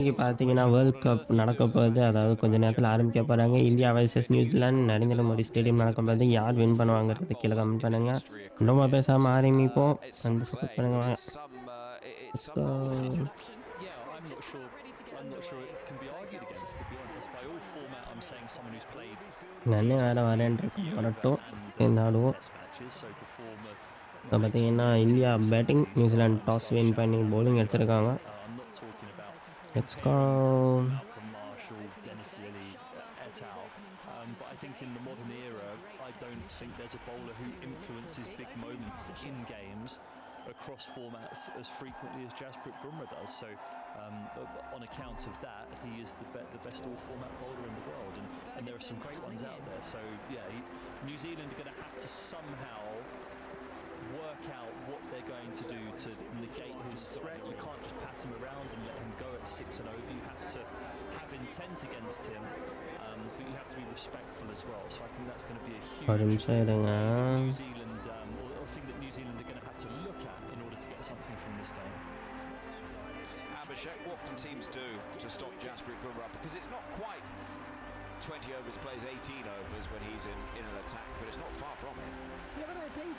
இன்னைக்கு பார்த்தீங்கன்னா, world cup நடக்க போகுது. அதாவது கொஞ்ச நேரத்தில ஆரம்பிக்க போறாங்க. India versus New Zealand Narendra Modi stadium நடக்க போகுது. யார் வின் பண்ணுவாங்கிறத கீழ கமெண்ட் பண்ணுங்க. ரொம்ப பேசாம ஆரம்பிப்போம். வந்து சப்போர்ட் பண்ணுங்க வாங்க. Let's go. அண்ணன் வேற வரேன்ருக்கான். வரட்டும். சேர்ந்து ஆடுவோம். இப்ப பார்த்தீங்கன்னா, India batting, New Zealand toss win பண்ணி பவுலிங் எடுத்திருக்காங்க. Let's go. But I think in the modern era, I don't think there's a bowler who influences big moments in games across formats as frequently as Jasprit Bumrah does. So on account of that, he is the best all-format bowler in the world, and there are some great ones out there. So yeah, New Zealand are going to have to somehow work out what they're going to do to negate his threat. You can't just pat him around and let him go at 6 and over. You have to have intent against him, but you have to be respectful as well. So I think that's going to be a huge New Zealand or thing that New Zealand are going to have to look at in order to get something from this game. Abhishek, what can teams do to stop Jasprit Bumrah? Because it's not quite 20 overs, plays 18 overs when he's in an attack, but it's not far from it. Yeah, but I think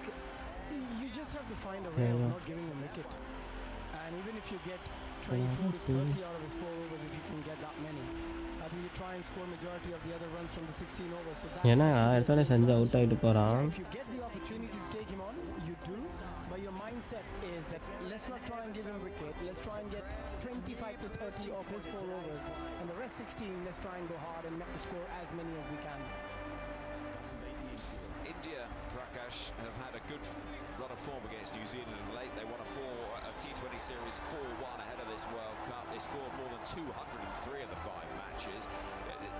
you just have to find a way of not giving him wicket. And even if you get 24 to 30 out of his 4 overs, if you can get that many, I think you try and score majority of the other runs from the 16 overs. So that's if you get the opportunity to take him on, you do. But your mindset is that let's not try and give him wicket. Let's try and get 25 to 30 of his 4 overs, and the rest 16, let's try and go hard and score as many as we can. India, Prakash, have had a good run of form against New Zealand of late. They won a T20 series 4-1 ahead of this World Cup. They scored more than 203 of the 5 matches.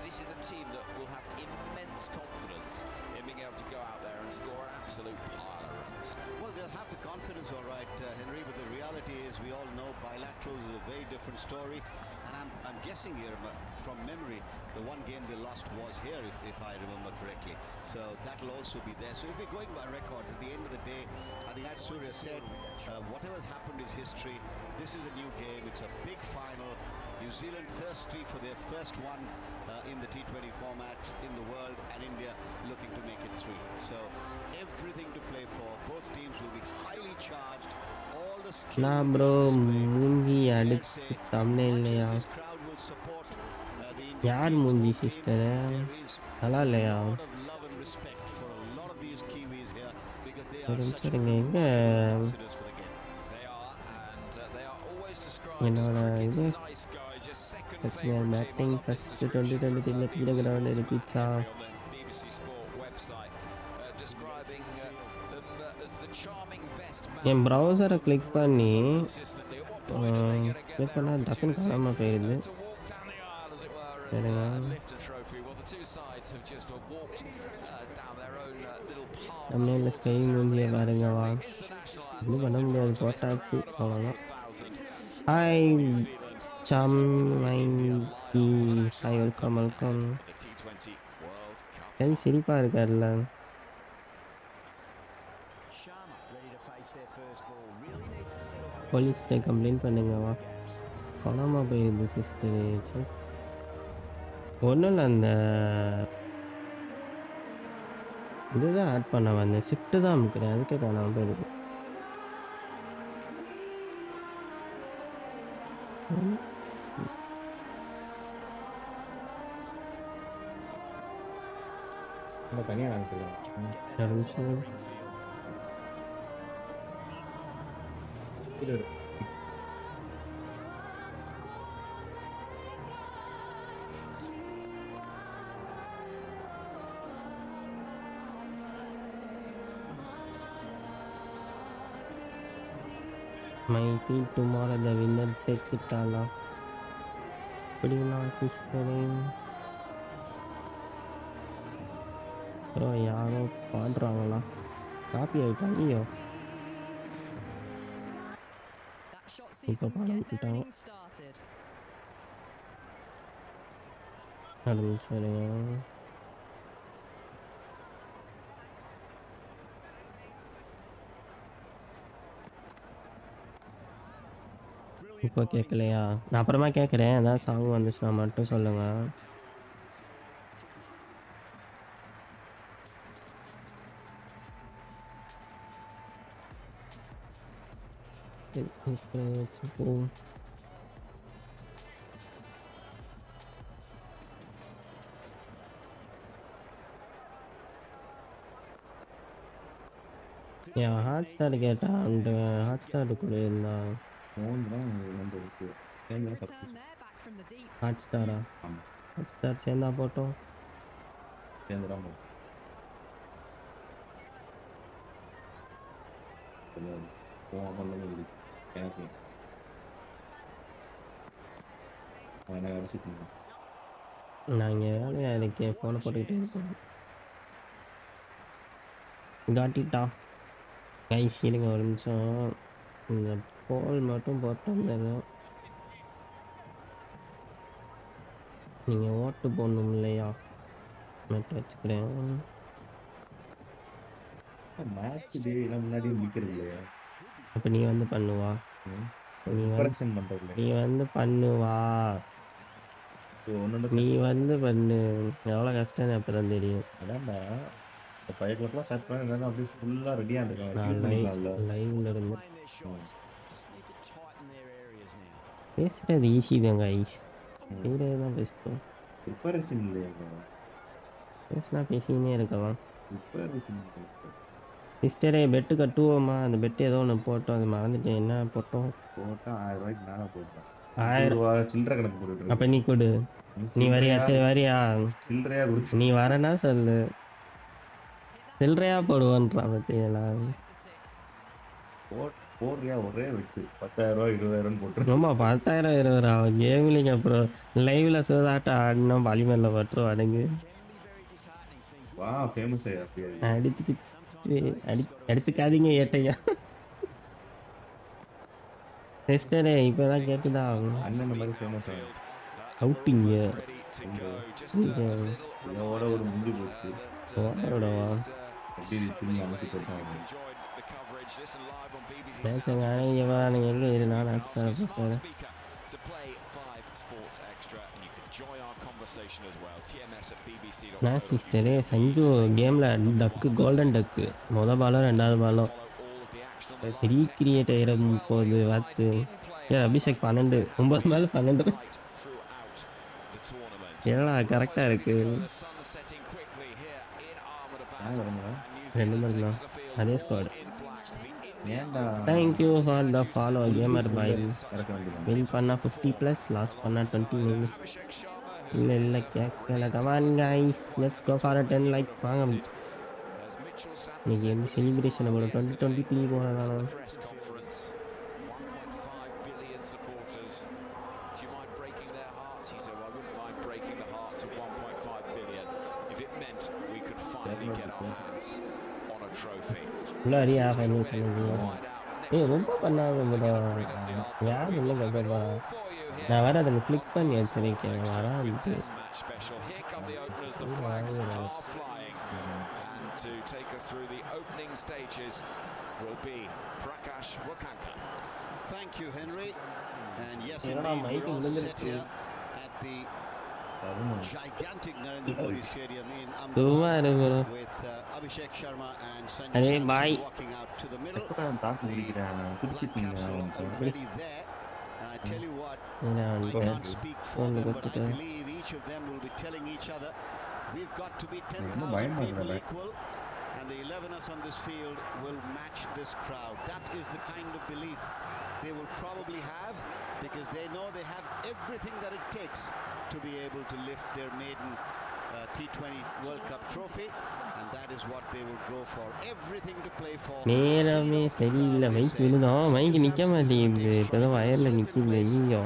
This is a team that will have immense confidence in being able to go out there and score an absolute pile of runs. Well, they'll have the confidence, all right, Henry, but the reality is we all know bilaterals is a very different story. And I'm guessing here from memory, the one game they lost was here, if I remember correctly. So that'll also be there. So if we're going by records, at the end of the day, I think as Surya said, whatever's happened is history. This is a new game. It's a big final. New Zealand thirsty for their first one in the T20 format in the world, and India looking to make it 3. So everything to play for. Both teams will be highly charged. All the skill. Nah bro, மூஞ்சி அடுத்து thumbnail-லையா? யார் மூஞ்சி sister? நல்லா இல்லையா? ஒரு நிமிஷம் இருங்க. எங்க என்னோட இது பேட்டிங் ஃபர்ஸ்ட் 2023 கீழே கிரவுண்ட் ரிப்பீட்ஸா? என் ப்ரௌசரை கிளிக் பண்ணி கிளிக் பண்ணால் டக்குன்னு காணாமல் போயிடுது. தமிழில் ஸ்கை மூஞ்சியை பாருங்கவா. இது பண்ண முடியாது, போட்டாச்சு அவ்வளோதான். Hi Sam hi welcome welcome. சரி சிரிப்பாக இருக்கார்ல. போலீஸ்கிட்ட கம்ப்ளைண்ட் பண்ணுங்கவா. காணாமல் போயிடுது சிஸ்டர். ஒன்றும் இல்லை, அந்த இதுதான் ஆட் பண்ண வந்தேன். ஷிஃப்ட்டு தான் அமுக்கிறேன், அதுக்கே காணாமல் போயிடுது. தனியாக அனுப்பிடலாம். ஒரு நிமிஷம். Maybe tomorrow the winner takes it all off. அப்படின்னா கிறிஸ்டரின் ப்ரோ யாரோ பாடுறாங்களா? காப்பி ஆகிட்டாங்க. ஐயோ இப்போ பாடிட்டாங்க. அது சரிங்க. இப்போ கேட்கலையா? நான் அப்புறமா கேட்குறேன். ஏதாவது சாங் வந்துச்சுன்னா மட்டும் சொல்லுங்க. வச்சுப்போம். என் ஹாட்ஸ்டார் கேட்டா அந்த ஹாட்ஸ்டாருக்குள்ளே இருந்தா ஃபோன் தான் வந்து இருக்கு. சேர்ந்தா சப்போஸ். ஹாட்ஸ்டாரா? ஆமாம், ஹாட்ஸ்டார் சேர்ந்தா போட்டோம். சேர்ந்துடாம கொஞ்சம் ஃபோன் அக்கௌண்ட்லேருந்து இருக்கு. எனக்கு எனக்கு அடிச்சுட்டு நான் இங்கே வேலையாக இருக்கேன். ஃபோனை போட்டுக்கிட்டே இருக்கேன். காட்டிட்டா கைஸ் இருங்க ஒரு நிமிஷம். இந்த போல் மட்டும் போட்டு வந்துடுறேன். நீங்கள் ஓட்டு போடணும் இல்லையா? நட்டு வச்சுக்கிறேன். மேட்ச் டே எல்லாம் முன்னாடியே முடிக்கிறது இல்லையா? அப்போ நீ வந்து பண்ணுவா. ப்ரிப்பரேஷன் பண்ணுறது நீ வந்து பண்ணுவா. ஒன்று நீ வந்து பண்ணு. எவ்வளோ கஷ்டம்னு அப்போ தான் தெரியும். அதான்டா இப்போ 5 o'clockலாம் ஸ்டார்ட் பண்ணி இருந்தாலும் அப்படியே ஃபுல்லாக ரெடியாக இருக்காங்க. நான் க்ளீன் பண்ணிக்கலாம்ல. லைவ்ல இருந்து Find their shots. Just need to tighten their areas now. பேசுகிறது ஈஸி தாங்க ஐஸ். செய்கிறது தான் பெஸ்ட்டும். ப்ரிப்பரேஷன் இல்லையா? பேசினா பேசினே இருக்கலாம். ப்ரிப்பரேஷன் சிஸ்டரே பெட்டு கட்டுவோமா? அந்த பெட்டு ஏதோ ஒன்று போட்டோம். அது மறந்துட்டேன். என்ன போட்டோம்? போட்டால் 1000 ரூபாய்க்கு மேலே போட்டேன். 1000 ரூபா சில்லறை கணக்கு போட்டுட்டு அப்போ நீ கொடு. நீ வரியா? சரி வரியா? சில்லறையாக கொடுத்து நீ வரனா சொல்லு. சில்லறையா போடுவோன்றான் பத்தியலா. போடுறியா? ஒரே வெட்டு 10,000 ரூபா 20,000 போட்டு ஆமா 10,000 20,000 கேம்லிங்க. அப்புறம் லைவ்ல சோதாட்டம் ஆடினோம். பாலிமரில் பட்டுரும் அடங்கு. வா ஃபேமஸ் அப்படியே அடிச்சுக்கிட்டு எடுத்துக்காதீங்க ஏட்டையா. சிஸ்டரே இப்போதான் கேட்குதா? அண்ணன் மாதிரி ஃபேமஸ் ஆகும். அவுட்டிங்க இதோட ஒரு முடிஞ்சு போச்சு. ஓடவா எப்படி திரும்பி அமைச்சு போட்டாங்க. மேட்சங்க நீங்கள் எங்கே இரு நான் போட்டேன். நான் சிஸ்டரே சஞ்சு கேமில் டக்கு கோல்டன் டக்கு பாலம் 2வது பாலம் ரீக்ரியேட் ஆகிற போது பார்த்து அபிஷேக் 12 9 மேலே 12 ஏடா கரெக்டாக இருக்கு. 2 மணி தான் அதே ஸ்குவாடு. ஏன்டா thank you for the follow gamer boy. இறக்க வேண்டியதான். வின் பண்ணால் 50+, லாஸ் பண்ணால் 20 மினிட்ஸ். இல்லை கேட்கல. Come on guys let's go for 10 like. வாங்க இன்னைக்கு வந்து செலிப்ரேஷனை போட 2023 போனதானோ. உள்ளாரியா பண்ணி ரொம்ப பண்ணாத யாரும் இல்லை கப்பா. நான் வர அதில் கிளிக் பண்ணி வச்சிருக்கேன். வராது to take us through the opening stages will be Prakash Wakanka. Thank you, Henry. And yes, என்னடா indeed, மைக்கு we're all set விழுந்துருச்சு. here at the gigantic Narendra Modi Stadium in சும்மா Ahmedabad இருக்கு. with Abhishek Sharma and Hey, Sanju bye. Samson walking out to the middle. எப்போ நான் தாக்கு முடிக்கிறேன் Black குடிச்சிட்டு caps are இருந்தேன். already there. And I tell you what, I என்ன can't speak for them, but I believe each of them will be telling each other, we've got to be 10,000 people equal, and the 11ers on this field will match this crowd. That is the kind of belief they will probably have, because they know they have everything that it takes to be able to lift their maiden T20 World Cup trophy, and that is what they will go for. Everything to play for. நேரமே சரியில்லை. Mic விழுந்தோம். மைக்கு நிற்க மாட்டேங்குது. இப்போதான் வயரில் நிற்கிது. ஐயோ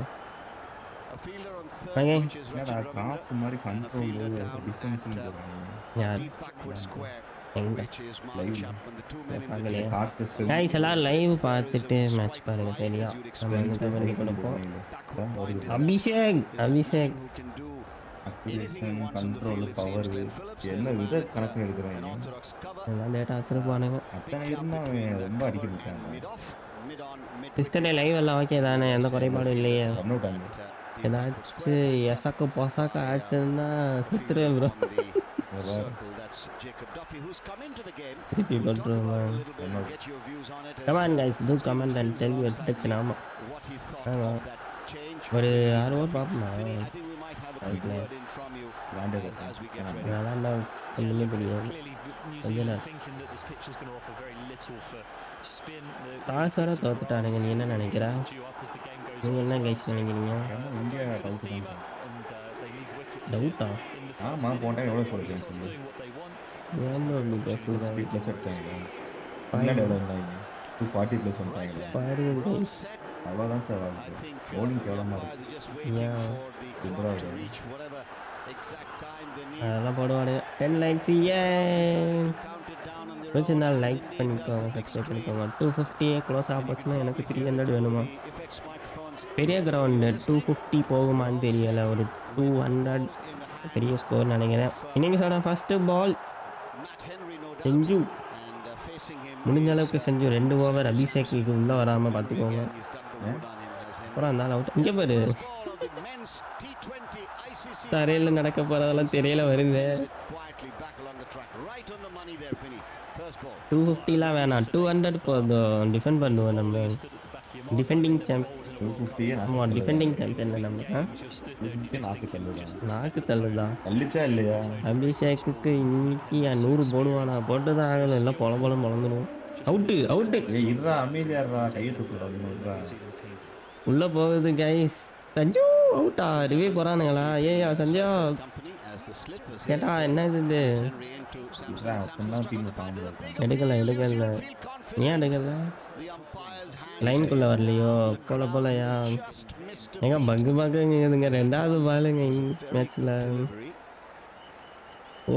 A fielder on third, Okay. which is என்னடா Rajat காசு Ravindra, மாதிரி and a fielder control down டிஃபென்ஸ்னு at போடுறாங்க. யார் deep backward square, எங்க which is Mark Live. Chapman. The two men in the பார்க்கலையே. deep. ஹார்ட் ஃபெஸ்டிவல் கைஸ் எல்லாம் live பார்த்துட்டு match பாருங்க சரியா? நம்ம வந்து கமெண்ட் கொடுப்போம். Backward point is Abhishek that Abhishek man who can do அக்யூரேஷன் கண்ட்ரோல் பவர் என்ன வித கணக்கு an எடுக்கிறாங்க. orthodox cover. எல்லாம் டேட்டா வச்சிருப்பானுங்க. அத்தனை இருந்தால் அவன் ரொம்ப அடிக்க மாட்டாங்க. Mid off, mid on, mid சிஸ்டர்டே லைவ் எல்லாம் ஓகே தானே, எந்த குறைபாடும் இல்லையே? ரன் அவுட் ஆகுது. ஏதாச்சும் எசக்கு பொசாக்கு ஆச்சுன்னா செத்துருவேன் ப்ரோ. திருப்பி போட்டுருவேன். Come on guys, do comment and tell your prediction. ஆமாம், ஒரு 6 ஓவர் பார்ப்போமா? விளாண்டா ஒன்றுமே தெரியும். டாஸ் வர தோத்துட்டானுங்க. நீ என்ன நினைக்கிற? நீங்கள் என்ன கைஸ் நினைக்கிறீங்க? இந்தியா டவுட் தான். டவுட்டா? ஆமாம், போன டைம் எவ்வளோ சொல்கிறேன் சொல்லு. ஏன் அப்படி பேசுகிறேன்? ஸ்பீட் ப்ளஸ் அடிச்சாங்க. முன்னாடி எவ்வளோ இருந்தாங்க? 240+ வந்துட்டாங்க. பாருங்க கைஸ், அவ்வளோதான் சார் ஆகுது. பவுலிங் கேவலமாக இருக்குது. ஏன் சூப்பராக இருக்குது. அதெல்லாம் போடுவாடு. 10 லைக்ஸ் ஏன் பிடிச்சிருந்தா லைக் பண்ணிக்கோங்க, சப்ஸ்கிரைப் பண்ணிக்கோங்க. 250 க்ளோஸ் ஆக போச்சுன்னா எனக்கு 300 வேணுமா? பெரிய கிரவுண்டு 250 போகுமான்னு தெரியலை. ஒரு 200 பெரிய ஸ்கோர் நினைக்கிறேன். இன்னிங்ஸோட ஃபஸ்ட்டு பால் செஞ்சு முடிஞ்ச அளவுக்கு செஞ்சு 2 ஓவர் அபிஷேக்கு உள்ளே வராமல் பார்த்துக்கோங்க. அப்புறம் அந்த அவுட். இங்கே பாரு, தரையில் நடக்க போகிறதெல்லாம் தெரியல வருது. 250லாம் வேணாம், 200 போதும். டிஃபெண்ட் பண்ணுவோம் நம்ம. Defending champion. 250 ஆமாம், டிஃபெண்டிங் சாம்பியன் நம்ம. நாக்கு தள்ளுதான். தள்ளிச்சா இல்லையா? அபிஷேக்குக்கு இன்னைக்கு 100 போடுவானா? போட்டு தான் ஆகணும், இல்லை பொல பொழந்துடும். Out out. இருறா, அமைதியாடுறா, கையை தூக்குறா. உள்ளே போகுது கைஸ். சஞ்சு அவுட்டா? ரிவே போகிறானுங்களா? ஏயா சஞ்சு கேட்டா என்ன இது? எடுக்கல ஏன் எடுக்கல? லைனுக்குள்ளே வரலையோ? போலையா? ஏங்க பக்குங்குதுங்க. 2வது பாலுங்க மேட்ச்சில்.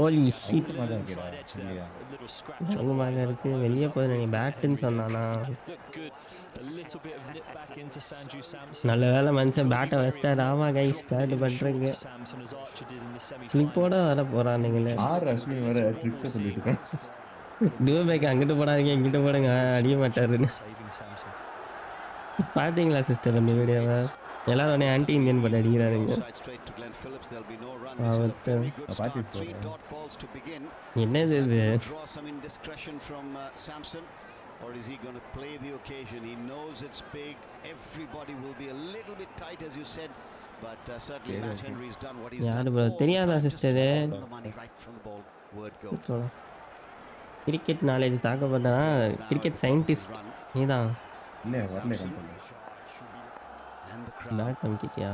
ஓலி ஷீட் மாதிரி இருக்கு. வெளியே போய் நீ பேட்டுன்னு சொன்னானா? நல்ல வேலை மனுஷன் பேட்டை வச்சிட்டாரு. ஆமாம் கைஸ், பேட்டு பண்ணுறீங்க. ஸ்லிப்போட வர போகிறானுங்களே. அஸ்வினி வேற ட்ரிக்ஸை சொல்லிட்டு இருக்கேன். டியூபேக்கு அங்கிட்டு போடாதீங்க, இங்கிட்டு போடுங்க, அடிய மாட்டாருன்னு. பார்த்தீங்களா சிஸ்டர் அந்த வீடியோவை? எல்லாரும் உடனே ஆன்டி இந்தியன் பட்டு அடிக்கிறாருங்க. என்னது இது? Or is he going to play the occasion? He knows it's big. Everybody will be a little bit tight, as you said. But certainly Matt Henry's done what he's done. தெரியாதா sister? Right from the ball. Word go. Cricket knowledge தாக்கப்பட்டா cricket scientist நீதான். இல்லை வரல control. Bad அமுக்கிட்டியா?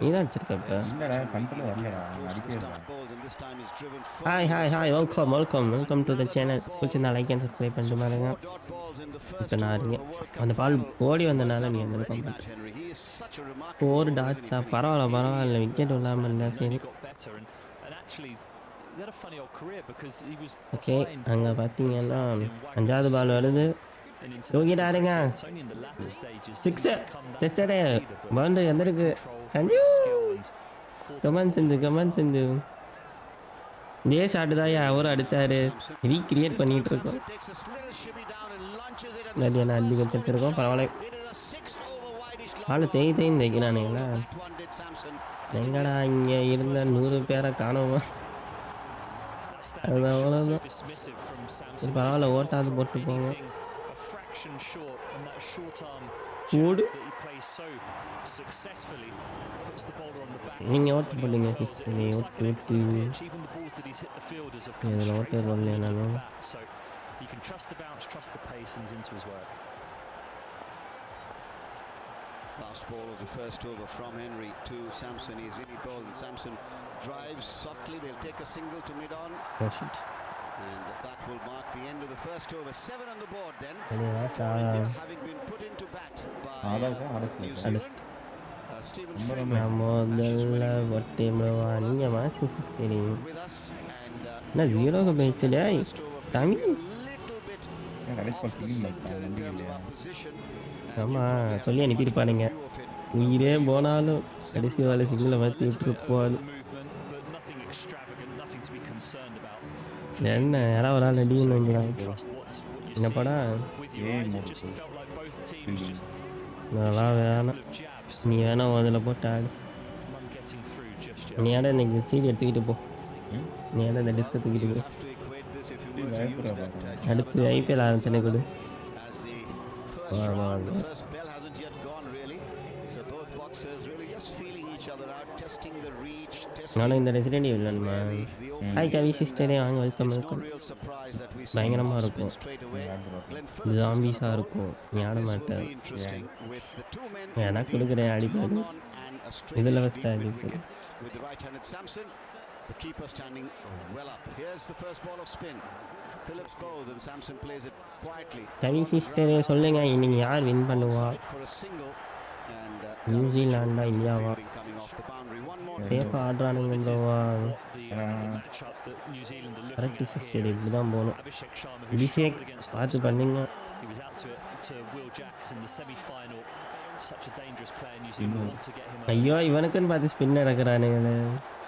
நீதான் அடிச்சிருக்க இப்போ. இல்லைடா, control வரலடா, அடிக்கவே. Hi welcome to the channel. பிடிச்சிருந்தா லைக் அண்ட் சப்ஸ்கிரைப் பண்ணிட்டு பாருங்க. இப்போ நான் அந்த பால் ஓடி வந்தனால நீ அந்த 4 டாட்ஸா? பரவாயில்ல, விக்கெட் விடாமல் இருந்தா சரி. ஓகே, அங்கே பார்த்தீங்கன்னா 5வது பால் வருது. தூக்கிட்டாருங்க. 6 சிஸ்டரே, பவுண்டரி வந்துருக்கு. சஞ்சு கமான் செஞ்சு இதே ஷாட்டு தான் அவரும் அடித்தார். ரீக்ரியேட் பண்ணிகிட்டு இருக்கோம். நான் அதிகம் தெரிச்சிருக்கோம். பரவாயில்ல, ஆள் தேய்ன்னு தைக்கிறானுங்களா? எங்கடா இங்கே இருந்த 100 பேரை காணோமா? அது அவ்வளோதான். பரவாயில்ல, ஓட்டாது போட்டு போங்க. ஓடு, நீங்கள் ஓட்டு போடுங்க சிஸ்டர். ஓட்டு இதில் ஓட்டு போடல நானும். Last ball of the first over from Henry to Samson. He's really bowled. Samson drives softly. They'll take a single to mid-on. And that will mark the end of the first over. 7 on the board then. Having been put into bat by New Zealand. Stephen முதல்ல ஒட்டே நீங்கள் மாசு தெரியும். என்ன 0க்கு போயிடுச்சுடா தமிழ்? ஆமாம், சொல்லி அனுப்பியிருப்பாருங்க. உயிரே போனாலும் கடைசி வேலை சிங்கிளை மாற்றி விட்டுருப்போம். என்ன யாராவது ஒரு ஆள் அடிக்கணும். என்ன படம்? அதெல்லாம் வேணாம். நீ வேணா அதில் போட்டு ஆடு. None getting through just நீ yet. ஆட இந்த சீடி எடுத்துக்கிட்டு போ. நீ ஆட இந்த டிஸ்கை தூக்கிட்டு You போ. have to equate this if you were to use that அடுத்து German ஐபிஎல் ஆரம்பிச்சனே கொடு. as the first round. The first bell hasn't yet gone really. So both boxers really just feeling each other out, testing the reach, testing நானும் இந்த resident இல்லைம்மா. the opening hi Kavi game, சிஸ்டரே வாங்க and welcome it's no welcome. real surprise that we see பயங்கரமாக off spin இருக்கும். straight away. Glenn Phillips is ஜாம்பிஸாக gonna bowl. இருக்கும். நீ ஆட This will மாட்டேன். be interesting with the two men in எனக்கு the deep கொடுக்குறேன் to அடிப்பாரு. lock on and a straight இதில் deep வச்சுட்டா mid அடிப்பாரு. wicket with the right-handed Samson. The keeper standing well up. Here's the first ball of spin. Phillips bowled and Samson plays it quietly. கவி சிஸ்டரே சொல்லுங்க இன்னைக்கு யார் win பண்ணுவா? Outside for a single and நியூசிலாண்டா இந்தியாவா? coming off the boundary. One more. சேஃபாக ஆடுறானுங்க ப்ரோவா. The matchup that New Zealand are looking correct at sister here. இப்படி தான் போகணும். Abhishek Sharma, who Abhishek struggled against பார்த்து off-spin. பண்ணுங்க. He was out to Will Jacks in the semi-final. Such a dangerous player. New Zealand want to get him. ஐயோ இவனுக்குன்னு பார்த்து spin நடக்கிறானுங்களே.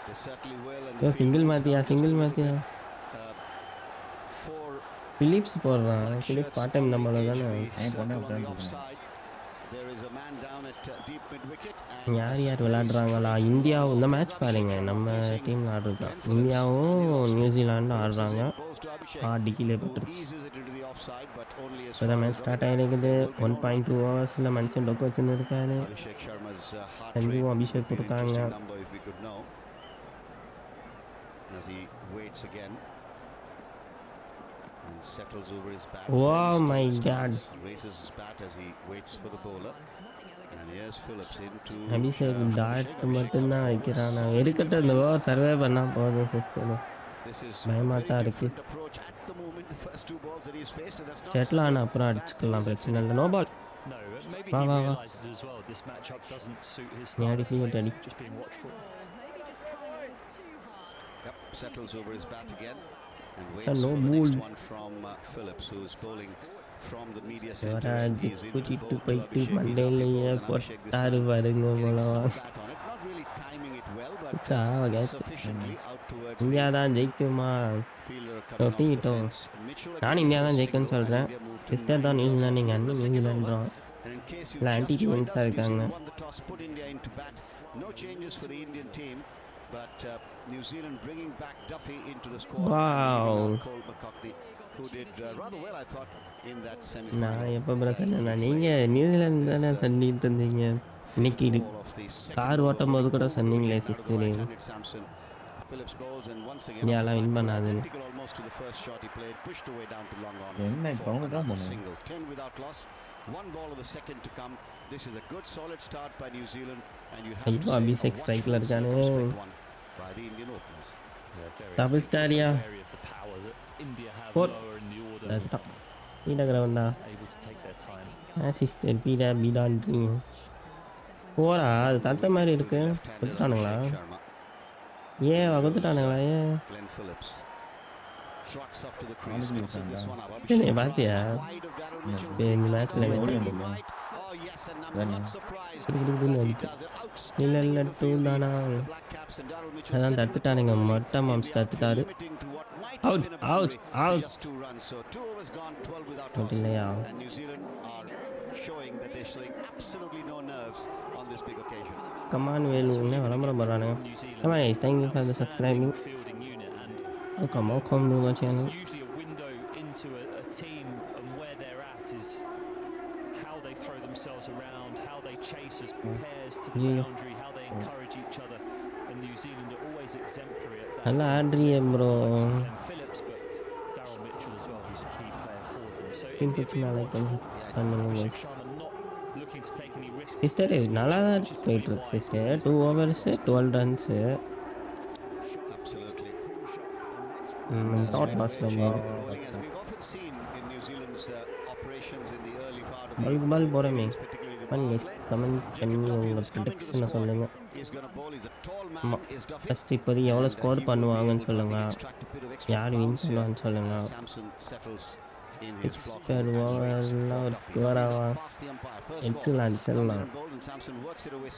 They certainly will. And ஐயோ the சிங்கிள் field மாத்தியா moves single just a மாத்தியா. little bit. Four Phillips போடுறான். black Phillips shirts part time on the நம்மள edge, தானே. the circle on the offside. There is a man down at deep mid wicket. And யார் a யார் very விளையாடுறாங்களா? straight India ball. இந்த Here's match Abhishek பாருங்க. Sharma நம்ம facing டீமில் ஆடுறது தான். Glenn Phillips. இந்தியாவும் நியூசிலாண்டும் Phillips is ஆடுறாங்க. in, bowls to Abhishek, டிக்கிலே who பட்டுருச்சு. eases it into the offside, but only as இப்போ தான் far match as start Ravi ஆகிருக்குது. Will be no 1.2 ஹவர்ஸில் மனுஷன் டொக்கு வச்சுன்னு இருக்காரு. Abhishek Sharma's heart சஞ்சுவும் rate Abhishek would be an கொடுக்காங்க. interesting number if we could know. As he waits again and settles over his bat. Oh Very my strong God. stance, raises his bat as he waits for the bowler. And here's Phillips into Abhishek from dot Abhishek. மட்டும்தான் Abhishek up வைக்கிறான். for நான் எடுக்கட்ட இந்த over survey பண்ணால் போதும் sister. This is a பயமாக very தான் இருக்கு. different approach at the moment. The first two balls that he's faced, and that's not settle such a ஆனால் அப்புறம் bad அடிச்சுக்கலாம் thing, is it? பிரச்சனை இல்லை. No ball. No, maybe Va, he va, va. realises as well this matchup doesn't suit his நீ style அடி of play. Free அடி. Just being watchful. Yep, settles over his bat again and waits Sir, no for the next ball. one from Phillips, who is bowling from the media center. Shivraj He is in to கூட்டிகிட்டு bowl to போயிட்டு Abhishek. He's up to மண்டையிலேயே bowl, and Abhishek this போட்டாரு time பாருங்க getting போலவா. some bat on it. Not really timing it well, but சாவ catch. sufficiently out towards India the தான் ஜெயிக்குமா? fielder coming off the தொட்டிக்கிட்டோம். fence. Mitchell நான் again India for a தான் ஜெயிக்கும்னு single, and சொல்கிறேன். India moved to sister 9 தான் runs New Zealand, நீங்கள் in அண்ணன் the second நியூசிலாண்டுறோம். over. And in case you இல்லை just anti joined டீம்ஸாக us, New இருக்காங்க. Zealand won the toss, put India into bat. No changes for the Indian team, but New Zealand bringing back Duffy into the squad. Wow. And leaving out Cole McCockney, who did rather well, I thought, in that நான் semi-final. எப்போ bro சொன்னேன்? நீங்கள் New Zealand தானே சொல்லிட்டு இருந்தீங்க. இன்னைக்கு Fifth ball of the second car over. ஓட்டும் போது கூட சொன்னீங்களே Out of the sister. right-handed Samson. Phillips bowls and once again இந்தியாலாம் off the win back foot, பண்ணாதுன்னு. identical almost to the first shot he played, pushed away down to long on என்ன இப்போ for அவங்க தான் another போகணும். single. 10 without loss. One ball of the second to come. This is a good solid start by New Zealand, and you have ஐயோ, to say Abhishek a ஸ்ட்ரைக்கில் watchful இருக்கானே. circumspect one by the Indian openers. Double star, yeah. Wary of the power that India have What? lower in the order, அதுதான் பீடா கிரவுண்டா. able to take their time. Sister பீடா பீடான்றீங்க. போடா அது தட்ட மாதிரி இருக்கு. Left-hander கொடுத்துட்டானுங்களா? Abhishek Sharma. ஏன் கொடுத்துட்டானுங்களா? ஏன் Glenn Phillips trots up to the crease, Only crosses this Uganda. one up. Hey, Abhishek Bhatia. tries wide of Daryl Mitchell. Hey, in the match, Oh, like, I think only he Uganda. might. Oh yes, and I'm Then, not surprised Good, that good, he good. does it. இல்லை Outstanding இல்லை in the two field. தானா? The Black Caps and Daryl Mitchell அதான் setting the தட்டுட்டானுங்க. tone early. மொட்டை moms India தட்டுட்டாரு. limiting to what might Out, have been a out, boundary to out. just 2 runs. So 2 overs gone, 12 without Out loss. இல்லையா? And New Zealand are showing that they're showing absolutely no nerves on this big occasion. Come on வேலுன்னு விளம்பரம் பண்ணுறானுங்க. New Zealand Come on, thank you for the outstanding subscribing. fielding unit, and welcome to my channel. it's usually a window into a team and where they're at is how they throw themselves around, how they chase as pairs to the Yeah. boundary, how they encourage each other. And New Zealand are always exemplary at that. நல்லா ஆடுறியே bro. Glenn Phillips, but Daryl Mitchell as well, who's a key player for them. So team it'd be பிரச்சனை a like பண்ணுங்க. Abhishek Sharma not looking to take any risks. Sister நல்லா தான் போயிட்டுருக்கு sister. 2 overs 12 runs. Absolutely. Dot லாஸ் Change நம்ம in the bowling, as we've often seen in New Zealand's operations in the early part of the பல்க் பால் போகிறோமே. innings, particularly the பண்ணி power play. Comment பண்ணி Duffy உங்கள் was coming to the ப்ரிடிக்ஷனை squad. சொல்லுங்கள். He's going to bowl. He's a tall ஆமாம். man. Is Duffy. First இப்போதைக்கு எவ்வளோ And, score he will be பண்ணுவாங்கன்னு able to, I think, சொல்லுங்கள். extract a bit of extra யார் win bounce here பண்ணுவான்னு சொல்லுங்கள். as Samson settles in his block. Expert ஓவர்லாம் ஒரு score ஆகும் அடிச்சிடலாம் அடிச்சிடலாம்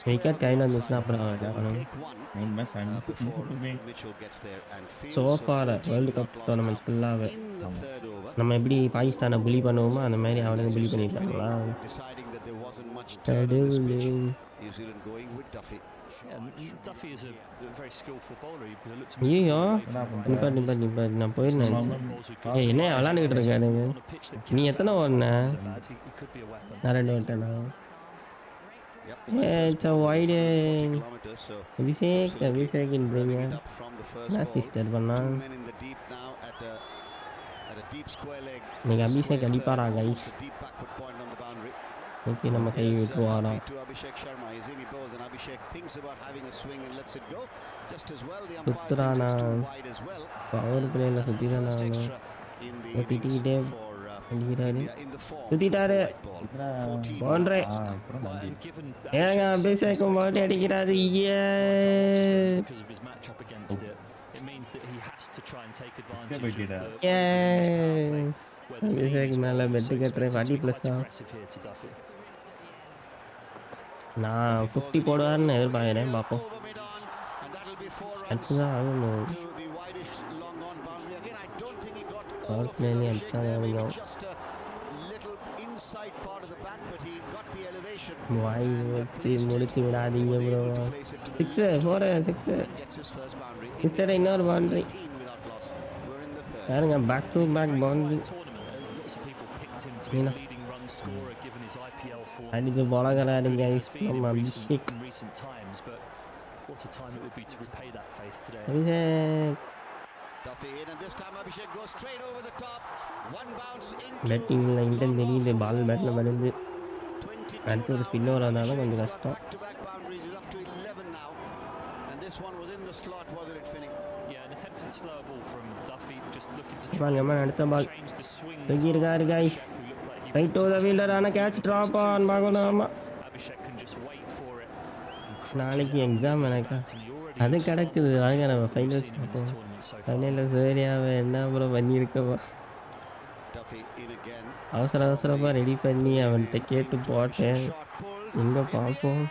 விக்கெட் கையில் வந்துச்சுன்னா அப்புறம் விளையாடணும் so for world cup tournaments ஃபுல்லாகவே நம்ம எப்படி பாகிஸ்தானை புலி பண்ணுவோமோ அந்த மாதிரி அவனுங்க புலி பண்ணிட்டாங்களா New Zealand going with Duffy. Duffy is a very skillful bowler. He looked to ஐயோ நிப்பாட்டு நான் போயிருந்தேன் ஏய் என்ன விளாண்டுக்கிட்டு இருக்கானுங்க நீ எத்தனை ஓடுன நான் 2 ஓட்டேனா வைடு அபிஷேக்ன்றீங்க நான் சிஸ்டர் பண்ணா நீங்கள் அபிஷேக் அடிப்பாரா கைஸ் ஓகே நம்ம கை விட்டுருவாரா சுத்துறானா பவர் பிளேயில் சுற்றிதானா திட்டிக்கிட்டே அடிக்கிறாரு சுத்திட்டாரு போன்றே ஏங்க அபிஷேகம் போட்டு அடிக்கிறாரு ஏ அபிஷேக் மேலே பெட்டு கட்டுறேன் 40 ப்ளஸ்ஸா நான் 50 போடுவார்னு எதிர்பார்க்குறேன் பார்ப்போம் அடிச்சுதான் ஆகணும் பவர் பிளேனே அடிச்சாங்க அதிகம் வாய் வச்சு முடிச்சு விடாதீங்க ப்ரோ 6 4 6 சிஸ்டர் இன்னொரு பவுண்ட்ரி பாருங்க பேக் டு பேக் பவுண்ட்ரி அடிச்சு பழகிறாருங்க நம்ம அபிஷேக் பேட்டிங்கில் இன்டன் தெரியுது பால் பேட்டில் வருது அடுத்து ஒரு ஸ்பின் வராதால கொஞ்சம் கஷ்டம் அடுத்த பால் தூக்கி இருக்காரு guys right to the fielder ஆனால் கேட்ச் ட்ராப் ஆன் பார்க்கணும் நாளைக்கு எக்ஸாம் எனக்கா அது கிடக்குது வாங்க நம்ம ஃபைனல்ஸ் பார்ப்போம் ஃபைனலில் சூர்யாவை என்ன அப்புறம் பண்ணியிருக்கவா அவசரமாக ரெடி பண்ணி அவன்கிட்ட கேட்டு போட்டேன் எங்கே பார்ப்போம்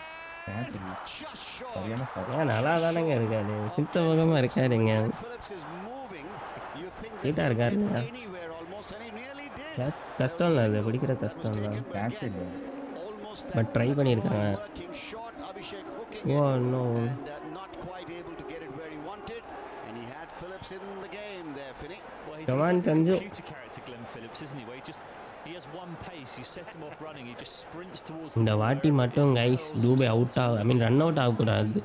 ஏன் நல்லா தானேங்க இருக்காரு சித்த முகமாக இருக்காருங்க நீட்டாக இருக்காருங்க கஷ்டம் இல்லை அது பிடிக்கிற கஷ்டம் தான் பட் ட்ரை பண்ணியிருக்காங்க ஓ நோ கமான் கஞ்சு இந்த வாட்டி மட்டும் கைஸ் டூபே அவுட் ஆகும் ஐ மீன் ரன் அவுட் ஆகக்கூடாது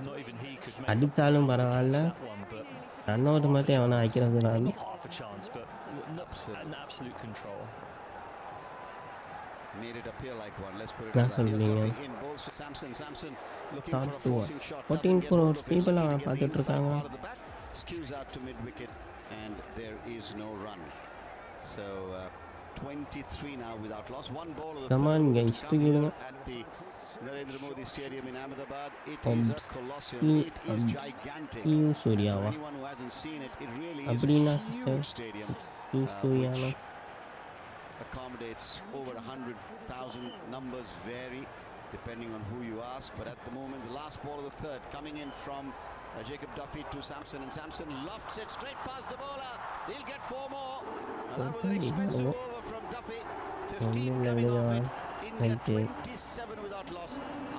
அடித்தாலும் பரவாயில்ல ரன் அவுட் மட்டும் எவனா ஆக்கிடக்கூடாது நான் சொல்றீங்க டாப் 14 crores people பார்த்துட்டு இருக்காங்க and there is no run. So 23 now without loss. One ball of the come on guys together at the Narendra Modi Stadium in Ahmedabad. It is a colosseum. It is gigantic. For anyone who hasn't seen it, it really is a huge stadium. Which accommodates over 100,000. Numbers vary depending on who you ask, but at the moment the last ball of the third coming in from Jacob Duffy to Samson, and Samson lofts it straight past the bowler. He'll get 4 more. Now that was an expensive over from Duffy. 15 coming off it. India 27 without loss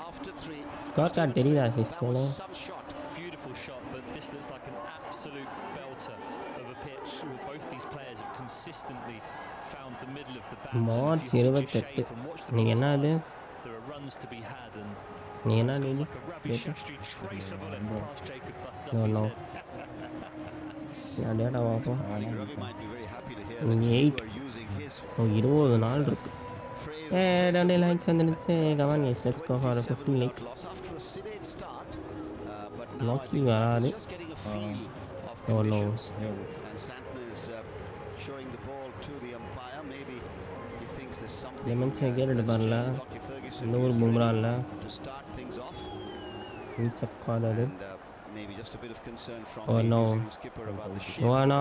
after 3. Scorecard தெரியுதா sister Some shot. Beautiful shot, but this looks like an absolute belter of a pitch. Both these players have consistently found the middle of the bat. March 28 நீங்க என்ன அது There are runs to be had, and நீ என்ன நீ no data பார்ப்போம் நீங்கள் 20 நாள் இருக்கு 2 லைக்ஸ் வந்துடுச்சு come on yes let's go for 15 like லோக்கி வராது ஓ நோ லெமன் கேட்டு பாருல இந்த ஒரு பும்ரா இல்லை It's a card. Maybe just a bit of concern from oh the no skipper about the ship. Oh no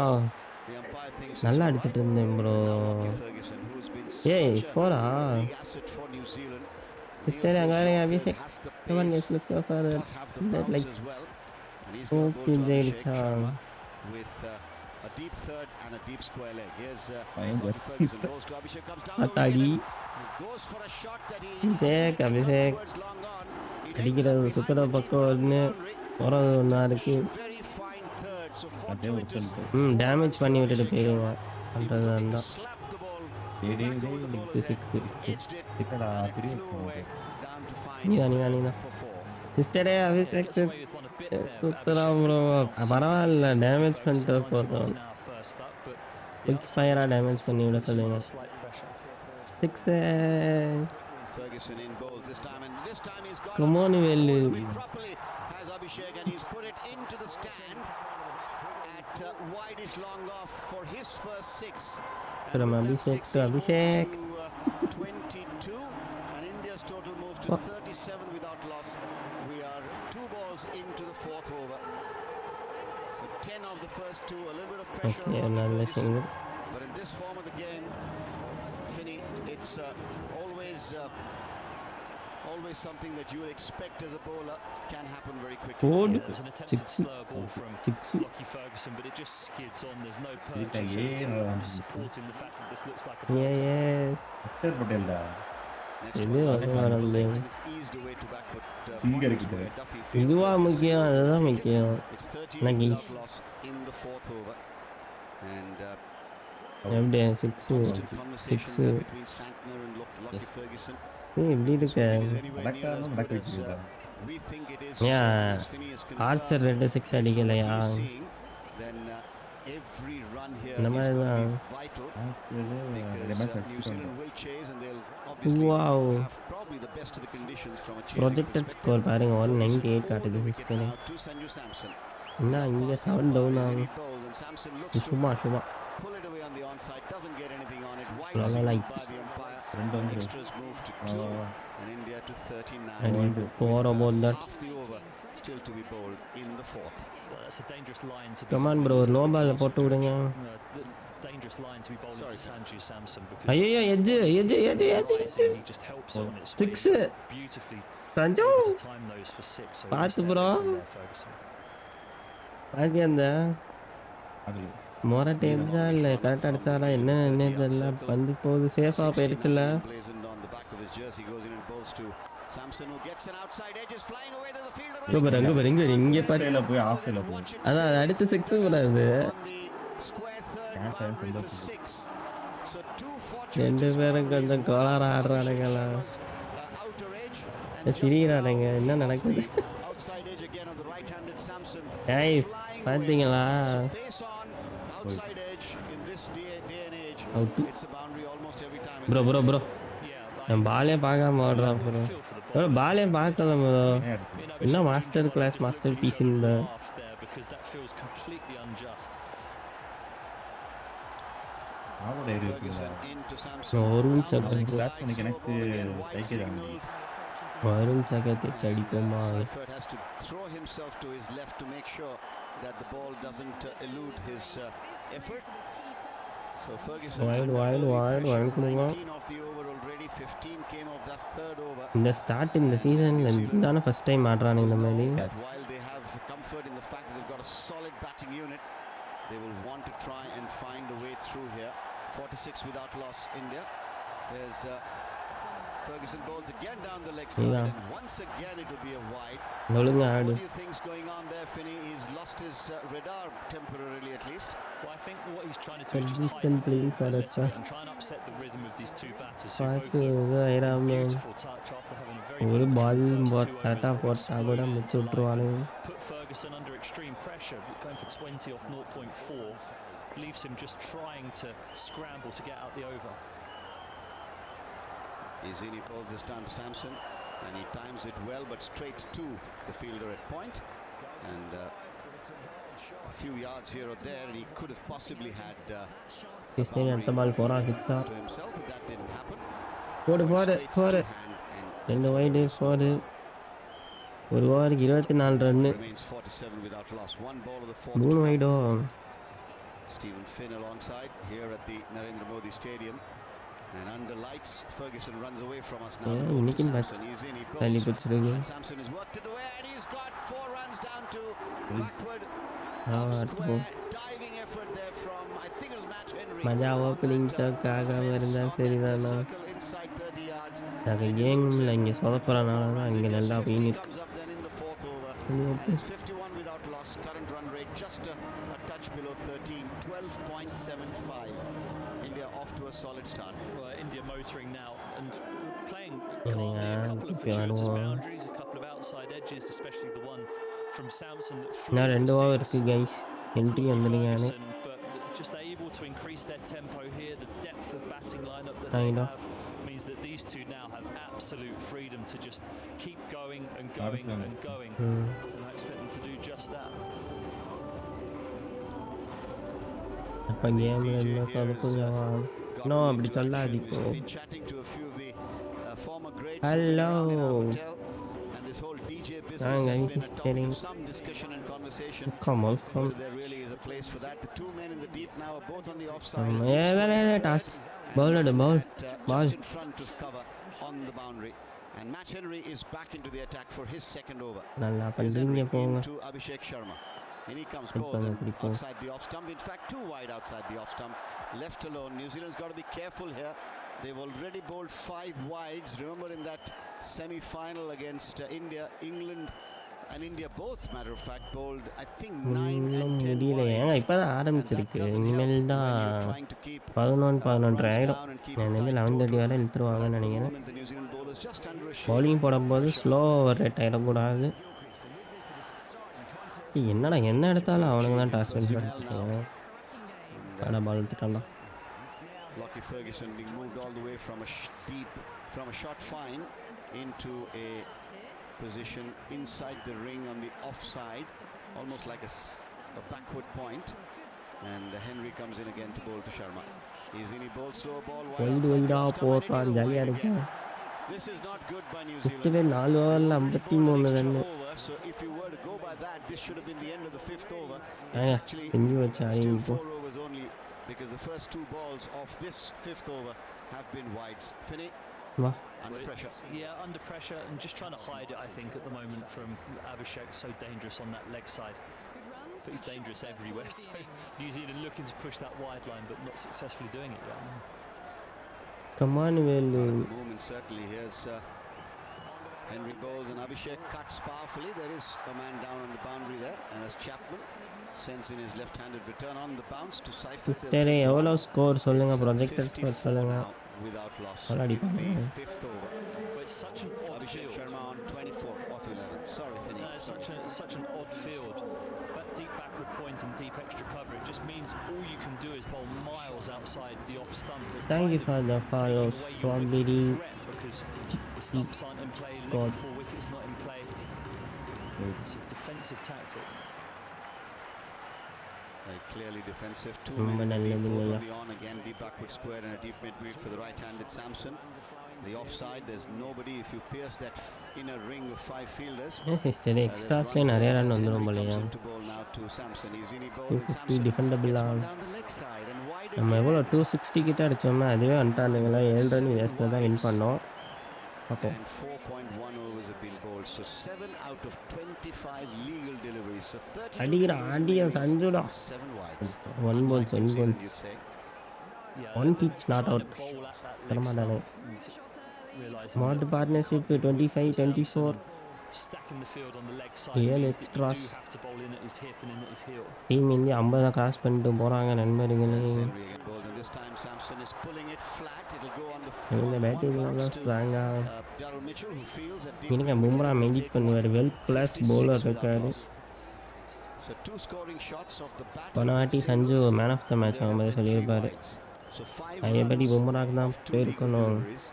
The umpire thinks it's நல்லா all அடிச்சிட்டு right. இருந்தேன் bro. Now Lockie Ferguson, who has been ஏய் such a போடா. big asset for New Zealand. Mister Nails அங்க those வரேன் Yorkers, Abhishek. has the Come on pace, guys, let's go for it. does have the bounce Like as well. And he's got a ball okay to Abhishek ஜெயிச்சா. Sharma with a deep third and a deep square leg. Here's Fine, Lockie just Ferguson goes to Abhishek, comes down the அத்தாடி. wicket and goes for a shot that he Abhishek comes Abhishek towards long on. It ends up அடிக்கிறது behind சுத்துற the பக்கம் keeper on the ஒன்று boundary. போகிறது ஒன்றா இருக்கு. Very fine third. So அதே ஒரு fortuitous. சொல்லிட்டு டேமேஜ் பண்ணி விட்டுட்டு போயிருங்க He பண்ணுறது was looking to இருந்தால். slap the ball டேய் டேய் back over the டேய் bowler's head. Six Edged it கிட்டடா and it திரும்பி flew away down to find நீதான். for four. மிஸ்டரே Abhishek Gets away with one a bit there. சுத்துறா Abhishek bro. bouncing பரவாயில்ல pace. Damage Ferguson பண்ணிட்டு 90 போதும். miles an hour first up, but the quick outside ஃபயராக edge damage பண்ணி விட puts him சொல்லுங்க. under slight pressure. Six. Ferguson in bowls this time, and this time he's got Come on, Velu. hold of it properly as Abhishek, and he's put it into the stand at wideish long off for his first six. And From with that Abhishek six, to he'll move Abhishek. to 22, and India's total moves to 37 without loss. We are 2 balls into the fourth over. So 10 of the first 2, a little bit of pressure okay on நல்ல Ferguson. Single. But in this form of the game, Finney, it's always something that you would expect as a bowler can happen very quickly. போடு. There was an attempted Six. slow ball from Six. Lockie Ferguson, but it just skids on. There's no Is it purchase. again, I'm just supporting the fact that this looks like a ஏ bouncer. ஏ அக்ஷர் பட்டேல்டா Next இது one, வந்து வரல. and it's eased away to back, but Singer points கிட்ட. where Duffy failed இதுவா to முக்கியம் அதுதான் முக்கியம். It's 13 Nagi. without loss in the fourth over, and எப்படி six constant conversation six. there between Santner and Lockie Yes. Ferguson. ஏய் இப்படி This இருக்க. winning is anywhere near as நடக்காம good நடக்க as வச்சிருக்கா we think it is. Yeah. As Finney has confirmed Archer 2 six அடிக்கலையா? what he's seeing, then every run here இந்த is மாதிரி going to தான். be vital, ரெண்டு because match New அடிச்சிருக்காங்க Zealand will chase, and they'll obviously Wow. have probably the best of the conditions from a chasing projected perspective. Score பாருங்க Ferguson 198 over காட்டுது the wicket sister. now to Sanju Samson. என்ன இங்கே Pass 7 out down is ஆகும். any bowl, and Samson looks to சும்மா pull it away on the onside, doesn't get anything on it. Wide Lala signal like. by the umpire. ரெண்டு வந்து Extras move to 2, and India to 39. And more about that. Half the over still to be bowled in the fourth. Well, that's a dangerous line to be. Come on bro ஒரு no ball போட்டு விடுங்க. The dangerous line to be bowling Sorry, to Sanju Samson because ஐயோ edge edge edge edge edge. he just helps on its Six. way beautifully. Sanju Able to time those for 6. So பார்த்து stay bro. away from there, Ferguson. பாக்கி அந்த அது மொரட்டை அடிச்சா இல்லை கரெக்டாக அடிச்சாரா என்ன தெரியல பந்து போகுது சேஃபாக போயிடுச்சுல. Blazoned on the back of his jersey, goes in and bowls to Samson, who gets an outside edge, is flying away. There's a fielder இங்கே பாரு running. இங்கே பாரு சைடில் போய் ஆஃப் சைடில் போய் Watch it அதான் அது அடிச்சு சிக்ஸ் கூடாது. on the square third Yeah, time boundary from for the- 6. So 2 ரெண்டு fortuitous பேரும் boundaries கொஞ்சம் on கோளாறு Abhishek ஆடுறானுங்களா. Sharma's, outer edge, and just சிரிக்கிறானுங்க now என்ன off நடக்குது. the outside edge again of the right-handed Samson, Guys, flying பார்த்தீங்களா? away. So pace on outside edge in this day and age, Out. it's a boundary almost every time. Bro bro bro Yeah, நான் பாலே பார்க்காம ஓடுறான் bro. feel for the bro bowlers. பாலே பார்க்கல bro. You know, என்ன Abhishek master and class Just master looked at பீஸ் each other இந்த and laughed there because that feels completely unjust. ஆவோட ஏறி இருக்குங்களா Ferguson into Samson. No, ஒரு Down நிமிஷம் the leg bro. side, Batsman slow எனக்கு ball again, wide strike தான் signalled. வரும் சகத்தை அடிக்குமா. Seifert has to throw himself to his left to make sure that the ball doesn't elude his effort. So Ferguson Wide, under wide, early wide, pressure, wide கொடுங்க. 19 of the over already, 15 came of that third over. இந்த start இந்த சீசனில் இதுதானே first time ஆடுறானுங்க இந்த மாதிரி. But while they have comfort in the fact that they've got a solid batting unit, they will want to try and find a way through here. 46 without loss, India. There's Ferguson bowls again down the leg side, Yeah. and once again it will be a wide. ஒழுங்கா What ஆடு. do you think's going on there, Finney? He's lost his radar temporarily, at least. Well, I think what he's trying to do is just Ferguson heighten playing the for rhythm us, and try and upset the rhythm of these two batters who both பார்த்து look இதாயிடாம beautiful touch after having a very ஒரு good பால் first two கரெக்டாக overs. போட்டா They've கூட exploded மிச்சு into life விட்ருவானுங்க. and put Ferguson under extreme pressure, going for 20 off 0.4 leaves him just trying to scramble to get out the over. Izini bowls this time to Samson, and he times it well, but straight to the fielder at point. And a few yards here or there, and he could have possibly had Christian அடுத்த பால் 4 6 to himself, but that didn't happen. போடு போடு Straight போடு. to hand, and ரெண்டு wide 4 ஒரு ஓவருக்கு 24 run. remains 47 without loss. One ball of the fourth. 3 வைடோ. Stephen Finn alongside here at the Narendra Modi Stadium. And under lights, Ferguson runs away from us now. இன்னைக்கு Samson. He's in, he தள்ளி bowls. பிடிச்சிருக்கு. And Samson has worked it away and he's got 4 runs down to backward Ah, off அடுத்து square. Diving effort there from, I think it was Matt Henry. மஜா opening chalk ஆகாம இருந்தா சரிதானா? Circle inside 30 yards. நாங்கள் கேமில் இங்கே சொதப்புறனால தான் இங்கே நல்லா போயின்னு Comes up then in the 4th over. இருக்கு. And it's 51 without loss. Current run rate just a touch below 13, 12.75. India off to a solid start. Well, India motoring now and playing Yeah, calmly. A couple of if you fortuitous want. boundaries, a couple of outside edges, especially the one from Samson that flew நான் for 2 over 6. இருக்குது guys. Entry வந்துடுங்க. Ferguson, but just able to increase their tempo here. The depth of batting lineup that I they know. have means that these two now have absolute freedom to just keep going and going and going. And I expect them to do just that. இப்போ கேமில் என்ன சொதப்புங்க. இன்னும் அப்படி சொல்லாது இப்போ. Been chatting to a few of the former greats. Hello. And this whole DJ Ah, business has guys, been a it's topic getting- of some discussion and conversation. Come on, Whether there really is a place for that. The 2 men in the deep now are both on the offside. ஏதாவது toss bowl ball ball Just in front of cover on the boundary. And Matt Henry is back into the attack for his second over. நல்லா Here's பண்ணுறீங்க Henry போங்க. into Abhishek Sharma. And he comes Good bowled ball, and good ball. outside the off stump. In fact, 2 wide outside the off stump. Left alone. New Zealand's got to be careful here. They've already bowled 5 wides. Remember in that semi-final against India, England and India both, matter of fact, bowled I think 9 இன்னும் and 10 முடியல. ஏங்க wides. இப்போ தான் And that ஆரம்பிச்சிருக்கு. doesn't help இனிமேல் when தான் you're trying to keep 11 runs ஆகிடும். down and keep நான் it வந்து tight 11:30 total. வரை இழுத்துருவாங்கன்னு At the நினைக்கிறேன். moment, the New Zealand bowlers just under a shade. Bowling போடும்போது ஸ்லோ ரேட் ஆகிடக்கூடாது. என்னடா என்ன எடுத்தாலும் அவனுக்கு தான் டாஸ் வின் பண்ணிட்டு ஆனால் பால் எடுத்துட்டான்டா. Lockie Ferguson being moved all the way from a from a short fine into a position inside the ring on the offside, almost like a backward point. And Henry comes in again to bowl to Sharma. He's in, he bowls slow ball. வைடா போடுறான் ஜாலியாக இருக்கும். This is not good by New first Zealand. 4 ஓவரில் 53 run. So if you were to go by that, this should have been the end of the 5th over. It's ஏங்க actually செஞ்சு வச்சு still ஆடிப்போம். 4 overs only because the first 2 balls of this 5th over have been wides. Finney வா under pressure. Yeah, under pressure and just trying to hide it, I think, at the moment from Abhishek. So dangerous on that leg side. But he's dangerous everywhere. So New Zealand looking to push that wide line, but not successfully doing it yet. Come on Velu. At the moment, certainly. Here's Henry bowls and Abhishek cuts powerfully. There is a man down on the boundary there, and that's Chapman. Sends in his left-handed return on the bounce to Seifert. சிஸ்டரே எவ்வளோ score சொல்லுங்கள். Projected score சொல்லுங்கள். Without loss. All right, In the 5th over. But it's such an odd Abhishek field. Sharma on 24 off 11. Sorry, Finney. No, it's such an odd field. That deep backward point and deep extra cover, it just means all you can do is bowl miles outside the off stump. It Thank you kind for of the follow, taking away your Strawberry. wicket threat because the stumps aren't in play, God. leg before wicket's not in play. It's a defensive tactic. Clearly defensive. 2 ரொம்ப men நல்லது deep, both இல்லையா? on the on again. Deep backward square and a deep mid-wicket for the right-handed Samson. The offside, there's nobody. If you pierce that inner ring of 5 fielders. ஏன் சிஸ்டரே எக்ஸ்ட்ராஸ்லேயே நிறைய run வந்துடும் போலையா? 250 டிஃபெண்டபிளா? நம்ம எவ்வளோ 260 கிட்ட அடித்தோம்னா அதுவே வந்துட்டானுங்களா. 7 ரன் வேஸ்ட்டில் தான் வின் பண்ணோம். பார்ப்போம். And 4.1 overs have been bowled. So 7 out of 25 legal deliveries. So 32 அடிக்கிற ஆண்டிய சஞ்சுடா. 7 wides. 1 balls, 1 balls. You'd say. Yeah, 1 pitch not trying out. to bowl at that leg தரமாட்டானு. stump and realising smart that partnership 25 24 stacking the field on the leg side Real means that you extras. do have to bowl in at his hip and in at his heel. Team India 50 cross பண்ணிட்டு போகிறாங்க நண்பர்களே. Henry again bowled, and this time Samson is pulling it flat. It'll go on the இவங்க full batting one எவ்வளோ bounce to ஸ்ட்ராங்காக. Darryl Mitchell, who feels that எனக்கு Bumrah magic பண்ணுவார். Well class bowler இருக்காரு. So 2 scoring shots of the bat. போன வாட்டி Sanju man of the match அவங்க மாதிரி சொல்லியிருப்பாரு. So 5 அதேபடி runs பும்ராக்கு தான் of 2 legal போயிருக்கணும். deliveries.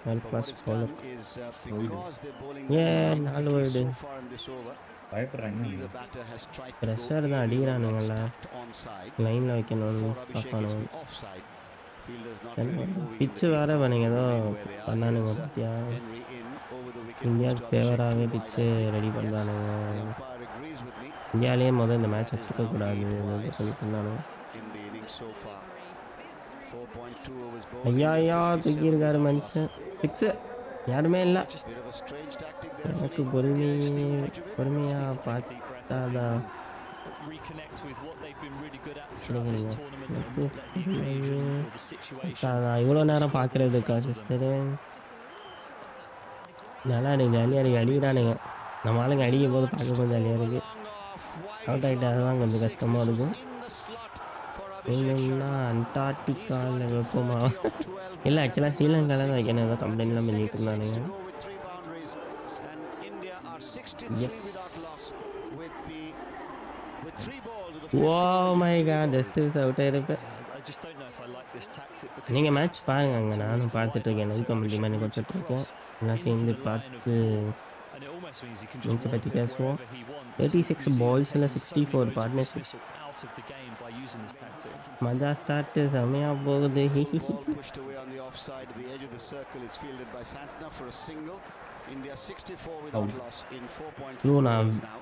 Well But what class is bowler. done is because they're bowling Yeah, the நாலு ball wide. so far in this over, பயப்படுறாங்க. neither batter has tried to Pressure go தான் in, அடிக்கிறானுங்கள. stacked onside. லைனில் வைக்கணும்னு For Abhishek, it's பார்க்கணும். the offside. Fielders not really moving in பிச்சு the வேற deep பண்ணீங்க balls ஏதோ from really where they are. பண்ணானுங்க Here's பார்த்தியா Henry in over the wicket. இந்தியாவுக்கு Goes to Abhishek ஃபேவராகவே too wide, பிச்சு I think. ரெடி Yes, பண்ணுறானுங்க the umpire agrees with me. இந்தியாவிலேயே முதல் இந்த மேட்ச் That is வச்சுருக்க now கூடாது 8 ஏதோ wides சொல்லிட்டு இருந்தானுங்க in the innings so far. 4.2 overs bowled. ஐயா India ஐயா 57 தூக்கியிருக்காரு without மனுஷன் loss. சிக்ஸு யாருமே இல்லை Bit of a strange tactic there, எனக்கு Finney. பொறுமையாக Take a deep breath பார்த்தாதான் reconnect with what they've been really good at சரிங்க throughout this நீங்கள் tournament and not let the occasion or the situation அதான் இவ்வளோ நேரம் பார்க்குறதுக்கா சிஸ்டரு நல்லா இருக்கு ஜாலியாக இருக்குது அடிக்கிறானுங்க நம்ம ஆளுங்க அடிக்கும் போது பார்க்கும்போது ஜாலியாக இருக்குது அவுட் ஆகிட்டு அதுதான் கொஞ்சம் கஷ்டமாக இருக்கும் வேணும்னா அண்டார்டிகாவில் வைப்போமா இல்லை ஆக்சுவலாக ஸ்ரீலங்காவில் தான் வைக்கணும் ஏதோ கம்ப்ளைண்ட்லாம் பண்ணிட்டு இருந்தானுங்க yes oh my god justice out ஆகிருப்பேன் I just don't know if I like this tactic because நீங்கள் மேட்ச் பாருங்க அங்கே நானும் பார்த்துட்ருக்கேன் லைவ் கமெண்ட்ரி மாதிரி கொடுத்துட்ருக்கேன் எல்லாம் சேர்ந்து பார்த்து and it almost means he can மேட்சை just பற்றி rock it பேசுவோம் wherever he wants. 36 பால்ஸில் 64 partnership Dismissal out of the game by using this tactic. மஜா ஸ்டார்ட்டு செம்மையாக போகுது Ball pushed away on the offside, the edge of the circle. It's fielded by Santner for a single. India 64 without loss in 4.4 Bro, overs now.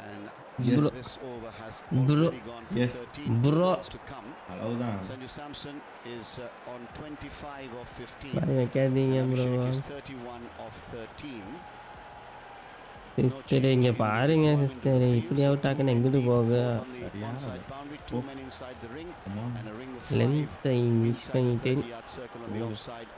And Yes. this over has Bro. already gone for Yes. 13 Bro. balls to come. அவ்வளவுதான் Sanju Samson is on 25 of 15. பாரு வைக்காதீங்க bro Abhishek is 31 of 13. Sister இங்கே பாருங்க sister இப்படி out ஆக்கணும் எங்கிட்டு போக On the onside boundary, 2 men inside the ring Come on. and a ring of 5 லென்த்தை மிஸ் inside the பண்ணிட்டு 30-yard circle on the offside.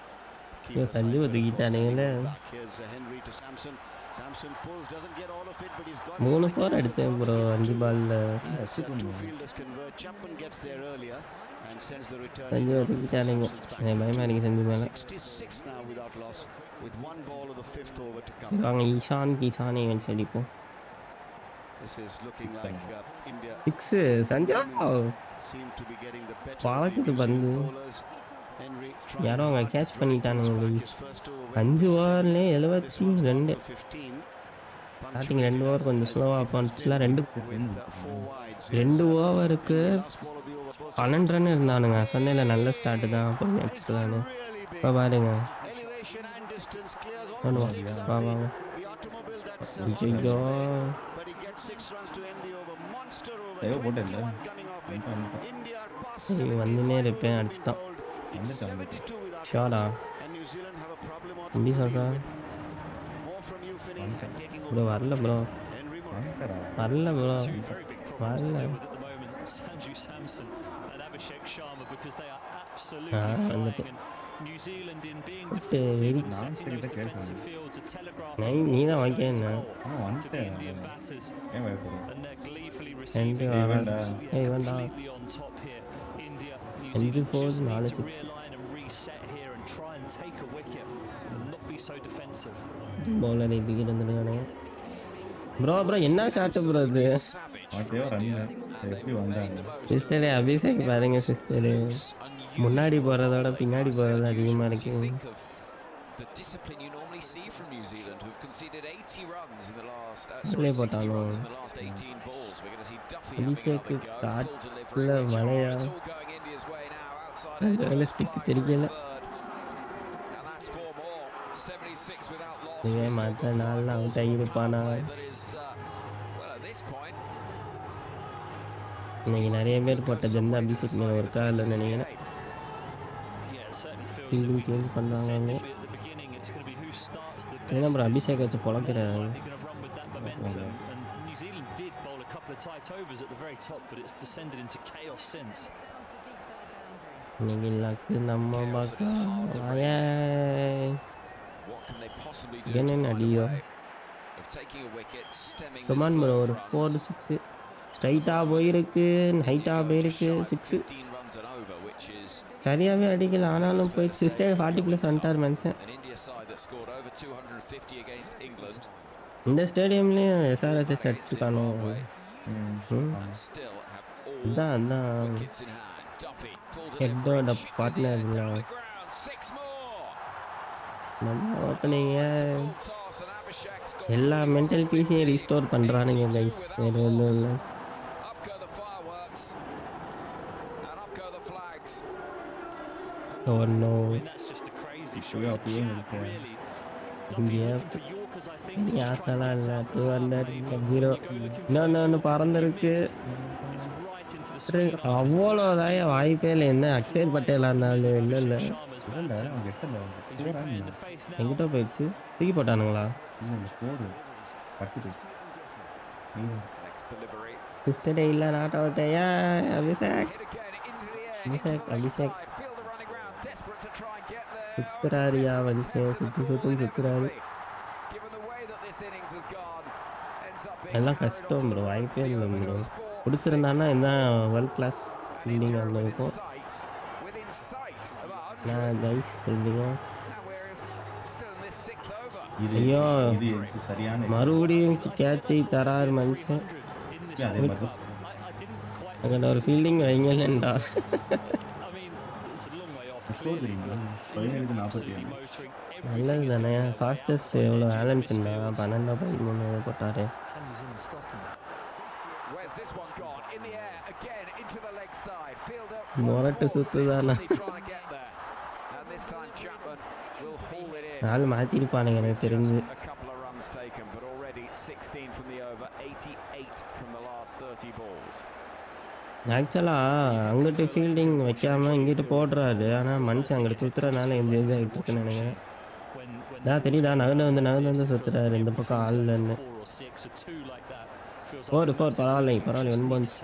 ஐயோ Sanju ஒதுக்கிட்டானுங்களே Here's Henry to Samson. Samson pulls, doesn't get all of it, but he's got 3 4 அடித்தேன் bro 5 பாலில் as two fielders convert. Chapman gets there earlier and sends the return. Sanju ஒதுக்கிட்டானுங்க எனக்கு பயமாக இருக்குது சஞ்சு மேலே 66 now without loss with one ball of the 5th over to சரி come. வாங்க ஈஷான் வச்சு அடிப்போம் This is looking like India 6 Sanjha seem to be getting the better பாக்குது of the பந்து bowlers. Henry trying யாரோ அவங்க hard to catch drag பண்ணிட்டானுங்க things back. guys. His first over 5 ஓவர்லேயே This one's gone 72 for 15. Starting 2 over கொஞ்சம் ஸ்லோவாக போனுச்சுலாம் 2 With 4 wides. 2 ஓவருக்கு Last ball of the over. Both 12 run இருந்தானுங்க சொன்னேன்ல நல்ல ஸ்டார்ட் தான் அப்புறம் நெக்ஸ்ட் தான் really இப்போ big. பாருங்க Elevation and distance clears ஒன்று almost takes வா out வா the, வா the automobile that's ஐயோ but he gets 6 runs to end the over. Monster over. ஐயோ, போட்டேன்ல. 21 coming off it. India are past சரி, 75 வந்துனே overs இருப்பேன், have been அடிச்சுட்டான். bowled. It's வந்துட்டான். 72 without ஷாடா loss. And New Zealand have a problem or எப்படி two to deal சொல்கிறா with. More from you, Finney, and taking bro over. வரல bro Henry Murray. வரல bro Two very big problems to வரல deal with at the moment, Sanju Samson and Abhishek Sharma, because they are absolutely Ah, flying. வந்துட்டு. And New Zealand in being Okay, defensive very and setting nonsense those கேட்கணும். defensive fields are நீ telegraphing நீ தான் what வாங்கிக்க they're என்ன going to tell to the வந்துட்டேன் Indian batters, ஏன் பயப்படுறேன் and they're gleefully ரெண்டு receiving வரா வேண்டா. ஏய் வேண்டாம் completely on top here. India, New 5 Zealand 4 just 4 need to 6 realign and reset here and try and take a wicket and not be so defensive. Bowler இதுக்கு இருந்துருக்கானே bro bro என்ன shot bro இது மாட்டியோ run எப்படி வந்தாங்க சிஸ்டரே அபிஷேக் பாருங்க sister முன்னாடி போகிறதோட பின்னாடி போகிறது அதிகமாக இருக்கு The discipline you normally see from New Zealand, who've conceded 80 runs in the last, Play 60 போட்டாலும் runs in the last 18 balls. We're going to see Duffy having Abhishek another go, full காற்றுல delivery. Which மழையா it's all going India's way now. Outside அந்த edge, வேலை just stick flying தெரியல for a third. And that's 4 more. 76 without loss. இவன் We've still மற்ற got 5 நாள்லாம் balls out on ஆகியிருப்பானா power play that is, well, at this point, இன்னைக்கு நிறைய பேர் போட்ட ஜெந்த அபிஷேக் மேலே ஒரு காரில் நினைக்கிறேன் Yeah, it certainly feels that fielding we change பண்ணுறாங்க said at the beginning it's going to be who starts the ஏன்னா best ப்ரோ is அபிஷேக் வச்சு பொழக்கிறாரு likely going to run with that momentum. And New Zealand did bowl a couple of tight overs at the very top, but it's descended into chaos since. இன்னைக்கு luck நம்ம பார்க்கலாம் what can they possibly do Again to in find a Adio. way of taking a wicket, stemming this come on bro flow ஒரு of 4 runs? 6 ஸ்ட்ரைட்டாக போயிருக்கு ஹைட்டாக போயிருக்கு 6 15 runs and over, which is சரியாகவே அடிக்கல ஆனாலும் போயிட்டு சிஸ்டர் 40+ வந்துட்டார் மனுஷன் an India side that scored over 250 against England இந்த ஸ்டேடியம்லேயும் SRH அடிச்சுக்கானோ and still have all அதான் அதான் wickets in hand. Duffy, full ஹெட்டோட delivery, shifted பார்ட்னர் it இல்லை down the ground, 6 more. நல்லா ஓப்பனிங்க Full toss and Abhishek's got எல்லா fully mental on பீஸையும் restore பண்ணுறானுங்க கைஸ் வேறு ஒன்றும் இல்லை Up go the fireworks and up go the flags. Oh no. I mean, that's just a crazy shot. Yeah, It's a yeah, jab, yeah. really. Duffy's Yeah. looking for Yorkers, I think, to try and யாசலாம் get இல்லை out of the 200 halfway, but zero when you go looking for இன்னொன்று those ஒன்று Yorkers, if you பறந்துருக்கு. miss, it's right into the swinging arm of his அவ்வளோதான் வாய்ப்பே இல்லை. என்ன Axar patella இருந்தாலும் இல்லை இல்லை இல்ல அவங்க எட்டல He's போறா repaying the faith now. எங்கிட்ட போயிடுச்சு. தூக்கி போட்டானுங்களா? இல்ல போடு கட்டி போச்சு Next delivery. சிஸ்டரே இல்லை நாட் அவுட். ஏன் Abhishek Hit again into the air. Abhishek Into the leg Abhishek side. Feel the running round. Desperate to try and get there. சுத்துறாரியா வந்து சுத்தும் சுத்துறாரு. Given the way that this innings has gone, ends up being எல்லாம் carried கஷ்டம் onto bro. the வாய்ப்பே right இல்லை heel bro. because 4, பிடிச்சிருந்தான்னா 6, இதுதான் world class and fielding India அந்த within இருக்கும். sight of 100. நான் கைஸ் சொல்லுங்க. And we're still in this 6th over. இது ஐயோ. இது சரியான மறுபடியும் கேட்சை தராரு மனுஷன். அதே மாதிரி தான் அங்கே ஒரு ஃபீல்டிங் வைங்கலண்டா. ஸ்கோர் தெரியுமா 17-47 நல்லது தானே. ஃபாஸ்டஸ்ட் எவ்வளோ ஆலன்ஷன்டா 12-13 போட்டாரு. Where's this one gone? In the air again into the leg side. Fielder மொரட்டு சுத்துதானா. trying to get there. And this time Chapman will haul it in. நாள் மாற்றிருப்பானுங்க எனக்கு தெரிஞ்சு. A couple of runs taken, but already 16 from the over, 88 from the last 30 balls. ஆக்சுவலாக அங்கிட்டு fielding வைக்காம இங்கிட்டு போடுறாரு. ஆனால் மனுஷன் அங்கிட்டு சுற்றுறதுனால இந்த இது ஆகிட்டு இருக்குன்னு நினைக்கிறேன். தெரியுதா நகர்ந்து வந்து சுற்றுறாரு இந்த பக்கம் ஆள்லன்னு. 4 பரவாயில்லை 1 பவுன்ஸ்.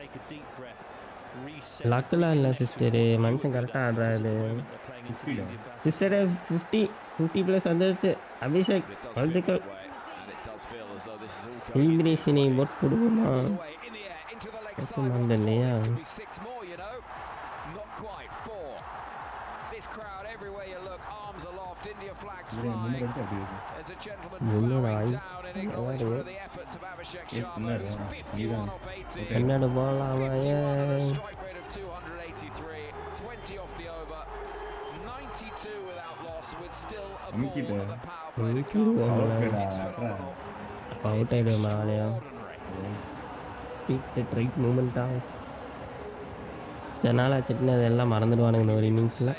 லக்கெலாம் இல்லை சிஸ்டரு. மனுஷன் கரெக்டாக ஆடுறாரு. சிஸ்டரு 50+ வந்துருச்சு. அபிஷேக் வாழ்த்துக்கள். எலிமினேஷனை போட் போடுவோமா? இல்லையா? கண்ணாடு போகலாமா? அவுட் ஆகிடுவேன் ஆலையா. ரைட் மூமெண்ட்டா இதனால் திட்டினது எல்லாம் மறந்துடுவானுங்க இந்த ஒரு இன்னிங்ஸில்.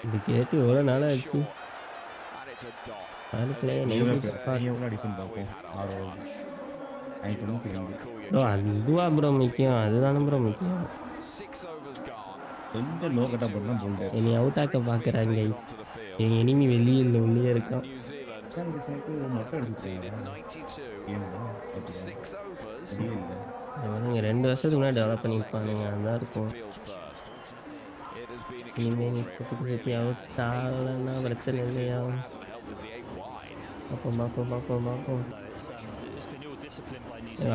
இது கேட்டு எவ்வளோ நாள் ஆச்சு. ப்ரோ அது இதுவா ப்ரோ முக்கியம்? அதுதானே ப்ரோ முக்கியம். கொஞ்சம் லோ கட்டாக போட்டு தான் போல்டு என்னை அவுட் ஆக்க பார்க்குறாங்க கைஸ். எங்கள் எனிமி வெளியே இல்லை உள்ளே இருக்கான். அவங்க 2 வருஷத்துக்கு முன்னாடி டெவலப் பண்ணியிருப்பானுங்க. அதுதான் இருக்கும். இனிமேல் இஷ்டத்துக்கு சுற்றி அவுட் ஆகலைன்னா பிரச்சனை இல்லையா? பார்ப்போம்.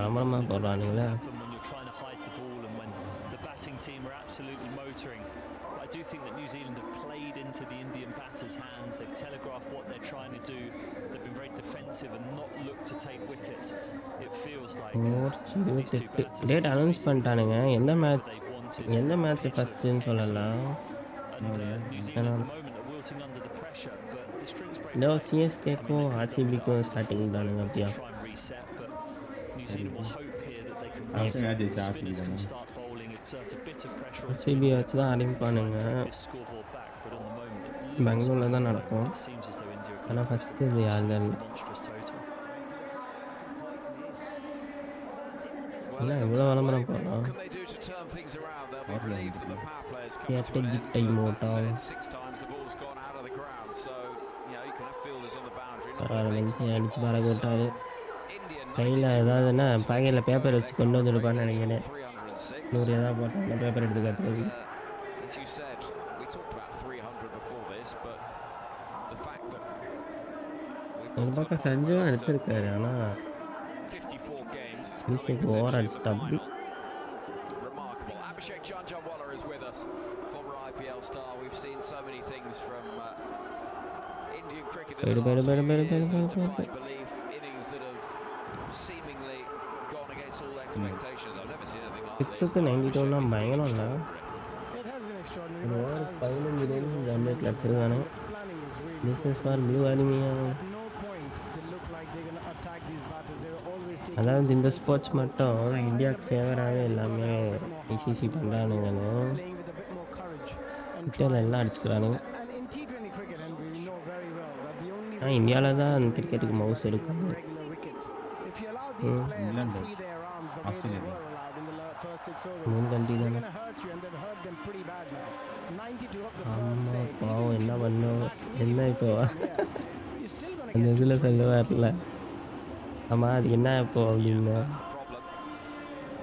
அமரமாக போடுறானுங்களே. Team are absolutely motoring. I do think that New Zealand have played into the Indian batters' hands. They've telegraphed what they're trying to do. They've been very defensive and not looked to take wickets. It feels like date announce பண்ணிட்டானுங்க. எந்த match ஃபஸ்ட்டுன்னு சொல்லலாம். இதோ சிஎஸ்கேக்கும் ஆர்சிபிக்கும் starting தானுங்க. அப்படியா RCB வச்சு தான் ஆரம்பிப்பானுங்க. பெங்களூரில் தான் நடக்கும். ஆனால் ஃபஸ்ட்டு இது யாருங்க இல்லை இவ்வளோ விளம்பரம் போடுறோம். ஸ்ட்ராட்டஜிக் டைம் அவுட்டா அடிச்சு பறக்க விட்டாரு. கையில் ஏதாவதுன்னா பாக்கெட்டில் பேப்பர் வச்சு கொண்டு வந்துருப்பான்னு நினைக்கிறேன். 100 ஏதாவது போட்டாங்க பேப்பர் எடுத்து காட்டுறது. ஒரு பக்கம் சஞ்சும் அடிச்சிருக்காரு. ஆனால் ஓவர் அடிச்சுட்டா. அப்படி சிக்ஸுக்கு 92 பயங்கரம் இல்லை. 15 ரன் ரன் ரேட்டில் அடிச்சிருக்கானு. was really this poor is from for New blue Zealand. Anaemia. At no point they looked like they're going to attack these batters. They were always taking அதாவது இந்த defensive ஸ்போர்ட்ஸ் approach, மட்டும் playing a இந்தியாவுக்கு bit ஃபேவராகவே fire, எல்லாமே going out a bit more hard, ICC quite பண்ணுறானுங்கன்னு playing with a bit more courage and ட்விட்டரில் trying. எல்லாம் அடிச்சுக்கிறானுங்க. And in T20 cricket, and we know very well that the only ஆனால் way இந்தியாவில் தான் to அந்த really கிரிக்கெட்டுக்கு match mouse that எடுக்கும். is regular wickets. If you allow these players to England free does. their arms the way they Australia were does. allowed in the first 6 overs, மூணு country they're தானே. going to hurt you, and they've hurt them pretty bad now. 92 up the first ஆமாம் 6. பாவம் Even if என்ன you பண்ணும் bat really என்ன poorly இப்போ from here, you're still going to அந்த get இதில் 220 சொல்லுவார்ல, six. ஆமாம் அது என்ன இப்போ அப்படின்னு. That's the problem.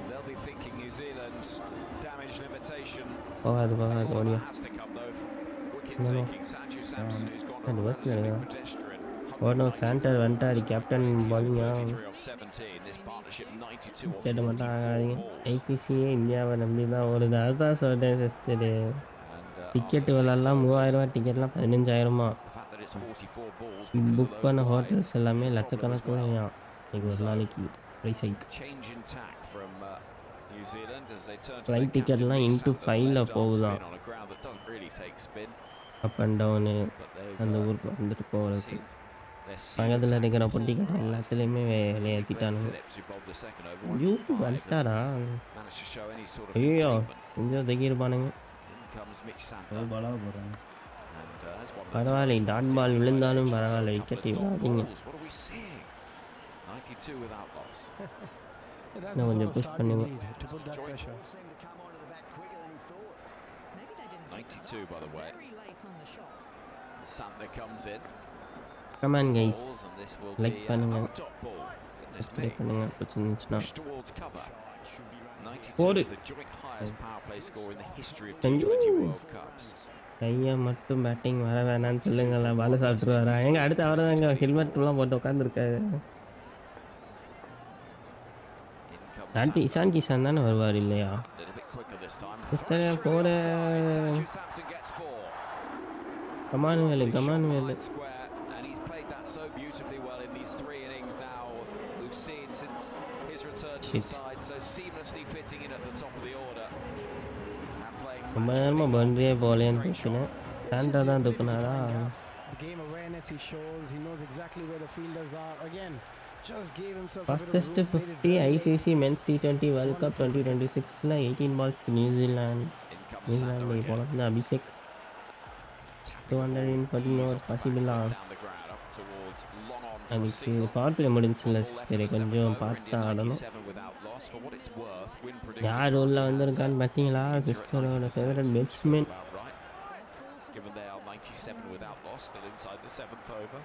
They'll be thinking New Zealand damage limitation. போகாது போகாது All ஓடியா. that has to come though from wicket No, no. taking Sanju Samson, who's gone அது வச்சு relatively கிடையாது. pedestrian. ஓடணும் சாண்டர் வந்துட்டாரு captain பாலிங்கா. 33 of 17. This partnership 92 of கேட்ட மட்டும் 44 ஆகாதீங்க. balls. ஐசிசியே இந்தியாவை நம்பி தான் ஓடுது. அதுதான் சொல்கிறேன் sister. And ticket after விலைலாம் 6 overs, 3000 டிக்கெட்லாம் 15000 the fact that it's 44 balls because of book those பண்ண wides ஹோட்டல்ஸ் எல்லாமே is a problem as லட்சக்கணக்கில் well. இன்னைக்கு ஒரு நாளைக்கு price hike. Change in tack from New Zealand as they turn to Flight their ticket captain, எல்லாம் into reset the 5 left arm போகுதாம். spin on a ground that doesn't really take spin, up and down but they've அந்த ஊருக்கு வந்துட்டு போகிறதுக்கு seen their seam பக்கத்தில் attack இருக்கிற full பொட்டிக்கடை throttle. எல்லாத்துலேயுமே விலையேற்றிட்டானுங்க. Phillips, who bowled the second over, YouTube 1 for 5, அடிச்சிட்டாரா? managed to show any sort of ஐயோ containment. கொஞ்சம் தூக்கியிருப்பானுங்க. In comes Mitch ஒரு Santner பாலாக போகிறாங்க. and has won the பரவாயில்லை, title டாட் twice பால் inside விழுந்தாலும் edge, பரவாயில்லை, so a wicket couple of dot விடாதீங்க. balls. What are we seeing? 92 without loss. That's No, the when sort they of push start we பண்ணுங்க. need to put that pressure. 92 by the way. Santner comes in. Come on guys, Balls, and this will Like be பண்ணுங்க. another dot ball. Goodness me. Subscribe பண்ணுங்க பிடிச்சிருந்துச்சுன்னா. Push towards cover. 92 போடு. is the joint highest power play score in the history of Thank you. T20 World Cups. கையை மட்டும் batting வர வேணான்னு சொல்லுங்களேன். பால் சாப்பிட்ருவாரா? எங்க அடுத்து அவர் தாங்க ஹெல்மெட்லாம் போட்டு உட்காந்துருக்காரு. In comes அடுத்து இசான் கிஷான் தானே வருவார் இல்லையா? a little bit quicker this time. Mr. Right போடு. onside. Sanju Samson gets 4. Come on Velu, Lovely come on shot Velu. line square, and he's played that so beautifully well in these 3 innings now. We've seen since his return to the Shit. side, so seamlessly fitting in at the top of the order and playing ரொம்ப match நேரமாக winning பவுண்டரியே runs. போகலேன்னு Great shot. தூக்கினேன். சாண்டா தான் தூக்குனாரா? The game awareness he shows, he knows exactly where the fielders are. Again, just gave himself a bit of fastest room, played it 50 very ICC men's T20 world cup 2026ல 18 பால்ஸ்க்கு New Zealand. In comes New Zealand Santner again. போனது Abhishek. Tapping 214 over பாசிபிளா? down the ground up towards long on for a அதுக்கு single. Power play முடிஞ்சில்ல Ball left sister, in the seventh கொஞ்சம் over, பார்த்து India ஆடணும். 97 without loss. For what it's worth, win predicted யார் உள்ள runs. வந்திருக்கான்னு பார்த்தீங்களா? சிஸ்டரோட 90%, favourite which is batsman. about right. Given they are 97 without loss, still inside the 7th over.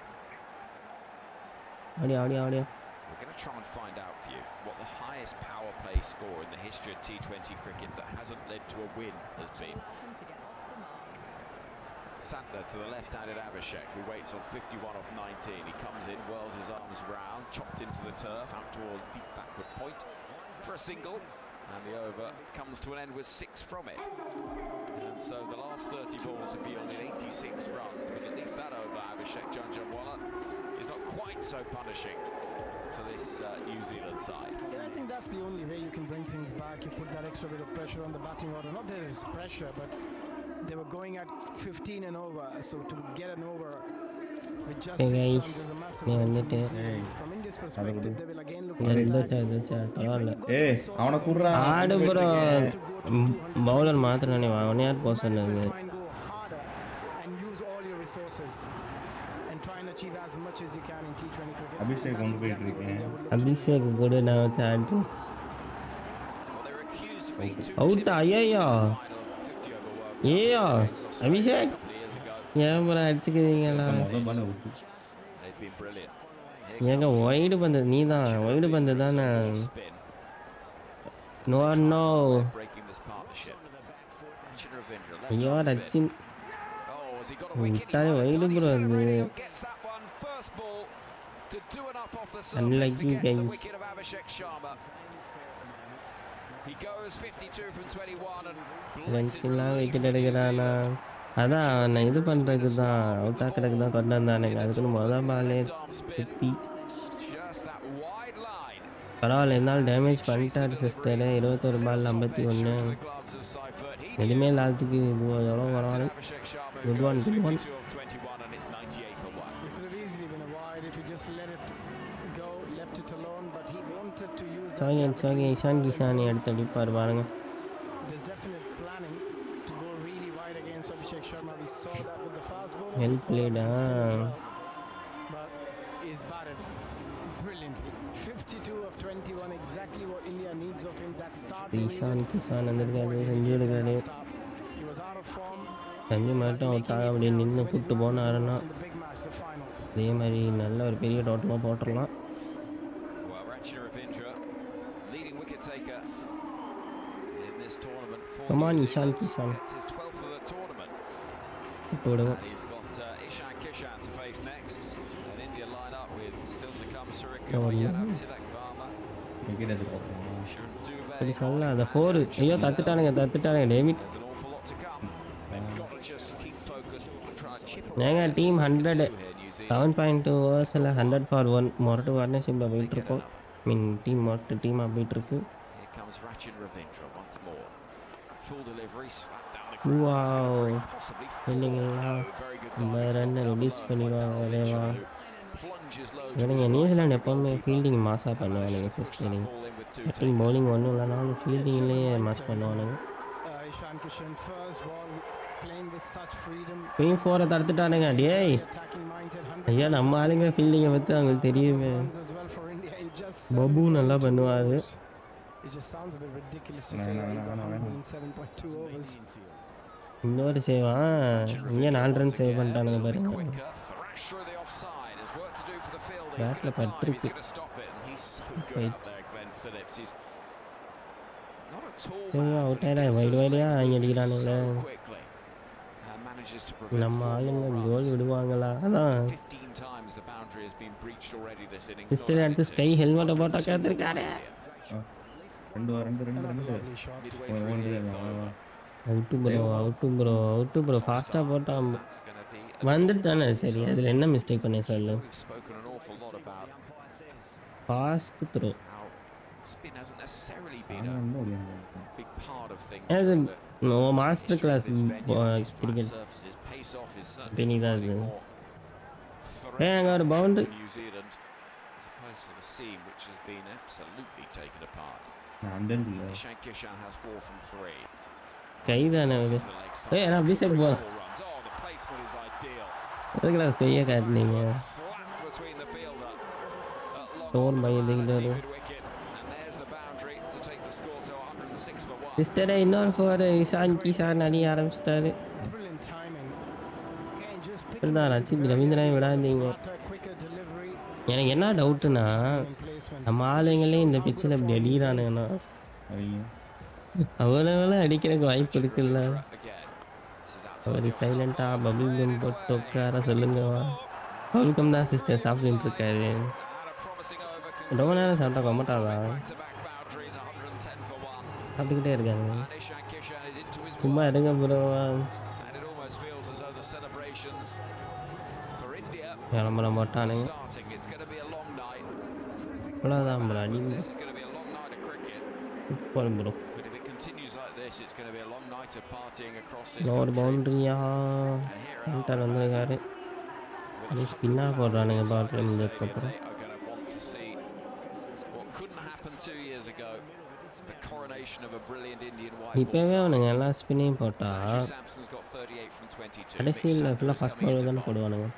ஆடியா ஆடியா ஆடியா. We're going to try and find out for you what the highest power play score in the history of T20 cricket that hasn't led to a win has been. Santner to the left-handed Abhishek, who waits on 51 off 19. He comes in, whirls his arms round, chopped into the turf, out towards deep backward point for a single, and the over comes to an end with 6 from it. And so the last 30 balls have yielded 86 runs, but at least that over Abhishek Janjanwala is not quite so punishing for this New Zealand side. Yeah, I think that's the only way you can bring things back. You put that extra bit of pressure on the batting order. Not that there's pressure, but they were going at 15 and over, so to get an over with just Hey 6 guys, runs is a massive yeah, win for வந்துட்டு. New Zealand. From India's perspective, they will again look to வந்துட்டு attack. இருந்துச்சு பரவாயில்ல. ஏய் அவனை குடுறா. ஆடு bro. Bowler மாத்திரனே அவனே யார் போக Might as well சொன்னது? try and go harder and use all your resources and try and achieve as much as you can in T20 cricket. Abhishek That's கொண்டு போயிட்டு exactly what இருக்கேன். India would look to do. Abhishek கூட நான் வச்சு ஆடு. Well, they're accused of being too Out, timid ஐயையோ. in the final of the 50 over World Cup ஏய்யா against Australia Abhishek a couple of years ago. ஏன் ப்ரோ அடிச்சுக்கிறீங்களா? முதல் பாலை விட்டு. They've been brilliant. Here ஏங்க comes ஒய்டு பந்து நீ தான் ஒய்டு பந்து தானே. spin. No no. Breaking this partnership. Rachin Ravindra, ஐயோ left arm spin. Rachin Oh, has he got a wicket? He விட்டாலே might have wide done. He bro certainly அது. gets that one. First ball to do enough off the surface Unlucky to get the guys. wicket of Abhishek Sharma. He goes 52 from 21 and blessed ரன்ஸ்லாம் relief wicket for New எடுக்கிறானா? Zealand. அதான் நான் இது பண்ணுறதுக்கு தான் out ஆக்கிறதுக்கு தான் கொண்டு வந்தானுங்க. அதுக்குன்னு முதல் பாலே Left arm spin. சுற்றி Just that wide line. பரவாயில்ல இருந்தாலும் டேமேஜ் பண்ணிட்டாரு sister. 21 ball 51. To the gloves of Seifert. He எதுவுமே இல்லாததுக்கு இது எவ்வளோ பரவாயில்ல. Abhishek Sharma Good goes one, good one. 52 of 21 and it's 90. just let it go, left it alone, but he wanted to use that Shahi gap between Shahi the Ishan ball and Kishani the எடுத்து அடிப்பார் பாருங்க. There's definite planning to go really wide against Abhishek Sharma. We saw that with the fast bowlers. Well We saw that played, with the spin as well. But he's batted brilliantly. 52 of 21, exactly what India needs of him. That start release. Ishan Kisan வந்திருக்காரு, செஞ்சு எடுக்காரு. He was out of form. செஞ்சு மட்டும் அவுட்டாக அப்படி நின்று கூப்பிட்டு போனாருன்னா In the big match, the finals. அதே மாதிரி நல்ல ஒரு பெரிய டோட்டலாக போட்டுடலாம். Well, Rachin Ravindra, leading wicket taker in this tournament. Come on, Ishan Kishan. It's his 12th of the tournament. போடுங்க. And he's got Ishan Kishan to face next. An India line-up with still to come Surika Oh, Yadav, Tilak Varma, wicket எதிர்பார்க்குறேன். Sharon அப்படி Dubey. சொல்லலாம். அந்த four ஐயோ தத்துட்டானுங்க David. There's an awful lot to come. They've got to just keep focused and try and chip ஏங்க away. Team 100 New Zealand. 7.2 ஓவர்ஸில் 100 for 1 மொரட்டு பார்ட்னர்ஷிப்பில் போயிட்டுருக்கோம். டீமாக போயிட்டுருக்கு. Here comes Rachin Ravindra once more. Full delivery, slap down the ground. Wow. Possibly இல்லைங்களா very good நம்ம diving run stop. Release பண்ணிடுவாங்க விளைவா. Plunges low. இவனுங்க New Zealand எப்போவுமே ஃபீல்டிங் மாசாக பண்ணுவானுங்க சிஸ்டரிங். பேட்டிங் பவுலிங் ஒன்றும் இல்லைனாலும் ஃபீல்டிங்லேயே மாஸ் பண்ணுவானுங்க. Ishan Kishan, first ball, playing with such freedom. Queen ஃபோரை தடுத்துட்டானுங்க. டேய் Attacking mindset, 100 ஐயா நம்ம ஆளுங்க ஃபீல்டிங்கை பற்றி அவங்களுக்கு தெரியுமே. runs as well for India in just பபு 7.2 நல்லா பண்ணுவார். overs. It just sounds a bit ridiculous to say that he got 100 in 7.2 overs. இன்னொரு சேவான் இங்கே 4 ரன் சேவ் பண்ணிட்டானுங்க பாருங்க. Quicker, thrash through the offside. There's work to do for the field. He's Batல going to dive. He's பட்டிருக்கு. going to stop it. And he's so good Wait. out there, Glenn Phillips. He's not at all ஐயோ bad, out but he ஆயிடா gets wide those வைடியா legs அவங்க moving அடிக்கிறானுங்களே. so quickly. Manages to prevent நம்ம 4 ஆளுங்க more கோல் runs. விடுவாங்களா? அதான் 15 times the boundary has been breached already this innings. Sister அடுத்து sky ஹெல்மெட்டை போட்டால் கேத்திருக்காரு. ரெண்டு Lovely shot. Midway through the eighth over. Out bro ஃபாஸ்ட்டாக போட்டான். That's going to be a வந்துட்டு தானே சரி அதில் என்ன மிஸ்டேக் பண்ணி சொல்லு. We've spoken an awful lot about fast throw how spin hasn't necessarily been a big part of things. அது during the master history of class this venue. These flat cricket surfaces, pace off is Penny certainly does providing it. more ஏய் அங்கே ஒரு threat boundary. to New Zealand as opposed to the seam, which has been absolutely taken apart. அந்த இல்லை. Ishan Kishan has 4 from 3. கை தானே அது. To the leg side. ஏய் நான் அபிஷேக் போ 4 runs. Oh, the placement is ideal. எதுக்குடா கையை காட்டினீங்க. Slap between the fielder. Door by the leader. Wicket, and there's the boundary to take the score to 106 for 1. சிஸ்டரை இன்னொரு four Ishan Kisan அடி ஆரம்பிச்சிட்டாரு. Brilliant timing. Again, just picking இப்படிதான் ரச்சித் ரவீந்திரன் விடாதீங்க. flatter, quicker delivery எனக்கு என்ன டவுட்டுனா and placement. நம்ம ஆளுங்களே இந்த பிச்சில் இப்படி அடிக்கிறானுங்கண்ணா அவங்க அவ்வளோ அடிக்கிறதுக்கு வாய்ப்பு இருக்குல்ல. Again. This is outside அவர் the offside சைலண்டாக line. பபிள் கம் போட்டு உட்கார சொல்லுங்கவா. வெல்கம் தான் சிஸ்டர் சாப்பிட்டு இருக்காரு. And a promising over. ரொம்ப நேரம் சாப்பிட்டா கொமட்டாதா Back-to-back boundaries, 110 for 1. சாப்பிட்டுக்கிட்டே இருக்காங்க. And Ishan Kishan is into his சும்மா work. எடுங்க bro. And it almost feels as though the celebrations for India விளம்பரம் போட்டானுங்க. starting. It's going to be a long night. இவ்வளோதான் bro அடி This is going to be a long night of cricket. Super bro. But if it continues like this, it's going to be a long night of partying across this ஒரு country. பவுண்ட்ரியா And here at centre வந்திருக்காரு. அது ஸ்பின்னாக போடுறானுங்க பாட்டில் முடிஞ்சதுக்கப்புறம். They are going to want to see what couldn't happen 2 years ago. The coronation of a brilliant Indian white ball இப்போவே side. அவனுங்க எல்லாம் ஸ்பின்னையும் போட்டா Sanju Samson's got 38 from 22. கடைசியில் Mitch ஃபுல்லாக Santner's first coming bowl into தானே mind. போடுவானுங்க.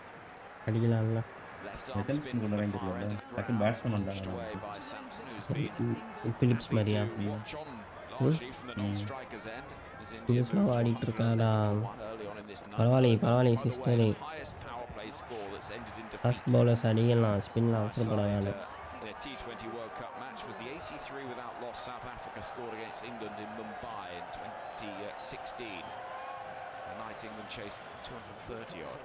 அடிக்கலாம்ல. Left arm எத்தனை spin ஸ்பின் from கொண்டு the வரேன்னு far end தெரியல. of the டக்குன்னு ground. பேட்ஸ்மேன் Punched வந்தாங்க. away by Samson, who's been Phillips happy மாதிரியா to watch on largely from the non-striker's end. As India புதுசுலாம் moved to ஆடிட்டு இருக்காடா. 111 early on in this ninth. பரவாயில்லை பரவாயில்லை By the way, sister. highest power play score that's ended in defeat. First bowlers அடிக்கலாம் ஸ்பின்லாம் அவசரப்பட Side, வேண்டாம். in a T20 World Cup match was the 83 without loss South Africa scored against England in Mumbai in 2016. The night England chased 230 odd.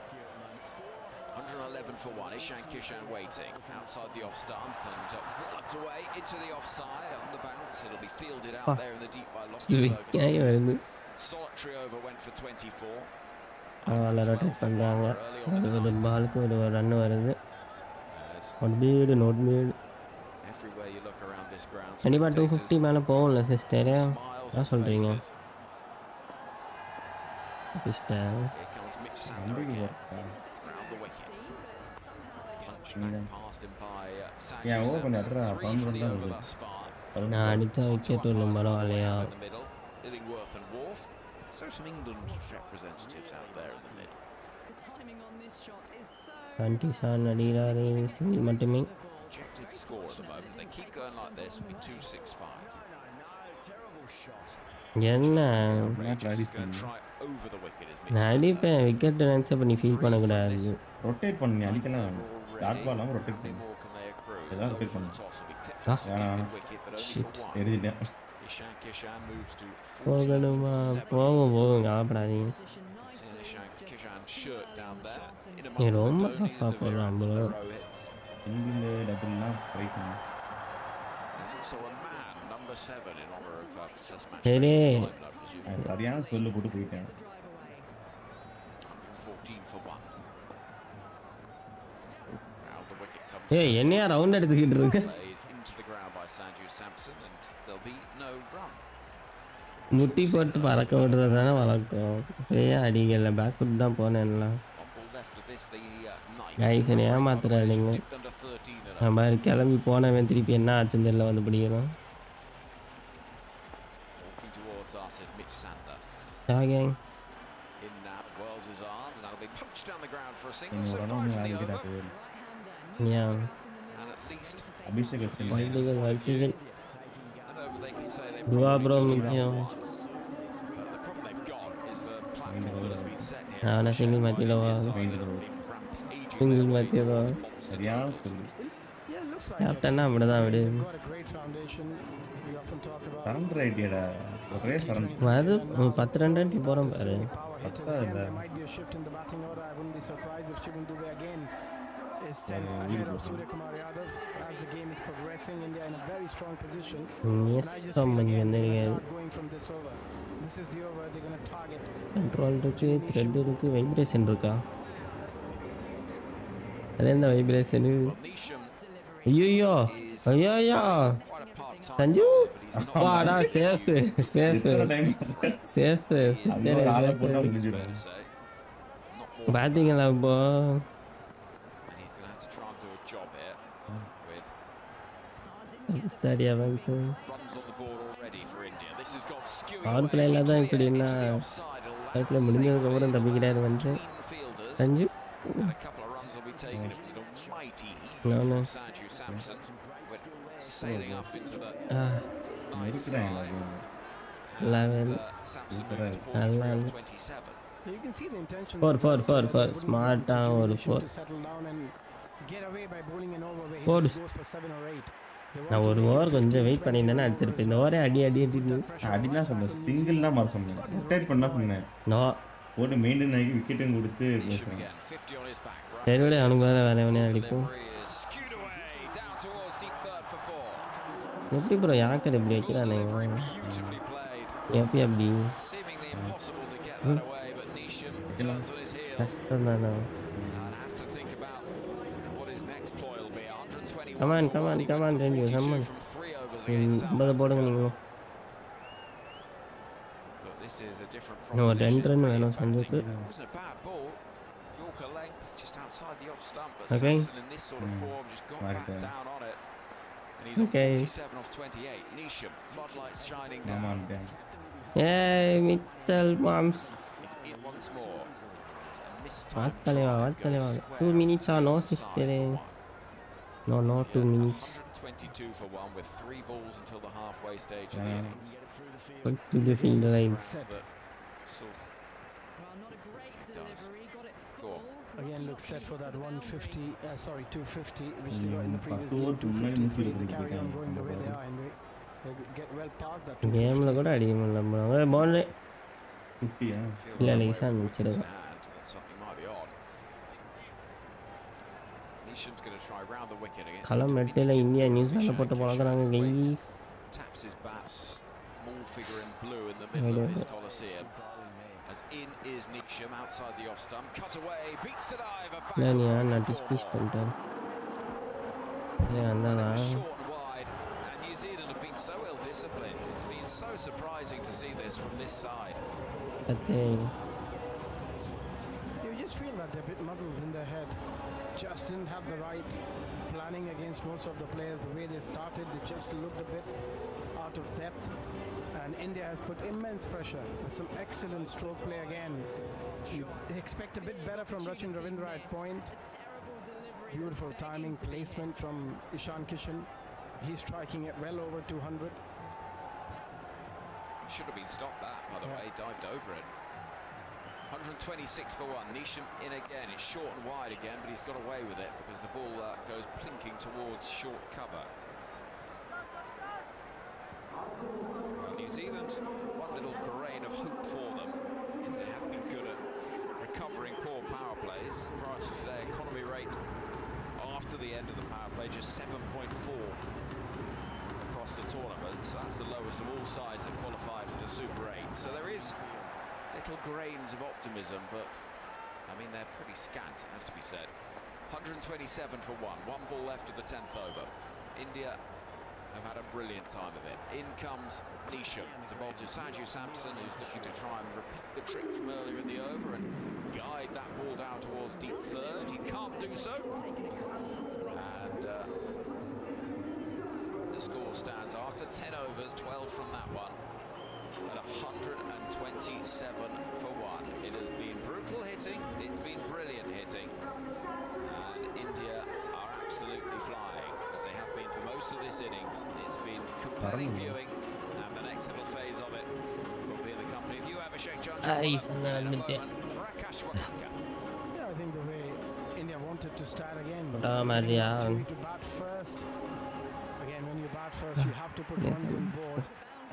111 for 1. Ishan Kishan waiting outside the off stump and walloped away into the offside on the bounce. It'll be fielded out there in the deep by Loftus விக்காய் வருது. Solitary over went for 24. அதில் rotate பண்ணுறாங்க. ஒரு பாலுக்கு ஒரு run வருது. As நோட் பீடு everywhere you look around this ground, கண்டிப்பாக spectators 250 மேலே போகல சிஸ்டரு. smiles என்ன on சொல்கிறீங்க faces. Sister? Here comes Mitch Santner again. Round the wicket. Passed him by Yeah, Sanju open Samson. that, 3 for the that over was thus far. நான் அடித்தா wicket விழும் பரவாயில்லையா? In the middle, Illingworth and Wharf. So some England representatives out there in the middle. Condition அடிக்கிறாரு, single மட்டுமே. Projected score at the moment. They keep going like this. It'll be 265. என்ன Regis is going to try over the wicket. நான் அடிப்பேன், wicket நினச்ச பண்ணி feel பண்ணக்கூடாது. Rotate பண்ணி அடிக்கலாம். டாட் பால் இல்லாமல் ரொட்டேட் பண்ணி ஏதாவது ரொட்டேட் பண்ணு. ஷிட், எரிஞ்சிட்டேன். போகணுமா? போகும் போகும், கவலைப்படாதீங்க. நீ ரொம்ப ஹாஃபாக போடுறான் ப்ரோ. சிங்கிள் டபுள்லாம் ட்ரை பண்ணு. சரி, சரியான ஸ்பெல்லு போட்டு போயிட்டேன். ஏய் என்னையா ரவுண்ட் எடுத்துக்கிட்டு இருக்கு? முட்டி போட்டு பறக்க விடுறது தானே வழக்கம். சரியா அடிக்கல, பேக் ஃபுட் தான் போனேன்லாம். கைஸ் என்னை ஏமாத்துறாருங்க. நான் மாதிரி கிளம்பி போனவன் திருப்பி என்ன ஆச்சுன்னு தெரியல வந்து பிடிக்கணும். கேங் அபிஷேக் வாழ்க்கைகள் துவா ப்ரோ முக்கியம். அவனை சிங்கிள் மாற்றிடவா? சிங்கிள் மாற்றிடவா? சரியான ஸ்பெல்லு. கேப்டன்னா அப்படிதான் விடு. சரண்டர் ஐடியாடா. ஒரே சரண்டர். அது 10 ரன் அடி போகிறோம் பாரு. Is sent ahead of Surya Kumar Yadav as the game is progressing. India in a very strong position. Yes, someone start going from this over. This is the over they're going to target. Control இருக்கு, thread இருக்கு, vibration இருக்கா? அது என்ன vibration? ஐயோ ஐயோ சஞ்சு வாடா, safe safe safe. பாத்தீங்களா இப்போ ஸ்டாடியா வந்து பவர் பிளேல தான் இப்படின்னா பவர் பிளே முடிஞ்சதுக்கப்புறம் தப்பிக்கிறாரு வந்து சஞ்சு. ஸ்மார்ட்டாக ஒரு 4 நான் ஒரு ஓவர் கொஞ்சம் வெயிட் பண்ணியிருந்தேன்னா அடிச்சிருப்பேன். இந்த ஓவரே அடி அடி அடினா சொன்னேன், சிங்கிள்லாம் மாற சொன்னேன், ரொட்டேட் பண்ணா சொன்னேன். நோ போட்டு மெயின்டைன் ஆகி விக்கெட்டும் கொடுத்து பேசுகிறேன். என்னோட அவனுக்கு வேறு வேலைவனே அடிப்போம். எப்படி ப்ரோ யாக்கர் இப்படி வைக்கிறானே? எப்படி அப்படி கஷ்டம் தானே? கமான் கமான் கமான் ரெண்டு கமான் 50 போடுங்க நீங்களும். ஒரு 2 ரன் வேணும் சஞ்சுக்கு. Okay okay. ஏய் மிச்சல் மாம்ஸ் வாத்தலைவா வாத்தலைவா. 2 minutes ஆ? நோ 6 பேரே. No, 2 minutes. 122 for 1 with 3 balls until the halfway stage of the innings. Back to the field lines. Again looks set for that 150, 250, which they got in the previous game. 253. They carry on going the way they are, and they get well past that. கேம்ல கூட அடிக்க முடியல bro. Boundary 50 இல்ல Lisa நிச்சிடுங்க. களம் மெட்டில் India New Zealand போட்டு பழக்கிறாங்க guys. நான் டிஸ்பீஸ் பண்ணிட்டேன். வந்தானா they're a bit muddled in their head. Just didn't have the right planning against most of the players. The way they started, they just looked a bit out of depth. And India has put immense pressure with some excellent stroke play again. You expect a bit better from Rachin Ravindra at point. Beautiful timing, placement from Ishan Kishan. He's striking it well over 200. Should have been stopped that, by the way, dived over it. 126 for one. Nisham in again. It's short and wide again, but he's got away with it because the ball goes plinking towards short cover. Well, New Zealand, one little grain of hope for them is they have been good at recovering poor power plays. Prior to today, economy rate after the end of the power play just 7.4 across the tournament. So that's the lowest of all sides that qualified for the Super 8. So there is little grains of optimism, but I mean they're pretty scant, has to be said. 127 for one ball left of the 10th over. India have had a brilliant time of it. In comes Nisham to bowl to Sanju Samson, who's looking to try and repeat the trick from earlier in the over and guide that ball down towards deep third. He can't do so, and the score stands after 10 overs, 12 from that one, at 127 for one. It has been brutal hitting, it's been brilliant hitting, and India are absolutely flying, as they have been for most of this innings. It's been compelling viewing, and the next little phase of it will be in the company of you, Abhishek Chandra. Yeah, I think the way India wanted to start again. Maria. To bat first. Again, when you bat first, you have to put runs on board.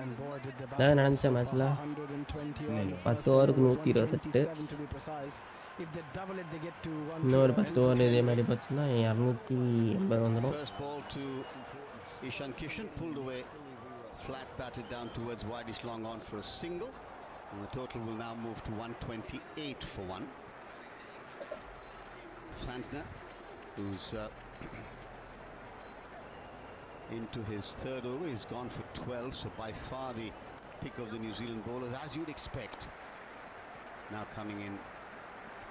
And boy, did the bat நடந்துச்ச மேட்ச்ல 120 on the 10 first ஓவருக்கு innings, 128 127 to be precise. If they double it, they get to 1. இன்னொரு 10 over இதே மாதிரி போச்சுன்னா 280 வந்துடும். First ball to Ishan Kishan, pulled away, flat batted down towards wideish long on for a single, and the total will now move to 128 for one. Santner, who's into his third over, he's gone for 12, so by far the pick of the New Zealand bowlers, as you'd expect. Now coming in,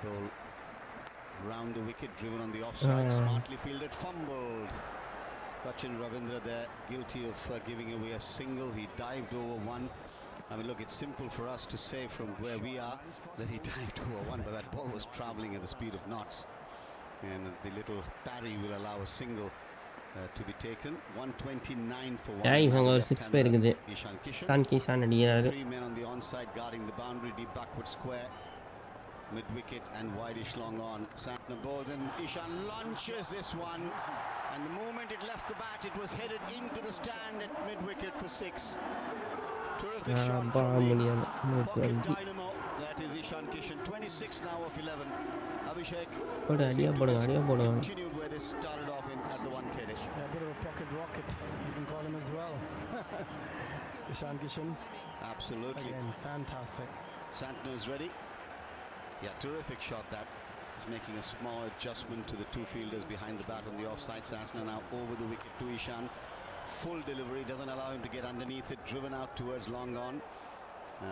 ball round the wicket, driven on the offside, smartly fielded, fumbled. Rachin Ravindra there, guilty of giving away a single. He dived over one. I mean, look, it's simple for us to say from where we are that he dived over one, but that ball was travelling at the speed of knots, and the little parry will allow a single to be taken. 129 for one. இவங்க ஒரு 6 பேர் இருக்குது. Ishan Kishan. Khan Kisan அடிக்கிறாரு. 3 men on the onside guarding the boundary, deep backward square, mid wicket and wideish long on. Santner bowls and Ishan launches this one, and the moment it left the bat, it was headed into the stand at mid wicket for 6. Terrific shot from the pocket dynamo. That is Ishan Kishan. 26 now of 11. Abhishek continued where they started off in at the 1 KD. A bit of a pocket rocket, you can call him as well. Ishan Kishan. Absolutely. Again, fantastic. Santner is ready. Yeah, terrific shot that. He's making a small adjustment to the two fielders behind the bat on the offside. Santner now over the wicket to Ishan. Full delivery, doesn't allow him to get underneath it, driven out towards long on.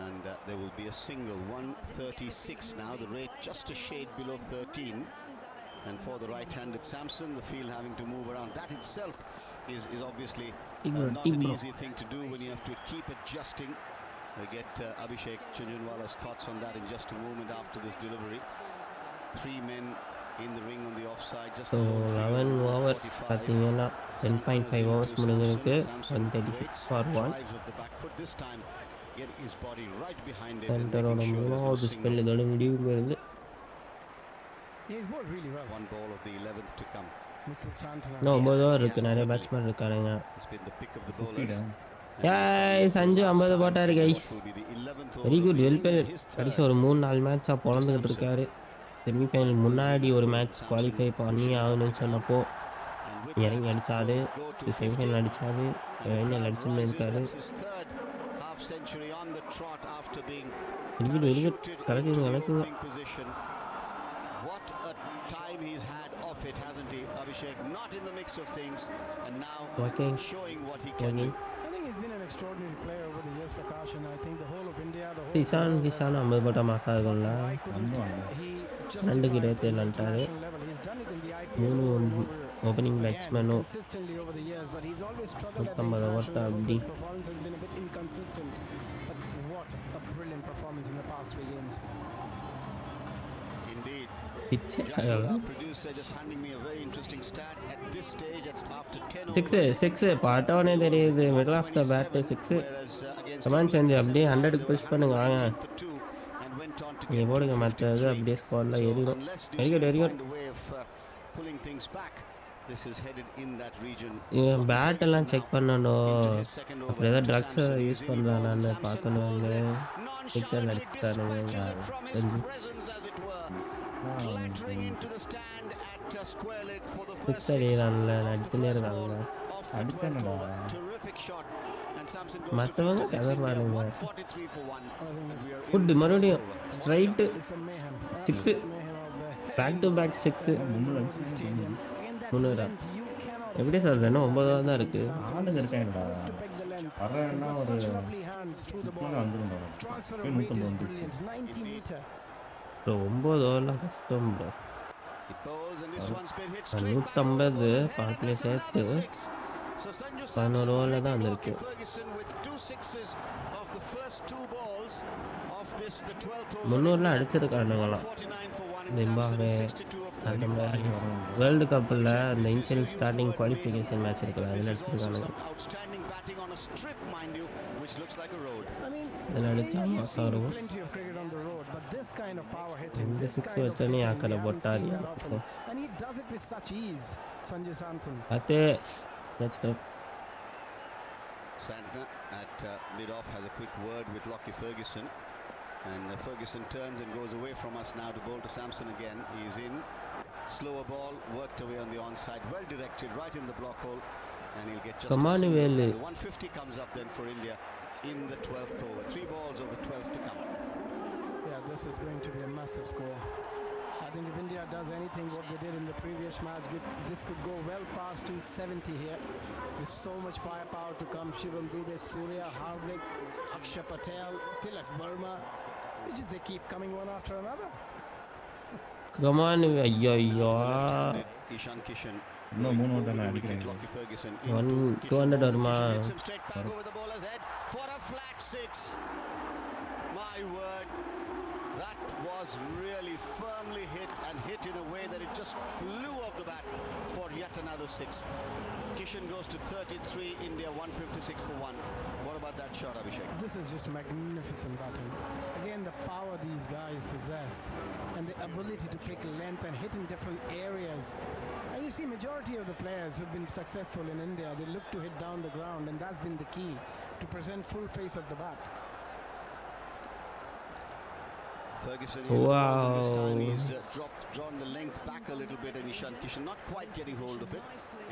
And there will be a single. 136 now, the rate just a shade below 13. And for the right-handed Samson, the field having to move around, that itself is obviously not an easy thing to do when you have to keep adjusting. We get Abhishek Chunjunwala's thoughts on that in just a moment after this delivery. 3 men in the ring on the offside. Just 11 overs பார்த்தீங்கன்னா 10.5 overs முடிஞ்சிருக்கு. 136 for 1. This time getting his body right behind it. சென்டரோட மூணாவது spell இதோட முடிவுக்கு வருது. He's bowled really well. One ball of the 11th to come. Mitchell Santner. இன்னும் 9 over இருக்கு. நிறைய batsman இருக்கானுங்க. It's been the pick of the bowlers. Sanju 50 போட்டாரு guys. Very good, well plate. கடைசி ஒரு 3-4 மேட்சா பொழந்துக்கிட்டு இருக்காரு. செமிஃபைனல் முன்னாடி ஒரு மேட்ச் குவாலிஃபை பண்ணி ஆகணும்னு சொன்னப்போ இறங்கி அடிச்சாரு. செமிஃபைனல் அடிச்சாரு, ஃபைனல் அடிச்சுன்னு இருக்காரு. Very good, very good. கலக்குங்க. What a time he's had off it, hasn't he, Abhishek? Not in the mix of things, and now showing what he can do. I think he's been an extraordinary player over the years, Prakash, and I think the whole of India, the whole Kishan 50 போட்டா மாசா இருக்கும்ல. he ரெண்டுக்கு justified 27 in the வந்துட்டாரு. international level. He's done it in the IPL 3 opening again பேட்ஸ்மேனும் consistently over the years, but he's always struggled at the 150 international ஓட்ட level. அப்படி His performance has been a bit inconsistent, but what a brilliant performance in the past 3 games. Indeed. பிச்சு Jaffr's producer just handing me a very interesting stat at this stage after 10 six overs. Six பார்த்தவொடனே தெரியுது middle of the bat six. Whereas against come on England செஞ்சு in the அப்படியே semi-final, 100க்கு they push were பண்ணுங்க வாங்க. 119 for 2 and went on to நீங்கள் get போடுங்க மற்றது 253. அப்படியே ஸ்குவாடில் So ஏறிடும். unless very good very good. find a way of pulling things back, this is headed in that region. இவன் பேட் எல்லாம் செக் பண்ணணும். Into his second over அப்புறம் ஏதோ to drugs Samson. Use He's in ball, பண்ணுறானான்னு Samson பார்க்கணும். bowls வந்து it. Picture Nonchalantly அடிச்சுட்டானுங்க. dispatches it from his கொஞ்சம் presence, as it were, clattering into the stand at square leg for the first six six அடிக்கிறான்ல of the அடிச்சுட்டே first இருக்காங்க. ball of the 12th over. Terrific shot, and Samson goes to மற்றவங்க 56. India கதறானுங்க. 143 for 1, and we are in ஃபுட்டு the 12th மறுபடியும் over. Straight It's a mayhem. Six Mayhem out there. Back to back six. Over the stadium. Again, that முந்நூறா length, you cannot எப்படி சொல்கிறது? இன்னும் 9 தான் இருக்குது. ஆளுங்க இருக்காங்கடா. close to peg the length. வர்றேன்னா He's got ஒரு such lovely hands through the ball. வந்துருந்தா Transfer போய் of weight is 150 brilliant. 90 meter. Bro 9 ஓவர்லாம் கஷ்டம் bro. It bowls, and this one's been hit straight back. 150 பாட்டிலே சேர்த்து 11 ஓவரில் தான் வந்திருக்கு. Ferguson with 2 sixes of the first 2 balls of this, the 12th over. 300லாம் அடிச்சிருக்கானுங்களாம். 49 for 1, and Zimbabwe Samson is 62 of அந்த 35. மாதிரி world கப்பில் அந்த இனிஷியல் ஸ்டார்டிங் குவாலிஃபிகேஷன் மேட்ச் இருக்குல்ல அதில் This is also அடிச்சிருக்கானுங்க. some outstanding batting on a strip, mind you, which looks like a road. I mean, அதில் அடித்தா you've மாசம் seen வரும். plenty of cricket on the road, but this kind of power hitting, இந்த this six kind of வச்சோன்னே hitting, ஆக்கலை we haven't போட்டாரு. seen that often. And he does it with such ease, Sanju Samson. பார்த்து next Santner at mid-off has a quick word with Lockie Ferguson, and Ferguson turns and goes away from us now to bowl to Samson again. He's in, slower ball, worked away on the onside, well directed, right in the block hole, and he'll get just Come a on, single. Velu. The 150 comes up then for India in the 12th over. 3 balls of the 12th to come. Yeah, this is going to be a massive score. I think if India does anything what they did in the previous match, this could go well past 270 here. There's so much firepower to come. Shivam Dubey, Surya, Hardik, Akshay Patel, Tilak Verma. It's just they keep coming one after another. Come on ஐயோ ஐயோ Left-handed Ishan Kishan. இன்னும் 3 over Over தானே the wicket, அடிக்கிறாங்க. Lockie Ferguson 200 வருமா? Kishan hits him straight back over the bowler's head for a flat 6. My word, that was really firmly hit, and hit in a way that it just flew off the bat for yet another 6. Kishan goes to 33, India 156 for 1. What about that shot, Abhishek? This is just magnificent batting. Again, the power these guys possess and the ability to pick length and hit in different areas. And you see majority of the players who've been successful in India, they look to hit down the ground, and that's been the key to present full face of the bat. Ferguson in the ball, and this time Wow. he's drawn the length back a little bit, and Ishan Kishan not quite getting hold of it.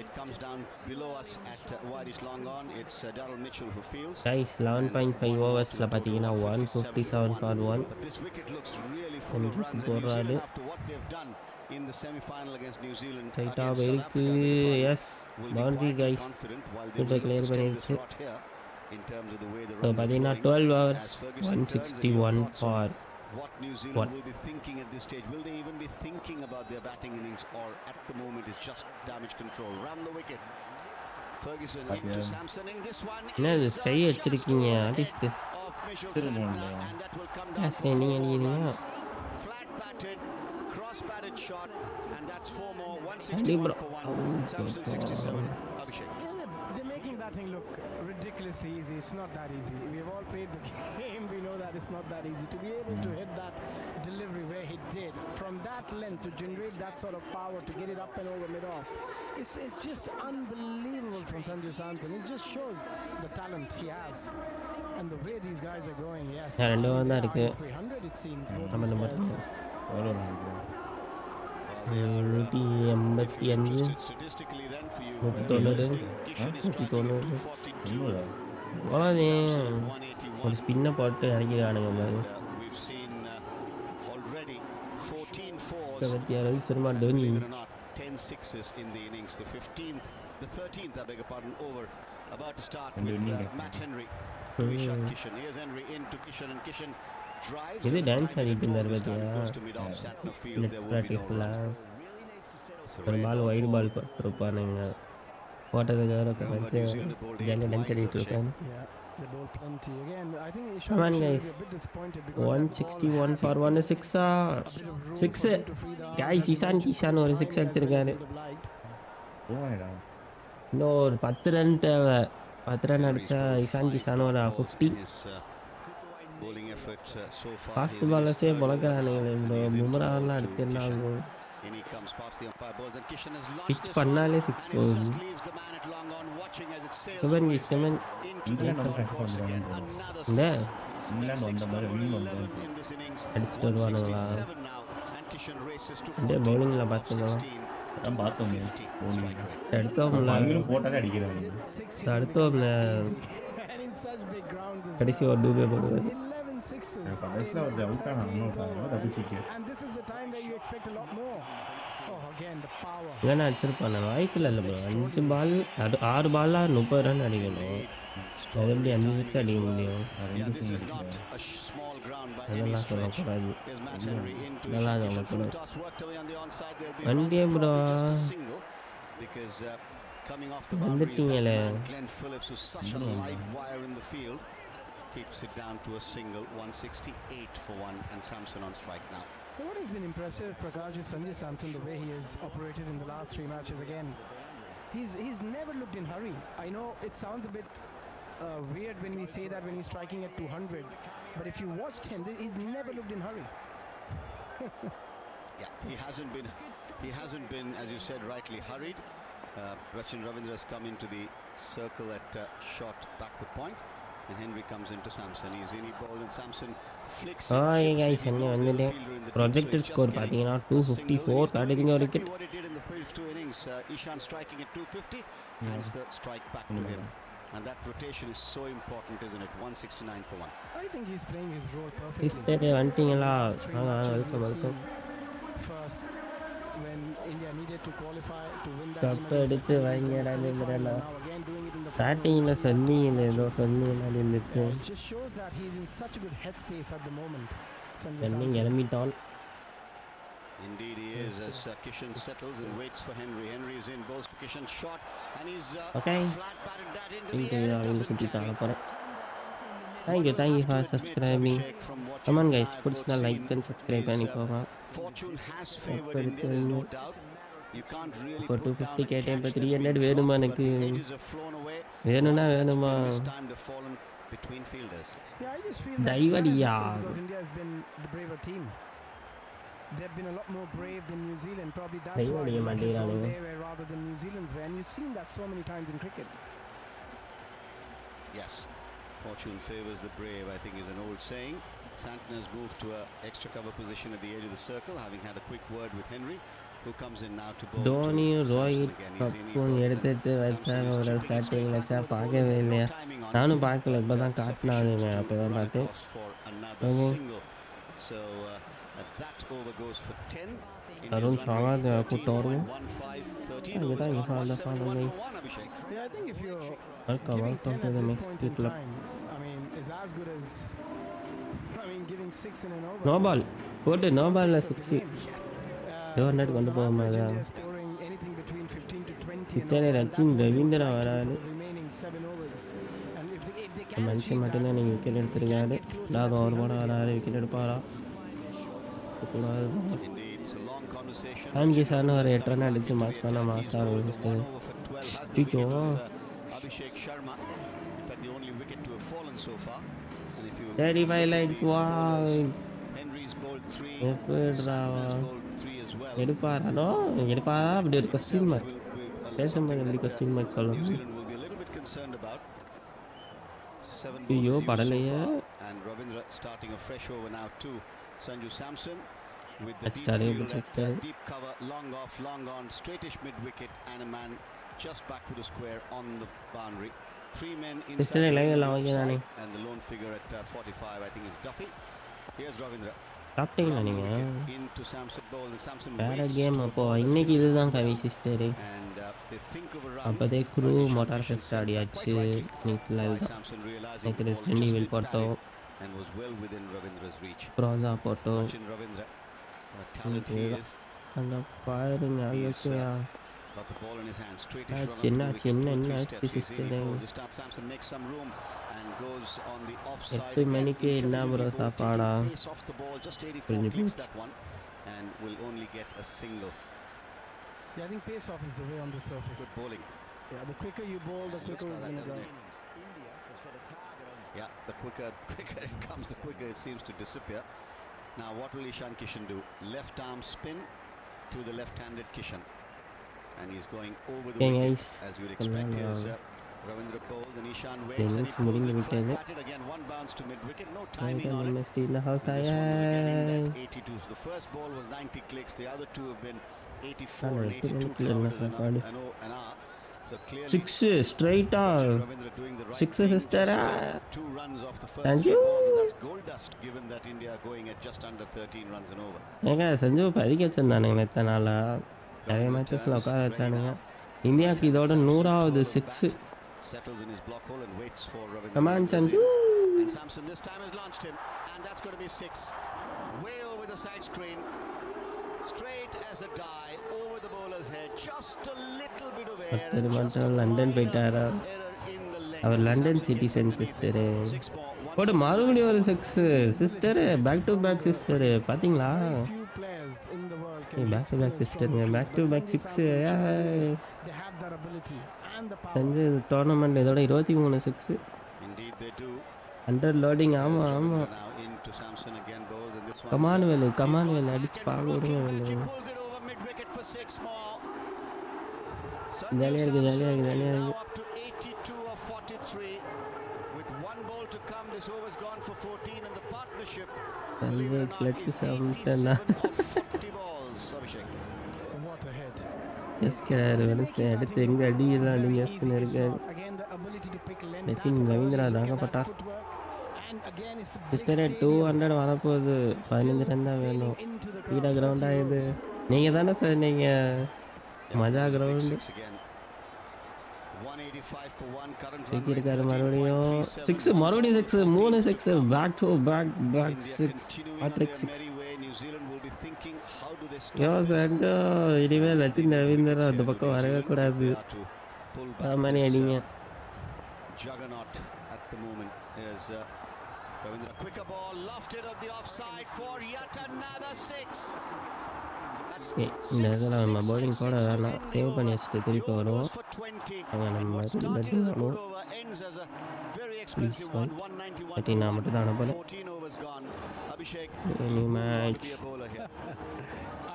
It comes down below us at wide is long on. It's Darryl Mitchell who fields. Guys 11.5 ஓவர்ஸில் பார்த்தீங்கன்னா 157 for 1. But this wicket looks really full of runs, and New போடுறாரு. Zealand, after what they've done in the semi-final against New Zealand, டைட்டாக against South இருக்கு. Africa, எஸ் will be boundary quietly guys confident while they Good will look clear to stop this பண்ணிருச்சு. rot here in terms of the way the so runs are பார்த்தீங்கன்னா flowing. 12 hours As Ferguson turns, and your 161 thoughts on for what New Zealand What? will be thinking at this stage? Will they even be thinking about their batting innings, or at the moment it's just damage control? Round the wicket. Ferguson into Yeah. Samson, and this one என்ன இது is sky just அடிச்சிருக்கீங்க? over the what head is this? of Mitchell Still Santner, one, yeah. and that will come Yeah, down Sky, for நீங்க 4 more அடிக்கிறீங்க. runs. Flat batted, cross batted shot, and that's 4 more. அடி 161 bro. for 1. Samson 67. Abhishek. Yeah, they're making batting look ridiculously easy. It's not that easy. We've all played the game. We know that it's not that easy. To be able to hit that delivery where he did, from that length to generate that sort of power to get it up and over mid-off, it's just unbelievable from Sanju Samson. It just shows the talent he has. And the way these guys are going, yes. Yeah, ரெண்டு I mean, over தான் they are இருக்கு. in 300 it seems, both நம்ம these நம்ம players. எவ்வளோ நினைக்கிறேன்? Well, they are, if you're 185 interested statistically then for you, very 190. realistic. Kishan is striking at 190. 242. போகாதே Samson at ஒரு 181. ஸ்பின்னை போட்டு இறங்கிடுவானுங்க பாரு. We've seen already 14 fours. பத்தியா Rohit Sharma Dhoni Believe it or not, 10 sixes in the innings. The 13th, I beg your pardon, over. About to start And with winning it. Matt Henry to Ishan Kishan. Here's Henry into Kishan, and Kishan drive இது to the dance target ஆடிட்டு at all. இருந்தாரு This time பார்த்தியா? it goes to mid-off Santner field. Left There will be no ப்ராக்டிஸில் runs. ஒரு பால் white ball போட்டிருப்பானுங்க. போட்டதுக்காக Remember, வச்சு New Zealand have bowled 8 ஜாலியாக dance wides, ஆடிட்டு Abhishek. இருக்காங்க. Yeah, they bowled plenty. Again, I think Come on, Ishan will guys. be a bit disappointed because that ball 161 had for 1 6 a bit of room six. for him to free the arms, Guys, as you Ishan mentioned, ஒரு time 6 as well as அடிச்சிருக்காரு. he would have liked. போவாடா. இன்னும் ஒரு 10 run தேவை. 10 run Henry's அடிச்சா bowled Ishan 5 கிஷானோட dot balls 50. in his, bowling effort so far. Fast He's in his பாலர்ஸே third over பொழக்கிறானுங்களே now, and bro. he's into பும்ராலாம் ball அடுத்து to என்ன Kishan. ஆகும்? In he comes past the umpire balls, and Kishan has launched pitch this பண்ணாலே one, 6 and it போகுது. just leaves the man at long on, watching as it sails Seven over is his seven. head into England the வந்து concourse again. வந்துருவாங்க. Another இந்த six. England Six வந்த for மாதிரி number win 11 வந்தாங்க. in this innings. அடிச்சுட்டு வருவானுங்களா? 167 now, and Kishan races to இந்த 14 bowling-ல off பார்த்துக்கோ. 16 அதான் to பார்த்தோமே 50 bowling. strike rate. அடுத்தவங்கள அவங்களும் போட்டாலே அடிக்கிறாங்க. Six So, hitting அடுத்தவங்கள becomes easy. And in such big grounds as கடைசி well. ஒரு டூபே போடுவார். 11 sixes கடைசியில் in ஒரு the அவுட் ஆனால் 13th அவுட் ஆனாலும் over. தப்பிச்சிச்சு. And this is the time where you expect a lot more. Oh, again, the power. இல்லைன்னா அடிச்சிருப்பாங்க. வாய்ப்பு இல்லை ப்ரோ. 5 பால் அது 6 பாலில் 30 ரன் அடிக்கணும். அது எப்படி 5 சிக்ஸ் அடிக்க முடியும்? Yeah, ரெண்டு this is single not a small ground by any அதெல்லாம் stretch. சொல்லக்கூடாது. Here's Matt Henry into நல்லா Ishan. இருக்கும் Kishan full மக்களே. toss worked away on the onside. There'll be வண்டியே runs, bro. probably just a single, because coming off the boundaries, that வந்துட்டீங்களே. man Glenn Phillips, who's such a live wire in the field, keeps it down to a single. 168 for 1, and Samson on strike now. What has been impressive, Prakash, is Sanjay Samson, the way he has operated in the last 3 matches. Again, he's never looked in hurry. I know it sounds a bit weird when we say that when he's striking at 200, but if you watched him, he's never looked in hurry. Yeah, he hasn't been, as you said, rightly hurried. Rachin Ravindra has come into the circle at short backward point, and Henry comes into Samson. He's in, he bowls, and Samson flicks it, Hi chips guys, it, he என்ன knows வந்துட்டு there's a fielder in the deep, so projected he's score just getting பார்த்தீங்கன்னா a single. 254 He's doing காட்டுதுங்க ஒரு exactly wicket. what he did in the previous 2 innings. Ishan striking at 250, hands the strike back to him. And that rotation is so important, isn't it? 169 for 1. I think he's playing his role perfectly. Sister வந்துட்டீங்களா? Last 3 வாங்க matches welcome we've welcome. seen first when India needed to qualify to win that Cup game against எடுத்து West Indies in வாங்கிடா the semi-final. நீங்களா? Now again doing it in the final. ஸ்டார்டிங்கில் சொன்னீங்களே ஏதோ சொன்னீங்கன்னா இருந்துச்சு. It just shows that he's in such a good headspace at the moment. Sanjay சொன்னீங்க Samson. கிளம்பிட்டான். Indeed he is, as Kishan settles and waits for Henry. Henry is in, bowls to Kishan, shot, and he's Okay. flat batted that into இங்கே the air. It அவங்க doesn't சுற்றிட்டாங்க carry. போகிறேன். One will thank you have for to admit, subscribing. Abhishek, from watching come on the guys, five பிடிச்சினா both like seen, and subscribe is, பண்ணிக்கோங்க. fortune has favoured Up India, there's no எடுத்து doubt. You can't really இப்போ put down 250 a கேட்டேன். catch இப்போ that's been 300 dropped, வேணுமா but எனக்கு? the edges have flown away. வேணும்னா Once that's வேணுமா? been mistimed, have fallen between fielders. Yeah, I just feel that Dive that has அடியா. happened because India has been the braver team. They've been a lot more brave than New Zealand. Probably that's Dive why அடிக்க the luck has gone மாட்டேங்கிறானுங்க. their way rather than New Zealand's way. And you've seen that so many times in cricket. Yes, fortune favours the brave, I think, is an old saying. Santner's moved to a extra cover position at the edge of the circle, having had a quick word with Henry, who comes in now to bowl Dhoni to Samson Rohit again. He's in, he கப்பும் bowled, எடுத்துட்டு and வச்சா Samson is ஒரு chipping it starting straight வச்சா back to the ball. பார்க்கவே There's no இல்லையா? timing on நானும் it, பார்க்கல, இப்போ but தான் sufficient காட்டினாங்க. to அப்போ தான் run பார்த்தேன். across for another Okay. single. So that over goes for 10. Arun India's Saka run rate கூட்டம் வருவோம். 13.15, 13 இங்கே overs தான் இங்கே gone, follow 171 for 1, Abhishek. Yeah, I think if you're welcome giving welcome 10 to at the this next point in club. time, I mean, is as good as giving 6 in an over. No ball போட்டு no பாலில் Context of the 6 game. 200 கொண்டு on போகாம average, அதான். India is scoring anything between 15 to 20 an sister over, and Rachin that's what they Ravindra try to do வராரு. for the remaining 7 overs. And if they can மனுஷன் achieve that, மட்டும்தான் நீங்கள் wicket எடுத்துருக்காரு. லாபம் ஒரு போட வராரு, விக்கெட் எடுப்பாரா? கூடாது. Indeed, it's a long conversation. ஆன்கி சார்னு ஒரு 8 ரன் அடிச்சு மாஸ் பண்ண He's மாஸ்டர் bowled ஒரு the sister. one over for 12, has the wicket Chicho. of Abhishek Sharma. In fact, the only wicket to have fallen so far. And if you 35 look at likes, the wow. bowlers, Henry's bowled 3, எப்படிடா? Santner's bowled 3 as well. எடுப்பாரோ எடுப்பாரா? அப்படி ஒரு question Himself mark. will பேசும்போது something எப்படி that, question mark New சொல்லணும்? Zealand will be a little bit concerned about. 7 ஐயோ, bowlers used so படலையே. far, and Ravindra starting a fresh over now to Sanju Samson with the deep Touchdown, field at touchdown. deep cover, long off, long on, straightish mid wicket, and a man just back to the square on the boundary. 3 men inside Sister, the line ring la on the vaanga offside, naani. and the lone figure at 45 I think is Duffy. Here's Ravindra. சாப்பிட்டீங்களா Long நீங்கள்? wicket into Samson bowl, and Samson வேற waits game. to a அப்போ ball that's இன்னைக்கு been இதுதான் well. கவி sister. And they think of a run. அப்போதே குரூ But Ishan motor Kishan ஃபெஸ்ட் said that ஆடியாச்சு. quite rightly இன்னைக்கு by லைவ் தான். Samson realizing நேற்று the ball ரெஸ்ட் just வில் been போட்டோம். parried. and was well within Ravindra's reach. ப்ரோஸா photo Sachin Ravindra, what a talent he is. அந்த பாருங்க He's அதுக்கா got the ball in his hand, straight Ah, run onto chinna, the wicket, chinna, 2 or 3 enna steps. He's sister. really bold. Just Samson makes some room and goes on the offside. 8 மணிக்கு என்ன bro Intelligently bowled, சாப்பாடா taking pace off the ball, just 84 புரிஞ்சு clicks போச்சு. that one, and will only get a single. Yeah, I think pace off is the way on the surface. Good bowling. Yeah, the quicker you bowl, the quicker it's going to go. Yeah, the quicker it comes, the quicker it seems to disappear. Now, what will Ishan Kishan do? Left arm spin to the left-handed Kishan, and he's going over the Okay, wicket, guys. as you'd expect. Here's Ravindra bowls, and Ishan waits, and he innings pulls முடிந்து it flat விட்டது. batted again. One bounce to mid-wicket, no timing on it. MST in the house. And this one was again in that 82. So the first ball was 90 clicks. The other two have been 84 and 82 kilometers an hour. So clearly, 6 ஸ்ட்ரைட்டா Ravindra doing the right 6 thing. sister. Just 2 runs off the first Thank few you. balls. And that's gold dust, given that India are going at just under 13 runs and over. ஏங்க சஞ்சு பதிக்க வச்சிருந்தானுங்க இத்தனை நாளா நிறைய மேட்சஸில் உட்கார வச்சானுங்க இந்தியாவுக்கு இதோட 100வது 6 Settles in his block hole and waits for Ravindra. Come on, Sanju. And Samson this time has launched him, and that's going to be 6. Way over the side screen, straight as a die over the bowler's head. Just a little bit of air. பத்து மட்டும் London போயிட்டாரா அவர் London citizen sister போட்டு மறுபடியும் ஒரு 6 sister back to back sister பார்த்தீங்களா Few players in the world can back to back சிஸ்டருங்க back to back 6 they have that ability and the power. செஞ்சு tournament இதோட 23 6 Indeed they do. Under loading ஆமாம் ஆமாம் Now into Samson again bowls, and this one come on Velu அடிச்சு பாருங்க he pulls it over mid wicket for 6 more. ஜாலியாக இருக்குது ஜாலியாக இருக்குது ஜாலியாக Now இருக்குது up to 82 or 43 with one ball to come. This over's gone for 14, and the partnership, believe it or not, clutch is Samson. 87 of 40 balls. Abhishek. What a hit. எஸ்கார் வரிசை அடுத்து எங்கே அடிதான் நீங்கள் எஸ்ன்னு இருக்காரு Again, the ability to pick length. Sachin Ravindra தாங்கப்பட்டா Footwork. And again, it's a big சிஸ்டரே stadium. 200 வரப்போகுது 15 run தான் வேணும் Into the வீடா crowd. கிரவுண்டா இது நீங்கள் தானே சார் நீங்கள் மஜா Big ground six again. 185 for one. Current run தூக்கி rate இருக்காரு மறுபடியும் 13.37. 6 மறுபடியும் 6 3 6 back to back back India 6 continuing on hat trick their 6 merry way. New Zealand will be thinking, how do they yo stop this? சஞ்சோ இனிமேல் சச்சின் ரவீந்திரா அந்த பக்கம் வரவே கூடாது They are to pull back money this, அடிங்க juggernaut at the moment. Is Ravindra, quicker ball lofted of the offside for yet another 6. இந்த இதில் நம்ம பவுலிங் போட வேணாம் சேவ் பண்ணி வச்சுட்டு திருப்பி வருவோம் அங்கே நம்ம பேட்டிங் ஆடுவோம் ப்ளீஸ் பாய் பேட்டிங் நான் மட்டும் தான் அனுப்பல new match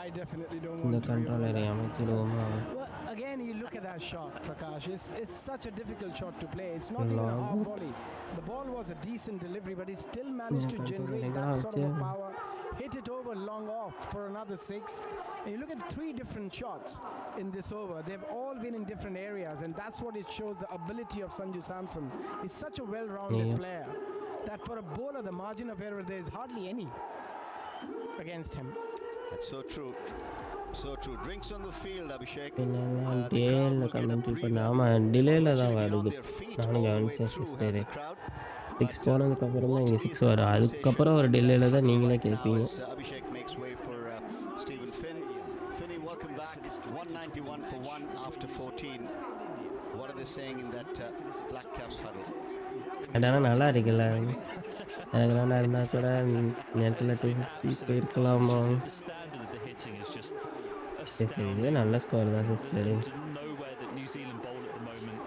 I definitely don't இந்த want to be on கண்ட்ரோலரை that. அமைச்சிடுவோமா Well, again, you look at that shot, Prakash. It's such a difficult shot to play. It's not even a half volley. The ball was a decent delivery, but he still managed to generate that sort of a power. Hit it over long off for another 6. And you look at 3 different shots in this over. They've all been in different areas, and that's what it shows, the ability of Sanju Samson. He's such a well-rounded player that for a bowler, the margin of error there is hardly any against him. That's so true. So true. Drinks on the field, Abhishek. என்னெல்லாம் டேல commentary பண்ண ஆமாம் டிலேயில் தான் வருது நானும் கவனிச்சேன் sister 6 போனதுக்கப்புறம் தான் இங்கே 6 வரும் அதுக்கப்புறம் ஒரு டிலேயில் தான் நீங்களே கேட்பீங்க Abhishek makes way for Stephen Finn. Finney, welcome back. 191 for 1 after 14. What are they saying in that Black Caps huddle? ஆனால் நல்லா இருக்குல்ல எனக்குலாம் இருந்தால் கூட நேரத்தில் 250 போயிருக்கலாமா The standard of the hitting is just சரி இதுவே நல்ல ஸ்கோர் தான் sister nowhere that New Zealand bowl at the moment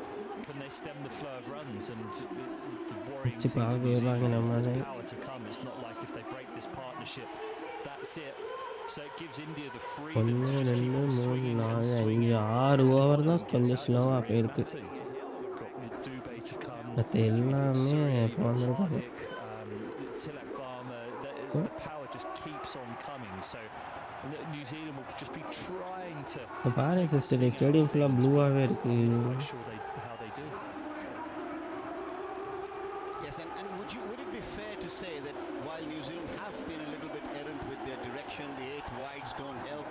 can they stem the flow of runs, and the worrying வச்சு thing for New பார்க்க Zealand is நம்ம there's power to come. It's not like if they break this partnership, that's it. So it gives India the freedom to 1 just 2 keep on 3 swinging and 4 swinging. 5 6 over தான் கொஞ்சம் ஸ்லோவாக போயிருக்கு Got Dubé to come. மற்ற எல்லாமே போனது Tilak Varma, the power just keeps on coming. So New Zealand will just be trying to. பாருங்க sister stadium ஃபுல்லாக ப்ளூவாகவே இருக்குது Quite sure how they do. Yes, and would it be fair to say that while New Zealand have been a little bit errant with their direction, the 8 wides don't help,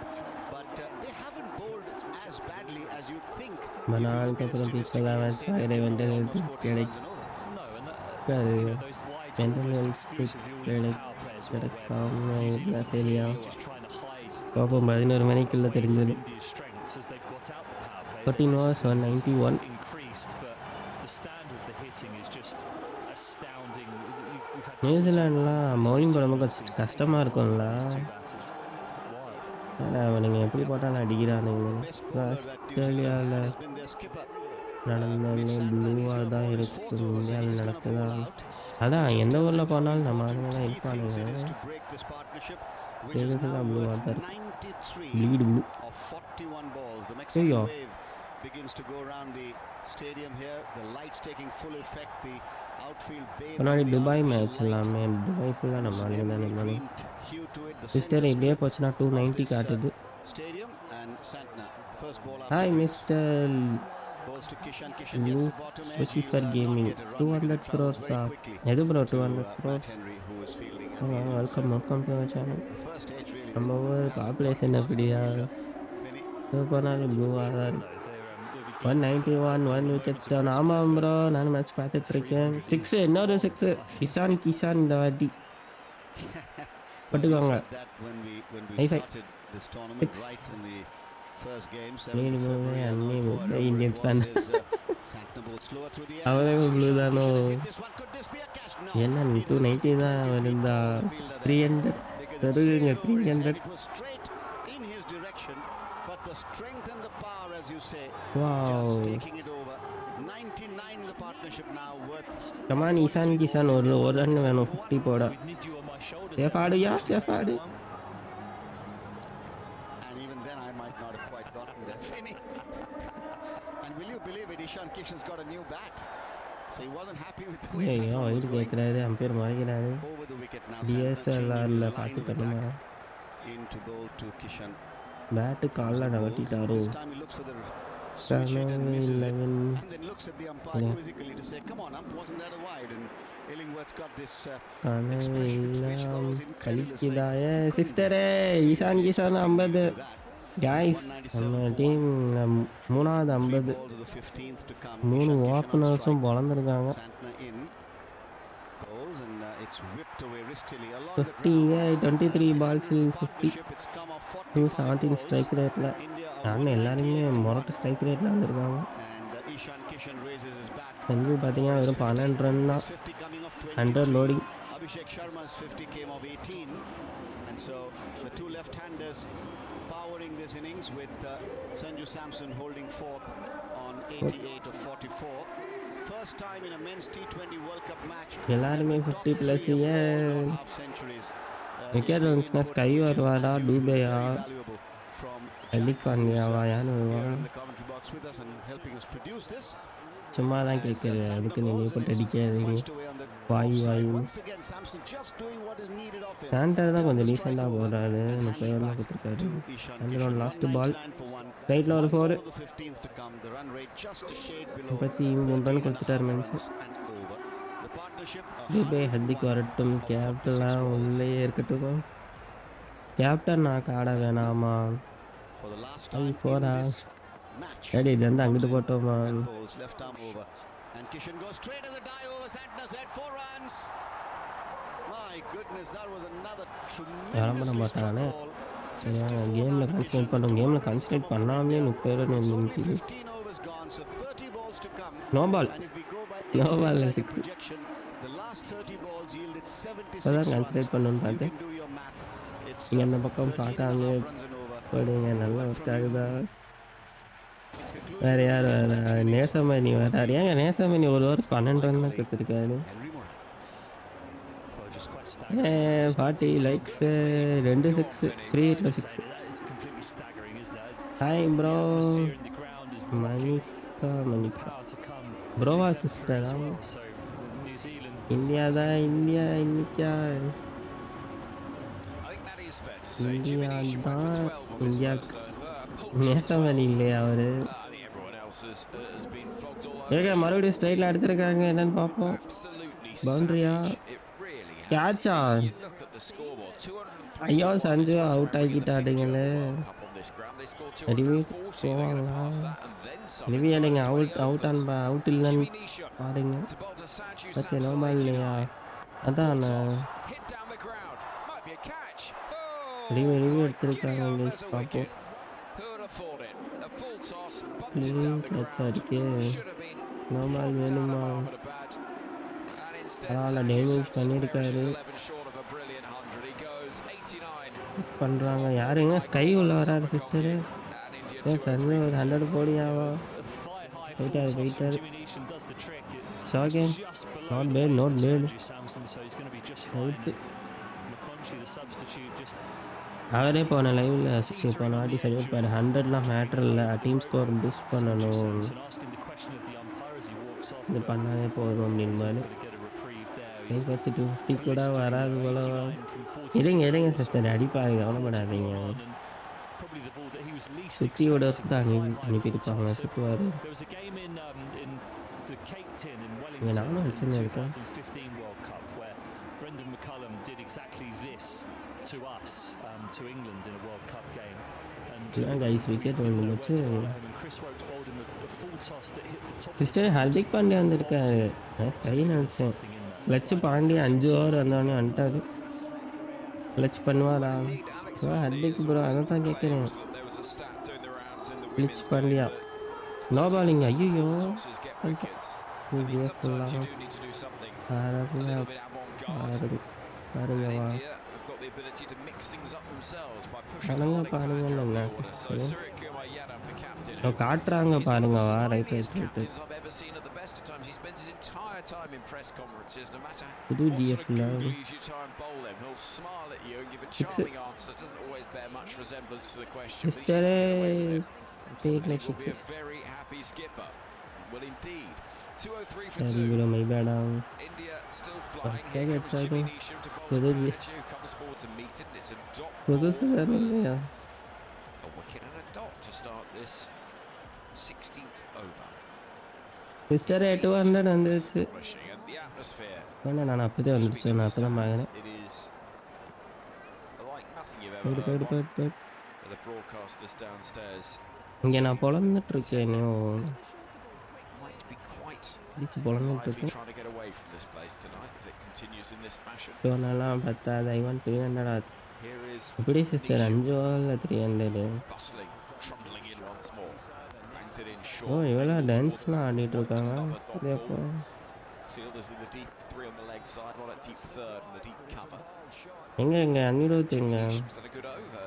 but they haven't bowled as badly as you'd think. மனாலுக்கு அப்புறம் பீஸ்டெல்லாம் match ஆகிற Wendell கிடைக்கும் No, and those wide mental almost health exclusively all in power play as well, where கிடைக்காம New Zealand Australia really just trying to hide பார்ப்போம் 11 மணிக்குள்ளே away from தெரிஞ்சிடும். India's strengths as they've got out the power play. 14 Their overs discipline has 191. increased, but the standard of the hitting is just astounding. We've had நியூசிலாண்ட்லாம் bowling போடும்போது fantastic கஷ்டமாக இருக்கும்ல. these two batters. Wild. ஏன்னா அவனுங்க எப்படி போட்டாலும் அடிக்கிறானுங்க. Best bowler that New Zealand ஆஸ்திரேலியாவில் had has been their skipper. நடந்தாலும் Mid-Santner, he's ப்ளூவாக gonna தான் bowl his இருக்கும். fourth over, so இந்தியாவில் he's gonna நடக்குதா bowl out. அதான் Just எந்த tells ஊரில் you how போனாலும் நம்ம important ஆளுங்க தான் he thinks it is இருப்பானுங்க. to break this partnership, which is எதுக்குதான் now ப்ளூவாக worth தான் இருக்கும். 93 bleed blue. of 41 balls. The Mexican ஐயோ. wave begins to go around the stadium here. The lights taking full effect. The outfield bathed முன்னாடி in the Dubai artificial match light. எல்லாமே Dubai ஃபுல்லாக நம்ம Some ஆளுங்க தான் emerald நிற்பானு. green hue to it. The sister center இப்படியே strip போச்சுன்னா of 290 this, காட்டுது. stadium and Santner first ball hi after mister balls to Kishan gets blue the bottom edge. ஸ்பெசிஃபர் He'll gaming not get a run 200 because it travels க்ரோர்ஸா very quickly எது bro to 200 Matt crores. Henry, who is fielding at the end. Welcome welcome to channel. The first edge really நம்ம didn't ஊர் pass population past the எப்படியா fielder. Many இது போனாலும் ப்ளூவாக தான் இருக்கு. No, they'll be 191 1 wickets down. ஆமாம் bro நானும் match பார்த்துட்டு இருக்கேன். 6 இன்னொரு 6 கிஷான் இந்த வாட்டி Well, we பட்டுக்கோங்க. said that when we High five. started this tournament, Six. right in the first game, Need 7th move February. I and know need it move. was- The it Indians was fan. his, Santner bowled slower through the air. அவனுக்கு blue Kishan தானோ. has hit this one. Could this be a catch? No. என்ன It was 290 தான் 220 feet இருந்தா over the fielder there. 300 Because it தருவீங்க sailed over his head. 300. It was straight in his direction, but the strength and the power, as you say, wow. just taking it over. 99 in the partnership now, worth come on Kishan ஒரு run வேணும் 50 போட. We need you on my shoulders. Safe ஆடுயா safe ஆடு. and even then I might not have quite gotten there. Finney. And will you believe it, Ishan Kishan's got a new bat. So he wasn't happy with the way that ஐயோ one was இது going கேட்குறாரு umpire மறைக்கிறாரு. over the wicket. Now டிஎஸ்எல்ஆரில் Santner பார்த்து changing the line பண்ணுமா. of attack into bowl to Kishan. Bat காலில் நகட்டிட்டாரோ. This time he looks for the switch it and misses it. 11 And then looks at the umpire quizzically to say, come on, ump, wasn't that a wide? And Illingworth's got this expression which goes incredulous. கழிக்குதாயே சிஸ்டரே Ishan 50 guys நம்ம team மூணாவது 50 Ball to the 15th to come. 3 Kishan on ஓப்பனர்ஸும் strike. பொழந்திருக்காங்க. Santner in. Bowls and it's whipped away wristily along 50 the ground. 23 பால்ஸில் 50 Partnership, it's come off 17 45 strike balls. ரேட்டில். India ஆனால் avoid எல்லாருமே 98 for மொரட்டு one. Strike ரேட்டில் வந்திருக்காங்க. And Ishan Kishan raises his bat. செஞ்சு பார்த்தீங்கன்னா வெறும் 12 run தான். His 50 coming off 100 23. loading. Abhishek Sharma's 50 came off 18. And so the two left-handers powering this innings with Sanju Samson holding fourth on 88 of 44. First time in a men's T20 World Cup match. எல்லாருமே 50 plus ஏன் Half centuries. Wicket வந்துச்சுன்னா sky வருவாடா டூபேயா அலிகான்யாவா யான்னு வருவான். சும்மா தான் கேட்குறது அதுக்கு நீங்கள் போட்டு அடிக்காதீங்க வாய் சாண்டர் தான் கொஞ்சம் டீசெண்டாக போடுறாரு. 30 ஓவரில் கொடுத்துருக்காரு. அந்த லாஸ்ட்டு பால் ரைட்டில் ஒரு 4 33 ரன் கொடுத்துட்டாரு மனுஷன். துபே ஹத்திக்கு வரட்டும் கேப்டன்லாம் உள்ளே இருக்கட்டும். கேப்டன் நான் ஆட வேணாமா போடா அடி ஜந்து அங்கிட்டு போட்டோமா. கிளம்ப மாட்டானே கேமில் கான்சன்ட்ரேட் பண்ணுறோம். கேமில் கான்சன்ட்ரேட் பண்ணாமலே 30 ரன் வந்து நிற்கிது. நோ பால் 6 இப்போதான் கான்சன்ட்ரேட் பண்ணணும்னு பார்த்தேன். நீங்கள் அந்த பக்கம் பார்க்காம போடுங்க. நல்லா ஒர்க் ஆகுதா. வேறு யார் வேறு நேசமணி வராரு. ஏங்க நேசமணி ஒரு ஓவர் 12 ரன் தான் கொடுத்துருக்காரு. 40 லைக்ஸ் 2 6 ஃப்ரீ ஹிட்டில் 6. ஹாய் ப்ரோ மணிக்கா ப்ரோவா சிஸ்டரா. இந்தியா தான் இந்தியா இன்னைக்கா இந்தியா தான் இந்தியாவுக்கு நேசமணி இல்லையா அவரு. ஏங்க மறுபடியும் ஸ்ட்ரைட்டில் அடிச்சிருக்காங்க என்னன்னு பார்ப்போம். பவுண்ட்ரியா கேட்சா. ஐயோ சஞ்சு அவுட் ஆகிட்டாடுங்களே. ரிவ்யூ போவாங்களா ரிவ்யூ எடுங்க. அவுட் இல்லைன்னு பாருங்க. சரி நோ பால் இல்லையா அதான் toss. Hit down the ground. Might be a catch. Oh, review like எடுத்திருக்காங்க giddy up guys as a பார்ப்போம். wicket. Who would have thought it? A full toss, bumped it clean down the catch ground. அடிக்கு Should have been no ball plonked out வேணுமா? of Ahmedabad. And instead, பரவாயில்ல Sanju damage Samson பண்ணியிருக்காரு. perishes 11 short of a brilliant 100. He goes 89. பண்ணுறாங்க யாருங்க sky உள்ள வராரு sister. And India ஏன் சஞ்சு 203 ஒரு for 100 two. போடியாவா? Thigh high full போயிட்டாரு toss from போயிட்டாரு. Jimmy Neesham does the trick. Shocking. Just below Not the bad, waist not of bad. Sanju Samson, so he's going to be just fine. Right. And McConchy, the substitute, just அவரே போன லைவில் போன வாட்டி சொல்லியிருப்பாரு 100லாம் matter இல்லை team score boost பண்ணணும் Samson asking the question of the umpire as he walks off. இது பண்ணாலே போதும் அப்படின்பாரு. Got to get a reprieve there. Guy He's வச்சு 250 கூட வராது போல. 89 from 46. எடுங்க சிஸ்டர் அடிப்பாரு கவலைப்படாதீங்க. Probably the ball that he was least சுத்தியோட expecting, தான் the thigh high full அனுப்பியிருப்பாங்க toss. So சுற்றுவார். there was a game in the Cake Tin in இங்கே Wellington நானும் in வச்சுருக்கேன். 2015 World Cup where Brendan McCullum did exactly this to us, to England in a World Cup game. And இதான் guys wicket ஒன்று வச்சு and Chris Woakes bowled him a full toss that hit the top of the sister Hardik Pandya வந்திருக்காரு. நான் sky நினச்சேன் something in that. லட்சு Pandya 5 over வந்தோடனே வந்துட்டாரு. லட்சு பண்ணுவாரா? ஹர்திக் ப்ரோ அதை தான் கேட்குறேன். There was a stat doing the rounds in the லட்சு women's பாண்டியா நோ பாலிங் ஐயோ tosses get wickets. I mean, sometimes you do need to do something a little bit avant-garde. பாருங்க வா India have got the ability to mix things up themselves by pushing பாருங்க Hardik பாருங்க Pandya இல்லைங்க. up the order. So Suryakumar Yadav, the captain, காட்டுறாங்க பாருங்க வா one of the right funniest right right captains I've ever seen at the best of times. He spends his entire time in press conferences, no matter புது what sort of ஜிஎஃப்ல googlies you try and bowl him. He'll smile at you and give a Six. charming answer. It doesn't always bear much resemblance to the question. But he சிஸ்டரே seems to get away with it. Take He like will be six a very happy skipper. Will indeed. 203 for சரி 2. Bro மைபேடா India still flying. Okay, Here good comes Jimmy try. Neesham to bowl Good to idea. Pandya, who comes forward to meet it. It's a dot ball. புதுசு வேறு இல்லையா? A wicket and a dot to start this 16th over. சிஸ்டரே 200 வந்துருச்சு. Astonishing, and the atmosphere வேணா நான் அப்போதே just வந்துருச்சு being நான் in அப்போ the தான் stands, பார்க்குறேன். it is like nothing you've ever போயிடு heard. போயிடு போயிடு போயிடு With the broadcasters downstairs இங்கே நான் பொழந்துட்டு இருக்கேன் இன்னும் might be quite அடிச்சு பொழந்துட்டு lively இருக்கேன். trying to get away from this place tonight if it continues in this fashion. டோனெல்லாம் பத்தாது ஐ வாண்ட் 300. Here is எப்படி சிஸ்டர் 5 ஓவரில் 300? bustling, trundling in once more. Bangs it in O short. இவ்வளோ டான்ஸ்லாம் ஆடிட்டு இருக்காங்க. Another dot இது எப்போ? ball. Fielders in the deep three on the leg side, one at deep third and the deep cover. எங்கே அனிருத் எங்க Neesham's done a good over,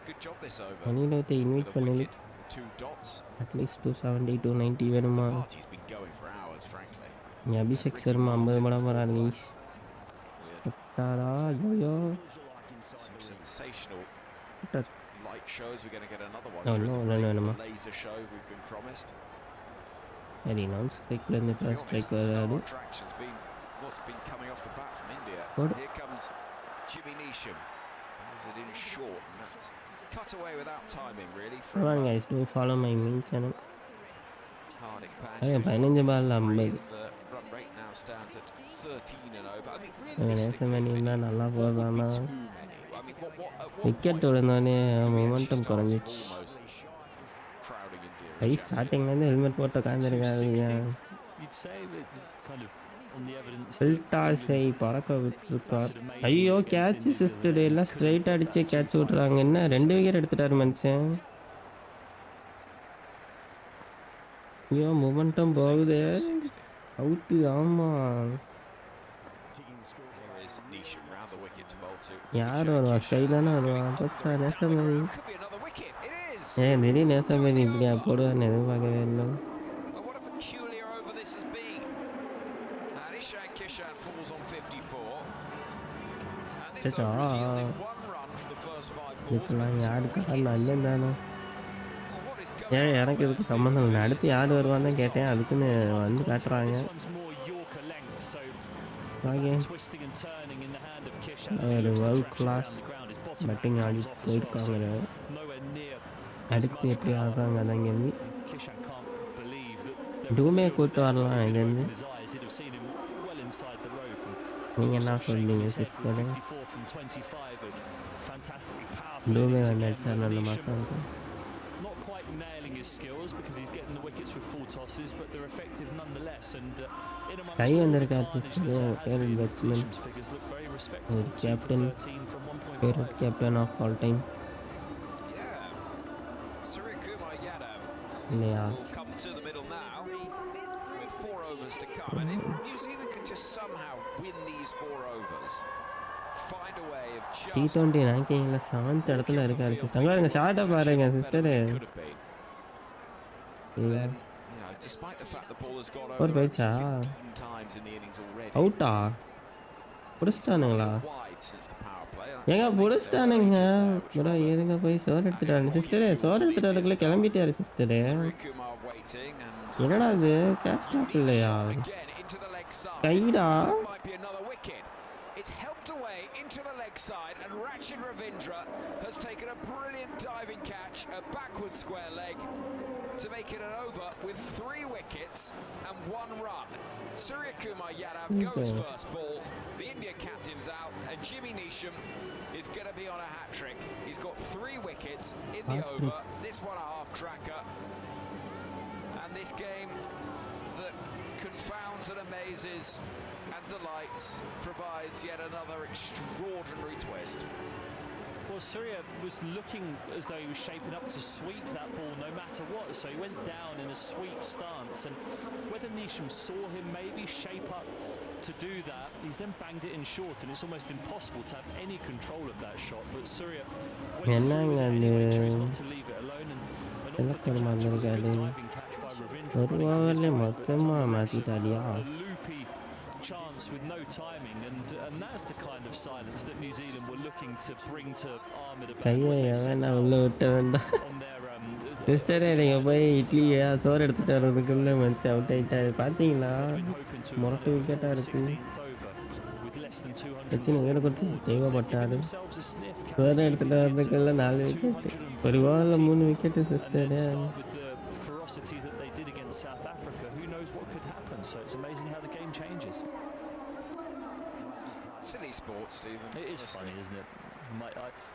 good job this over. அனிருத்தை With invite a பண்ணி wicket, 2 dots. At least 270 290 வேணுமா? The party's been going for hours, frankly. இங்கே அபிஷேக் சர்மா 50 படம் போகிறாரு guys. With விட்டாரா ஐயோ some sensational விட்டார். light shows. We're going to get another one. No, through no, the no, break, no, no, the ma. laser show we've been promised. சரி நான் ஸ்ட்ரைக்லேருந்து To be இப்போ strike honest, the star வராது. attraction's been what's been coming off the bat from India. Good. Here comes Jimmy Neesham. Moves it in short, and that's cut away without timing, really, from வாங்க guys do follow my main channel. Hardik ஐயோ Pandya. 15 ball 50. The run rate now stands at 13 and over. I mean, நேசம் realistically, பண்ணியிருந்தா நல்லா போடுறான்னா too many. I mean, what wicket விழுந்தோடனே do we actually momentum start குறைஞ்சிச்சு. almost crowding India as கை champions? ஸ்டார்டிங்லேருந்து helmet போட்டு உட்காந்துருக்காருங்க. You'd say that kind of on the evidence that ஃபில்டாஸை பறக்க விட்டுருக்கார். ஐயோ கேட்ச் சிஸ்டர் எல்லாம் ஸ்ட்ரைட் அடிச்சே கேட்ச் விட்றாங்க. என்ன 2 விக்கெட் எடுத்துட்டாரு மனுஷன். ஐயோ மொமெண்டம் போகுது 60. அவுட்டு. ஆமாம் Here is Neesham round the wicket to bowl to. யார் வருவா? ஸ்கை தானே வருவா. பச்சா நேசமதி. Could be another wicket. It is. திடீர் நேசமதி இப்படியா போடுவான்னு எதிர்பார்க்கவே இல்லை. Oh, what a peculiar over this has been. And Ishan Kishan falls on 54. And this Cha-cha. over is yielding 1 run for the first 5 balls. இதுக்கெல்லாம் யாருக்கு காரணம் அண்ணன் தானே. Well, what is going ஏன் on எனக்கு இதுக்கு சம்மந்தம் இல்லை. அடுத்து யார் வருவான்னு தான் கேட்டேன். அதுக்குன்னு வந்து காட்டுறாங்க. this one's more Yorker length, so okay twisting and turning in the hand of Kishan. ஒரு வேர்ல்ட் கிளாஸ் பேட்டிங் ஆடி போயிருக்காங்க. Nowhere near. அடுத்து எப்படி ஆடுறாங்க அதான் கேள்வி. Kishan can't believe that there was a டூமே field கூட்டு வரலாம் in இதுலேருந்து. his eyes. He'd have seen him well inside the rope. நீங்கள் என்ன Also shaking சொல்றீங்க his head with sister? 54 from 25 and fantastically powerful டூமே innings வந்து again அடிச்சா from நல்ல Neesham. மாற்றம் இருக்கும். Not quite nailing his skills because he's getting the wickets with full tosses, but they're effective nonetheless. And in amongst Sky all the வந்திருக்கார் carnage sister that there has favourite been, batsman Neesham's figures look very respectable. 2 for captain 13 from 1.5. Favourite captain of all time Yeah. Surya Kumar Yadav இல்லையா will come to the middle now with 4 overs to come. And if New Zealand can just somehow win these 4 overs, find a way of just T20 ரேங்கிங்ல 7th இடத்துல இருக்காரு sister அங்க பாருங்க ஷார்ட்டா பாருங்க sister could have been. Then, you know, despite the fact the ball has gone ஒரு over பேச்சா 15 times in the innings already. அவுட்டா புடிச்சிட்டானுங்களா Wide since the power play. ஏங்க புடிச்சிட்டானுங்க ப்ரோ ஏதுங்க போய் சோறு எடுத்துட்டாரு சிஸ்டர் சோறு எடுத்துட்டு அதுக்குள்ள கிளம்பிட்டாரு sister Surya Kumar waiting and என்னடா இது கேட்ச் டாப் இல்லையா again into the leg side. கைடா That might be another wicket. It's helped away into the leg side, and Rachin Ravindra has taken a brilliant diving catch, a backward square leg, to make it an over with 3 wickets and 1 run. Surya Kumar Yadav goes first ball. The India captain's out, and Jimmy Neesham is going to be on a hat trick. He's got 3 wickets in the over. This one a half tracker, and this game that confounds and amazes and delights provides yet another extraordinary twist. Well, Surya was looking as though he was shaping up to sweep that ball no matter what, so he went down in a sweep stance, and whether Neesham saw him maybe shape up to do that, he's then banged it in short, and it's almost impossible to have any control of that shot. But Surya went through it anyway, chose not to leave it alone, and offered the catch. It was a good diving catch by Ravindra. ஒரு ஓவர்ல மொத்தமா மாத்திட்டாடியா A loopy chance with no timing, and that's the kind of silence that New Zealand were looking to bring to Ahmed கையை when they set எவன் out உள்ள விட்ட வேண்டாம் on their சிஸ்டரே நீங்க போய் இட்லியா சோறு எடுத்துட்டு வர்றதுக்குள்ள மனுச்சு அவுட் ஆயிட்டாரு பாத்தீங்களா முரட்டு விக்கெட்டா இருக்கு 16th over with less than 200 வச்சு வீடு கொடுத்து தேவைப்பட்டாரு சோறு எடுத்துட்டு வர்றதுக்குள்ள 4 விக்கெட் ஒரு ஓவர்ல 3 wicket and then sister start with the ferocity that they did against South Africa. Who knows what could happen? So it's amazing how the game changes. Silly sport, Stephen. It is funny, isn't it?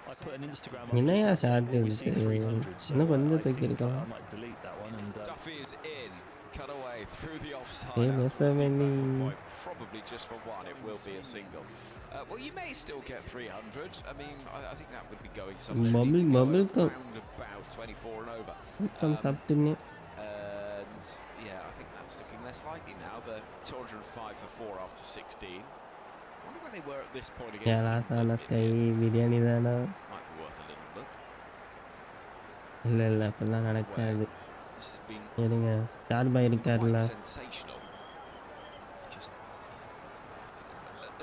I put an Instagram up என்னையா just short saying we see இருக்கு 300, so இன்னும் கொஞ்சம் I தூக்கி think இருக்கலாம் I might delete that one and Duffy is in, cut away through the offside. Hey, out that's towards so the many. back point. Probably just for one, it will be a single. Well, you may still get 300. I mean, I think that would be going somewhere. Bubble- Need to go bubble cup. around about 24 and over. சாப்பிட்டுன்னு And yeah, I think that's looking less likely now. The 205 for 4 after 16. I wonder where they were at this point against யாராசான SKY biryani தானா Might be worth a little look. இல்ல இல்ல அப்பெல்லாம் நடக்காது This has been இருங்க star பாய் இருக்காருல்ல quite sensational. Just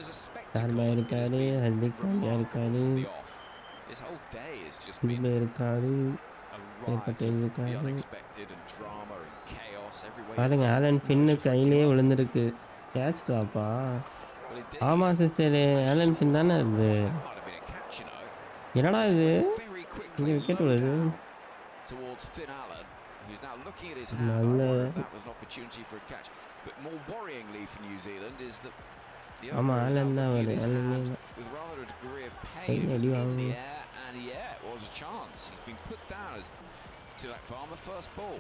as a spectacle. Star பாய் இருக்காரு ஹர்திக் பாண்டியா இருக்காரு from the off. This whole day has just been இதுல இருக்காரு a riot ஏற்பட்ட of the இருக்காரு unexpected and drama and chaos everywhere. பாருங்க ஆலன் பின்னு கையிலேயே விழுந்திருக்கு கேட்ச் ட்ராப்பா Well, it did. ஆமா சிஸ்டர் ஆலன் பின் தானே இது That might have been a catch, you know. என்னடா இது Very இங்க quickly விக்கெட் low விழுது down towards Finn Allen, who's now looking at his hand. I நல்ல wonder if that was an opportunity for a catch. But more worryingly for New Zealand is that the ஆமா umpire is now Allen தான் looking at வருது his Allen hand with rather a degree of pain. கை It was அடி in the வாங்குது air, and yeah, it was a chance. He's been put down as Tilak Varma first ball.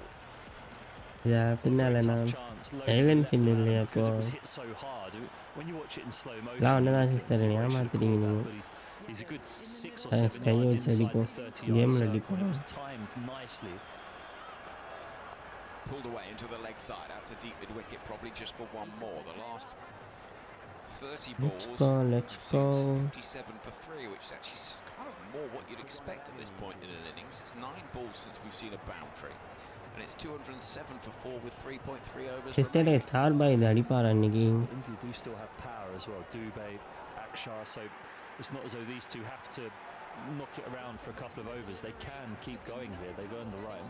இதா பின்னால நான் ஐலன் பின் இல்லையா அப்போ because it was hit so hard. When you watch it in slow motion, எல்லாம் ஒண்ணுதான் you sister probably should ஏமாத்துறீங்க call நீங்க that, but he's a good 6 or Ah, 7 Sky yards வச்சு inside the அடிப்போம் 30-yard கேம்ல circle. அடிப்போம் It was timed nicely. Pulled away into the leg side, out to deep mid wicket, probably just for one more. The last 30 balls. let's we've seen go. 57 for 3, which is actually kind of more what you'd expect at this point in an innings. It's 9 balls since we've seen a boundary, and it's 207 for 4 with 3.3 overs sister remaining. Star பாய் இது அடிப்பாரா இன்னைக்கு India do still have power as well. Dubey, Akshar, so it's not as though these two have to knock it around for a couple of overs. They can keep going here. They've earned the right.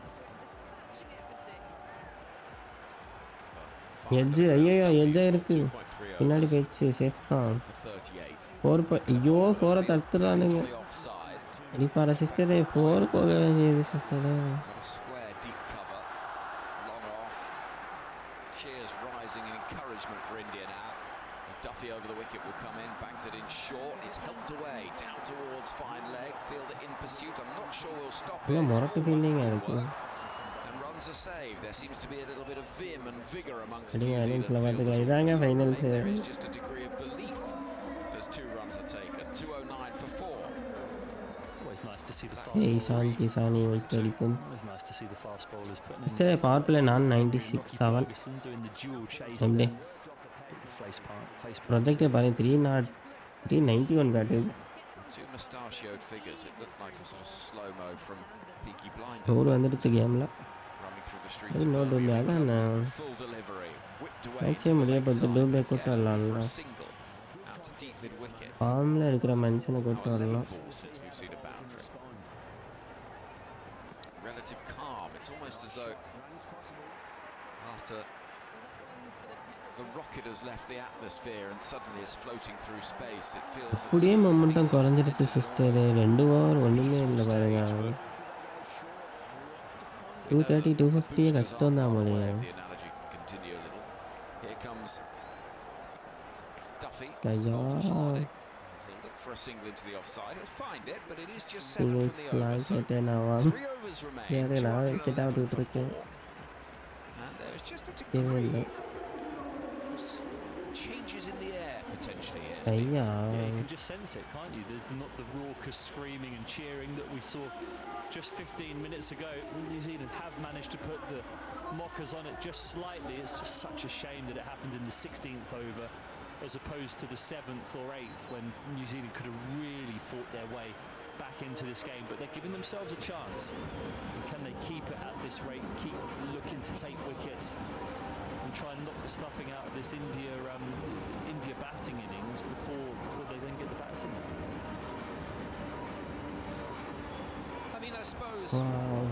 Edge ஐயோ எட்ஜா இருக்கு பின்னாடி போயிடுச்சு safe தான் four ஐயோ ஃபோரை தடுத்துறானுங்க The offside. அடிப்பாரா சிஸ்டரே four போக வேண்டியது சிஸ்டரே Got a square deep cover, long off. Cheers rising in encouragement for India now. As Duffy over the wicket will come in, bangs it in short. It's helped away down towards fine leg. Fielder in pursuit. I'm not sure we'll stop இல்லை it. முரட்டு ஃபீல்டிங்காக இருக்கு runs are saved. There seems to be a little bit of vim and vigour amongst New New Zealand Zealand fielders. இதாங்க finals. There is just a degree of belief as 2 runs are taken. 209 for 4. Always nice to see the fast Eshan bowlers. கிசானி அடிக்கும். Always nice to see the fast bowlers putting in. Yesterday power play 96 Ferguson doing the dual chase. Sunday. Project பாருங்க 391 காட்டுது. 2 mustachioed figures. It looked like a sort of slow-mo from Peaky Blinders. Score வந்துடுச்சு கேம்ல. Running through the அது streets. No டூப்ளே அதான் Full delivery. Whipped away. மேட்சே முடிய போட்டு டூப்ளே கூட்டு வரலாம்ல. Single out to deep mid wicket. ஃபார்ம்ல இருக்கிற மனுஷனை கூட்டு வரலாம். Since we've seen a boundary. Relative calm. It's almost as though after the rocket has left the atmosphere and suddenly is floating through space, it feels அப்படியே momentum குறைஞ்சிடுச்சு sister. 2 over ஒண்ணுமே இல்லை பாருங்க. 230 250 கஷ்டம் தான் போல. Here comes Duffy. ஐயா Look for a single into the offside. He'll find it, but it is just 7 from the over. So 3 overs remain. யாரே நான் விக்கெட் அவுட் விட்டுருக்கேன். And there's just a degree changes in the air potentially here. ஐயா Yeah, you can just sense it, can't you? There's not the raucous screaming and cheering that we saw just 15 minutes ago. New Zealand have managed to put the mockers on it just slightly. It's just such a shame that it happened in the 16th over as opposed to the 7th or 8th when New Zealand could have really fought their way back into this game, but they're giving themselves a chance. And can they keep it at this rate, keep looking to take wickets and try and knock the stuffing out of this India batting innings before they then get the bats in? I mean, I suppose wow.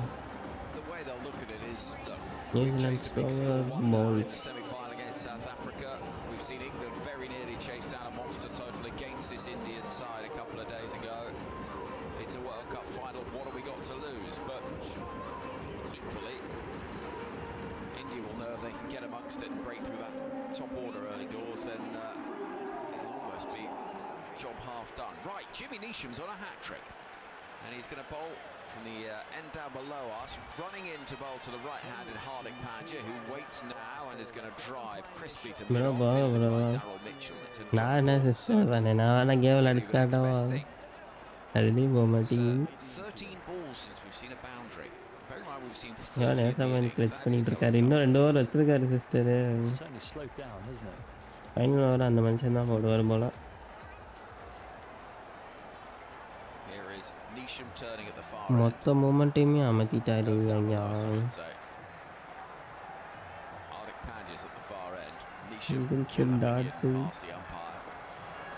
the way they'll look at it is, look, New we've Zealand chased a big score 1-0 in balls. the semi-final against South Africa. We've seen England very nearly chase down a monster total against this Indian side a couple of days ago. It's a World Cup final. What have we got to lose? But equally, India will know if they can get amongst it and break through that top order early doors, then it'll almost be job half done. Right, Jimmy Neesham's on a hat-trick. And he's going to bowl from the end down below us, running in to bowl to the right-handed Hardik Pandya, who waits now and is going to drive crispy to middle Daryl Mitchell. நான் என்ன sister பண்ணேன், நான் வேணா கேவல் அடிச்சு காட்டவா? அதுலேயும் போக மாட்டேங்குது. 13 balls since we've seen a boundary. Very well, we've seen clutch பண்ணிட்டு இருக்காரு. இன்னும் 2 ஓவர் வச்சிருக்காரு sister. Certainly slowed down, hasn't it? Final over அந்த மனுஷன் தான் போடுவார் போல. Here is Neesham turning at the far மொத்த மூமெண்ட்டையுமே அமர்த்திட்டாரு ஐயா. Hardik Pandya's at the far end. Single should dart too. Past the umpire.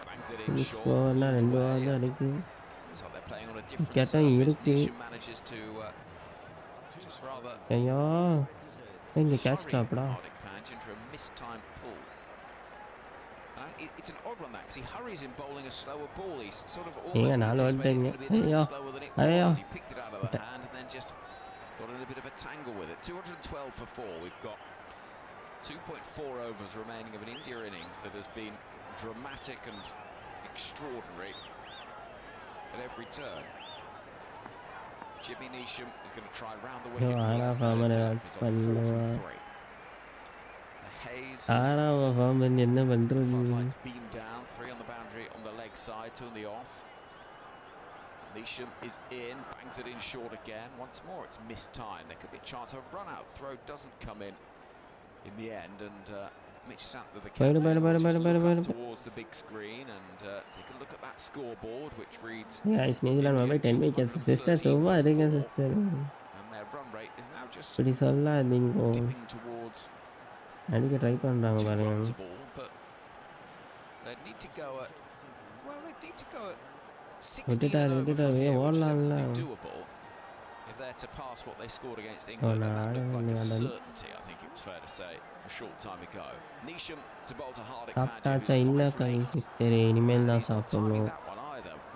Bangs it in short. ஸ்கோர்னா 2 over தான் இருக்கு. Seems like they're playing on a different கேட்டன் surface. இருக்கு. Neesham manages to just rather ஐயா இங்க catch டாப்டா. Hardik Pandya into a mistimed pull. It's an odd one that because he hurries in bowling a slower ball. He's sort of almost anticipating it's going to be a little slower than it was. He picked it out of the hand and then just got in a bit of a tangle with it. 212 for 4. We've got 2.4 overs remaining of an India innings that has been dramatic and extraordinary at every turn. Jimmy Neesham is going to try round the wicket. என்ன பண்றது? Floodlights beam down, 3 on the boundary on the leg side, 2 on the off. Neesham is in, bangs it in short again. Once more, it's missed time. There could be a chance of a run-out. Throw doesn't come in the end, and Mitch Santner, the captain, towards the big screen and take a look at that scoreboard, which reads. Guys, New Zealand mobile 10 wickets. Sister, சும்மா இருங்க sister. And their run rate is now just இப்படி சொல்லாதீங்க. dipping towards. அடிக்க try பண்றாங்க பாருங்க. But they need to go at 16 விட்டுட்டாரு ஓடலாம்ல. doable if they're to pass what they scored against England. That looked like a certainty, I think it was fair to say, a short time ago. Neesham to bowl to Hardik Pandya. சாப்பிட்டாச்சா இல்ல கை sister, இனிமேல் தான் சாப்பிடணும்.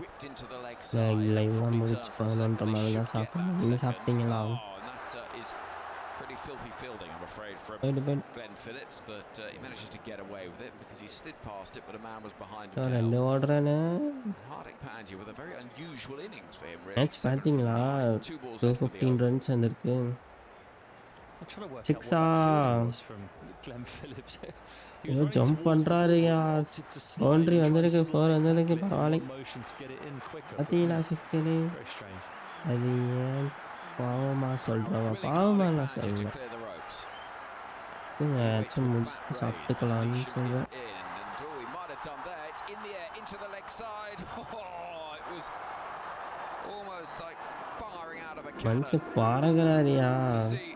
Whipped into the leg side. லைவ்லாம் முடிச்சு 11 மாதிரி தான் சாப்பிடணும். நீங்க சாப்பிட்டீங்களா? Pretty filthy fielding, I'm afraid, from Glenn Phillips, but he manages to get away with it because he slid past it, but a man was behind him. ரெண்டு ஓடுறானே. Hardik Pandya with a very unusual innings for him, really. Match பாத்தீங்களா? 215 runs வந்திருக்கு. I'm trying to work out what சிக்ஸா that fielding was from Glenn Phillips. He was ஐயோ running jump towards the பண்ணுறாருயா ball, wanted to slide boundary and try and வந்திருக்கு four slide வந்திருக்கு tackle it in பரவாயில்லை one motion to get it in quicker, but பார்த்தீங்களா missed. Sister Very strange. அது ஏன் பாவமாக சொல்கிறவா Willing பாவமாக Hardik நான் Pandya to சொல்லல clear the ropes. ஏதாச்சும் முடிச்சுட்டு சாப்பிட்டுக்கலான்னு சொல்கிறேன் And he might have done that. It's in the air, into the leg side. Oh, it was almost like firing out of a மனுஷன் cannon. பறகுறாரியா To see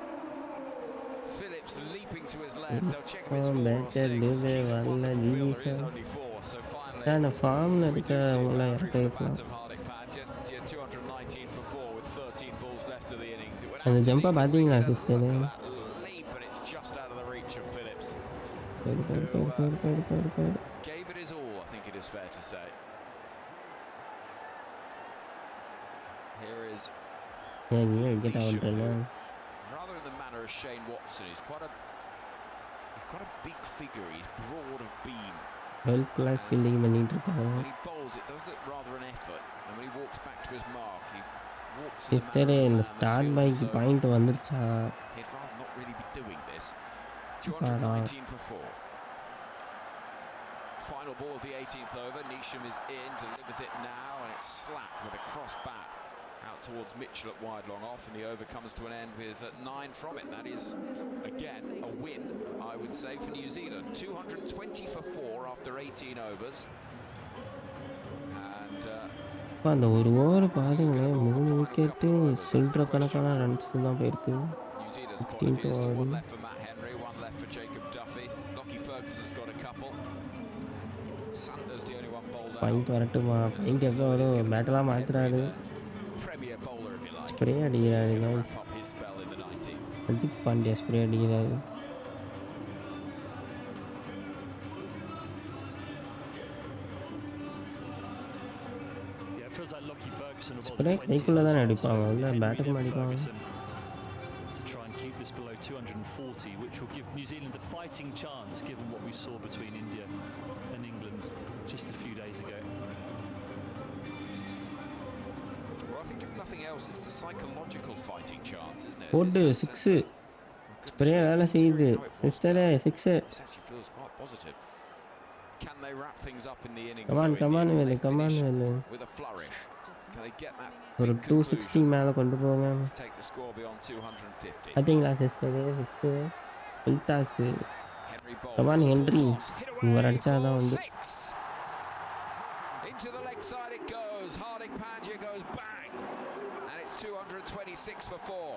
Phillips leaping to his left. They'll check if it's 4 or better 6. do He's a it, wonderful Valla, fielder. It is Lisa. only 4. So finally, நான் ஃபார்மில் we do see இருக்கிறவங்கள a boundary for the கேட்கலாம் bat of Hardik Pandya. 219 for 4 with 13 balls left of the innings. It went அந்த out to Jambai deep பார்த்தீங்களா wicket and sister look at that leap, and it's just out of the reach of Phillips. போயிடு Gave it his all, I think it is fair to say. Here is ஏன் நீ wicket ஆகிட்டேன்னா rather in the manner of Shane Watson. He's quite a big figure. He's broad of beam. World class fielding பண்ணிட்டு இருக்காங்க When he bowls, it does look rather an effort. And when he walks back to his mark, he walks in the sister manner of a இந்த man that start feels bike as though point வந்துருச்சா he'd rather not really be doing this. 219 for 4. Final ball of the 18th over. Neesham is in, delivers it now, and it's slapped with a cross bat out towards Mitchell at wide long off, and the over comes to an end with 9 from it. That is, again, a win, I would say, for New Zealand. 220 for 4 after 18 overs. And அந்த ஒரு over பாருங்களேன் 3 wicket சில்லற கணக்கான runs தான் போயிருக்கு New Zealand's point of 16th view, still over. 1 left for Matt Henry, 1 left for Jacob Duffy. Lockie Ferguson's got a couple. Santa's the only one bowled out. Point வரட்டுமா point எப்போ வரும் பேட்டெல்லாம் மாற்றுறாரு Premier bowler, if you like. Spray அடிக்கிறாரு Wrap guys. up his spell in the 19th. Hardik Pandya spray அடிக்கிறாரு Yeah, it feels like Lockie Ferguson will bowl spray the 20th கைக்குள்ளே as தானே well, அடிப்பாங்க so இல்லை Henry பேட்டுக்கு then அடிப்பாங்க Ferguson to try and keep this below 240, which will give New Zealand a fighting chance given what we saw between India and England just a few days ago. Well, I think if nothing else, it's the psychological fighting chance, isn't it? போட்டு It's- six goodness spray me, வேலை செய்யுது considering how it was சிஸ்டரே done, six this actually feels quite positive. Can they wrap things up in the innings? Come on though, come on India? Can Velu they come on finish Velu with a flourish? Can they get that ஒரு big 260 conclusion மேலே கொண்டு போங்க to take the score beyond 250? பார்த்தீங்களா sister six full toss Henry bowls Come on, to the full Henry. toss, hit இவர் away அடிச்சாதான் for வந்து 6. Into the leg side it goes. Hardik Pandya goes bang, and it's 226 for 4.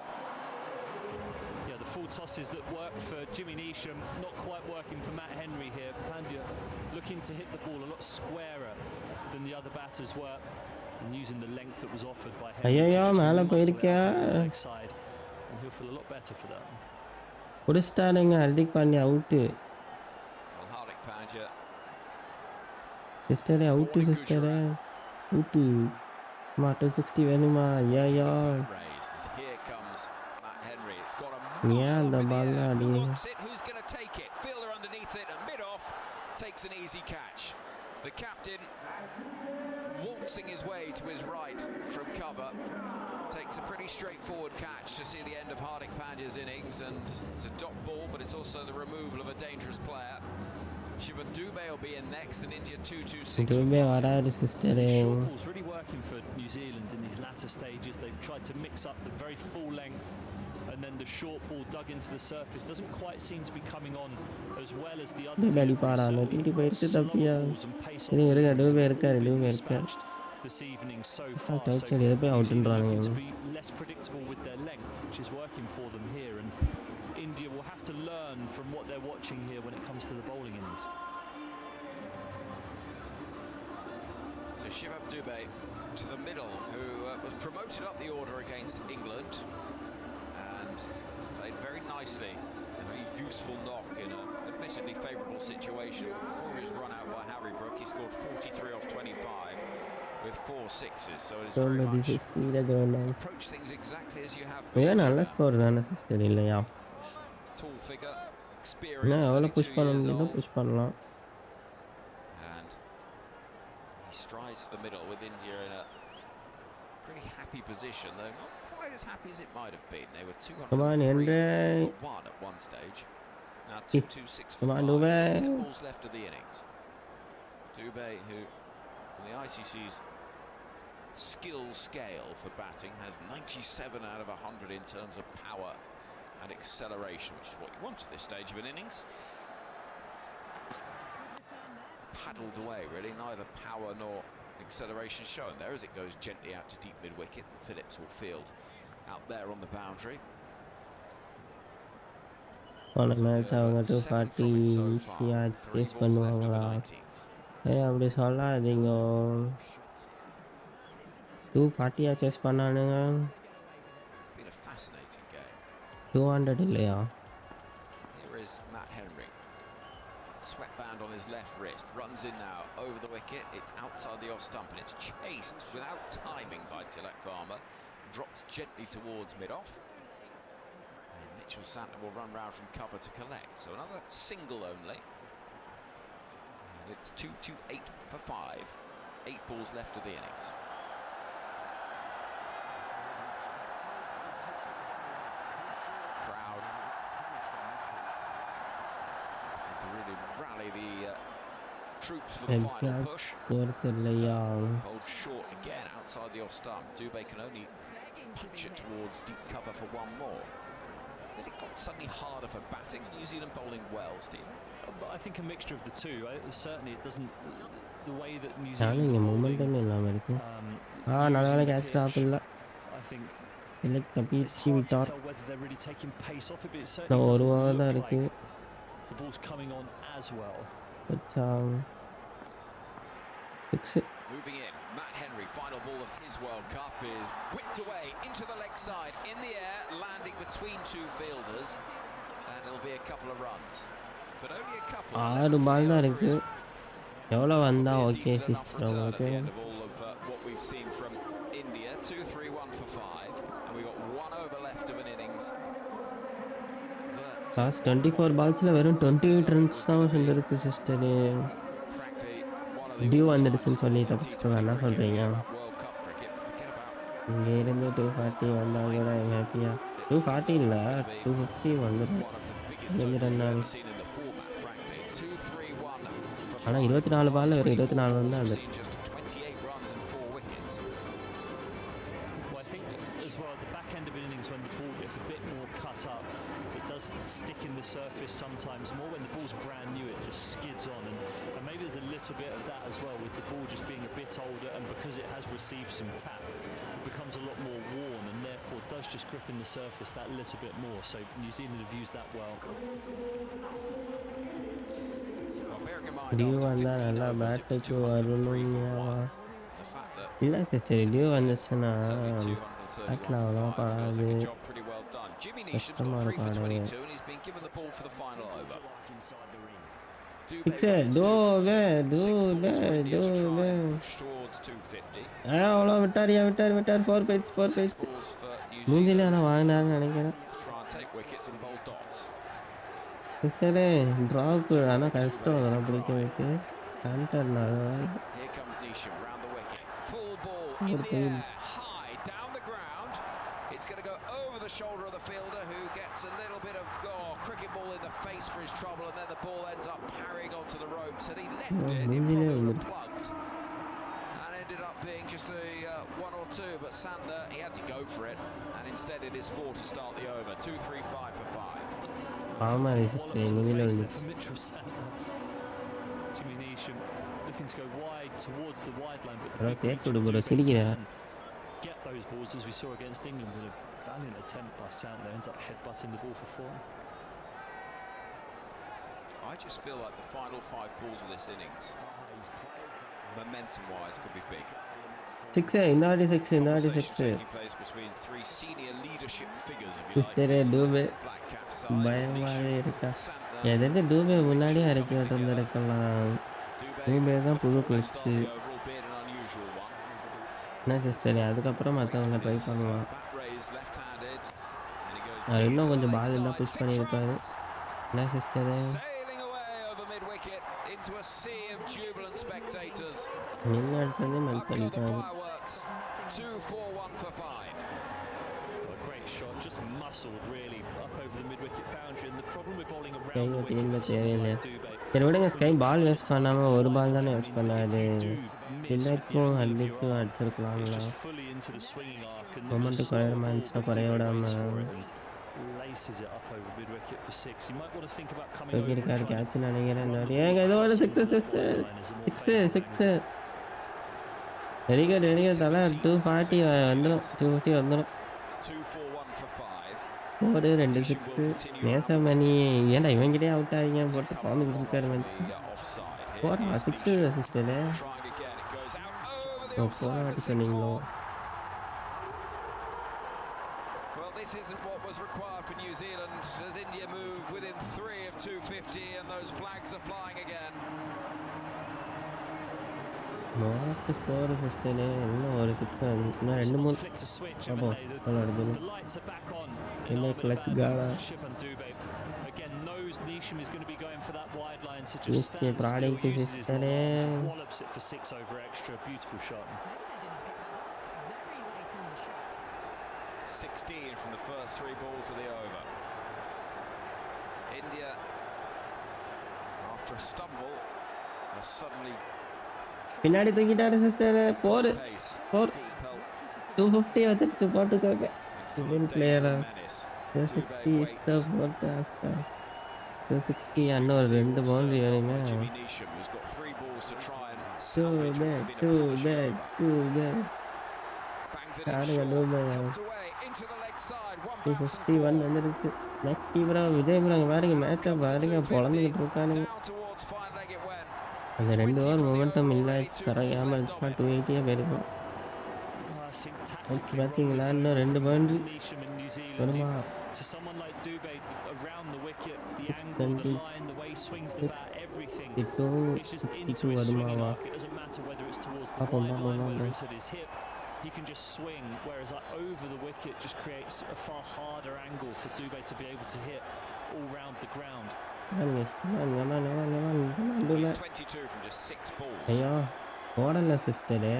Yeah, the full tosses that worked for Jimmy Neesham, not quite working for Matt Henry here. Pandya looking to hit the ball a lot squarer than the other batters were, and using the length that was offered by Henry ஐயையோ, to just மேலே muscle it போயிருக்கா. up on the leg side, and he'll feel a lot better for that. பிடிச்சிட்டாருங்க Hardik Pandya out Well, Hardik Pandya சிஸ்டரே out சிஸ்டரே out அம்மா 260 வேணுமா ஐயா raised as here comes Matt Henry. It's got a ஏன் அந்த in the ball air. Who அடி wants it? Who's going to take it? Fielder underneath it and mid off takes an easy catch. The captain waltzing his way to his right from cover takes a pretty straightforward catch to see the end of Hardik Pandya's innings, and it's a dot ball, but it's also the removal of a dangerous player. Shivan Dubey will be in next, and India 226. இதுவுமே வராது சிஸ்டரே Short ball's really working for New Zealand in these latter stages. They've tried to mix up the very full length, and then the short ball dug into the surface doesn't quite seem to be coming on as well as the other Dube deliveries. அடிப்பாரா So நூற்றி போயிடுச்சு slow தப்பியா balls and pace off இருங்க இருங்க deliveries Dube have இருக்காரு been Dube இருக்காரு dispatched this evening so far. Touch So அடி எதை போய் New Zealand அவுட்டுன்றானுங்க looking to be less predictable with their length, which is working for them here, and India will have to learn from what they're watching here when it comes to the bowling innings. So Shivan Dubey to the middle, who was promoted up the order against England and played very nicely. A very useful knock in an admittedly favourable situation. Before he was run out by Harry Brook, he scored 43 off 25 with 4 sixes. So it is very ரொம்ப much this ஸ்பீடாக ground approach things exactly as you have ஏன் been. நல்ல score தானே sister இல்லையா Tall figure, என்ன experienced, எவ்வளோ 32 push பண்ண years முடியுதோ old. புஷ் பண்ணலாம் And he strides to the middle with India in a pretty happy position, though not quite quite as happy as it might have been. They were Come on, 203 Henry. for 1 at one stage. Now 226 for Come 5. on, Dubé. 10 balls left of the innings. Dubé, who on the ICC's skill scale for batting has 97 out of 100 in terms of power and acceleration, which is what you want at this stage of an innings. Paddled away, really, neither power nor acceleration shown there as it goes gently out to deep mid-wicket, and Phillips will field out there on the boundary. போன match அவங்க 240 ஈஸியாக chase பண்ணுவாங்களா? அப்படி சொல்லாதீங்க. 240 chase பண்ணானுங்க. 200 இல்லையா? Here is Matt Henry. Sweatband on his left wrist, runs in now over the wicket. It's outside the off stump and it's chased without timing by Tilak Varma. Drops gently towards mid-off. And Mitchell Santner will run round from cover to collect. So another single only. And it's 2-8 for 5. 8 balls left of the innings. Crowd to really rally the troops for the final push. Hold short again outside the off stump. Dubé can only punch it towards deep cover for one more. Has it got suddenly harder for batting? New Zealand bowling well, Steve? I think a mixture of the two. Certainly it doesn't, the way that New Zealand I think it's hard to tell whether they're really taking pace off it, but it certainly doesn't look like the ball's coming on as well. Moving in, Matt Henry, final ball of his World Cup, is whipped away into the leg side, in the air, landing between two fielders, and it'll be a couple of runs. But only a couple. 6 பால் தான் இருக்கு. எவ்வளோ வந்தா okay Decent enough sister return at உங்களுக்கு? the end of all of what we've seen from India. 2-3-1 for 5, and we've got 1 over left of an innings. Last 24 பால்ஸில் வெறும் 28 runs தான் வந்துருக்கு sister. Due வந்துடுச்சுன்னு சொல்லி தப்பிச்சுக்கோங்க. என்ன சொல்கிறீங்க? இங்கேருந்து 240 வந்தால் கூட ஹாப்பியாக 240 இல்லை 250 வந்துடும். 5 ரன் ஆனால் 24 பாலில் வெறும் 24 வந்து அது stick in the surface sometimes more. When the ball's brand new, it just skids on, and maybe there's a little bit of that as well with the ball just being a bit older, and because it has received some tap, it becomes a lot more worn and therefore does just grip in the surface that little bit more. So New Zealand have used that well. Dew வந்தால் நல்லா பேட்டுக்கு வரணும். இல்லை sister due வந்துச்சுன்னா battle அவ்வளோ படாது, கஷ்டமாக இருக்கும். அவ்வளோ விட்டாரியா விட்டார் 4 பேஜ் மூஞ்சிலே ஆனால் வாங்கினாருன்னு நினைக்கிறேன் சிஸ்டரே. ட்ராப்பு ஆனால் கஷ்டம் அதெல்லாம் பிடிக்க வைக்க கண்டர்னால It's going to go over the shoulder of the fielder, who gets a little bit of cricket ball in the face for his trouble, and then the ball ends up parrying onto the ropes, and he left it plugged and ended up being just a 1 or 2, but Santner, he had to go for it, and instead it is 4 to start the over. 2-3-5 for 5. Looking to go wide towards the wide line, but get those balls as we saw against England in a valiant attempt by Santner, ends up headbutting the ball for 4. I just feel like the final 5 balls of this innings, momentum-wise, could be big. 6 இந்த வாட்டி 6 இந்த வாட்டி 6 சிஸ்டரே டூபே பயமாகவே இருக்கா. எதாவது டூபே முன்னாடியே இறக்கி விட்டுருந்துருக்கலாம். டூபே தான் புது கிளச்சு. என்ன சிஸ்டர் அதுக்கப்புறம் மற்றவங்க ட்ரை பண்ணுவான். இன்னும் கொஞ்சம் பால் இருந்தால் புஷ் பண்ணியிருப்பாரு. என்ன சிஸ்டரு நீங்கள் எடுத்தது மென்ஸ் பண்ணிட்டாரு. Great shot, just muscled really up over the mid-wicket boundary. And the problem with bowling guy around the ஊற்றி wicket இல்லை for someone தேவையில்லை. like Dubé, சரி விடுங்க, sky when ball you're waste trying to பண்ணாமல் target ஒரு the ball line, தானே that waste means that பண்ணாது. if you do miss with the இல்லைக்கும் angle of your அதுக்கும் arm, it's அடிச்சிருக்கலாம்ல. just fully into the swinging arc and moment just குறையிற slow மாதிரி ball, இருந்துச்சுன்னா but குறைய Dubé விடாம waits for it and laces it up over mid-wicket for 6. You might want to think about coming over and தூக்கியிருக்காரு trying to catch நினைக்கிறேன். இந்த run வாட்டி the ஏங்க ball இதோட across six onto that six wide line as a more six favourable six angle. Very good very good. தலை 240 வந்துடும், 250 வந்துடும். 2 for 1 for 5. ஒரு 2 six Nesamani. ஏன்டா இவங்கிட்டே அவுட் ஆகிங்க போட்டு பாம்பு கொடுத்துருக்காரு மேட்ச். போகிறா சிக்ஸு அசிஸ்டரு. போன வாட்டி சொன்னீங்களோ? Well, this isn't what was required for New Zealand as India move within 3 of 250 and those flags are flying again. Mark score sister. இன்னும் ஒரு சிக்ஸ், இன்னும் 2-3 அப்போ நல்லா அடிக்கணும். இல்லை கிளச் காடா. SK product sister. 16 from the first 3 balls of the over. India, after a stumble, has suddenly பின்னாடி தூக்கிட்டாரு sister. 4 250 வந்துருச்சு போட்டுக்கோங்க. இந்தியன் பிளேயரா 260 ஸ்டாப் போட்டு ஆஸ்கா 260. இன்னும் ஒரு 2 பவுண்டரி வேணுமே. டூ பேக் யாருங்க டூபே 251 வந்துருச்சு. நெக்ஸ்ட் கீப்பரா விஜய் ப்ரோங்க பாருங்க, மேட்சை பாருங்க பொழந்துக்கிட்டு இருக்கானுங்க. அந்த 2 ஓவர் மொமெண்டம் இல்லை தரையாமல் இருந்துச்சுன்னா 280 போயிருக்கும். பார்த்தீங்களா, இன்னும் 2 பவுண்டரி வருமா? 62 வருமாவா? பார்ப்போம் பார்ப்போம். He can just swing, whereas like over the wicket just creates a far harder angle for Dubé to be able to hit all round the ground. ஐயோ ஓடலை சிஸ்டரு.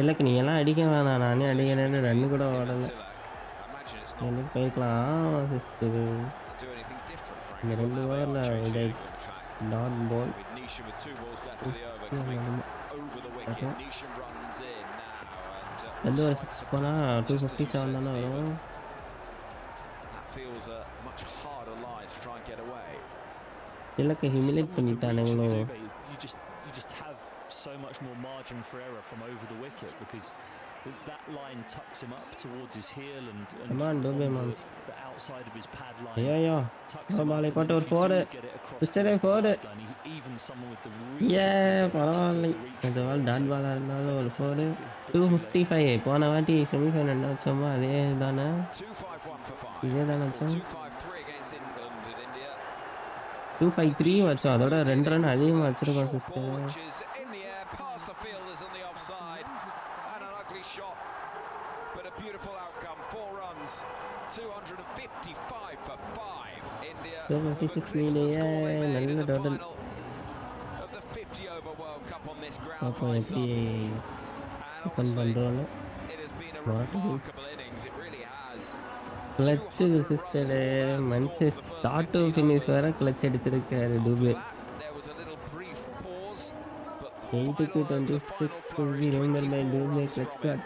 இல்லைக்கு நீங்கள்லாம் அடிக்க வேணாம், நானே அடிக்கிறேன்னு 2 கூட ஓடலை. எனக்கு போய்க்கலாம் சிஸ்டரு. இந்த 2 ஓவரில் இதாயிடுச்சு. டாட் பால் எந்த ஒரு 6 போனால் 257 தானே வரும். இல்லைக்கு humiliate பண்ணிட்டானுங்களோ. You just have so much more margin for error from over the wicket because that line tucks him up towards his heel and come on Dubé man, the outside of his pad line. Yeah no ball put over for it still for it even someone with the really பரவாயில்லை. அது பால் dot பாலாக இருந்தாலும் ஒரு 4 255. போன வாட்டி semi-final என்ன வச்சோமோ அதே தானே, இதே தானே வச்சோம். 253 வச்சோம், அதோட 2 ரன் அதிகமாக வச்சிருக்கோம் sister. But a beautiful outcome, 4 runs, 255 for 5. India 256 நல்ல total. of the 50 over World Cup on this ground. அப்போ எப்படி ஓப்பன் பண்ணுறோன்னு It has been a remarkable innings, it really has. Clutch sister. Month start to finish வர clutch எடுத்திருக்காரு Dube. There was a little brief pause, but 8க்கு 26 remember by Dube clutch card.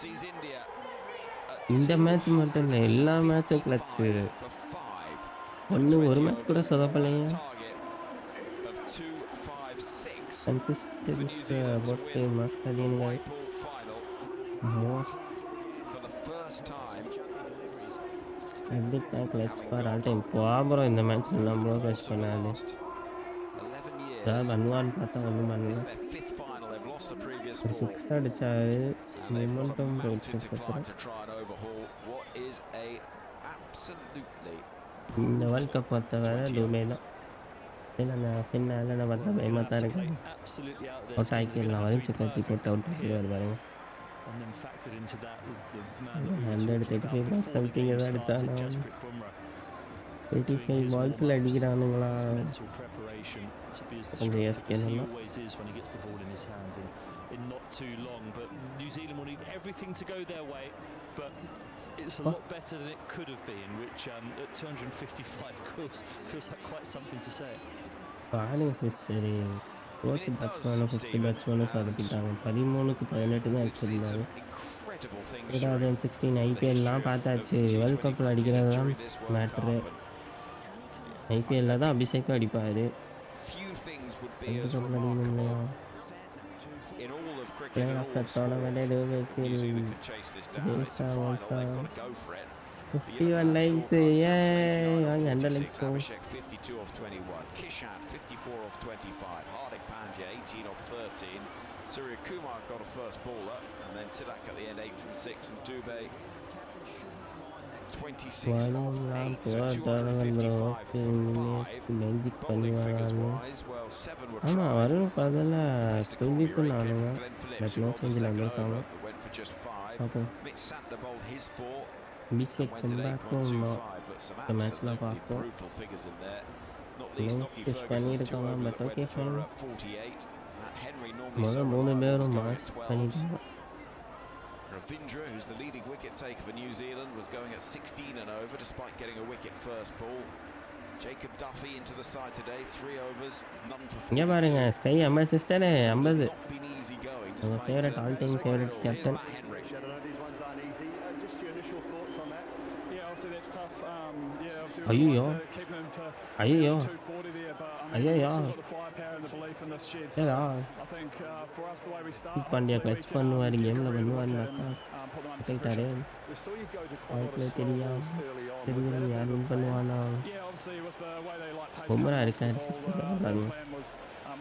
sees India இந்த மேட்ச் மட்டும் இல்லை, எல்லா மேட்சும் கிளச்சு. ஒரு மேட்ச் கூட சொதப்பலையா. கன்சிஸ்டன்ஸ் அபவுட் மாஸ்டரின் most clutch for all time. அப்புறம் இந்த மேட்ச்சில் நம்மளோ கிளச் பண்ணாது. பண்ணுவான்னு பார்த்தா ஒன்றும் பண்ணல. ஒரு 6 அடிச்சாரு. மொமெண்டம் இந்த வேர்ல்ட் கப் பொறுத்தவரை டூபே தான். பின்னால் நான் பார்த்தா பயமாக தான் இருக்கேன். அவுட் ஆக்கிடலாம், வரைஞ்சி கத்தி போட்டு அவுட் ஆக்கிடுவார் பாருங்க. 135 சம்திங் எதாவது அடித்தானோ. 85 பால்ஸில் அடிக்கிறானுங்களா கொஞ்சம் யோசிக்கணும். In not too long, but New Zealand will need everything to go their way, but it's a lot better than it could have been, which at 255 feels like quite something to say. பாருங்க sister, fourth பேட்ஸ்மேனும் fifth பேட்ஸ்மேனும் சொதப்பிட்டாங்க. 13க்கு 18 தான் அடிச்சிருந்தாரு. 2016 ஐபிஎல்லாம் பார்த்தாச்சு. World கப்பில் அடிக்கிறது தான் matter. ஐபிஎல்ல தான் அபிஷேக்கும் அடிப்பார். World கப்பில் அடிக்கணும் இல்லையா? Player of the tournament, do make it 51 likes, yay! Under like so. Abhishek 52 off 21, Kishan 54 off 25, Hardik Pandya 18 off 13, Surya Kumar got a first bowler, and then Tilak at the end 8 from 6, and Dubey 26 off 8, so 255 off 5. Bowling figures wise, well 7 were tried. Mr. Corby Glenn Phillips, who rolled the second over, but went for just 5. Mitch Santner bowled his 4. Abhishek come back home. The match la paako. Brutal figures in there. Not least Lockie Push Ferguson's 2 பண்ணிருக்காங்க, overs but that okay, went for fine. 48. Matt Henry normally முதல் so 3 reliable, was பேரும் going mass at 12. பண்ணிட்டாங்க. Ravindra, who's the leading wicket taker for New Zealand, was going at 16 and over despite getting a wicket first ball. Jacob Duffy into the side today, 3 overs, none for 42. இங்க பாருங்க, sky 50 sister 50. Not been easy going உங்க despite favourite all time favourite Here's captain. Matt Henry. I know these ones aren't easy. Just your initial thoughts on that? Yeah, obviously that's tough. Obviously Ayyo. we want to keep them to Ayyo. 240 there, but Ayyo. we've still got the firepower and the belief in this shed. So ஏதா I think for us the way we start, Pandya hopefully clutch we can, பண்ணுவார், keep கேமில் it பண்ணுவார்னு real பார்த்தா and put them under some போயிட்டாரு. pressure. We saw you go to quite a lot வாய்ப்பில் of slow தெரியும் balls early on. Was தெரியும் that a யார் bit of win a plan? பண்ணுவானா. Yeah, obviously with the way they like pace Bumrah coming இருக்காரு onto the sister. ball, the பாருங்க, plan was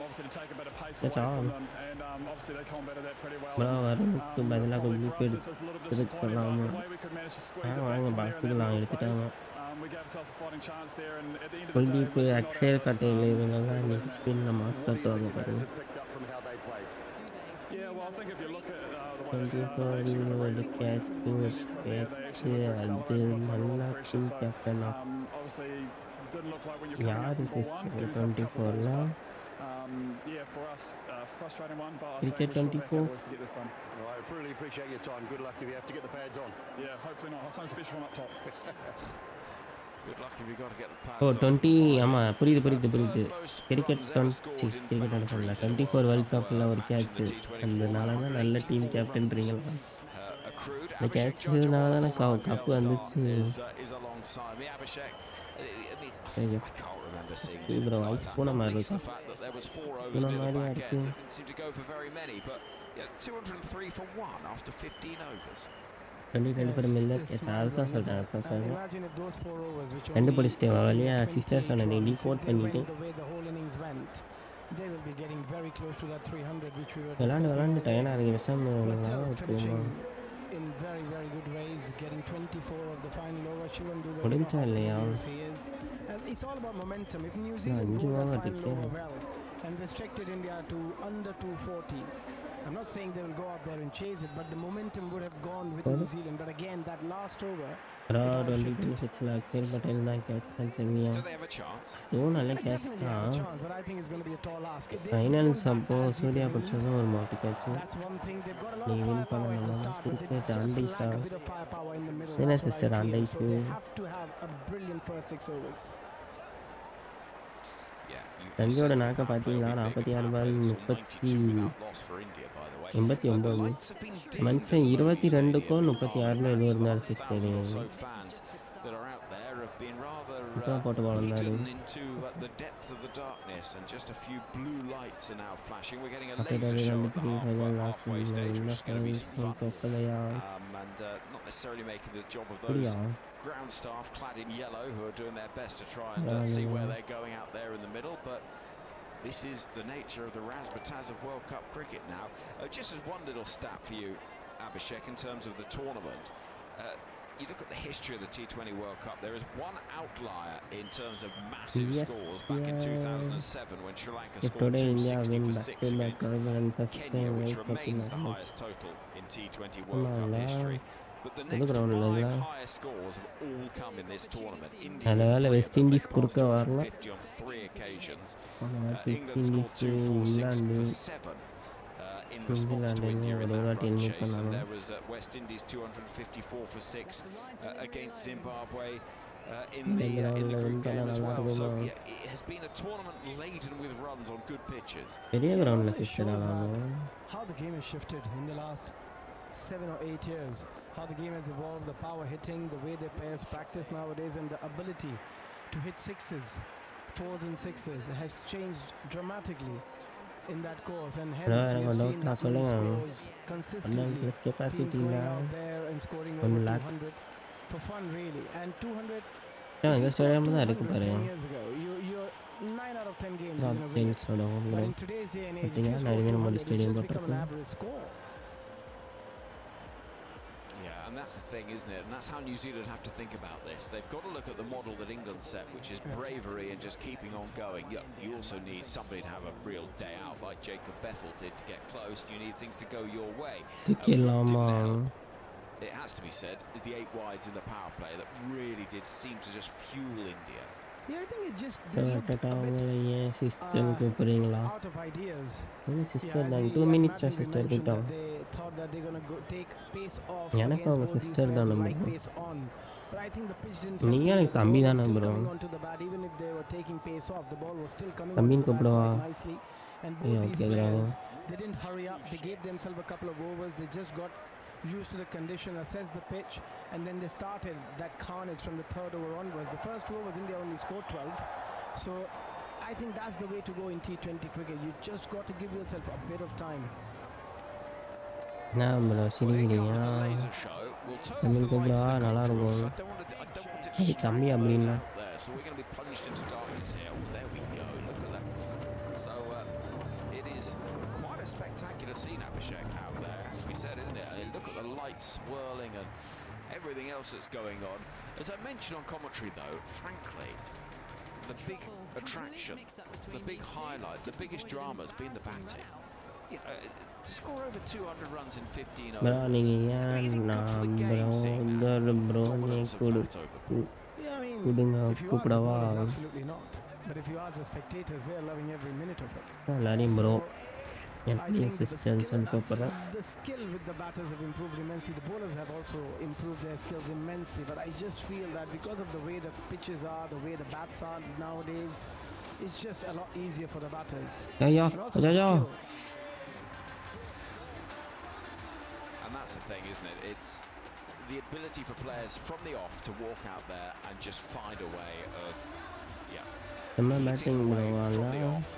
obviously to take a bit of pace That's away all. from them, and obviously they combated that pretty well. அப்புறம் வரணுக்கு பதிலாக Probably கொஞ்சம் for us பேர் it's a little bit disappointing, எடுத்துக்கலாமா. but the way we could manage to squeeze it back வாங்க from there in that பார்த்துக்கலாம், middle எடுத்துட்டாங்க. phase, we gave ourselves a fighting chance there, and at the end of the day, Kuldeep, we could not Axar have கட்டையில் this, இவங்கெல்லாம் இன்னைக்கு ஸ்பின்னில் mass What do you கட்டுவாங்க think your பாருங்க. batters have picked up from how they played? Yeah, well, I think if you look at the way they 24 started, they actually got a very good catch from there. They actually went to அது celebrate, put some நல்லா real pressure. Team So, captain. obviously, didn't look like when you're coming யார் up for 4-1, sister give yourself a couple of 24ல balls, but, yeah, for us, frustrating one, but I think Cricket we're still back 24. out boys to get this done. Well, I really appreciate your time. Good luck if you have to get the pads on. Yeah, hopefully not. Something special from up top. Good luck if you got to get the pads oh on. 20, ஆமாம் புரியுது புரியுது புரியுது. Third most cricket runs ever scored in cricket boundaries அனுப்பல in a 24 World world Cup, கப்பில் ஒரு match in catch. the T20 அதனால தான் format. நல்ல டீம் 84 கேப்டன்றீங்களா. runs, accrued. இந்த Abhishek கேட்ச் Judge இருந்தால தானே on the கப்பு IPL வந்துச்சு. start is alongside me. Abhishek, I mean, ஐயோ, I can't remember seeing இது minutes வாய்ஸ் like that. பூனை Not மாதிரி least the இருக்கா. fact that there was 4 overs பூனை near the மாதிரியா back இருக்கு. end. Didn't seem to go for very many, but yeah, 203 for 1 after 15 overs. 2024 Miller It's catch. mind அதுதான் blowing, isn't சொல்கிறேன், it? அதுதான் And சொல்கிறேன். imagine if those 4 overs, which ரெண்டு only போலிஸ்டே வழியா only sister 28 சொன்னேன் runs, report if they பண்ணிட்டு went the way the whole innings went, they will be getting very close to that 300 which we were விளாண்டு discussing விளாண்டு earlier. டயர்டாக இருக்கு. விஷம் But still இருக்குமா. finishing in very, very good ways, getting 24 of the final over. Shivam Dubey, முடிஞ்சா இல்லையா? he is. And it's all about momentum. If New Zealand அஞ்சு go that over final அடிக்க. over well and restricted India to under 240, I'm not saying they will go out there and chase it, but the momentum would have gone with New Zealand. But again, that last over, அப்புறம் it all 26 Axar Patel தான் catch செஞ்சாங்க. Do they have a chance? இதுவும் நல்ல I catch definitely have a தான். chance, but I think it's going to be a tall ask. If they finals go அப்போ back as deep Surya as பிடிச்சதும் ஒரு மாட்டு catch. that's one thing. They've got a lot நீ of win firepower at the பண்ணணும்னா start, but they cricket just Andy lack a Star. bit of firepower in the middle. Sena That's what sister I feel. Andy So they Sue. have to have a brilliant first 6 overs. Yeah, you தஞ்சியோட said நாக்க that பார்த்தீங்களா? big 44 ball pace, 30 92 without loss for India, by the way. 89. The lights have been dimmed மனுஷன் in the Lodi 22க்கும் Stadium. 36ல ஏதோ இருந்தார் About sister. 1,000 or so fans that are out there have been rather இப்பதான் போட்டு வளர்ந்தாரு. beaten into the depth of the darkness, and just a few blue lights are now flashing. We're getting a அப்படி laser show at the final halfway stage, which is going to be some fun. கப்பலையா And not necessarily making the job of அப்படியா? those ground staff clad in yellow who are doing their best to try and see where they're going out there in the middle, but this is the nature of the razzmatazz of World Cup cricket now. Just as one little stat for you, Abhishek, in terms of the tournament. You look at the history of the T20 World Cup, there is one outlier in terms of massive Yes, scores back in yeah. 2007 when Sri Lanka If scored today India 260 win for back 6 to back against and first Kenya, time which World Cup remains the in highest total in T20 World Cup ஆமாங்களா? history. But the புது next ground 5 இல்லைங்களா? highest scores have all come in this tournament. India நல்ல with வேளை 3 west of them. Indies They குறுக்க passed வரல. 250 on 3 occasions. West England scored Indies 246 England for 7. in response to India in that run eliminate chase, and பண்ணாங்க. there was West Indies 254 for 6 against Zimbabwe in the group game as well. So yeah, it has been a tournament laden with runs on good pitches. பெரிய It கிரவுண்ட்ல also sister shows ஆனாலும் that how the game has shifted in the last 7 or 8 years, how the game has evolved, the power hitting, the way the players practice nowadays, and the ability to hit sixes, fours and sixes has changed dramatically in that course, and hence we have seen that many scores consistently, plus capacity teams going now. out there and scoring One over lakh. 200 for fun really, and 200 Yeah, if you இந்த scored stadium தான் இருக்கு 200 பாரு 10 years ago, you're 9 out of 10 games you're டாப் going to win it. டென்ஸோட home But in ground today's day and age, if பார்த்தீங்கன்னா you score Narendra 200, Modi it's stadium just become an போட்டிருக்கு. average score. Yeah, and that's the thing, isn't it? And that's how New Zealand have to think about this. They've got to look at the model that England set, which is bravery and just keeping on going. Yeah, you also need somebody to have a real day out, like Jacob Bethel did, to get close. You need things to go your way. திக்கலாமா It has to be said, is the 8 wides in the power play that really did seem to just fuel India. Yeah, I think it just they looked a bit ஏன் system கூப்பிடுறீங்களா out of ideas. என்ன Yeah, sister as தான் he- 2 as minutes Matt Henry sister mentioned கிட்டோம் that they thought that they're going to go take pace off எனக்கு against அவங்க both these sister players தான் who நம்ம like bro. pace on. But I think the pitch didn't நீ help எனக்கு them. The தம்பி ball was தானே still bro. coming onto the bat, even if they were taking pace off, the ball was still coming தம்பின்னு onto the bat கூப்பிடுவா. quite nicely. And both Yeah, these okay, players, they didn't hurry up. They gave themselves a couple of overs. They just got used to the condition, assessed the pitch, and then they started that carnage from the third over onwards. The first 2 overs, India only scored 12. So I think that's the way to go in T20 cricket. You just got to give yourself a bit of time. நான் bro Well, here சிரிக்கிறீங்க comes the laser show. We'll turn off Tamil the lights கூப்பிடுவா and நல்லா the controls. இருக்கும் I don't want to சரி தம்பி distract அப்படின்னா those out there. So we're going to be plunged into darkness here. Oh, there we go. Look at that. So it is quite a spectacular scene, Abhishek, out there. Has to be said, isn't it? I mean, look at the lights swirling and everything else that's going on. As I mentioned on commentary, though, frankly, the big attraction, the big highlight, the biggest drama has been the batting. Yeah, to score over 200 runs in 15 bro overs. நீங்கள் I mean, is ஏன் it good for நான் the bro game seeing இந்த that bro நீ dominance of கொடு bat over ball? Yeah, I mean, கொடுங்க if you ask the கூப்பிடவா bowlers, absolutely not. But if you ask the spectators, they're loving every minute of it. எல்லாரையும் bro I எனக்கு think the சிஸ்டர்னு சொல்லி skill, கூப்பிட்றேன் the skill with the batters have improved immensely. The bowlers have also improved their skills immensely. But I just feel that because of the way the pitches are, the way the bats are nowadays, it's just a lot easier for the batters. ஐயோ And also the ஐயோ skill. And that's the thing, isn't it? It's the ability for players from the off to walk out there and just find a way of, செம்ம hitting batting away bro from the ஆனால் off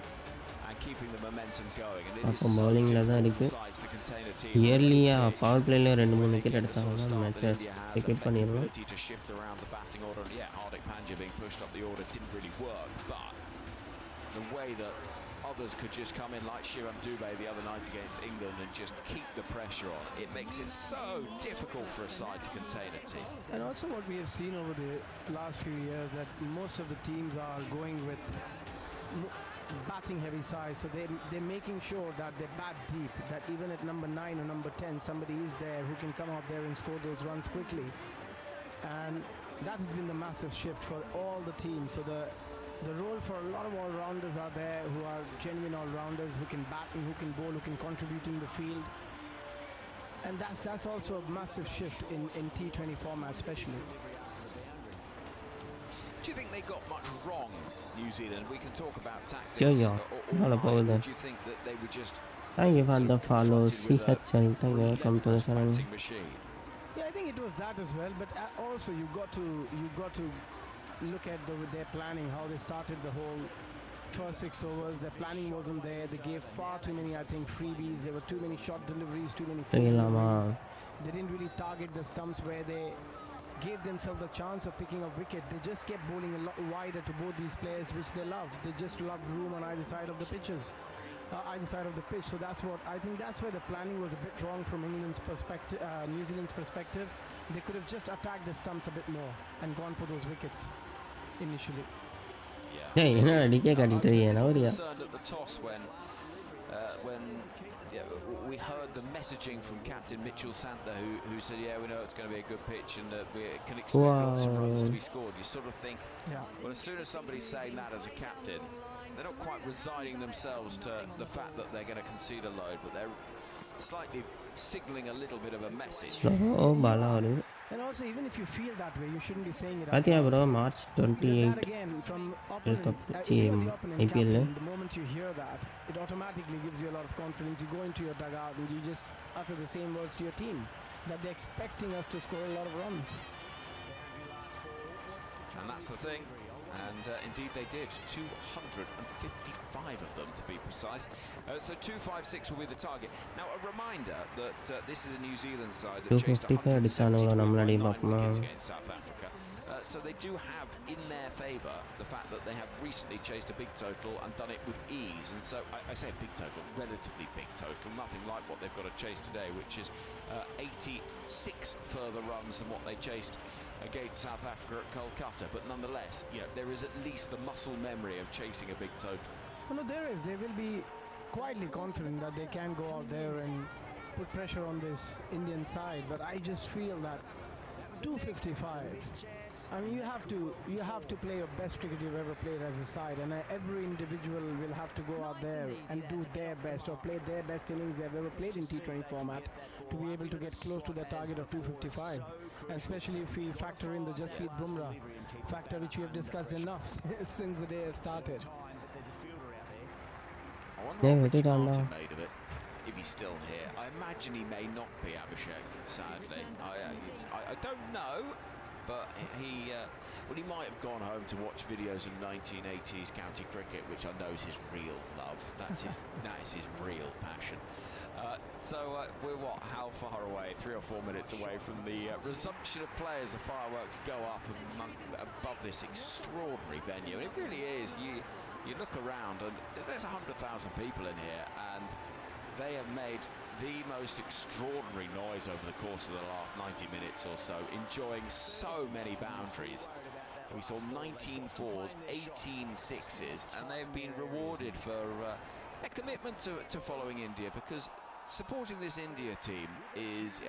and keeping the momentum going. And it is அப்போ so bowling-ல தான் difficult இருக்கு. for sides to contain a team. இயர்லியாக power பிளேயில் 2-3 When they wicket get the sort of எடுத்தாங்கன்னா start that மேட்சை India had, the wicket பண்ணிடலாம் flexibility to shift around the batting order. And yeah, Hardik Pandya being pushed up the order didn't really work, but the way that others could just come in like Shivam Dubey the other night against England and just keep the pressure on, it makes it so difficult for a side to contain a team. And also what we have seen over the last few years, that most of the teams are going with batting heavy sides, so they're making sure that they bat deep, that even at number 9 or number 10 somebody is there who can come out there and score those runs quickly. And that has been the massive shift for all the teams. So the role for a lot of all-rounders are there, who are genuine all-rounders, who can bat and who can bowl, who can contribute in the field. And that's also a massive shift in T20 format especially. Do you think they got much wrong, New Zealand? We can talk about tactics. Yeah. Or Not a ball there. do you think that they were just Thank you for sort the of follow, confronted with a CHL. Thank you. Welcome to the relentless channel. batting machine? Yeah, I think it was that as well. But also you got to look at their planning, how they started the whole first 6 overs. Their planning wasn't there. They gave far too many, I think, freebies. There were too many short deliveries, too many full deliveries. They didn't really target the stumps where they gave themselves the chance of picking a wicket. They just kept bowling a lot wider to both these players, which they love. They just loved room on either side of the pitches. Either side of the pitch. So I think that's where the planning was a bit wrong from England's perspective, New Zealand's perspective. They could have just attacked the stumps a bit more and gone for those wickets initially. Hey, என்னடா டிக்கே காட்டிட்டு இருக்கீங்க I was நவரியா concerned at the toss when we heard the messaging from Captain Mitchell Santner, who said, yeah, we know it's going to be a good pitch and that we can expect lots of runs to be scored. You sort of think, well, as soon as somebody's saying that as a captain, they're not quite resigning themselves to the fact that they're going to concede a load, but they're slightly signalling a little bit of a message. Slow பாலாக வருது. And also, even if you feel that way, you shouldn't be saying it out பார்த்தியா loud. Bro March Because that 28 again, from World Cup, opponents, if you're the opponent IPL. captain, the moment you hear that, it automatically gives you a lot of confidence. You go into your dugout and you just utter the same words to your team, that they're expecting us to score a lot of runs. And that's the thing. And indeed they did, 255 of them to be precise. So 256 will be the target. Now a reminder that this is a New Zealand side that chased 179 wickets against South Africa. So they do have in their favour the fact that they have recently chased a big total and done it with ease. And so I say a big total, relatively big total, nothing like what they've got to chase today, which is 86 further runs than what they chased against South Africa at Kolkata. But nonetheless, there is at least the muscle memory of chasing a big total. Well, no, there is. They will be quietly confident that they can go out there and put pressure on this Indian side. But I just feel that 255. I mean, you have to play your best cricket you've ever played as a side, and every individual will have to go out there and do their best or play their best innings they've ever played in T20 format to be able to get close to their target of 255. And especially if we factor in the Jasprit Bumrah factor, which we have discussed enough since the day it started. I wonder what Ricky Martin made of it, if he's still here. I imagine he may not be, Abhishek, sadly. I don't know. But he might have gone home to watch videos of 1980s county cricket, which I know is his real love. That is his real passion. So we're how far away? 3 or 4 minutes away from the resumption of play as the fireworks go up above this extraordinary venue. And it really is. You look around and there's 100,000 people in here, and they have made the most extraordinary noise over the course of the last 90 minutes or so, enjoying so many boundaries. We saw 19 fours, 18 sixes, and they've been rewarded for their commitment to following India, because supporting this India team is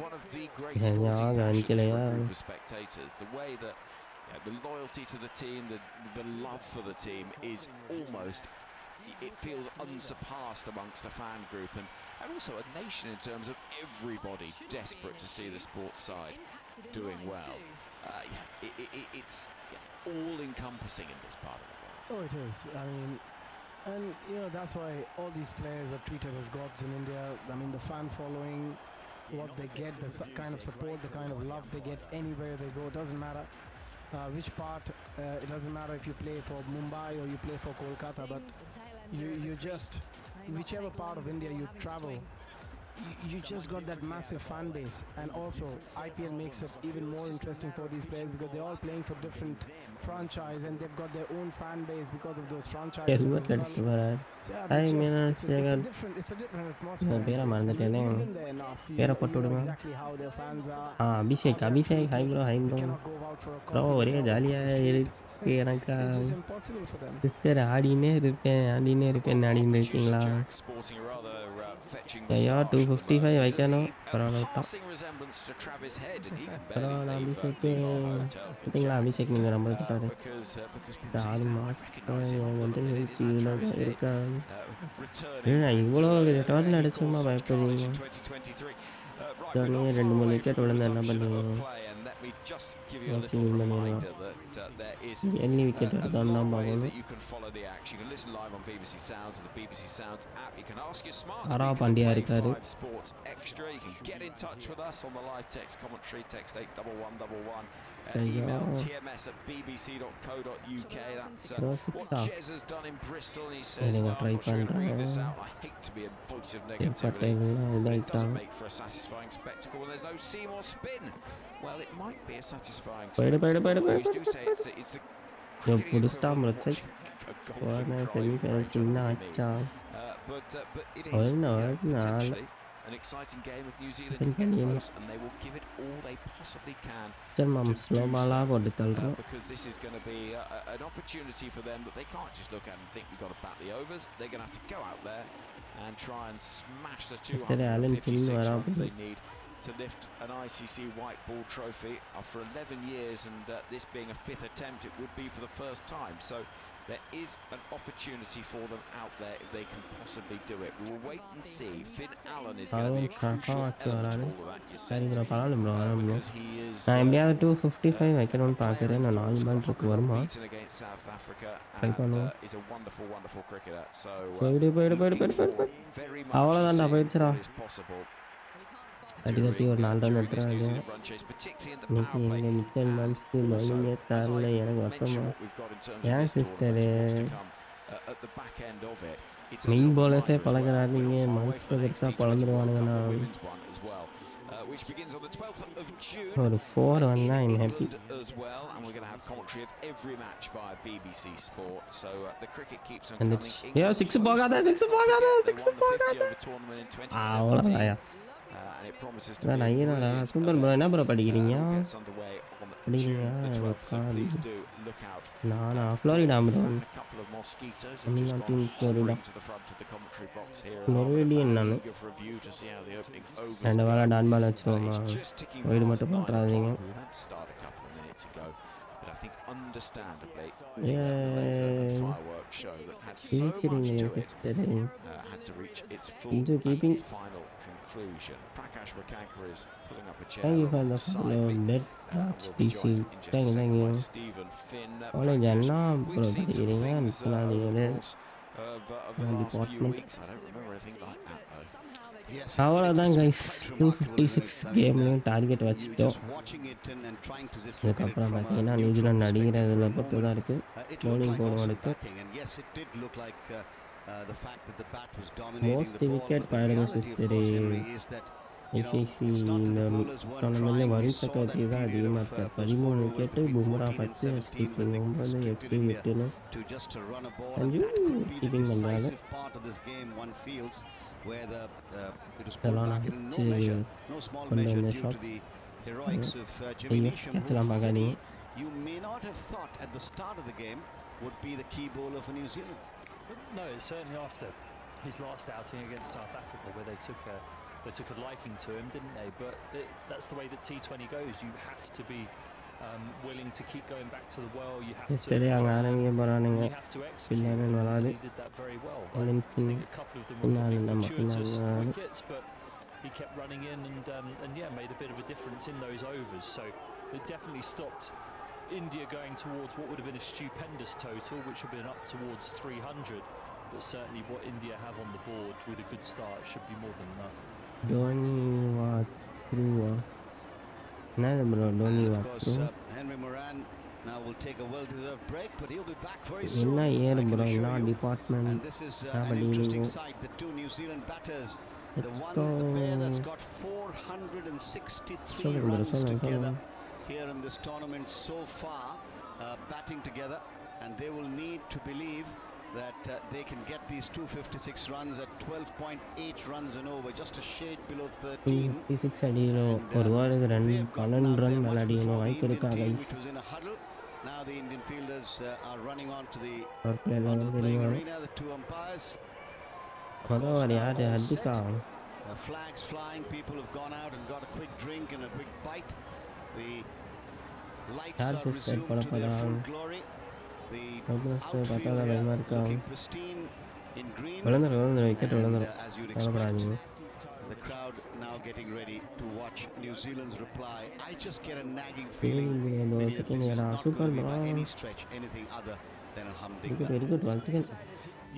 one of the great sporting passions for a group of spectators. The way that the loyalty to the team, the love for the team is almost, it feels unsurpassed amongst a fan group and also a nation in terms of everybody desperate to see the sports side doing well. It's all-encompassing in this part of the world. Oh, it is. I mean, and that's why all these players are treated as gods in India. I mean, the fan following, what they get, the kind of support, the kind of love they get anywhere they go. It doesn't matter which part. It doesn't matter if you play for Mumbai or you play for Kolkata, but you just, whichever part of India you travel, you just got that massive fan base. And also IPL makes it even more interesting for these players, because they're all playing for different franchise and they've got their own fan base because of those franchises as well. So, it's a different atmosphere. You've been there enough. You know exactly how their fans are. Abhishek, hi bro. You cannot go out for a Bro, coffee. ஒரே ஜாலியாக இருக்கு எனக்கு. It's just impossible for them. Sister ஆடினே இருப்பேன் ஆடின்னு இருக்கீங்களா? ஐயா 255 வைக்கணும். பரவாயில்ல பரவாயில்ல அபிஷேக் பார்த்தீங்களா? அபிஷேக் நீங்கள் ரொம்ப இருக்காரு 6 மாதம் வந்து இருக்கா இவ்வளோ டோர்னல் அடிச்சோமா பயப்படுறீங்க? 2-3 விக்கெட் விழுந்து என்ன பண்ணுவீங்க? எண்ணி விக்கெட் எடுத்தான்னு தான் பார்க்கணும். ஆரா பாண்டியா இருக்காரு. ட்ரை பண்ணுறேன். புடிச்சிட்டா முறைச்சி சின்ன ஆச்சா ஒரு நாள் an exciting game with New Zealand can get close, and they will give it all they possibly can because this is going to be an opportunity for them that they can't just look at and think we've got to bat the overs. They're going to have to go out there and try and smash the 256 runs they need to lift an ICC white ball trophy after 11 years, and this being a 5th attempt, it would be for the first time. So there is an opportunity for them out there if they can possibly do it. We will wait and see. Finn Allen is going to be a crucial element to all of that, சரி bro பரவாயில்ல bro வரும் bro because he is நான் எப்படியாவது 255 வைக்கணும்னு பார்க்குறேன் நான் 4 பால் இருக்கு வருமா beaten against South Africa try and பண்ணுவோம் is a wonderful cricketer. So போயிடு very much to அவ்வளோதான்டா see போயிடுச்சுடா what is possible. தட்டி ஒரு 4 run எடுத்துறாங்க New Zealand run chase, particularly in the இன்னைக்கு power play. எங்கள் மிச்சல் மன்ஸ்க்கு பவுலிங்கே தரல எனக்கு Mention வருத்தமா what we've got in terms of ஏன் this sister tournament, what's to come at the back end of it. It's a main little பவுலர்ஸே reminder as well. பழகிறாதீங்க We're not far away மன்ஸ்க்கு from the next கொடுத்தா T20 World பழந்துருவானுங்கண்ணா Cup, the women's one as well, which begins on the 12th of June ஒரு 4 வந்தா in I'm happy England as well, and we're going to have commentary of every match via BBC Sport. So the cricket keeps on And coming. it's yeah 6 போகாத 6 போகாத 6 போகாத They won the 50 over tournament in 2017. அவ்வளோதாயா And it promises to நான் be a ஐயனாடா brilliant super bro என்ன bro படிக்கிறீங்க gets underway on படிக்கிறீங்க June the 12th. So call please do look out. நானா Florida bro A couple of mosquitoes have I'm just not gone in Florida. hovering to the front of the commentary box here. Floridean நான் Eager for a view to see how the opening overs ரெண்டு go. வேளை டான் ball வச்சுருவோமா It's just ticking wide past மட்டும் 9 போட்டுறாதீங்க o'clock. We were meant to start a couple of minutes ago, but I think understandably Yeah. the fireworks show that had so much பேசுகிறீங்க to it sister had to reach its full Into keeping. and final conclusion. Prakash Rakankar is pulling up a chair Thank you for the beside follow me. that We'll be DC joined in just a thank you second by thank you Stephen Finn. College என்ன We've bro seen some படிக்கிறீங்க things முப்பதாம் over தேதி the course of the last few department. weeks. I don't remember anything like that though. Yes, அவ்வளோதான் guys quite remarkable, 256 isn't it? கேம்லையும் target You வச்சுட்டோம் just watching it and trying to just look at it இதுக்கப்புறம் from a பார்த்தீங்கன்னா neutral New Zealand perspective அடிக்கிறதுல for a பொறுத்து தான் moment. இருக்குது It looked bowling like போடும் awesome அடுத்து batting, and yes, it did look like the fact that the bat was dominating Most the ball. wicket But the reality, of parameters course, Henry, is that you know, ICC it's not that இந்த the bowlers weren't டோர்னமெண்ட்டில் trying. We Varun saw that சக்கரவர்த்தி தான் period அதிகமாக of இருக்கார் post 13 over wicket between Bumrah 14 and 10 17 when ஸ்டீப்பிங் they 9 restricted 8 India விக்கெட்டுன்னு to just to run a ball, And and that could be the keeping them down. decisive part of this game. One feels where it was pulled இதெல்லாம் back in no அடிச்சு measure, no small கொண்டு measure வந்த due to shots. the heroics of Jimmy ஐயோ Neesham, கேட்சலாம் who பார்க்காதீங்க you may not have thought at the start of the game would be the key bowler for New Zealand. No, it's certainly after his last outing against South Africa where they took a liking to him, didn't they? But that's the way that T20 goes. You have to be willing to keep going back to the well. You have to yesterday அங்கே ஆரம்பிக்க போகிறானுங்க you have to execute. பின்னாடி விளாடு He did that very well. I Olin think a couple of them were பின்னாடி probably நம்ம fortuitous பின்னாடி wickets, but he kept running in and yeah, made a bit of a difference in those overs. So it definitely stopped India going towards what would have been a stupendous total, which would have been up towards 300. But certainly what India have on the board with a good start should be more than enough. Dhoni வா த்ரூவா என்னது bro Dhoni And வா of course, through Henry Moran now will take a well-deserved break, but he'll be back very soon. என்ன ஏர் I can bro assure என்ன you. Department And this is Yeah, an but interesting you- sight. The two New Zealand batters, the Let's the pair that's go. got 463 Solid, bro, runs solid, together solid. here in this tournament so far, batting together, and they will need to believe that they can get these 256 runs at 12.8 runs and over, just a shade below 13. 56 அடிக்கணும் ஒரு ஓவருக்கு They have got 12 now run there மேலே much அடிக்கணும் before the வாய்ப்பு Indian இருக்கா team, guys which was in a huddle. Now the Indian fielders are running onto the ஒரு player onto the playing தெரியும் arena. The two umpires. Of மொதல் course, ஒரு now யார் all Harthika set. Flags flying, people have gone out and got a quick drink and a quick bite. The lights Yaar are kiss set resumed pada to their full pada. glory. The Problem se outfield patala here பயமா இருக்கா looking pristine in green. விழுந்துரும் wicket And, விழுந்துரும் as you'd expect, கவலைப்படாதீங்க the crowd now getting ready to watch New Zealand's reply. I just get a nagging feeling Feeling, Vinny, bro, that second this is era. not Super, going to be by bro. any stretch anything other than a humdinger. Very good வாழ்த்துக்கள்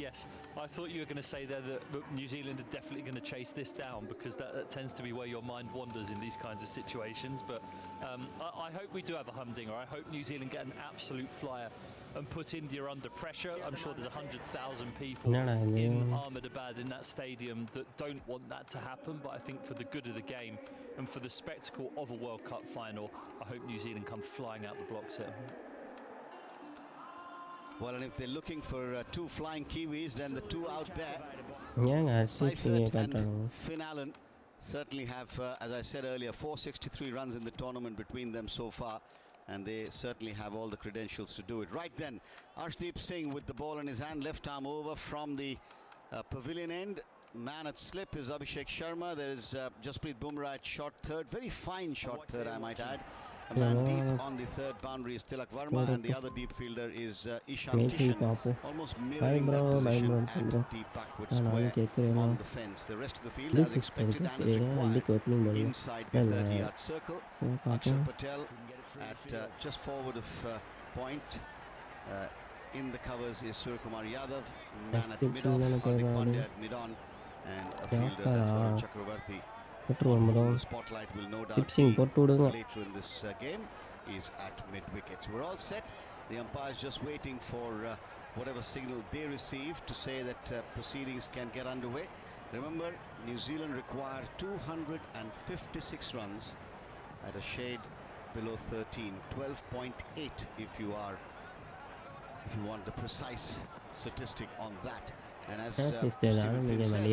Yes, I thought you were going to say there that New Zealand are definitely going to chase this down because that tends to be where your mind wanders in these kinds of situations. But I hope we do have a humdinger. I hope New Zealand get an absolute flyer and put India under pressure. I'm sure there's 100,000 people என்னடா இது in Ahmedabad in that stadium that don't want that to happen. But I think for the good of the game and for the spectacle of a World Cup final, I hope New Zealand come flying out the blocks here. Well, and if they're looking for two flying Kiwis, then the two out there, ஏங்க ஹர்ஷித் சிங்கை Seifert and காட்டுறாங்க Finn Allen, certainly have, as I said earlier, 463 runs in the tournament between them so far, and they certainly have all the credentials to do it. Right then, Arshdeep Singh with the ball in his hand, left arm over from the pavilion end, man at slip is Abhishek Sharma. There is Jasprit Bumrah at short third. Very fine short third, I might add. A man deep on the third boundary is Tilak Varma, and the other deep fielder is Ishan Kishan, almost mirroring that position at deep backward square on the fence. The rest of the field, as expected and as required, inside the 30-yard circle. Akshar Patel at just forward of point. In the covers is Suryakumar Yadav, man at mid-off, Hardik Pandya at mid-on, and a fielder that's Varun Chakravarti. The spotlight will no doubt be later in this game is at mid-wickets. We're all set. The umpires just waiting for whatever signal they receive to say that proceedings can get underway. Remember, New Zealand require 256 runs at a shade below 13, 12.8 if you want the precise statistic on that. And as Stephen Finn said,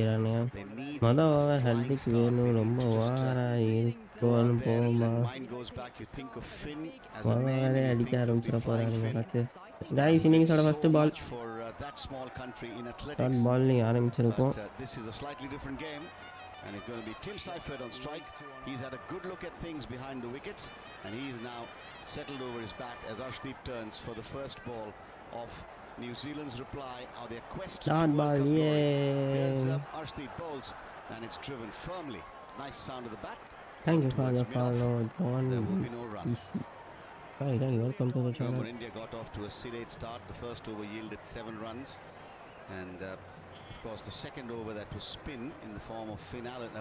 they need a flying start. They need to just go out there, and mind goes back. You think of Finn as a name, you think of the flying Finn. Guys, innings first ball. For that small country in athletics. But this is a slightly different game, and it's going to be Tim Seifert on strike. He's had a good look at things behind the wickets, and he's now settled over his bat as Arshdeep turns for the first ball of New Zealand's reply are their quest to World Cup glory. Here's Arshdeep bowls, and it's driven firmly. Nice sound of the bat. Thank you for the follow, John. There will be no run. Hi, welcome to the channel. Remember, India got off to a sedate start. The first over yielded 7 runs, and of course the second over that was spin in the form of Finn Allen,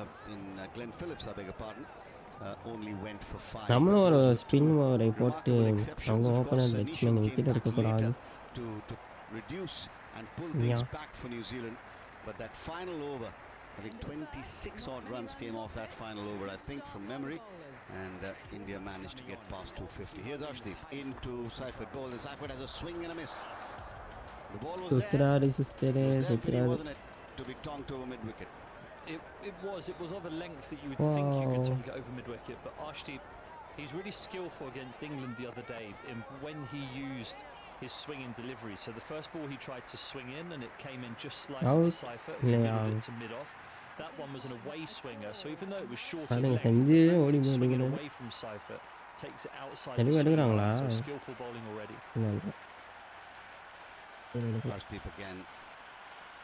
Glenn Phillips, I beg your pardon, only went for 5. நம்மளும் ஒரு spin ஓவரை போட்டு அவங்க opener batsman wicket எடுக்க கூடாது. To reduce and pull things back for New Zealand, but that final over, I think 26 odd runs came off that final over, I think, from memory, and India managed to get past 250. Here's Arshdeep into Seifert ball, and Seifert has a swing and a miss. The ball was there. It was there, wasn't it, to be tonked over mid-wicket. It was of a length that you would think you could tonk it over mid-wicket, but Arshdeep, he's really skillful against England the other day when he used his swinging delivery. So the first ball he tried to swing in, and it came in just slightly to Seifert, who middled it to mid-off. That one was an away swinger, so even though it was short of length, swinging away from Seifert takes it outside the swing, so skillful bowling already. Arshdeep again,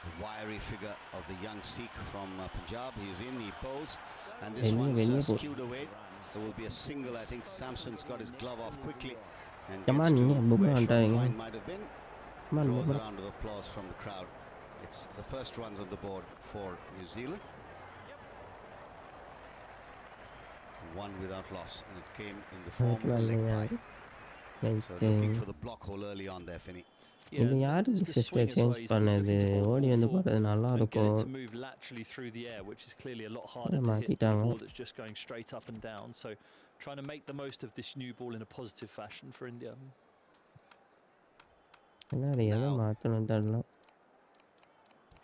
the wiry figure of the young Sikh from Punjab. He's in, he bowls, and this one's skewed away. There will be a single. I think Samson's got his glove off quickly and gets to where Sean Fine might have been. Throws a round of applause from the crowd. It's the first runs on the board for New Zealand. One without loss, and it came in the form of a leg bye. So looking for the block hole early on there, Finney. இது யாரு sister change பண்ணது ஓடி வந்து போறது நல்லா இருக்கும் to move laterally through the air, which is clearly a lot harder to hit a ball that's just going straight up and down. So trying to make the most of this new ball in a positive fashion for India.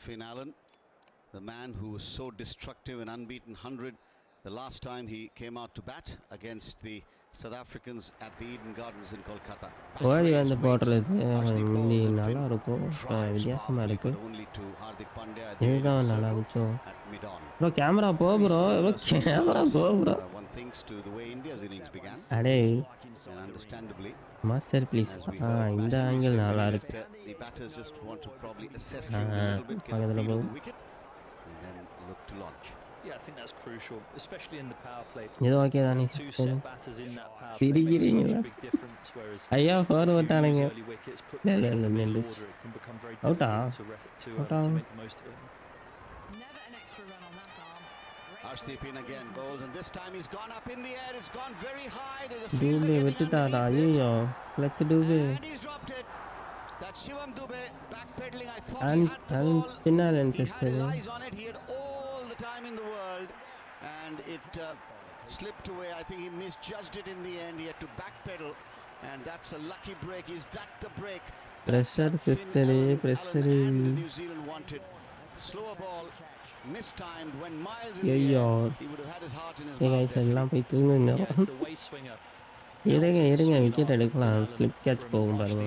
Finn Allen, the man who was so destructive and unbeaten 100 the last time he came out to bat against the South Africans at the Eden Gardens in Kolkata. ஓடி வந்து போடுறது நல்லா இருக்கும் வித்தியாசமா இருக்கு இதுதான் நல்லா இருந்துச்சோம் bro camera போ ப்ரோ கேமரா போ bro one thinks to the way India's innings began அடே and understandably மாஸ்டர் ப்ளீஸ் இந்த ஆங்கிள் நல்லா இருக்கு the batters just want to probably assess things a little bit, get a feel of the wicket and then look to launch. Yeah, I think that's crucial, especially in the power play. இது okay தானே Two set batters in that power play makes such a big difference, whereas ஐயா for ஓட்டானுங்க early wickets put in order, it can become very difficult to make the most of it. Never an extra run on that arm. Arshdeep in again, bowls, and this time he's gone up in the air, it's gone very high, there's a fielder fielder விட்டுட்டாடா ஐயோ leg Dube and he's dropped it. That's Shivam Dube backpedaling. I thought he had the ball, he had his eyes on it, he had all the time in the world, and it slipped away. I think he misjudged it in the end. He had to backpedal, and that's a lucky break. Is that the break pressure sister and New Zealand wanted? Slower ball, mistimed, when miles in the air, he would have had his heart in his mouth. எல்லாம் போய் தூங்குங்க It's the way swinger. இருங்க wicket எடுக்கலாம் slip catch போகும் பாருங்க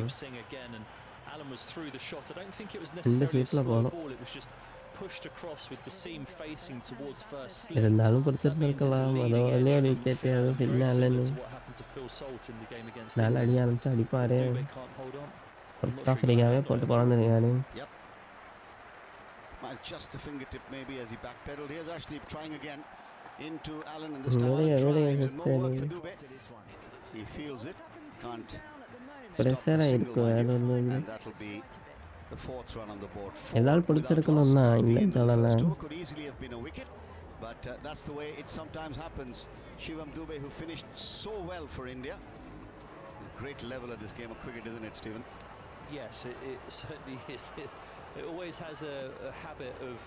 Alan was through the shot. I don't think it was necessarily a slow ball, it was just pushed across with the seam facing towards first slip. இருந்தாலும் That means it's a பிடிச்சிருந்துருக்கலாம். leading முதல்ல edge ஒரு from wicket Finn அது Allen, very பின்னாலன்னு similar to what happened to Phil Salt in the game against நல்லா England. அடிக்க ஆரம்பிச்சு அடிப்பாரு. Dubé can't hold on. I'm not south sure he ஆஃப்ரிக்காவே might போட்டு not at all. பிறந்திருக்காரு. Yep. Well, just a fingertip maybe as he backpedaled. Here's actually trying again into Allen, and this time Really, Allen really drives and more work for interesting. Dubé. He feels it, can't stop Pressure the ஆயிருக்கு single வேற wide, ஒன்றும் இல்லை. and that'll be the fourth run on the board. Four எல்லாரும் without பிடிச்சிருக்கணும் loss தான் at the இல்லை end of the சொல்லலை. first over. Could easily have been a wicket, but that's the way it sometimes happens. Shivam Dubé, who finished so well for India. A great level of this game of cricket, isn't it, Stephen? Yes, it certainly is. It always has a habit of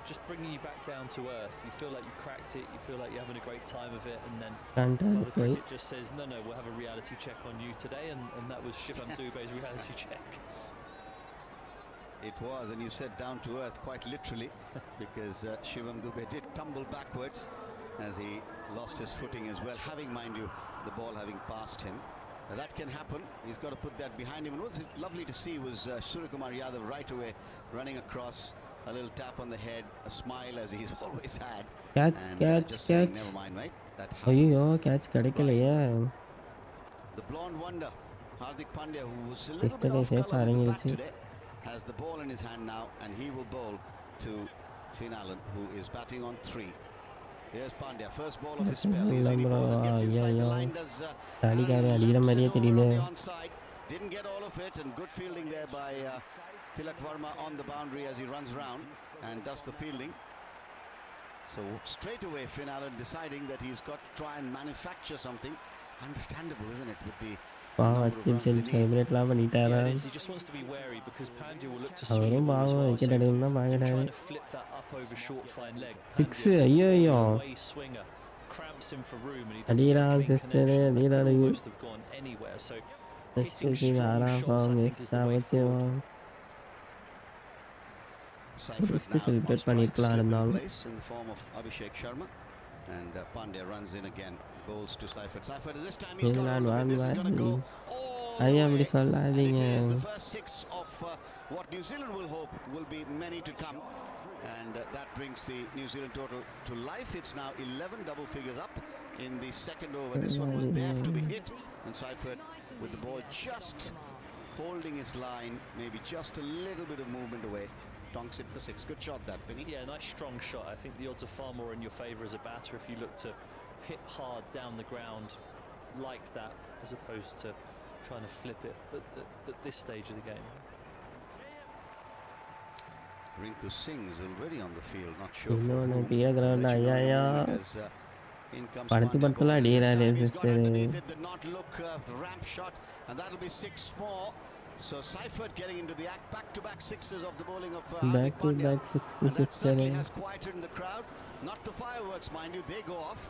just bringing you back down to earth. You feel like you cracked it, you feel like you're having a great time of it, and then Fantastic, the cricket just says, no, we'll have a reality check on you today, and that was Shivam Dube's reality check. It was, and you said down to earth quite literally, because Shivam Dubé did tumble backwards as he lost his footing as well, having, mind you, the ball having passed him. That can happen. He's got to put that behind him. And what was lovely to see was Suryakumar Yadav right away running across, a little tap on the head, a smile as he's always had. Catch. Saying, never mind, mate. That happens. ஐயோ catch கிடைக்கலையே. The blonde wonder, Hardik Pandya, who was a little bit Yesterday off safe colour with the bat இறங்கிடுச்சு. today, has the ball in his hand now, and he will bowl to Finn Allen, who is batting on 3. Here's Pandya, first ball of his spell. He's any ball that gets inside the line. Does அடிக்காரு Allen அடிக்கிற lamps மாதிரியே it over தெரியுது. on the onside. Didn't get all of it, and good fielding there by Tilak Verma on the boundary as he runs round and does the fielding. So straight away Finn Allen deciding that he's got to try and manufacture something. Understandable, isn't it, with the பாவம் extension செலிப்ரேட்லாம் பண்ணிட்டாரா. Yeah, it is. He just wants to be wary because Pandya will look to sweep அவரும் the ball as பாவம் well. Wicket எடுக்கணும் தான் So பார்க்குறாரு. trying to flip that up over short fine leg. Six, Pandya, ஐயோ. away swinger, cramps him for room, and he doesn't அடிடா get a clean sister, connection. That அடிடா could ஐயோ. almost have gone anywhere. So hitting Sister strong ஆறாம் shots, I form think, is the way forward. Seifert Just now celebrate on strikes, பண்ணிருக்கலாம் slip in இருந்தாலும். place in the form of Abhishek Sharma, and Pandya runs in again, bowls to Seifert. Seifert this time he's got England hold of it. This is going to go all the ஐயா way. அப்படி And சொல்லாதீங்க. it is the first 6 of what New Zealand will hope will be many to come, and that brings the New Zealand total to life. It's now 11 double figures up in the second over. This one was there to be hit, and Seifert with the ball just holding his line, maybe just a little bit of movement away, donks it for 6. Good shot that, Vinny. Yeah, nice strong shot. I think the odds are far more in your favour as a batter if you look to hit hard down the ground like that, as opposed to trying to flip it at this stage of the game. Rinku Singh is already on the field, not sure for இன்னொன்று whom. பிய ground I'll let you know ஐயா in a minute as, in comes படுத்து Pandya படுத்துலாம் bowling. This அடிக்கிறாரு time he's got sister. underneath it, did not look ramp shot, and that'll be 6 more. So Seifert getting into the act, back-to-back sixes of the bowling of Hardik Back to Pandya. back six And that sister. certainly has quietened the crowd. Not the fireworks, mind you, they go off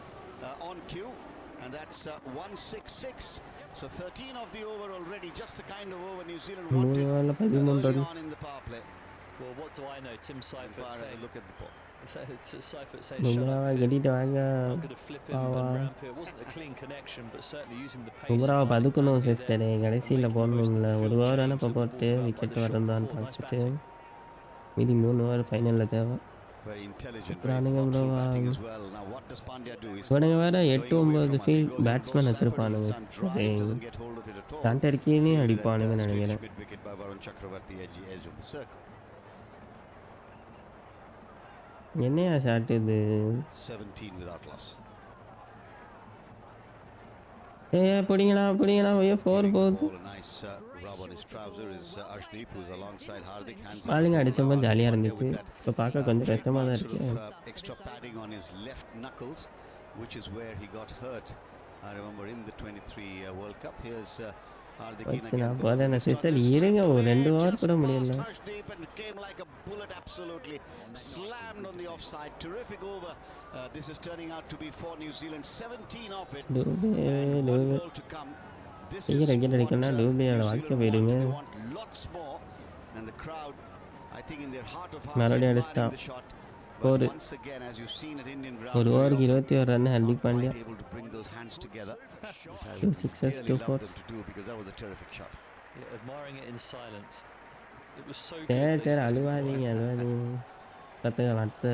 on cue, and that's 166. So 13 of the over already, just the kind of over New Zealand wanted மூணு 13 early on in the power play. Well, what do I know? Tim Seifert As saying. a look at the ball. Seifert saying, "Shut பும்ராவை up, Finn. கட்டிட்டு வாங்க. I'm going to flip him Wow. and ramp it." It wasn't a clean connection, but certainly using the pace. பும்ராவை of Hardik பதுக்கணும் Pandya sister. there and கடைசியில் making the most of போடணும்ல the ஒரு field over change வேணால் இப்போ that the போட்டு ball's about by wicket the short வரந்தான்னு before. Nice பார்த்துட்டு batting. மீதி 3 over ஃபைனலில் தேவை. Very intelligent, Running very thoughtful bro, batting as well. Now what does Pandya do? He's இவனுங்க வேற going 8 away 9 from us. He field goes and batsman goes. வச்சிருப்பானுங்க. Seifert is sun drive, doesn't get hold of it at all. சாண்டர்கினே Fielded அடிப்பானுங்க at, straight நினைக்கிறேன். mid wicket by Varun Chakravarti, edge of the circle. என்னையா shot இது? 17 without loss. பிடிங்களா ஐயோ 4 போகுது. A nice rub on his trouser is Arshdeep, who's alongside Hardik. பாலுங்க அடிச்சப்போ ஜாலியாக இருந்துச்சு. இப்போ பார்க்க கொஞ்சம் கஷ்டமாக தான் இருக்கு. Extra padding on his left knuckles, which is where he got hurt. I remember in the 23 World Cup. Here's Hardik in வச்சு நான் again. போதேன் சிஸ்டர் இருங்க ஒரு 2 ஓவர் கூட முடியல. Arshdeep and came like a bullet, absolutely slammed on the offside. Terrific over. This is turning out to be for New Zealand. 17 off it. And one goal to come. This is wicket what அடிக்கணும்னா New டூபியோட Zealand வாழ்க்கை want. போயிடுங்க. They want lots more, and the crowd, I think, in their heart of hearts, மறுபடியும் admiring அடிச்சிட்டான். the shot. ஒரு But once again, as you've seen at Indian ground, ஒரு ஓவருக்கு 21 run not Hardik Pandya. quite able to bring those hands together. Which I 2 sixes, really 2 love fours. them to do, because that was a terrific shot. Yeah, admiring it in silence. It was so சரி good. சரி அழுவாதீங்க கற்றுக்கலாம் அடுத்த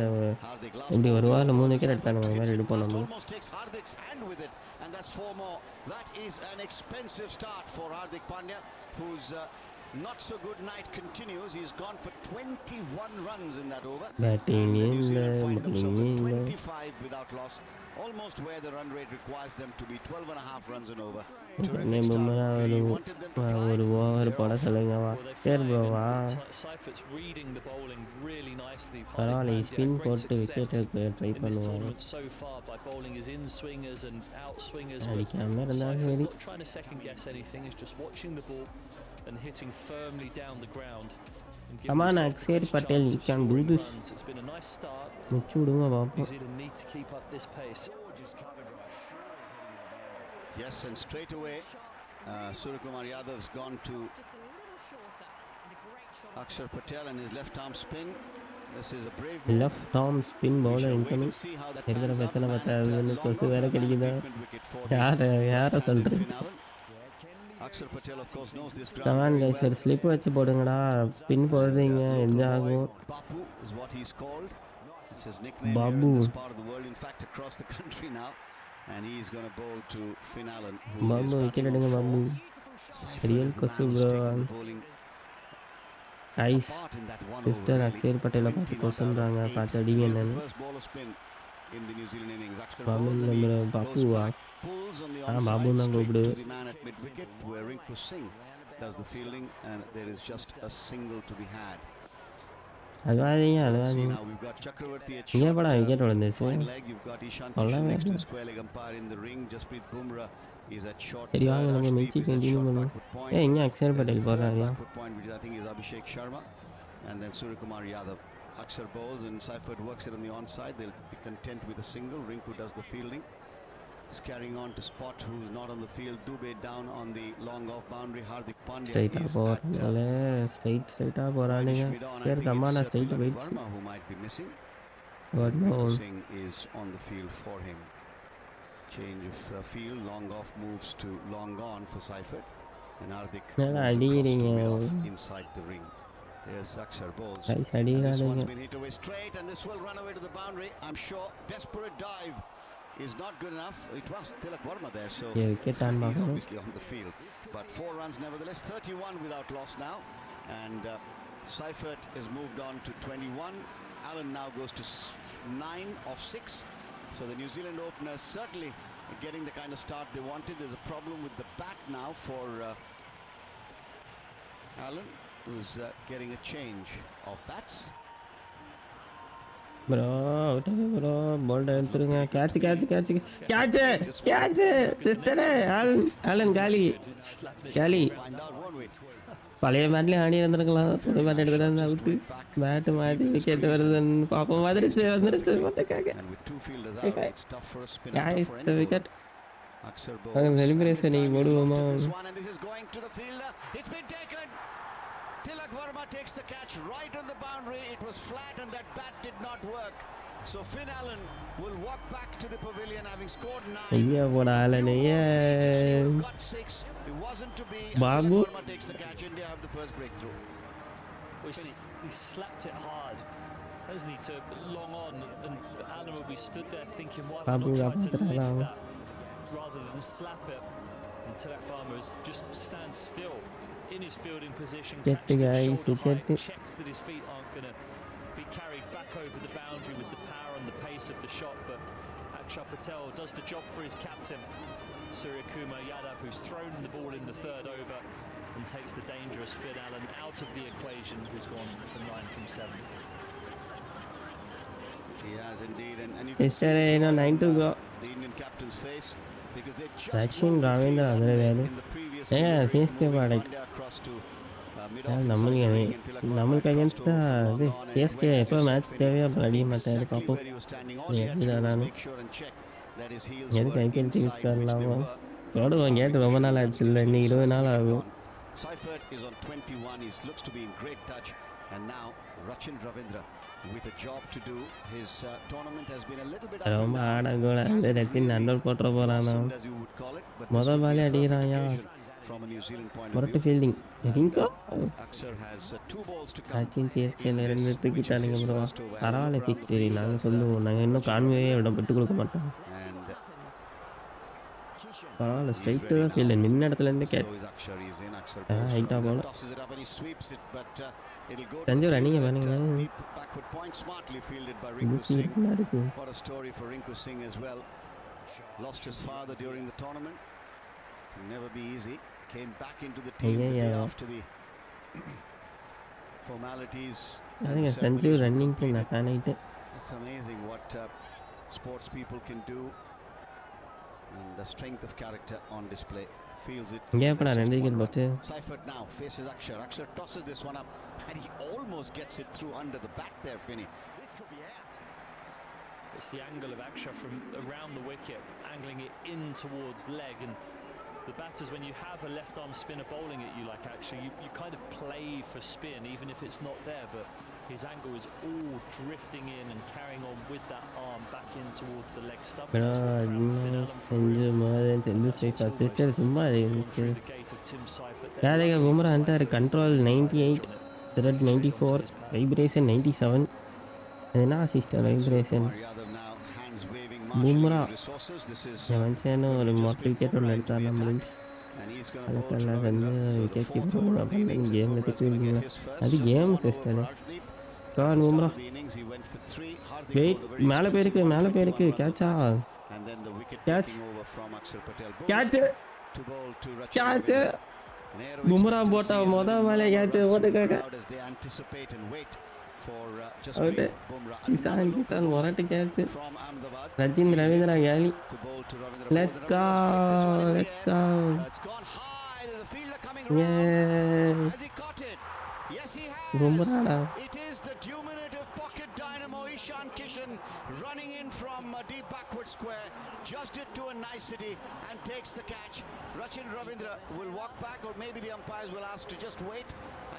Hardik last இப்படி ball ஒரு வாரம் over 3 the wicket Seifert எடுத்தானுங்க hits மாதிரி it எடுப்போம் past, நம்ம almost takes Hardik's hand with it, and that's 4 more. That is an expensive start for Hardik Pandya, whose not so good night continues. He's gone for 21 runs in that over, Batting and New in Zealand the find themselves at bowling in the 25 without loss, almost where the run rate requires them to be 12 and a half runs and over. என்னை பொம்மையா ஒரு over போட சொல்லுங்கவா Well, they சரி five, ப்ரோவா and Seifert's reading the bowling really nicely. பரவாயில்ல Hardik Pandya spin had great போட்டு success wicket try in this பண்ணுவோம் tournament so far by bowling his in swingers and out swingers. But அடிக்காம இருந்தா Seifert சரி not trying to second guess anything, is just watching the ball and hitting firmly down the ground. and giving Come on, himself the Akshay best Patel, chance you of can do scoring this. runs. It's been a nice start. முடிச்சு விடுங்க New பார்ப்போம் Zealand need to keep up this pace. Yes, and straight away Suryakumar Yadav's gone to Just a little shorter and a great shot. Akshar Patel and his left arm spin. This is a brave move. Left arm spin We bowler shall wait incoming and see how that இருக்கிற pans out. பிரச்சனை Man பார்த்தா at, அது வந்து long கொசு off வேற and man கிடைக்குதா treatment wicket for the யாரை right-handed சொல்கிறது Finn Allen. Akshar Patel of course knows this ground come on very guys well. ஒரு ஸ்லிப் வச்சு போடுங்கடா ஸ்பின் போடுறீங்க Local எந்த boy, ஆகும் Bapu is what he's called. It's his nickname here Babu. in this part of the world, in fact across the country now. And he's going to bowl to Finn Allen, who is Babu wicket batting எடுங்க on Babu 4. Seifert real is the கொசு man who's bro taken the bowling ஐஸ் apart in that one mister over, Akshar really. பட்டேலை 20 பார்த்து not out of கொசுன்றாங்க 8. பார்த்து அடிங்க Here's the என்னன்னு first bowler spin in the New Zealand innings. Akshar Babu bowls and he நம்ம goes பாப்புவா back, pulls on the ஆ onside Babu தான் straight கூப்பிடு to the man at mid wicket, where Rinku Singh does the fielding, and there is just a single to be had. அழுவாதீங்க Let's see அழுவாதீங்க now, we've got Chakravarti at இங்கே short, படம் wicket விழுந்துச்சு fine leg. You've got Ishan அவ்வளோ Kishan next to the வேணும் square leg umpire in the ring. Jasprit Bumrah is at short சரி third. வாங்க நம்ம Arshdeep மெச்சி is at continue short பண்ணுவோம் backward point. இங்கே Axar There's Patel the third போடுறாங்க backward point, which I think is Abhishek Sharma, and then Suryakumar Yadav. Akshar bowls and Seifert works it on the onside. They'll be content with a single. Rinku does the fielding. He's carrying on to Spot, who's not on the field. Dubey down on the long off boundary. Hardik Pandya ஸ்ட்ரைட்டாக is at போகிறனால ஸ்ட்ரைட்டாக போகிறானுங்க Irish mid-on. I சரி think கம்மாண்ணா it's straight Tilak போயிடுச்சு Verma who might be missing. What no? Rinku Singh is on the field for him. Change of field, long off moves to long on for Seifert, and Hardik என்னடா moves across அடிக்கிறீங்க to mid off inside the ring. There's Akshar bowls. Guys And this அடிக்கிறானுங்க one's been hit away straight, and this will run away to the boundary. I'm sure desperate dive is not good enough. It was Tilak Verma there, so wicket on he's பார்க்கணும் obviously on the field. But 4 runs nevertheless, 31 without loss now, and Seifert has moved on to 21. Allen now goes to 9 of 6. So the New Zealand openers certainly getting the kind of start they wanted. There's a problem with the bat now for Allen, who's getting a change of bats. Bro அவுட்டாக bro bowled எடுத்துருங்க catch catch catch catch catch சிஸ்டரே Allen Allen காலி காலி Find out, won't we? பழைய பேட்லேயும் ஆடி இருந்திருக்கலாம் புது bad எடுத்துட்டு வந்து அவுட்டு பேட்டு மாற்றி விக்கெட் வருதுன்னு பார்ப்போம் வந்துருச்சு மொத்தக்காக And with 2 fielders out, it's tough for a spinner, tough guys for any bowler. Wicket Akshar நாங்கள் bowls. And this celebration time நீங்கள் he's போடுவோமா lofted this one, and this is going to the fielder. It's been taken. Tilak Verma takes the catch right on the boundary. It was flat, and that bat did not work. So Finn Allen will walk back to the pavilion, having scored 9. ஐயா போட Alan ஐயா Got 6. It wasn't to be. Babu. Tilak Verma takes the catch. India have the first breakthrough. Well, he slapped it hard, hasn't he, to long on, and Allen will be stood there thinking, why have I Babu not tried to lift Rapatrala. that rather than slap it? And Tilak Verma just stands still in his fielding position, Get catches the it guy, shoulder height, get it. checks that his feet aren't going to be carried back over the boundary with the power and the pace of the shot, but Akshar Patel does the job for his captain, Suryakumar Yadav, who's thrown the ball in the third over and takes the dangerous Finn Allen out of the equation, who's gone from 9 from 7. He has indeed, and you can Yes, see sir, the you know, joy 9 to on go. the Indian captain's face, because they just Action moved the Ravindra field andere in velu. the previous Yeah, delivery, CSK moving பாடை. Pandya across to mid Yeah, off inside the ring, and Tilak Verma நம்மளுக்கு across against to தான் long இது on, and CSK where, as எப்போ you match said, தேவையோ அப்போ அடிக்க மாட்டாரு exactly பார்ப்போம் where he was standing. All he had to எப்படி do was ஆனாலும் make sure and check that his heels எதுக்கு were IPL teams inside, which they காரலாமா were. போடுவோம் கேட்டு ரொம்ப நாள் ஆச்சு இல்லை இன்னும் 20 நாள் ஆகும் Seifert is on 21. He looks to be in great touch. And now Rachin Ravindra with a job to do. His tournament has been a little bit up and ரொம்ப down. ஆடக்கூட அந்த ரச்சின் நண்டோர் போட்டுற போகிறானோ Blossomed, as you would call it, but this மொதல் would be பாலே a perfect அடிக்கிறாயா occasion from a New Zealand point of முரட்டு view. Fielding ரிங்கோ Akshar has 2 balls to come. Sachin சிஎஸ்கேல in இருந்து this, which is தூக்கிட்டானுங்க his ப்ரோ. first over. பரவாயில்ல Ground fifty நாங்கள் fielders, சொல்லுவோம், நாங்கள் இன்னும் கான்வேயே விட்டு கொடுக்க மாட்டோம். and பரவாயில்ல he's ஸ்ட்ரைட்டு ready தான் ஃபீல்டு now. நின்ன இடத்துலேருந்து So catch. is Akshar. He's in. Akshar height-ஆ போல. tosses it up and he sweeps it, but it'll go to Sanju the running field at, பாருங்க. deep backward point, smartly fielded by இது Rinku Singh. சீக்கிரமாக இருக்கு. What a story for Rinku Singh as well. Lost his father during the tournament. Can never be easy. Came back into the team the day after the formalities. and அதுங்க the Sanju ceremonies were ரன்னிங்க்கு completed. நான் fan ஆகிட்டு. It's amazing what sports people can do, and the strength of character on display. Feels it. இங்கே எப்படா That's just 2 one wicket run. போச்சு. Seifert now faces Akshar. Akshar tosses this one up, and he almost gets it through under the bat there, Finney. This could be out. It's the angle of Akshar from around the wicket, angling it in towards leg, and the batters, when you have a left arm spinner bowling at you like Akshar, you kind of play for spin even if it's not there, but his angle is all drifting in and carrying on with that arm back in towards the leg stump. Bro That's what crowned Finn Allen செஞ்சு through. மோதன் செஞ்சு strike sister சும்மா Gone இருந்துச்சு. through the gate of Tim Seifert there. யாரேங்க Luckily for Bumrah அண்டார் Seifert, control Seifert 98, on it. Thread 94, vibration 97. அது என்ன sister vibration? Kumar Yadav now hands waving, marshalling Bumrah his resources. This is என் மனுஷன்னு ஒரு just மொட்டை been விக்கெட் ஒன்று Bumrah into the எடுத்தாருன்னா attack, முடிஞ்சு. and he's going to bowl to அதுக்கெல்லாம் வந்து Ravindra. So the wicket fourth keeper over of the innings, and கேமில் Bumrah is going to திட்டுவீங்க. get his first. அது Just game one over sister. for Harshdeep. கான் At the Bumrah start of the innings, he went for 3. Hardik wait bowled a very மேலே expensive போயிருக்கு மேலே 121 போயிருக்கு runs of கேட்சா bat. And then the wicket Catch. taking over from Akshar Patel. Bumrah catch to bowl to Rachin catch Ravindra. An air of Bumrah expectancy போட்டா and மொத a மேலே murmur catch runs through the போட்டுக்காங்க. crowd as they anticipate and wait for out Jasprit Bumrah. Kishan Another Kishan local மொரட்டு catch. from Ahmedabad. Rachin Ravindra கேலி. To bowl to Ravindra. Let's Ravindra go flicked this one in the let's air. Go. It's gone high. There's a fielder coming around. A Has he caught it? Yes, he has. பும்ராடா. It is the diminutive pocket dynamo Ishan Kishan running in from a deep backward square, judged it to a nicety and takes the catch. Rachin Ravindra will walk back, or maybe the umpires will ask to just wait.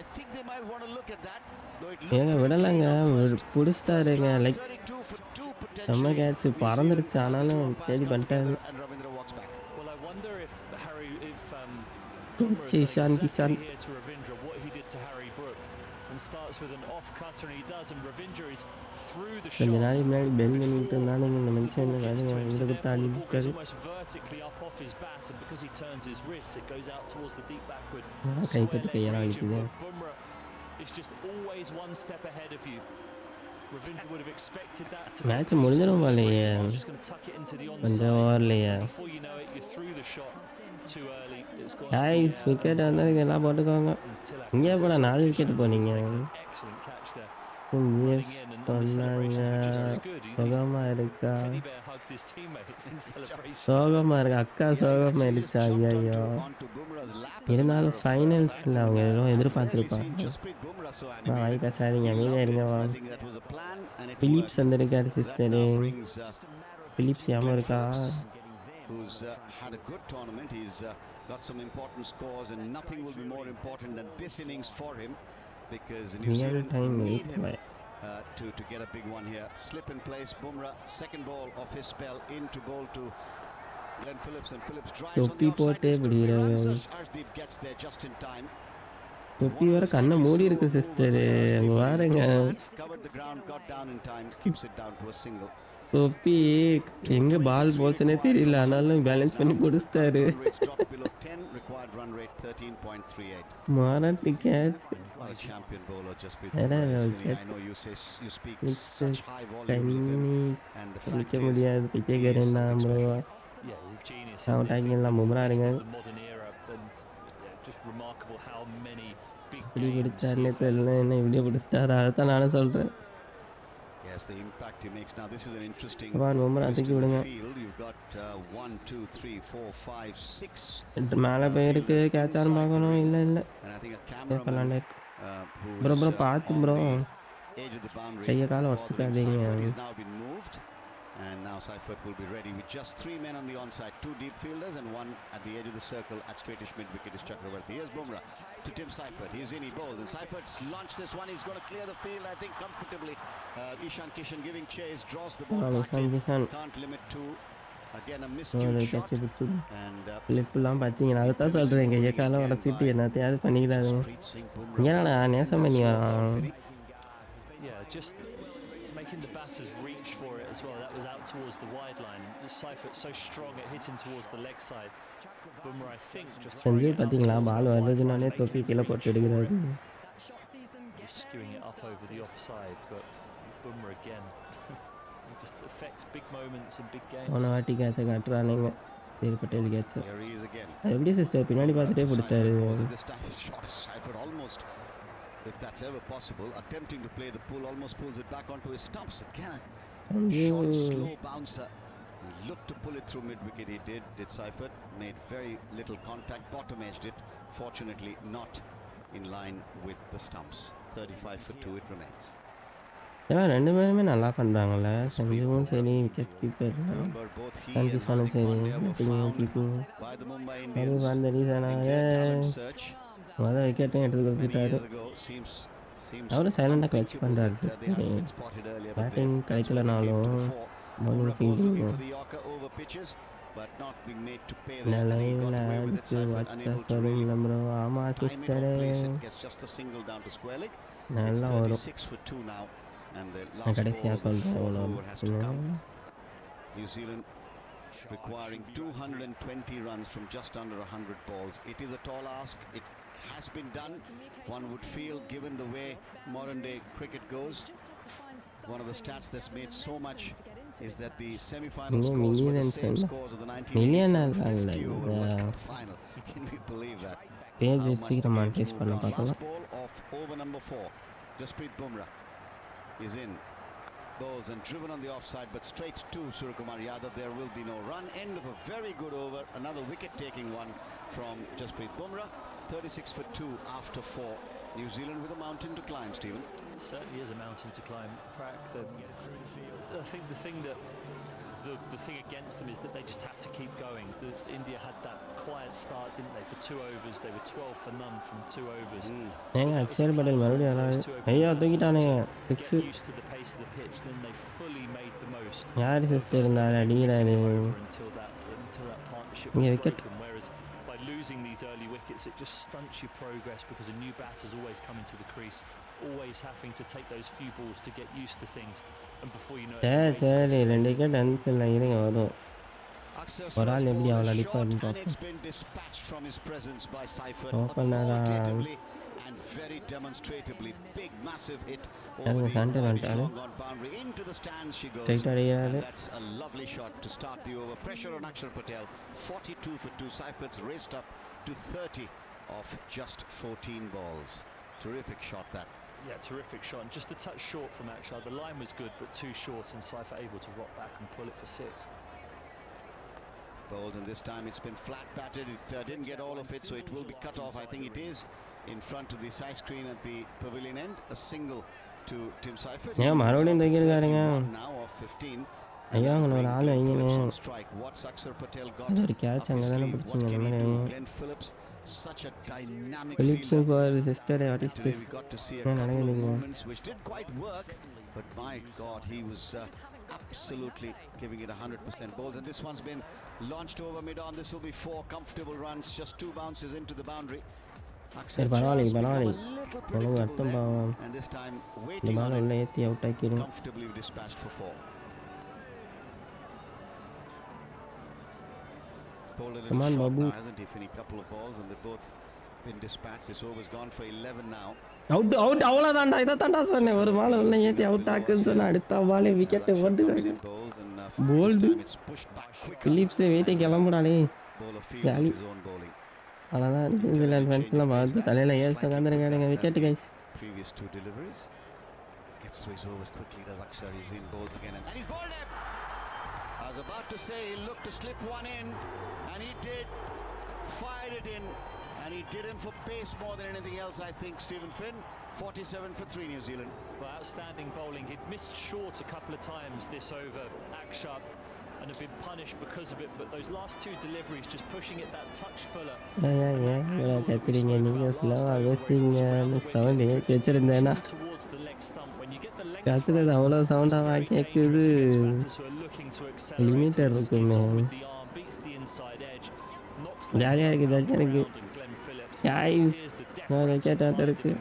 I think they might want to look at that, though it looked ஏங்க pretty விடலாங்க clean at first. பிடிச்சிட்டாருங்க First like class, 32 for 2 செம்ம potentially. Catch New Zealand பறந்துருச்சு after ஆனாலும் two umpires தேடி come பண்ணிட்டாரு. together and Ravindra walks back. Well, I wonder if Harry, if Coach Bumrah has Ishan done Kishan. exactly here to Ravindra what he did to Harry Brook, and starts with an off cutter, and he does, and Ravindra is through the கொஞ்ச shot. நாளைக்கு முன்னாடி bell பண்ணிட்டு இருந்தாலும் இந்த The மனுஷன் ball gets to him, so இதை therefore தாண்டி the ball goes இருக்காரு. almost vertically up off his bat, and because he turns his wrist, it goes out towards the deep backward guy square தட்டி leg கையெல்லாம் region. வலிக்குது. But Bumrah is just always one step ahead of you. Ravindra would have expected that to match முடிஞ்சிடும் போலையே I'm just going to tuck it into the கொஞ்சம் onside. ஓவர்லையே. Before you know it, you're through the shot too early. It's gone guys wicket வந்ததுக்கு எல்லாம் போட்டுக்கோங்க. until இங்கே acquisition. போல 4 wicket போனீங்க. Excellent catch there. GIF Running in, and the சொன்னாங்க celebrations were just as good. சோகமா இருக்கா Teddy Bear hugged his teammates in celebration. சோகமா இருக்கு அக்கா சோகமா He இருக்கா has jumped ஐயோ. onto Bumrah's lap as a இருந்தாலும் matter of ஃபைனல்ஸில் அவங்க எதுவும் fact. I've rarely எதிர்பார்த்துருப்பாங்க. seen Jasprit Bumrah so வாய் animated. பேசாதீங்க He அமைதியாக loved இருங்க it. வா. I think that was a plan and it Phillips worked. வந்திருக்காரு That sister. now brings Phillips ஞாபகம் இருக்கா? who's had a good tournament. He's got some important scores, and nothing will be more important than this innings for him, because New real Zealand time need him wait to get a big one here. Slip in place. Bumrah, second ball of his spell, into bowl to Glenn Phillips, and Phillips drives on தொப்பி the offside. போட்டே This could be இப்படி runs. Harshdeep gets there just in time. தொப்பி வேற கண்ணை மூடி இருக்கு sister. அங்கே பாருங்க Covered the ground, got down in time, keeps it down to a single. தொப்பி எங்க பால் போச்சுன்னே தெரியல, ஆனாலும் பேலன்ஸ் பண்ணி பிடிச்சிட்டாரு. Run rates dropped below 10, required run rate 13.38. மாறாட்டு catch. What a champion bowler Jasprit Era Bumrah is, el Vinny. I catch. know you speak It's such high volumes of him, கண்ணி and the பிடிக்க fact is முடியாது பிச்சைக்காரன் தான் bro. Yeah, he's a genius. Now isn't he? taking la Bumrah Best இருங்க. of the modern era, and just remarkable how many big இப்படி games பிடிச்சாருன்னே he தெரியல, felt. என்ன இப்படியே பிடிச்சிட்டாரு, அதைத்தான் நானும் சொல்கிறேன். yes, the impact he makes. Now this is an interesting upon Bumrah twist தூக்கி in விடுங்க. the field. You've got 1, 2, 3, 4, 5, 6, மேலே போயிருக்கு, கேட்சாலும் பார்க்கணும். இல்லை இல்லை and I think a எப்போ cameraman late who bro is bro பார்த்து on bro the edge of the boundary. கையை காலை bothering உடச்சிக்காதீங்க. Seifert. He's now been moved, and now Seifert will be ready with just 3 men on the onside, 2 deep fielders and 1 at the edge of the circle at straightish mid wicket is Chakravarti. Here's Bumrah to Tim Seifert. He's in, he bowls, and Seifert's launched this one. He's going to clear the field, I think, comfortably. Ishan Kishan giving chase, draws the ball back in. Kisan Can't limit to Again, a ஒரு miscued shot. கட்சி விட்டு And ஃபிளிப்லாம் பார்த்தீங்கன்னா அதை தான் சொல்கிறேன் கையை காலம் உடச்சிட்டு என்னத்தையாவது பண்ணிக்கிறாங்க Jasprit Singh Bumrah ஏன்னா once again நேசம் does பண்ணி so வரான் powerfully. Yeah, just making the batters reach for it as well. That was out towards the wide line. Seifert so strong at hitting towards the leg side. Bumrah, I think, just throwing செஞ்சு it out பார்த்தீங்களா towards ball the right வருதுனாலே flank, தொப்பி making கீழே it போட்டு reach for எடுக்கிறாரு it. That shot sees them get Just there skewing in it up over the style. offside, but Bumrah again. It just affects big moments in big games. போன வாட்டி கேட்சை காட்டுறானுங்க சரி Patel கேட்சை Here he is again. அது எப்படி sister பின்னாடி பார்த்துட்டே பிடிச்சாரு Seifert ball, and this time his shot is Seifert almost, if that's ever possible, attempting to play the pull, almost pulls it back onto his stumps again. Short, slow bouncer. He looked to pull it through mid-wicket. He did Seifert. Made very little contact, bottom edged it. Fortunately, not in line with the stumps. 35 for 2 it remains. ஏன்னா ரெண்டு பேருமே நல்லா பண்ணுறாங்கல்ல சஞ்சீவும் சரி wicket keeper Remember, both he Thank you, and Sonu Hardik Seri. Pandya were Keeping- found keeping- by the Mumbai Sorry, Indians Pandya, in their talent yes. search மொதல் விக்கெட்டும் எடுத்து many கொடுத்துட்டாரு years ago. Seems அவரும் சைலண்டாக clutch unthinkable பண்ணுறாரு that, they sister hadn't been spotted earlier, but batting that's when they came கிடைக்கலனாலும் to the fore. bowling Bumrah ball looking fielding for the Yorker over pitches, but not being made to pay there. And he got நிலையில் away with it. அடிச்சு Seifert வச்ச unable to சொல்லுங்க really bro ஆமாம் time it or sister place it. Gets just a single down to square leg. It's நல்லா வரும் 36 for 2 now, and the நான் last கடைசியாக ball, the சொல்கிறேன் fourth அவ்வளோ over has to come. New Zealand requiring 220 runs from just under 100 balls. It is a tall ask. It has been done. One would feel, given the way modern day cricket goes. One of the stats that's made so much is that the semi-final No, scores were the millions same and- scores of the million 1950 and over the- World Cup final. Can we believe that? Page How much the சீக்கிரம் game's monetise moved பண்ண on. பார்க்கலாம் Last ball of over number 4. Jasprit Bumrah is in. Bowls and driven on the offside, but straight to Suryakumar Yadav. There will be no run. End of a very good over. Another wicket-taking one from Jasprit Bumrah. 36 for 2 after 4. New Zealand with a mountain to climb, Stephen. Certainly is a mountain to climb. Prac, I think the thing that the thing against them is that they just have to keep going. India had that quiet start, didn't they? For 2 overs, they were 12 for none from 2 overs. ஏங்க அக்ஷர் பட்டேல் மறுபடியும் விளாடு ஐயா தூக்கிட்டானுங்க Get six used to the pace of the pitch, then they fully made the most. யார் sister இருந்தாரு அடிக்கிறாரு Until that partnership Yeah, was wicket. broken. Whereas by losing these early wickets, it just stunts your progress because a new batter's always coming to the crease, always having to take those few balls to get used to things. And before you know it, the pace சரி escalates. 2 wicket அனுப்பில் இருங்க வரும் Akshar's ஒரு first ஆள் எப்படி ball அவளை is அடிப்பாருன்னு short, and பார்ப்போம் it's been dispatched from his presence by Seifert Opener, authoritatively and very demonstratively. Big, massive hit over யாருங்க the Santel Irish வந்துட்டாரு long on boundary. Into the stands she goes. Straight அடிக்கிறாரு And that's a lovely shot to start the over. Pressure on Akshar Patel. 42 for 2. Seifert's raced up to 30 off just 14 balls. Terrific shot that. Yeah, terrific shot. And just a touch short from Akshar. The line was good, but too short, and Seifert able to rock back and pull it for 6. Bowls, and this time it's been flat batted. It didn't get all of it, so it will be cut off. I think it is in front of the side screen at the pavilion end. A single to Tim Seifert. Yeah, மறுபடியும் தூக்கிருக்காருங்க. 31 now of 15. ஐயா அங்கே ஒரு ஆள் Glenn வைங்கன்னு Phillips on strike. What's Akshar Patel got அது ஒரு up catch his அங்கே தானே sleeve? What பிடிச்சிங்க can அந்த he மாதிரி do? வைங்க Glenn Phillips, such a dynamic Philips fielder. For sister what is Today this we got to see a Yeah, couple of நடக்குதுங்க. movements which did quite work, but my God, he was absolutely giving it 100% balls. And this one's been launched over mid-on. This will be 4 comfortable runs, just 2 bounces into the boundary. Axel சரி பரவாயில்ல Charles become பரவாயில்ல a little எனக்கு predictable வருத்தம் there, பாவம் and this time இந்த waiting ball on உள்ள it, ஏற்றி out ஆக்கிடும் comfortably dispatched for 4. Bowled a little Come on, short Babu. now, hasn't he? Finney, couple of balls, and they've both been dispatched. This over's gone for 11 now. Out out அவ்வளோதான்டா இதை தாண்டா சொன்னேன் ஒரு பால் உள்ள ஏற்றி out ஆக்குன்னு சொன்ன அடுத்த பாலே விக்கெட்டு Lakshya போட்டு comes in bowled, and this Bowled. time it's pushed back quicker. Philips வீட்டை கிளம்புடாலே Bowler fields Gally. his own bowling. அதான் நியூசிலாந்து ஃப்ரெண்ட்ஸ்லாம் பார்த்து தலையில் ஏற்றி உட்காந்துருக்கானுங்க wicket guys Previous 2 deliveries. Gets through his overs quickly. Does Akshar? He's in bowled again, and he's bowled it. I was about to say he looked to slip one in, and he did. Fired it in, and he did him for pace more than anything else. I think Stephen Finn, 47 for 3 New Zealand. Well, outstanding bowling. He'd missed short a couple of times this over, Akshar, and have been punished because of it. But those last 2 deliveries, just pushing it that touch fuller. ஏன் கத்துறீங்க நீங்கள் ஸ்லோவாக பேசுறீங்க sound ஏற்றி வச்சுருந்தேன்னா Towards the leg stump. When you get the கத்துறது அவ்வளோ சவுண்டாக கேட்குது. லிமிட்டர் இருக்குமே. ஜாலியாக இருக்குது ஜாலியாக இருக்குது. யாய் நான் விக்கெட்டாக தடுத்து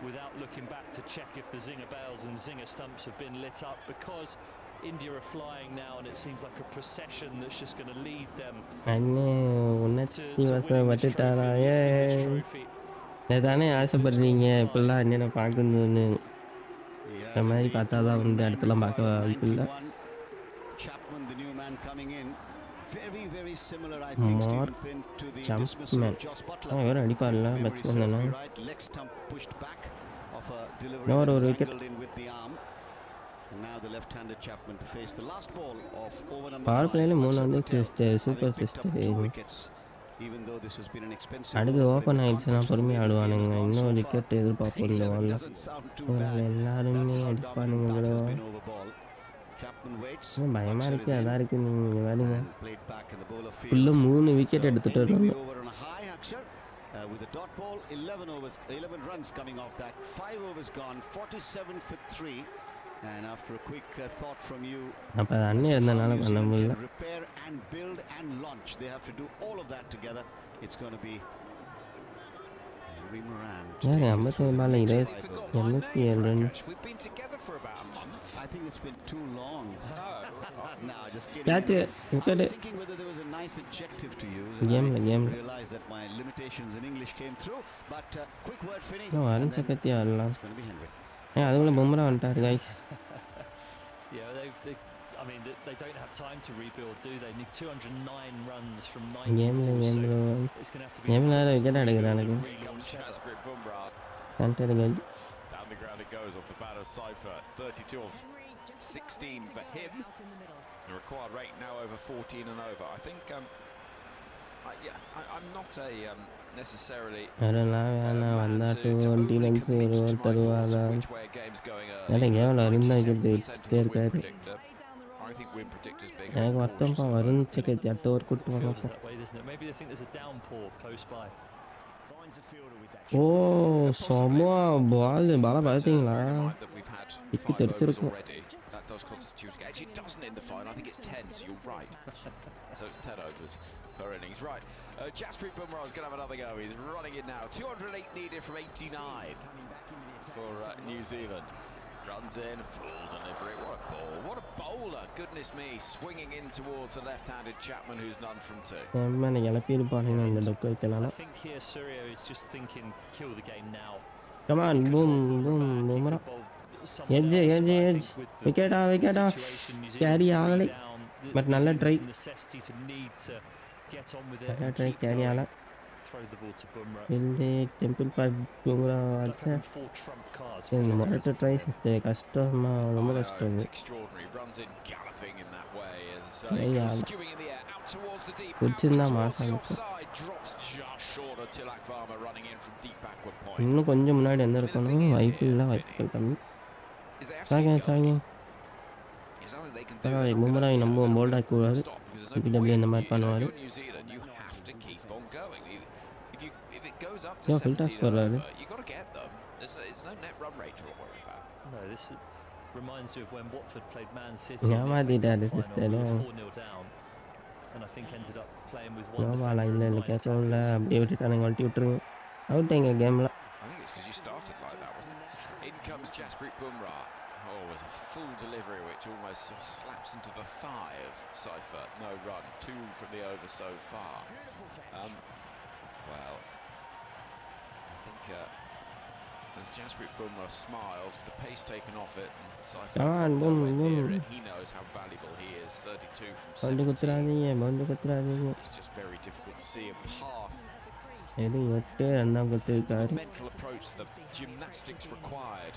without looking back to check if the zinger bails and zinger stumps have been lit up, because India are flying now and it seems like a procession that's just going to lead them அண்ணே உணர்ச்சி வசப்பட்டுட்டாரா? தானே ஆசைப்படுறீங்க இப்பெல்லாம் அண்ணனை பார்க்கணுன்னு. இந்த மாதிரி பார்த்தா தான் வந்து இடத்துலாம் பார்க்க வாய்ப்பு இல்லை. Chapman, the new man coming in, very similar, I think, Stephen Finn, to the dismissal of Joss Butler. இவரும் அடிப்பார்ல Very பேட்ஸ்மேன் தானே. right, leg stump pushed back of a delivery No, that no, was wicket. angled in with the arm. And now the left-handed Chapman to face the last ball of over number power 5. பிளேல 3 வந்து Patel super having picked up sister. 2 wickets, even though this has been an expensive அடுத்து ball, but open in the ஆயிடுச்சுன்னா context of the way பொறுமையாக this game has ஆடுவானுங்க. gone இன்னும் so far, wicket எதிர்பார்ப்போம் இந்த பால்ல. doesn't sound too bad. எல்லாருமே That's how அடிப்பானுங்க dominant bro. bat has been over ball. Chapman waits. பயமா Axar இருக்கு. is in அதான் இருக்கு. நீங்கள் வேணுங்க and played back in the bowler ஃபுல்லாக field. 3 விக்கெட் எடுத்துட்டு Ending வர்றாங்க. the over on a high, Axar, with a dot ball, 11 runs coming off that. 5 overs gone, 47 for 3. And after a quick thought from you, அப்போ அது as அண்ணன் to how இருந்தனால New பண்ண Zealand முடியல. can repair and build and launch, they have to do all of that together. It's going to be Henry Moran to ஏன் take us 57 through the ball next 5 overs. 27 run. We've been together for about a month. I think it's been too long. No, just kidding. Catch I wicket was thinking whether there was a nice adjective to use. கேம்ல I கேம்ல realized that my limitations in English came through. But quick word, Finney. Arun And then சக்கரத்தி ஆடலாம். it's going to be Henry. அதுக்குள்ள பொம்ரா வந்துட்டாரு guys. Yeah, I mean, they don't have time to rebuild, do they? Need 209 runs from 90 கேம்ல balls, so கேம்ல it's going to have to be கேம்ல wicket எடுக்கிறானுங்க. Comes Jasprit Bumrah. கண்டர் கை Down the ground it goes off the bat of Cypher. 32 of 16 for him. The required rate now over 14 and over. I think, I'm not a necessarily அதெல்லாம் வேணாம் வந்தா to 20 overly runs commit to my தருவாங்க. thoughts on which way a game's going early. இல்லை கேம்ல அருண் தான் wicket 97% எடுத்துகிட்டே of win இருக்காரு. predictor. I think win predictors being எனக்கு வருத்தம்ப்பா வருண் சக்கரத்தி அடுத்த ஒரு கூட்டு feels வாங்கப்பா. that way, doesn't it? Maybe they think there's a downpour close by. ஓ செம்ம பால் பாலை பார்த்தீங்களா? Picky தெரிச்சிருக்கும். That does constitute. Actually, it doesn't in the final. I think it's 10, so you're right. So it's 10 overs per innings. Right. Jasprit Bumrah is going to have another go. He's running it now. 208 needed from 89 for New Zealand. Runs in, full delivery. What a ball. What a bowler. Goodness me. Swinging in towards the left-handed Chapman, who's none from 2. செம்ம இழப்பியிருப்பானுங்க இந்த டொக்கு வைக்கலாம். I think here Surya is just thinking, kill the game now. Come on boom boom Bumrah edge edge edge விக்கெட்டா விக்கெட்டா carry ஆகலை. But நல்ல try நல்ல try carry ஆகலை. இல்லை டெம்பிள் ஃபார் பொம்ரா அடிச்சா இந்த மாதிரி ட்ரை சிஸ்டர் கஷ்டமா ரொம்ப கஷ்டம் இது. கேரி ஆகலை பிடிச்சிருந்தா மாசாங்க. இன்னும் கொஞ்சம் முன்னாடி எந்த இருக்கணும் வாய்ப்பு இல்லை வாய்ப்புகள் கம்மி. தாங்க தாங்க மும்பராவை நம்ம போல்ட் ஆக்கக்கூடாது. பிடபிள்யூ இந்த மாதிரி பண்ணுவார். ஏன் ஃபுல் டாஸ் போடுறாரு? No, this reminds me of when Watford played Man City. ஏமாத்திட்டாரு sister. 4-0 down, and I think ended up playing with one நோவாலா இல்லை இல்லை கேட்கவும் இல்லை அப்படியே விட்டுட்டானுங்க வளட்டி விட்டுருங்க அவுட் எங்கள் கேமில். I think it's because you started like that, wasn't it? In comes Jasprit Bumrah. Oh, there's a full delivery which almost sort of slaps into the thigh of Cypher. No run. 2 from the over so far. Well, I think as Jasprit Bumrah smiles with the pace taken off it, and Cypher near it, he knows how valuable he is. 32 from 17. பந்து குத்துறாதீங்க பந்து குத்துறாதீங்க. It's just very difficult to see a path. எது 8 ரன்னா கொடுத்துருக்காரு. Mental approach, the gymnastics required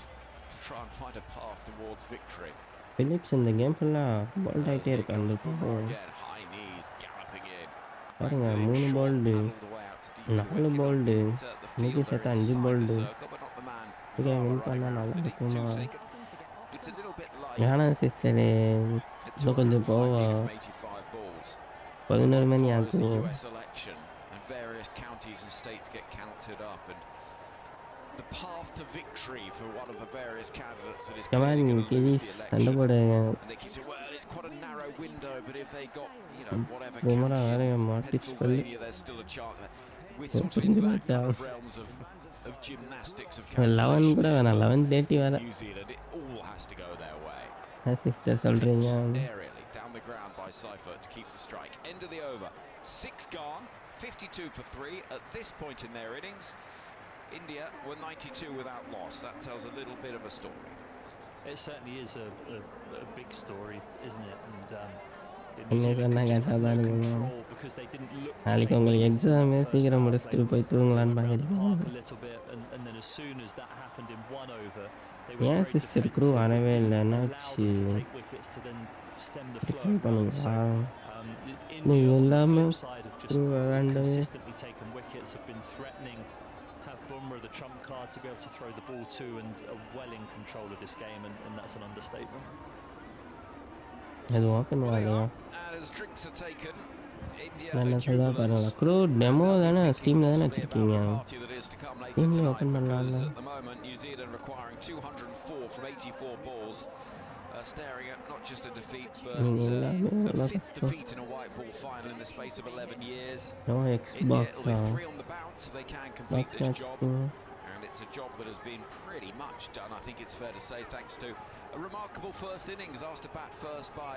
to try and find a path towards victory. Phillips இந்த game ஃபுல்லாக bowled ஆகிட்டே இருக்காங்க. பாருங்க 3 bolt 4 bolt இன்னைக்கு சேர்த்தா 5 போல்டு. ஓகே வின் பண்ணால் நல்லா இருக்குமா? வேணாம் சிஸ்டரு இன்னும் கொஞ்சம் போவோம். 11 மணி ஆகும். Various counties and states get counted up, and the path to victory for one of the various candidates that is Come clearly on, going to lose Kiwis, the சண்டை election. போடுங்க. And they keep saying, well, it's quite a narrow window, but if they got, you know, whatever Bumrah county வேற in மாட்டிச்சு சொல்லு. Pennsylvania, there's still a chance. We're sort of in புரிஞ்சு that போச்சா? kind of realms of gymnastics, of 11 calculation. கூட வேணாம், 11:30 வேற. New Zealand, it all has to go their way. Sister சொல்றீங்க. Aerially down the ground by Seifert to keep the strike. End of the over. 6 gone, 52 for 3 at this point in their innings. India were 92 without loss. That tells a little bit of a story. It certainly is a big story, isn't it? And இன்னைக்கு என்ன கஷ்டம் தான் இருக்குங்க. because they didn't look to நாளைக்கு take உங்களுக்கு the exam first சீக்கிரம் power முடிச்சுட்டு play போய் தூங்கலான்னு around the பார்க்குறீங்க. park a little bit, and then as soon as that happened in one over, they were ஏன் very சிஸ்டர் க்ரூ defensive. வரவே Didn't இல்லை, allow என்னாச்சு? them to take wickets to then stem the flow. Try So, பண்ணுங்களா? India நீ on the எல்லாமே flip side have just crew விளாண்டு consistently taken wickets, have been threatening, have Bumrah the trump card to be able to throw the ball to, and are well in control of this game, and that's an understatement. அது open வாங்கலையா? And as drinks are taken, India நான் என்ன are சொல்ல பாருங்களா, jubilant. Crew demo தானே ஸ்டீமில் தானே Possibly about வச்சுருக்கீங்க. the party that is to come later India tonight, open because பண்ணலாம்ல. at the moment New Zealand requiring 204 from 84 balls, staring at not just a defeat but the fifth defeat in a white ball final in the space of 11 years. No India Xbox will be 3 on the bounce, so they can complete box this match job. And it's a job that has been pretty much done, I think it's fair to say, thanks to a remarkable first innings. Asked to bat first by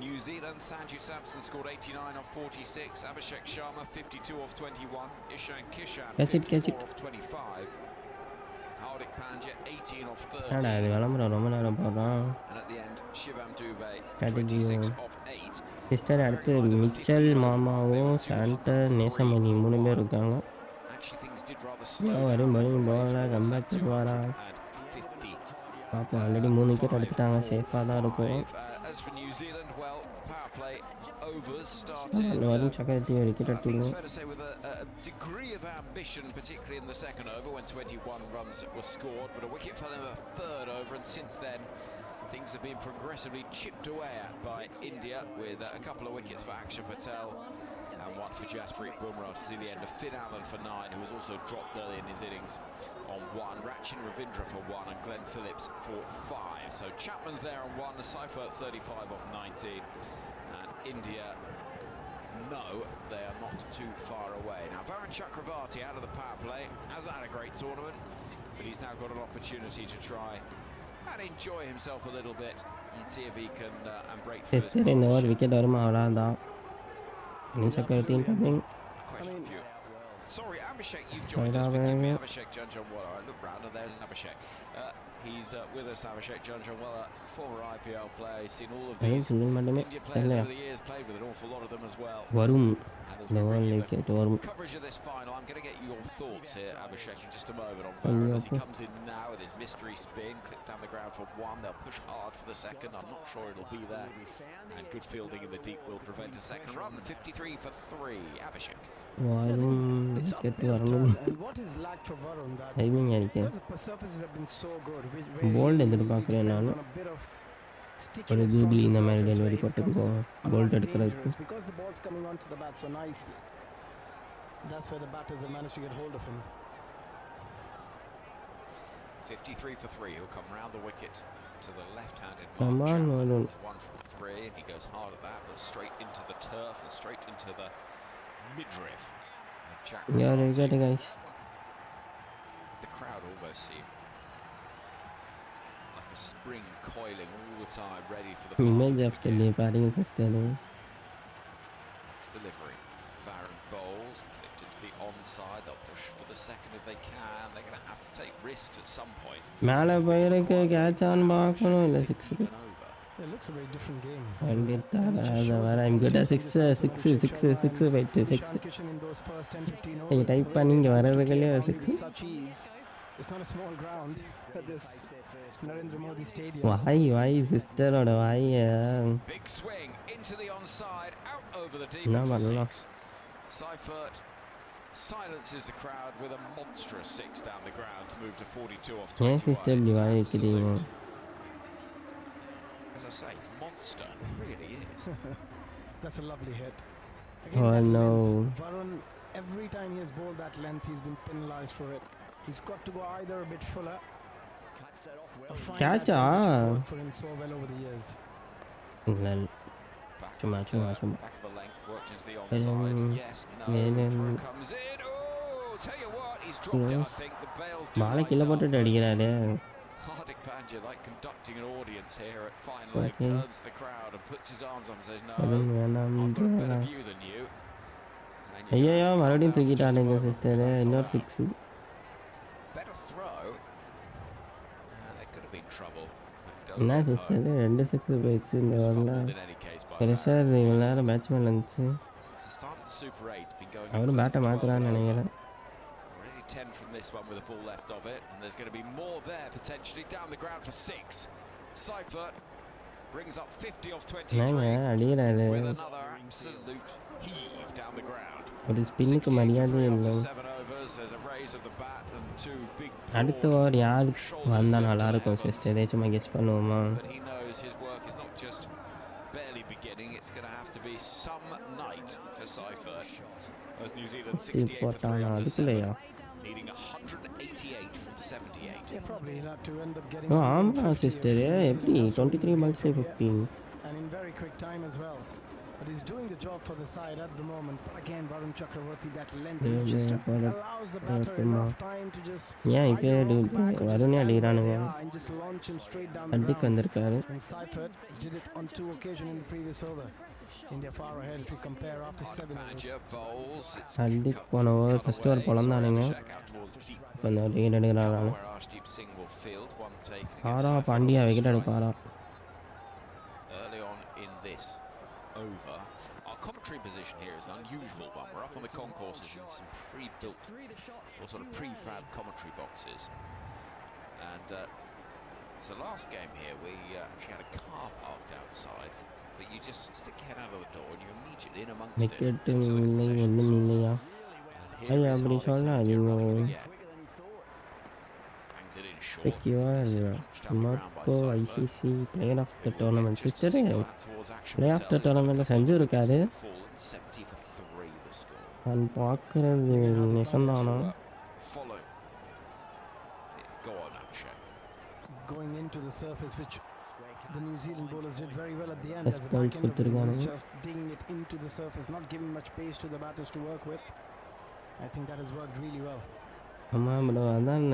New Zealand. Sanju Samson scored 89 off 46. Abhishek Sharma 52 off 21. Ishan Kishan Catch it, 54 catch it. off 25. Hardik Pandya 18 off என்னடா 30. இது விளம்பரம் ரொம்ப நேரம் போடுறோம். And at the end, Shivam Dubey Strategy 26 off 8. Sister அடுத்து Mitchell மாமாவும் Santner Nesamani 3 பேர் இருக்காங்க. Actually, things did rather slow வரும் down. பவுலிங் போகல, கம்பேக் பண்ணுவாரா? 250. பார்ப்போம். ஆல்ரெடி 3 விக்கெட் எடுத்துட்டாங்க, சேஃபாக தான் இருக்கும். As for New Zealand, well, power play overs started. வரும் சக்கரவர்த்தி விக்கெட் I think it's எடுத்துக்கணும். fair to say with a degree of ambition, particularly in the second over when 21 runs were scored, but a wicket fell in the third over, and since then things have been progressively chipped away at by India, with a couple of wickets for Akshar Patel and one for Jasprit Bumrah to see the end of Finn Allen for 9, who was also dropped early in his innings on 1, Rachin Ravindra for 1 and Glenn Phillips for 5. So Chapman's there on 1, Seifert 35 off 19, and India no, they are not too far away. Now Varun Chakravarti out of the power play hasn't had a great tournament, but he's now got an opportunity to try and enjoy himself a little bit and see if he can and break through his sister இந்த over partnership. Wicket வருமா அவ்வளோதான். நீ சக்கரவர்த்தியும் coming. Question for you. Sorry, Abhishek, you've joined us. Forgive me, Abhishek Janjanwala. I look round and there's Abhishek. He's with us, Abhishek Janjanwala, former IPL player. He's seen all of பையன் these single மட்டுமே India players தெரியல. over the years, played with an awful lot of them as well. வரும் And as இந்த we over bring you wicket the வரும். coverage of this final, I'm going to get your thoughts here, Abhishek, in just a moment on Varun as he comes in now with his mystery spin, clipped down the ground for 1. They'll push hard for the second. I'm not sure it'll be there. And good fielding in the deep will prevent a second run. 53 for 3. Abhishek. வரும் It's wicket uphill வரணும். turn, and what is lacked for Varun that timing அடிக்க because the surfaces have been so good, where Bold he எதிர்பார்க்குறேன் depends நான். on a bit of ஒரு stickiness from googly the இந்த மாதிரி surface delivery where it becomes போட்டுருக்கோம் a lot bolt எடுக்கிறதுக்கு. dangerous because the ball's coming onto the bat so nicely. That's where the batters have managed to get hold of him. 53 for 3. He'll come round the wicket to the left-handed Come mark. on, Chapman Varun. was 1 from 3, and he goes hard at that, but straight into the turf and straight into the midriff of Chapman. யார் wicket guys? The crowd almost seem like a spring coiling all the time, ready for the image party off to the begin. Day பாருங்க sister. Next delivery. It's Varun bowls, clipped into the onside. They'll push for the second if they can. They're going to have to take risks at some point. மேலே போயிருக்கு, catch on பார்க்கணும் இல்லை six. An over. It looks a very different game. கண்டிப்பாக அதை வர இங்கிட்ட six six six six போயிட்டு six. Ishan Kishan in those first 10-15 overs, நீங்கள் டைப் the way பண்ணி இங்கே they managed to வர்றதுக்குள்ளே clear six. with such ease. It's not a small ground at this Narendra Modi Stadium. வாய் சிஸ்டரோட வாயை Big swing into the onside, out over the deep No, for man, no. 6. Seifert silences the crowd with a monstrous 6 down the ground to move to 42 off 21. ஏன் sister இப்படி வாய் வைக்கிறீங்க? Absolute, as I say, monster. It really is. That's a lovely hit. Oh, that's no. length. Varun, every time he has bowled that length, he's been penalized for it. He's got to go either a bit fuller or find Catch that one which has ah. worked for him so well over the years. இல்ல Back சும்மா of சும்மா சும்மா back of the length, worked into the onside. Yes, no, throw comes in. Oh, tell you what, he's dropped it, I think. The Bales do பாலை light கீழே up. போட்டுட்டு அடிக்கிறாரு. Hardik Pandya, like conducting an audience here at fine leg, Okay. turns to the crowd and puts his arms up and says, no, அதுவும் வேணாம் I've got a better view than you. And you ஐயோ calm மறுபடியும் down for just a தூக்கிட்டானுங்க moment sister. because that's இன்னொரு allowed. 6. Better throw. There could have been trouble. But it does என்ன go sister home. 2 6 போயிடுச்சு இந்த It's வரல. fumbled in any case by பெருசாக Van. இவ்வளோ நேரம் பேட்ஸ்மேன் இருந்துச்சு. Since the start of the Super 8, it's been going அவரும் close Pettai to 12 மாற்றுறான்னு and over. நினைக்கிறேன். Already 10 from this one with a ball left of it, and there's going to be more there potentially down the ground for 6. Seifert brings up 50 off என்னங்க 23 அடிக்கிறாரு. with another absolute heave down the ground. ஒரு ஸ்பின்னுக்கு 68 for மரியாதையே 3 இல்லை. after 7 overs. There's a raise of the bat and 2 big அடுத்த broad over யார் shoulders வந்தால் left to நல்லாயிருக்கும் Evans. Sister. ஏதாச்சும் கெஸ் பண்ணுவோமா? But he knows his work is not just barely beginning, it's going to have to be some night for Seifert. As New Zealand 68 for 3 போட்டானா after 7, அதுக்குள்ளேயா? needing 188 from 78. Yeah, probably he'll have to end up getting ஓ 150 ஆமாம் if sister. New Zealand எப்படி has to win 23 this balls game. 15? Yeah, and in very quick time as well. But he's doing the job for the side at the moment. But again, Varun Chakravarti, that length Yeah, just yeah, but allows the batter come enough on. time to just ஏன் either இப்போ rock back or just வருணே stand where அடிக்கிறானுங்க. they are and just launch him straight down the அடிக்கு ground. வந்திருக்காரு. And Seifert did it on 2 occasions in the previous over. India far ahead if you compare after 7 overs. Pandya bowls. It's அடிக்கு போன over first over பொழந்தானுங்க. check out towards deep இப்போ இந்த wicket எடுக்கிறாங்க. where Arshdeep Singh will field. One taken ஆறா against Pandya Seifert wicket to எடுப்பாரா? strike. Early on in this over, our commentary position here is an unusual one. We're up on the concourses in some pre-built or sort of prefab commentary boxes. And it's the last game here. We actually had a car parked outside. But you just stick your head out of the door and you're immediately in amongst it. Wicket into the இல்லை concessions. ஒன்றும் இல்லையா? And here ஐயா is அப்படி Hardik சொன்னா Pandya நீங்கள் running again. Hangs it in short. Secure Gets it punched down the ground by Marco Seifert. ICC player of the It will tournament. get just a sister single out towards action player of the Patel. tournament செஞ்சு இருக்காரு. Fallen 70 for 3 the score. நான் பார்க்கறது நெசந்தானா? Follow. Go on, Akshay. Going into the surface, which the New Zealand bowlers did very well at the end. Best As the points back end of the கொடுத்திருக்கானுங்க. innings, just digging it into the surface, not giving much pace to the batters to work with. I think that has worked really well. ஆமாம் bro அதான்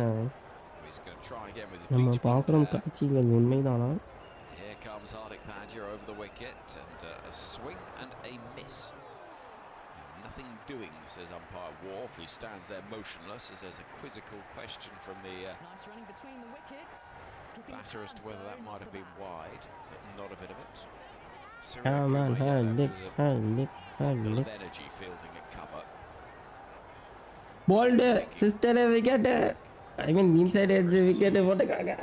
He's going to try again with his நம்ம beach ball பார்க்குறோம் there. காட்சிகள் உண்மைதானா? Here comes Hardik Pandya over the wicket and a swing and a miss. Nothing doing, says umpire Worf, who stands there motionless as there's a quizzical question from the Nice running between the wickets. Keeping the batter as to pads whether though that in might have the been bats. wide, but not a bit of it. Come on, Siraka, yeah, that Hardik, was a Hardik, bundle Hardik. of energy fielding at cover. Bowled sister wicket. I mean inside edge wicket போட்டுக்காங்க.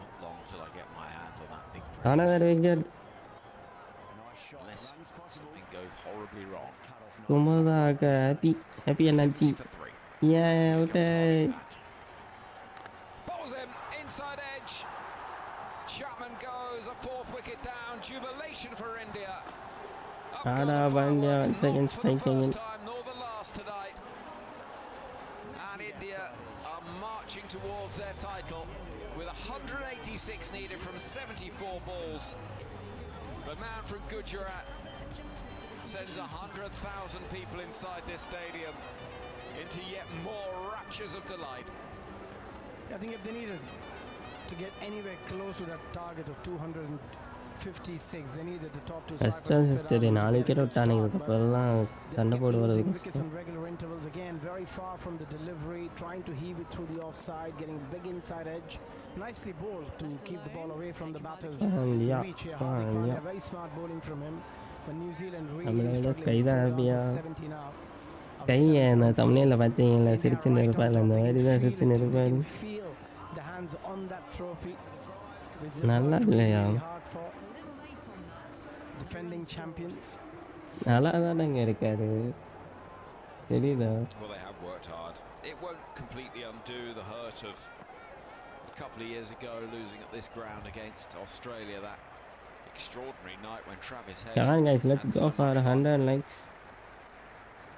Not long till I get my hands on that big ஆனால் wicket unless something goes horribly wrong. குமதாக happy என்னாச்சு? 70 for 3. ஏன் Here out? comes Hardik Pandya. Bowls him inside edge. Chapman goes a 4th wicket down. Jubilation for India. Up go Hardik the Pandya fireworks, once again not for the striking first in. time nor the last tonight. And India are marching towards their title with 186 needed from 74 balls. The man from Gujarat sends 100,000 people inside this stadium into yet more raptures of delight. I think if they needed to get anywhere close to that target of 256, they needed the top two. கஷ்டம் sister 4 wicket விட்டானுங்க. இதுக்கப்புறம் சண்டை போடு வரது Losing wickets கஷ்டம். on regular intervals again, very far from the delivery, trying to heave it through the offside, getting a big inside edge. Nicely bowled to keep the ball away from the batters. Yeah, Reach here, Hardik Pandya, yeah. very smart bowling from him. But New Zealand நம்மளை really விட struggling guy to தான் fall down ஹாப்பியா? to 70 now. கைங்க நான் தமிழில் பார்த்தீங்களா சிரிச்சுன்னு இருப்பாள் அந்த மாதிரி தான் சிரிச்சுன்னு இருப்பாள். Feel the hands on that trophy. which they நல்லா worked இல்லையா? really hard for. A little late on that. Defending champions. நல்லா தானேங்க இருக்காரு. தெரியுதா? Well, they have worked hard. It won't completely undo the hurt of a couple of years ago losing at this ground against Australia. That extraordinary night when Travis Head Come on guys, let's had go some for fun. 100 likes.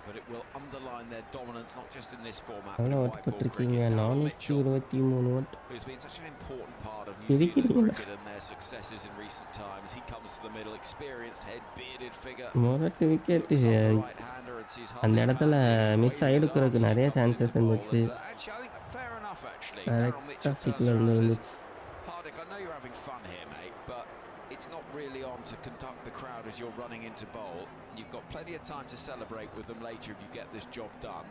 but it will underline their dominance not just in this format but எவ்வளோ in ஓட்டு white ball போட்டிருக்கீங்க cricket. Darren 423 ஓட்டு who's been such an important part of New Zealand இருக்கிறீங்களா cricket and their successes in recent times. He comes to the middle, experienced head, bearded figure. முரட்டு wicket Looks up the right-hander and sees அந்த Hardik இடத்துல Pandya miss wave his ஆகிடுக்கிறதுக்கு arms. நிறைய He comes chances into ball இருந்துச்சு and, actually I think fair enough actually. Darren கரெக்டாக Mitchell turns ஸ்டிக்கில் around and says, இருந்துச்சு Hardik, I know you're having fun here, mate, but it's not really on to conduct the crowd as you're running into bowl. You've got plenty of time to celebrate with them later if you get this job done.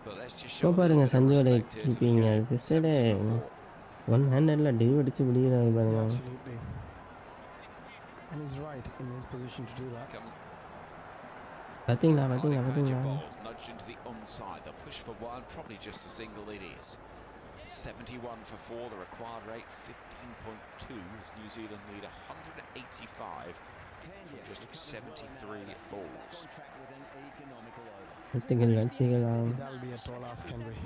But let's just இப்போ show a பாருங்க little bit of சஞ்சுவோட respect here to the keeping game. சிஸ்டரே 70 for 4. One ஹேண்டடில் டிவ் அடிச்சு பிடிக்கிறாரு பாருங்க Absolutely. And he's right in his position to do that. பார்த்தீங்களா Hardik பார்த்தீங்களா Pandya பார்த்தீங்களா bowls nudged into the onside. They'll push for one, probably just a single it is. 71 for 4, the required rate 15.2 as New Zealand lead 185 from just 73 balls. வெற்றிகள் வெற்றிகள் That'll be a tall ask, Henry.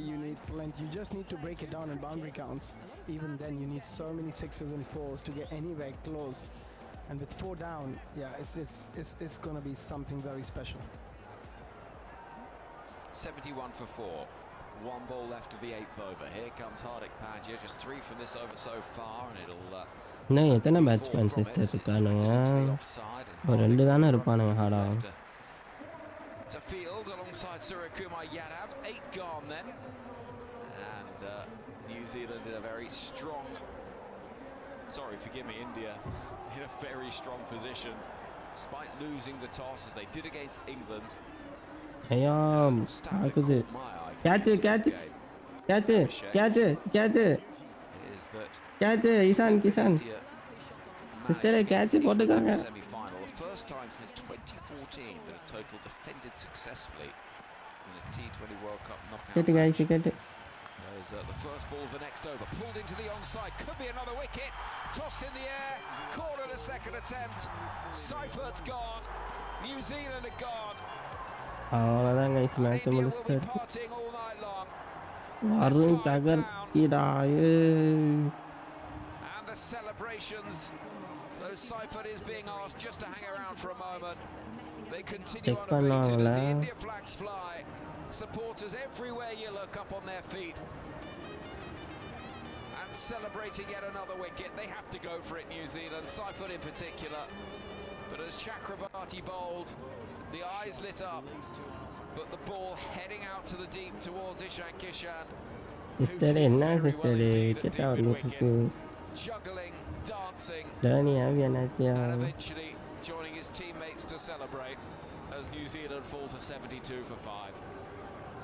You need plenty. You just need to break it down in boundary counts. Even then, you need so many sixes and fours to get anywhere close. And with 4 down, yeah, it's going to be something very special. 71 for 4. One ball left of the 8th over. Here comes Hardik Pandya. Just 3 from this over so far, and it'll. இன்னும் எத்தனை batsman sister இருக்கானுங்க ஒரு 2 தானே இருப்பானுங்க ஹார்டாக To field alongside Suryakumar Yadav. 8 gone then. And New Zealand in a very strong. Sorry, forgive me, India in a very strong position, despite losing the toss as they did against England. ஐயா பார்க்குது catch catch catch catch catch Is that catch Ishan Kishan India சிஸ்டரே catch போட்டுக்காங்க semi-final, the first time since 2014 that a total defended successfully in a T20 World Cup knockout. கேட்டு காய்ச்சி கேட்டு There's the first ball of the next over, pulled into the onside, could be another wicket, tossed in the air, caught at a second attempt. Seifert's gone, New Zealand are gone. அவ்வளோதான் guys match India will be முடிச்சிட்டாரு partying all night long. Arun சகர்கிடா And the celebrations. Though Seifert is being asked just to hang around for a moment. They continue Check unabated as the பண்ணாங்களா? India flags fly. Supporters everywhere you look up on their feet. And celebrating yet another wicket. They have to go for it, New Zealand. Seifert in particular. But as Chakravarti bowled, the eyes lit up. But the ball heading out to the deep towards Ishan Kishan. Sister என்ன sister விக்கெட்டாக வந்துட்டு இருக்கு Juggling, dancing, Danny ஆவி என்னாச்சியா and eventually joining his teammates to celebrate as New Zealand fall to 72 for 5.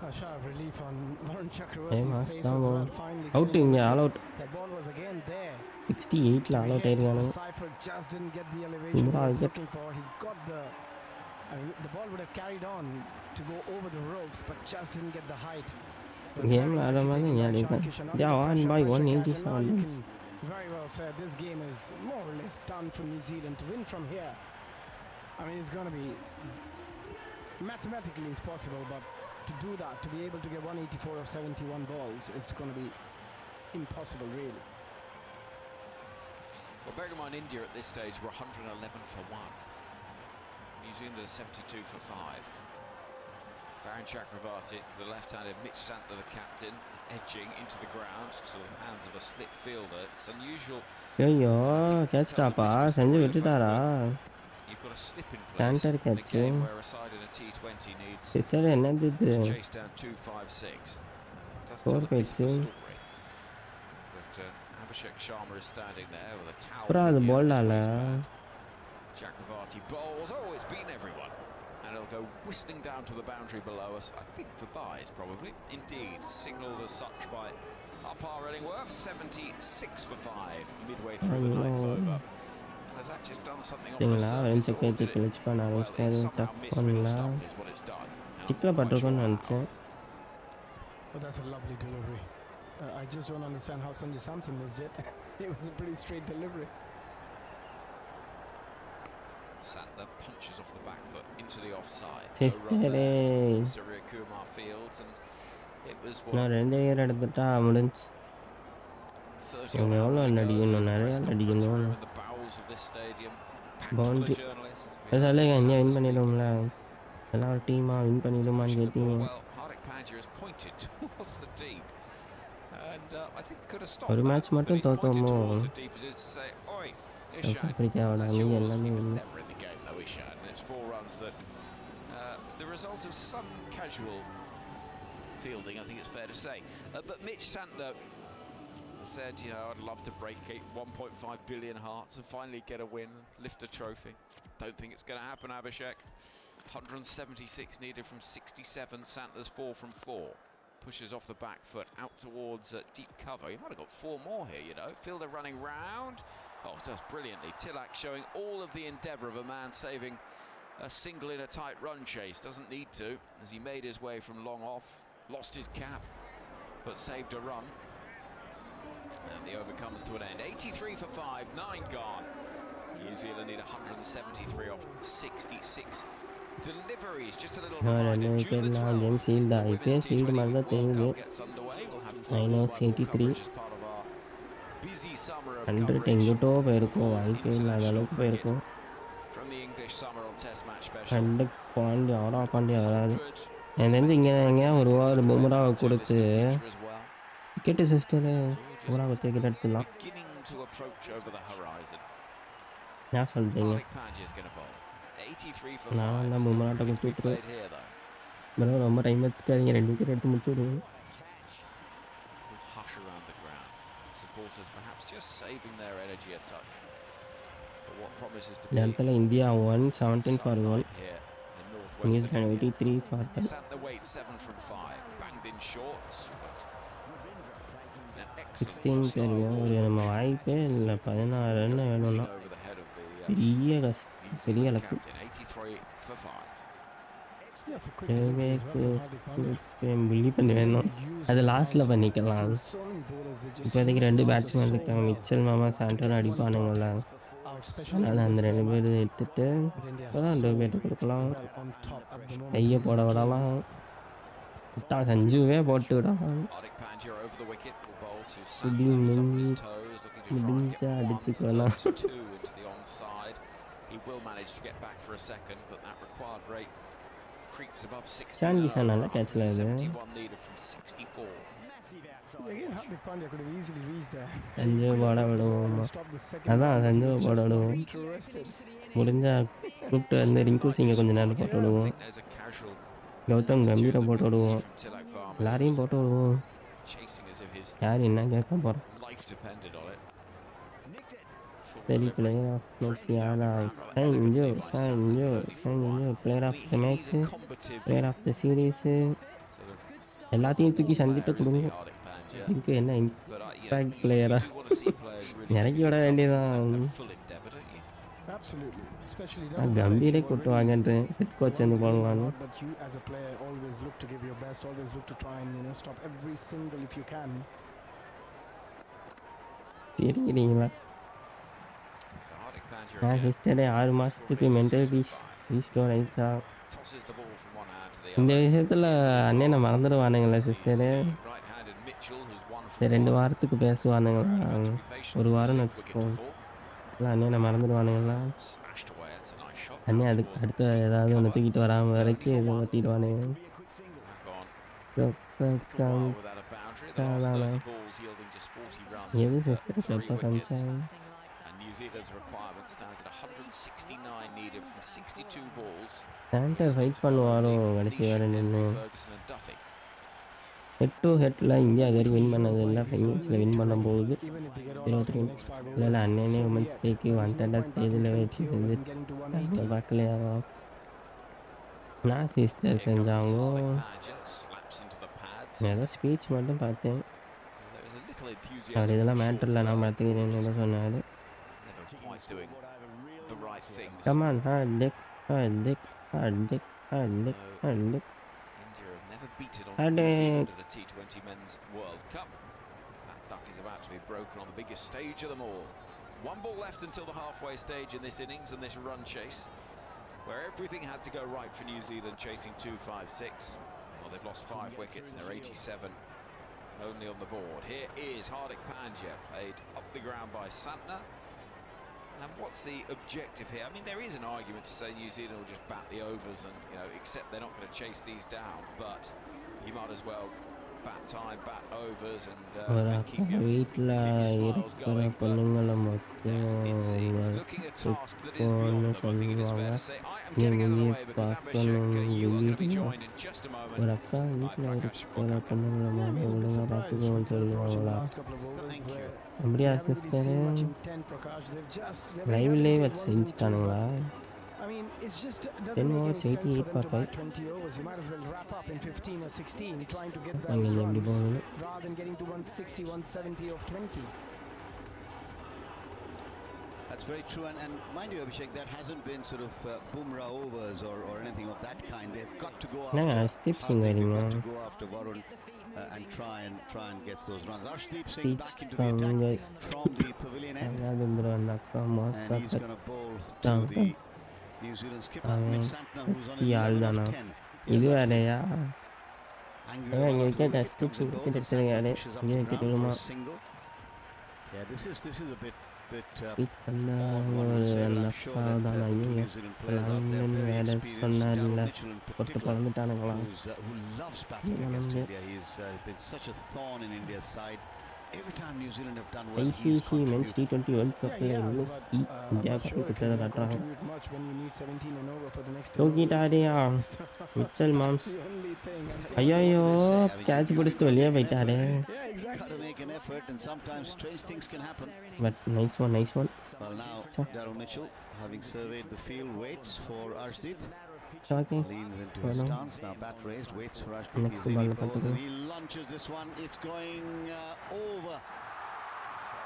A sharp relief on Varun Chakravarti's Hey, face down as one. well. Finally Out getting இங்கே it. All out That ball was again there. 68ல all out ஆயிருக்கானுங்க Seifert just didn't get the elevation he Umrah was get- looking for. He got the ball would have carried on to go over the ropes, but just didn't get the height. But Game very ஆடுற மாதிரி hesitating by அடிப்பேன் Ishan Kishan. they are Under on by pressure, 187 and now you runs. can very well say this game is more or less done for New Zealand to win from here. I mean, it's going to be mathematically it's possible, but to do that, to be able to get 184 of 71 balls, is going to be impossible, really. Well, bearing in mind India at this stage were 111 for 1. New Zealand are 72 for 5. Varun Chakravarti, the left-handed Mitch Santner, the captain, edging into the ground to the hands of a slip fielder. It's unusual. ஐயோ கேட்ச்டாப்பா செஞ்சு விட்டுட்டாரா You've got a slip in place Canter in a catch, game where a side in a T20 needs sister என்னது இது to chase down 256. Does Four tell a bit of a pitching. story. But Abhishek Sharma is standing there with a towel. அப்புறம் அது pinned ball around his ஆல waistband. Chakravarti bowls. Oh, it's beaten everyone. And it'll go whistling down to the boundary below us. I think for byes, probably. Indeed, signalled as such by umpire Illingworth. 76 for 5, midway through the ninth over. And has that just done something off the சரிங்களா surface? ரெண்டு Or பேச்சு did it, கிழிச்சு பண்ண well, ஆரம்பிச்சிட்டாரு it's somehow tough missed with a பண்ணலாம் stump is what it's done. And I'm ஸ்டிக்கில் not quite பட்டிருக்கோன்னு sure how. நினச்சேன் But that's a lovely delivery. I just don't understand how Sanju Samson missed it. It was a pretty straight delivery. Santner punches off the back foot into the offside. No run சிஸ்டரே there. Suryakumar fields, and it was what, நான் 2 year எடுத்துட்டா முடிஞ்சு 30 இவங்க odd எவ்வளோ hours ago, நடிக்கணும் the நிறையா press conference நடிக்கணும் room in the bowels of this stadium, packed full Boundary. of journalists. We had சொல்லுங்க இங்கே Santner வின் speaking. பண்ணிடுவோம்ல எல்லாம் ஒரு டீமாக வின் பண்ணிவிடுமான்னு Pushing the ball கேட்டீங்க. well. Hardik Pandya has pointed towards the deep. And I think could have ஒரு stopped that. Match But மட்டும் he's pointed தோத்தோமோ towards the deep as is to say, oi, south Ishan, ஆஃப்ரிக்காவோட that's அணி yours. எல்லாமே He was win. never in the game though, Ishan. And it's 4 runs that the result of some casual fielding, I think it's fair to say. But Mitch Santner said, you know, I'd love to break 1.5 billion hearts and finally get a win, lift a trophy. Don't think it's going to happen, Abhishek. 176 needed from 67. Santner's 4 from 4. Pushes off the back foot out towards deep cover. He might have got 4 more here, you know. Fielder running round. Oh, does brilliantly. Tilak showing all of the endeavour of a man saving a single in a tight run chase. Doesn't need to, as he made his way from long off. Lost his cap, but saved a run. And the over comes to an end. 83 for 5, 9 gone. New Zealand need 173 off 66 deliveries. Just a little reminder, June the 12th, game sealed the ஆகிட்டு Women's sealed T20 மாதிரி தான் World தெரியுது. Cup gets underway. We'll have full -83. rival coverage as part of our busy summer of 100 coverage எங்கிட்டோ போயிருக்கும், for வாய்ப்பே இல்லாத international அளவுக்கு cricket. போயிருக்கும். From the English summer on Test match special. 100 Pandi அவரா பாண்டி வராது. 100 எனக்கு தெரிஞ்சு இங்கே எங்கேயா ஒரு ஓவர் பும்ராவை to கொடுத்து listed feature as well. Wicket sister It's all just Bumrah வச்சு விக்கெட் எடுத்துடலாம். beginning to approach over the horizon. என்ன சொல்கிறீங்க? Hardik Pandya is going to bowl. 83 for 5. நான் தான் பும்ராட்ட Still கொடுத்து to be விட்டுருவேன். played here though. ப்ரோ ரொம்ப டைம் எடுத்துக்காதீங்க, 2 விக்கெட் எடுத்து முடிச்சு விடுவோம். Little hush around the ground. Supporters perhaps just saving their energy a touch for what promises to இந்த be இடத்துல India 117 for 1, sunlight here in northwestern New Zealand India. 83 for 5. Santner Wade 7 from 5. Banged in shorts. An excellent 16 style தெரியும், ball. ஒரு நம்ம வாய்ப்பே இல்லை. 16 run வேணும்னா Over the head of the பெரிய New பெரிய Zealand இலக்கு. captain. 83 for 5. That's a quick delivery as well from Hardik Pandya. பில்லி பண்ணி வேணும், Use அது the லாஸ்ட்டில் balls. பண்ணிக்கலாம். I've seen so many bowlers, they just இப்போதைக்கு use 2 the பேட்ஸ்மேன் so இருக்காங்க, well. மிச்சல் மாமா சாண்டர் அடிப்பானுங்கள. Out, especially அதனால் in அந்த this 2 format. பேர் எடுத்துட்டு But India இப்போதான் so 2 பேர்ட்டு கொடுக்கலாம். well on top at the moment கையை in போட this game. விடலாம், விட்டா சஞ்சுவே போட்டு விடலாம். Hardik Pandya over the wicket will bowl to Could be Santner, who's up on his min- toes, looking to try and முடிஞ்சா get 1 to அடிச்சுக்கலாம். turn to 2 into the onside. He will manage to get back for a second, but that required rate creeps above 60. Sandy now. Sir நல்ல கேட்ச்ல இது. 71 needed from 64. Again, Hardik Pandya could have easily reached there. Sanju போட விடுவோம். Stop the second அதான் ball. Sanju He's போட just விடுவோம். interested. முடிஞ்சா கூப்பிட்டு வந்து ரிங்கு சிங்கை கொஞ்சம் நேரம் போட்டு I விடுவோம். think there's a casual Gautham கம்பீரை attitude that போட்டு we can see விடுவோம். from Tilak Varma, எல்லாரையும் போட்டு விடுவோம். chasing as if his யார் என்ன கேட்க போகிறோம். life depended on it. Full சரி, delivery. பிளேயர் ஆஃப் மேட்ச் யாரா? Sanju Sanju Sanju player of the match, He's a combative player of the series, sort of எல்லாத்தையும் தூக்கி சந்திட்டு player, isn't he, கொடுங்க. Hardik Pandya? இதுக்கு என்ன But இம்பாக்ட் பிளேயரா? you do want to see players really இறக்கி விட give வேண்டியதான். themselves full endeavour, don't you? Absolutely. Especially நான் doesn't matter if கம்பீரை you கூட்டு already வாங்கன்றேன், ஹெட் கோச் வந்து won the game or போடலான்னு. not, but you as a player always look to give your best, always look to try and stop every single if you can. தெரியுறீங்களா? So Hardik Pandya நான் again சிஸ்டரே 6 மாதத்துக்கு mental piece restore ஆயிடுச்சா? tosses the ball from one hand to the இந்த other. விஷயத்தில் அண்ணனை மறந்துடுவானுங்களே sister. Right-handed Mitchell, who's won from சரி 2 one. வாரத்துக்கு பேசுவானுங்களா? Had to be patient ஒரு for the வாரம்னு 6th wicket to வச்சுப்போம். fall. இல்லை அண்ணனை மறந்துடுவானுங்களா? Smashed away. That's a nice shot. அண்ணே Down அதுக்கு towards அடுத்து the deep ஏதாவது ஒன்று cover. தூக்கிட்டு வராமல் வரைக்கும் இது ஓட்டிடுவானுங்க. Back on. சொப்ப A while come without a boundary. The last Kalana. 30 balls yielding just 40 runs. எது with, sister 3 சொப்ப wickets. கம்சாங்க? And New Zealand's requirement stands at 169 needed from 62 balls. Santner fight பண்ணுவாரோ கடைசி வரை நின்று. Ferguson and Duffy. Head to ஹெட்டில் India இது வரைக்கும் win பண்ணது இல்லை, ஃபைனல்ஸில் வின் பண்ண போகுது. Even if they get all out in the 23 next 5 இல்லை இல்லை overs, அண்ணனே so women's yeah, take this is வாண்டடாக one point ஸ்டேஜில் Hardik வச்சு Pandya செஞ்சு wasn't getting to 180. பார்க்கலையா? நான் சிஸ்டர் Here comes செஞ்சாங்க. Hardik Pandya, slaps into the pads. ஏதோ ஸ்பீச் மட்டும் பார்த்தேன். There was a little enthusiasm our from இதெல்லாம் short மேட்டரில் நான் field. பார்த்துக்கிறேன்னு ஏதோ சொன்னார். Never quite doing the right things. Come on Hardik Hardik Hardik Hardik No, Hardik. India have never beaten on Hardik. New Zealand at a T20 Men's World Cup. That duck is about to be broken on the biggest stage of them all. 1 ball left until the halfway stage in this innings and this run chase, where everything had to go right for New Zealand, chasing 256. Well, they've lost 5 wickets. They're 87 only on the board. Here is Hardik Pandya, played up the ground by Santner. And what's the objective here? I mean, there is an argument to say New Zealand will just bat the overs and, accept they're not going to chase these down, but you might as well bat time, bat overs, and keep your smiles going. But it's looking a task that is beyond them, I think it is fair to say. I am getting out of the way because Abhishek, you are going to be joined in just a moment by Prakash Wakaka. Yeah, I mean, the surprise with the approach in the last couple of overs where we haven't really seen much intent, Prakash. They were able to take ones and twos. I mean, it's just doesn't make any sense for them to bat 20 overs. You might as well wrap up in 15 or 16 trying to get those runs rather than getting to 160, 170 of 20. That's very true, and mind you, Abhishek, that hasn't been sort of Bumrah overs or anything of that kind. They've got to go after Hardik, they've got to go after Varun and try and get those runs. Arshdeep Singh back into the attack from the pavilion end, and he's going to bowl to the New Zealand skipper, Mitch Sampner, who's on his 11 of 10. Angular comes in bold, and Sampner pushes up the ground for a single. Yeah, this is a bit odd one would say, but I'm sure that the two New Zealand players out there very experienced. Darryl Mitchell in particular, who loves batting against India. He's been such a thorn in India's side. Every time New Zealand have done well, he's ICC Men's T20 World Cup India cup கிட்டத்தட்ட காட்டுறாங்க. தூக்கிட்டாடியா Mitchell moms. ஐயோ catch பிடிச்சிட்டு வெளியே போயிட்டாரு. But nice one. Well, now Darryl Mitchell, having surveyed the field, waits for Arshdeep. Okay. Leans into his stance, now bat raised, waits for Arshdeep. Next ball and he launches this one. It's going over.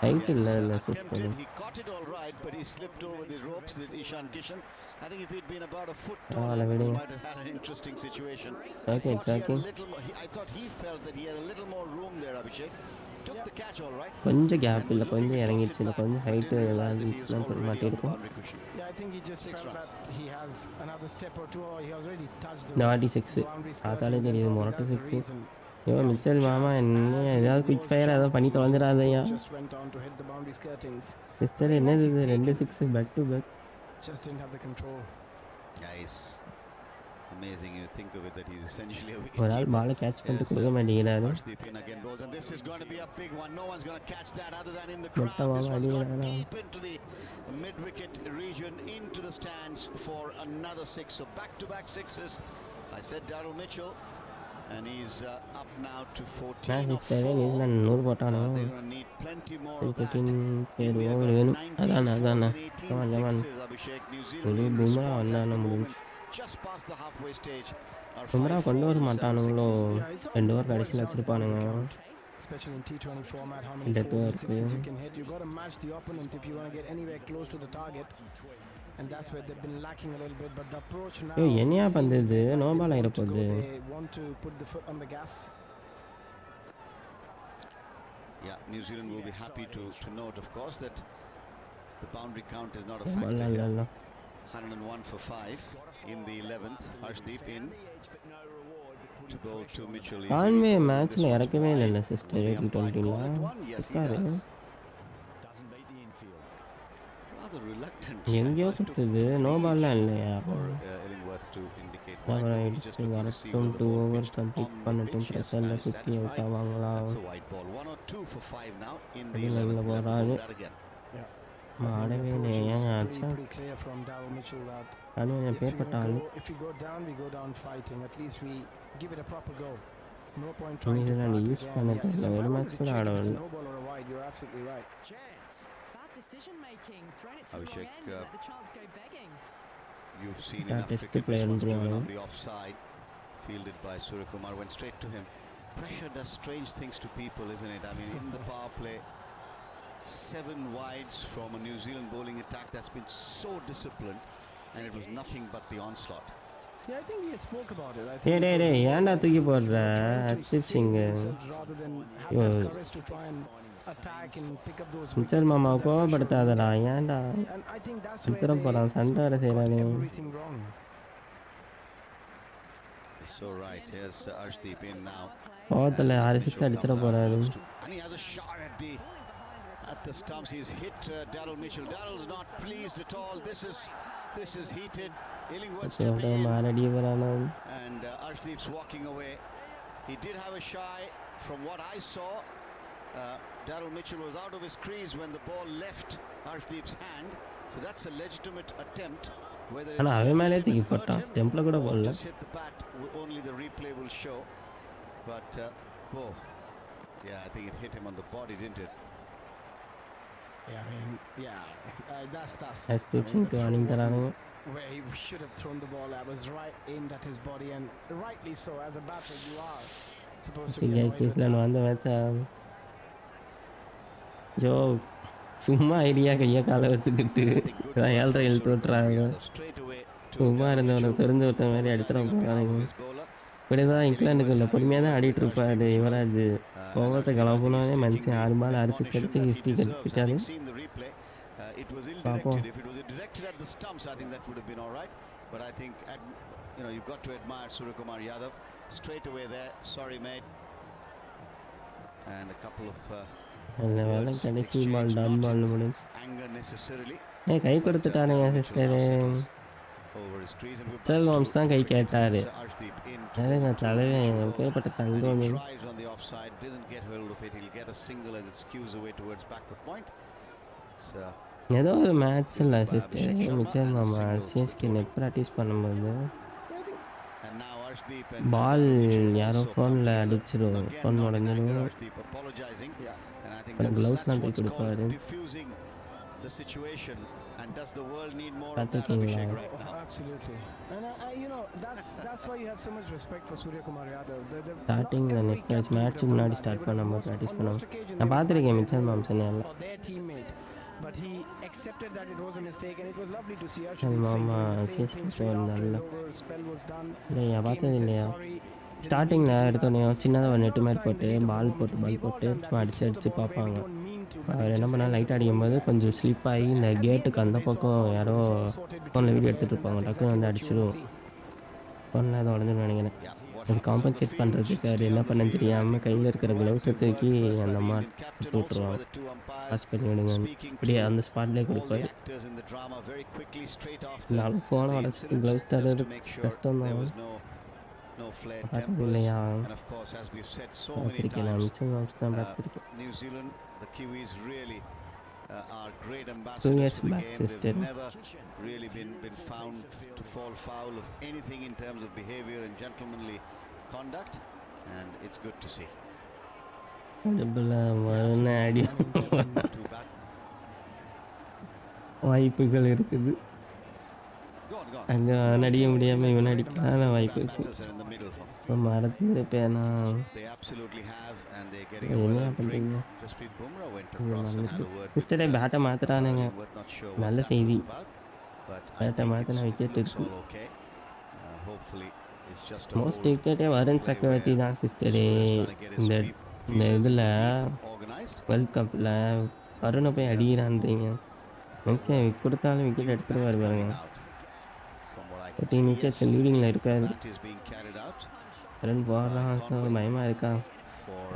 Height illa Attempted. He caught it all right, but he slipped over the ropes. Ishan Kishan. I think if he'd been about a foot taller, he might have had an interesting situation. I thought he felt that he had a little more room there, Abhishek. Took the catch all right. கொஞ்சம் gap இல்ல, கொஞ்சம் இறங்கிடுச்சு, இல்ல கொஞ்சம் height இருந்துச்சுன்னா மாட்டி இருக்கும். Yeah, I think he just felt that he has another step or two, or he already touched the 46 பார்த்தாலே தெரியுது மொரட்டு 6. ஐயோ மிச்சல் மாமா என்ன ஏதாவது குயிக் ஃபயர் ஏதாவது பண்ணி தொலைஞ்சிடாதயா. மிஸ்டர் என்னது இது 2 6 back to back. Just didn't have the control. Guys, amazing you think of it that he's essentially a wicket ஒரு ஆள் பால் கேட்ச் பண்ணிட்டு கொடுக்க மாட்டேங்கிறாரு. And this is going to be a big one. No one's going to catch that other than in the crowd. This one's gone deep into the mid wicket region, into the stands for another 6. So back to back sixes. I said Darryl Mitchell, and he's up now to 14 of 4. They're going to need plenty more of that. Abhishek, New Zealand just past the halfway stage. Bumrah கொண்டு வர மாட்டானுங்களோ, 2 over கடைசில வச்சிருப்பானுங்க. Especially in T20 format, how many fours and sixes you can hit. You got to match the opponent if you want to get anywhere close to the target, and that's where they've been lacking a little bit. But the approach now, என்னையா பண்றது, no ball ஆயிரப்போகுது. They want to put the foot on the gas. Yeah, New Zealand will be happy to note, of course, that the boundary count is not a factor here. 101 for 5 in the 11th. Arshdeep in to bowl to Mitchell. Conway மேட்ச்ல இறக்கவே இல்ல sister T20ல. Doesn't beat the infield. Rather reluctant. எங்கயோ குத்துது, no பால்லாம் இல்லையா. Illingworth to indicate wide. Just வரட்டும் 2 over complete பண்ணட்டும், பிரஷர்ல குத்தி out ஆவாங்களா. That's a wide ball. 1 or 2 for 5 now in the 11th. That again. மாடவே இல்லையா ஆச்சா. அது பேர்பட்டால் if we go down, we go down fighting. At least we give it a proper go. No point trying to use பண்ணது ஒரு மேட்ச் கூட ஆடல. No ball or a wide, you're absolutely right. Bad decision making, thrown it to the Abhishek, wrong end, let the chance go begging. You've seen enough cricket. This one's driven on the offside, fielded by Suryakumar, went straight to him. Pressure does strange things to people, isn't it? I mean, in the power play, 7 wides from a New Zealand bowling attack that's been so disciplined, and it was nothing but the onslaught. Yeah, I think we spoke about it. I think டேய் ஏன்டா தூக்கி போடுற அஸ்திப் Singh. rather than have the courage to try and attack and pick up those wickets. Mitchell மாமா கோவப்படுத்தாதடா, ஏன்டா And I think that's இத்தர போறான், சண்டை வர செய்றானே. Everything wrong. So right, here's Arshdeep in now. கோவத்துல 6 6 அடிச்சிர போறாரு. And he has a shot at the at the stumps. He's hit Daryl Mitchell. Daryl's not pleased at all. This is heated. Illingworth stepping in, and Arshdeep's walking away. He did have a shy. From what I saw, Daryl Mitchell was out of his crease when the ball left Arshdeep's hand. So that's a legitimate attempt. Whether it's hurt him or just hit the bat, only the replay will show. But yeah, I think it hit him on the body, didn't it? Yeah, I mean, that's where he should have thrown the ball. That was right aimed at his body, and rightly so. As a batter, you are supposed to be annoyed with that. Joe சும்மா idea கையை காலை வச்சுக்கிட்டு ஏழ்ரை எழுத்து விட்டுறாங்க. சும்மா இருந்தவனை சொரிஞ்சு விட்ட மாதிரி அடிச்சிட போகிறாங்க. இப்படிதான் இங்கிலாந்துக்கு இல்லை பொறுமையாக தான் ஆடிட்டு இருப்பாரு யுவராஜ். கோவத்தை கலப்புனோடனே மனுஷன் 6 பால் 6 6 அடிச்சு ஹிஸ்ட்ரி கட்டிட்டாரு. பார்ப்போம். But I think you've got to admire Suryakumar Yadav straight away there. Sorry, mate. And a couple of கடைசி பால் டாட் பால் முடிஞ்சு anger necessarily. கை கொடுத்துட்டானுங்க சிஸ்டரு. செல்வம்ஸ் தான் கை கேட்டாரு. அதுங்க தலைவன் எப்பேற்பட்ட தங்கம். ஏதோ ஒரு மேட்ச்சில் சிஸ்டர் மிச்சர் மாமா சிஎஸ்கே நெட் ப்ராக்டிஸ் பண்ணும்போது பால் யாரோ ஃபோனில் அடிச்சிடும், ஃபோன் உடஞ்சிடும். க்ளவுஸ்லாம் தூக்கி கொடுப்பாரு. பார்த்துருக்கீங்களா? Absolutely. And that's why you have so much respect for Suryakumar Yadav. ஸ்டார்டிங்கில் நெட் மேட்ச்சுக்கு முன்னாடி ஸ்டார்ட் பண்ணும்போது ப்ராக்டிஸ் பண்ணுவோம். நான் பார்த்துருக்கேன் மிச்சர் மாம்சன் எல்லாம். But he accepted that it was a mistake, and it was lovely to see சரி Arshdeep saying மாமா the same thing straight after நல்ல his over spell was done. இல்லையா பார்த்தது Came and said இல்லையா? sorry. ஸ்டார்டிங்கில் எடுத்தோடனே சின்னதாக ஒரு நெட்டு மாதிரி போட்டு பால் போட்டு சும்மா அடிச்சு பார்ப்பாங்க. அவர் என்ன பண்ணால் லைட்டாக அடிக்கும்போது கொஞ்சம் ஸ்லிப் ஆகி இந்த கேட்டுக்கு அந்த பக்கம் யாரோ ஃபோனில் வீடியோ எடுத்துகிட்டு இருப்பாங்க. டக்குன்னு வந்து அடிச்சிடும். ஃபோனில் அதை உடஞ்சிடும் நினைக்கிறேன். அது காம்பன்சேட் பண்ணுறதுக்கு அது என்ன பண்ண தெரியாமல் கையில் இருக்கிற க்ளவுஸை தூக்கி அந்த மாதிரி எடுத்து விட்ருவாங்க. பாஸ் பண்ணி விடுங்க இப்படியே அந்த ஸ்பாட்லேயே கொடுப்பாரு. நாலு ஃபோனை உடச்சி க்ளவுஸ் தர்றது கஷ்டம் தான். பார்த்தது இல்லையா? பார்த்துருக்கேன். நான் மிச்சம் மாம்ஸ் தான் பார்த்துருக்கேன். The Kiwis really are great 2 ambassadors years for the back, game. sister. They've never really been found to fall foul of anything in terms of behavior and gentlemanly conduct, and it's good to see. வாய்ப்புகள் இருக்குது. அங்கே நடிக்க முடியாமல் இவன் அடிக்காத வாய்ப்பு இருக்குது. இப்போ மறந்துருப்பேன் நான். என்ன பண்ணுறீங்க? சிஸ்டரே பேட்டை மாற்றுறானுங்க. நல்ல செய்தி. பேட்டை மாற்றின விக்கெட் இருக்கு. மோஸ்ட் விக்கெட்டே வருண் சக்கரவர்த்தி தான் சிஸ்டரே. இந்த இதில் வேர்ல்ட் கப்பில் வருணை போய் அடிக்கிறான்றீங்க. நினச்சேன் கொடுத்தாலும் விக்கெட் எடுத்துகிட்டு வருவாருங்க. 14 விக்கெட்ஸ் லீடிங்கில் இருக்காரு. ரன் போடுறான். ஸோ பயமாக இருக்கா?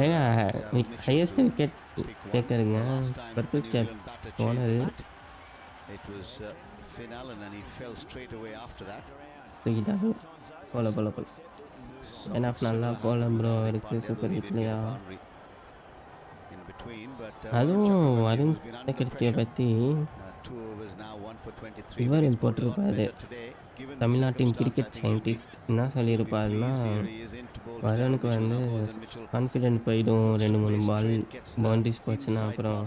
ஏங்க ஹையஸ்ட் விக்கெட் கேட்குறீங்க. பர்பிள் கேப் போனது தூக்கிட்டாங்க. போல ஏன்னா நல்லா போல ப்ரோ இருக்குது. சூப்பர் ஹிட்லையா? அதுவும் வருண் சக்கரவர்த்தியை பற்றி இவர் போட்டிருப்பாரு. தமிழ்நாட்டின் கிரிக்கெட் சயின்டிஸ்ட் என்ன சொல்லியிருப்பாருன்னா, வருணுக்கு வந்து கான்ஃபிடென்ட் போயிடும். 2-3 பால் பவுண்டரிஸ் போச்சுன்னா அப்புறம்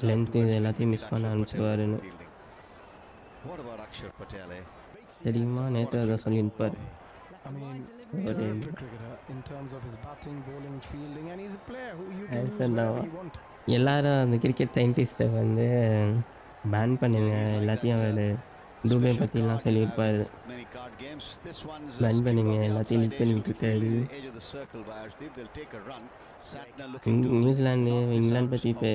லென்த்து இது எல்லாத்தையும் மிஸ் பண்ண ஆரம்பிச்சிடுவாருன்னு. தெரியுமா? நேற்று அதை சொல்லியிருப்பார். எல்லாரும் அந்த கிரிக்கெட் சயின்டிஸ்ட்டை வந்து பேன் பண்ணுங்க எல்லாத்தையும். அவர் துபை பற்றிலாம் சொல்லியிருப்பார். பேன் பண்ணுங்க எல்லாத்தையும் லீட் பண்ணிக்கிட்டு இருக்காரு. நியூசிலாந்து இங்கிலாந்து பற்றி இப்போ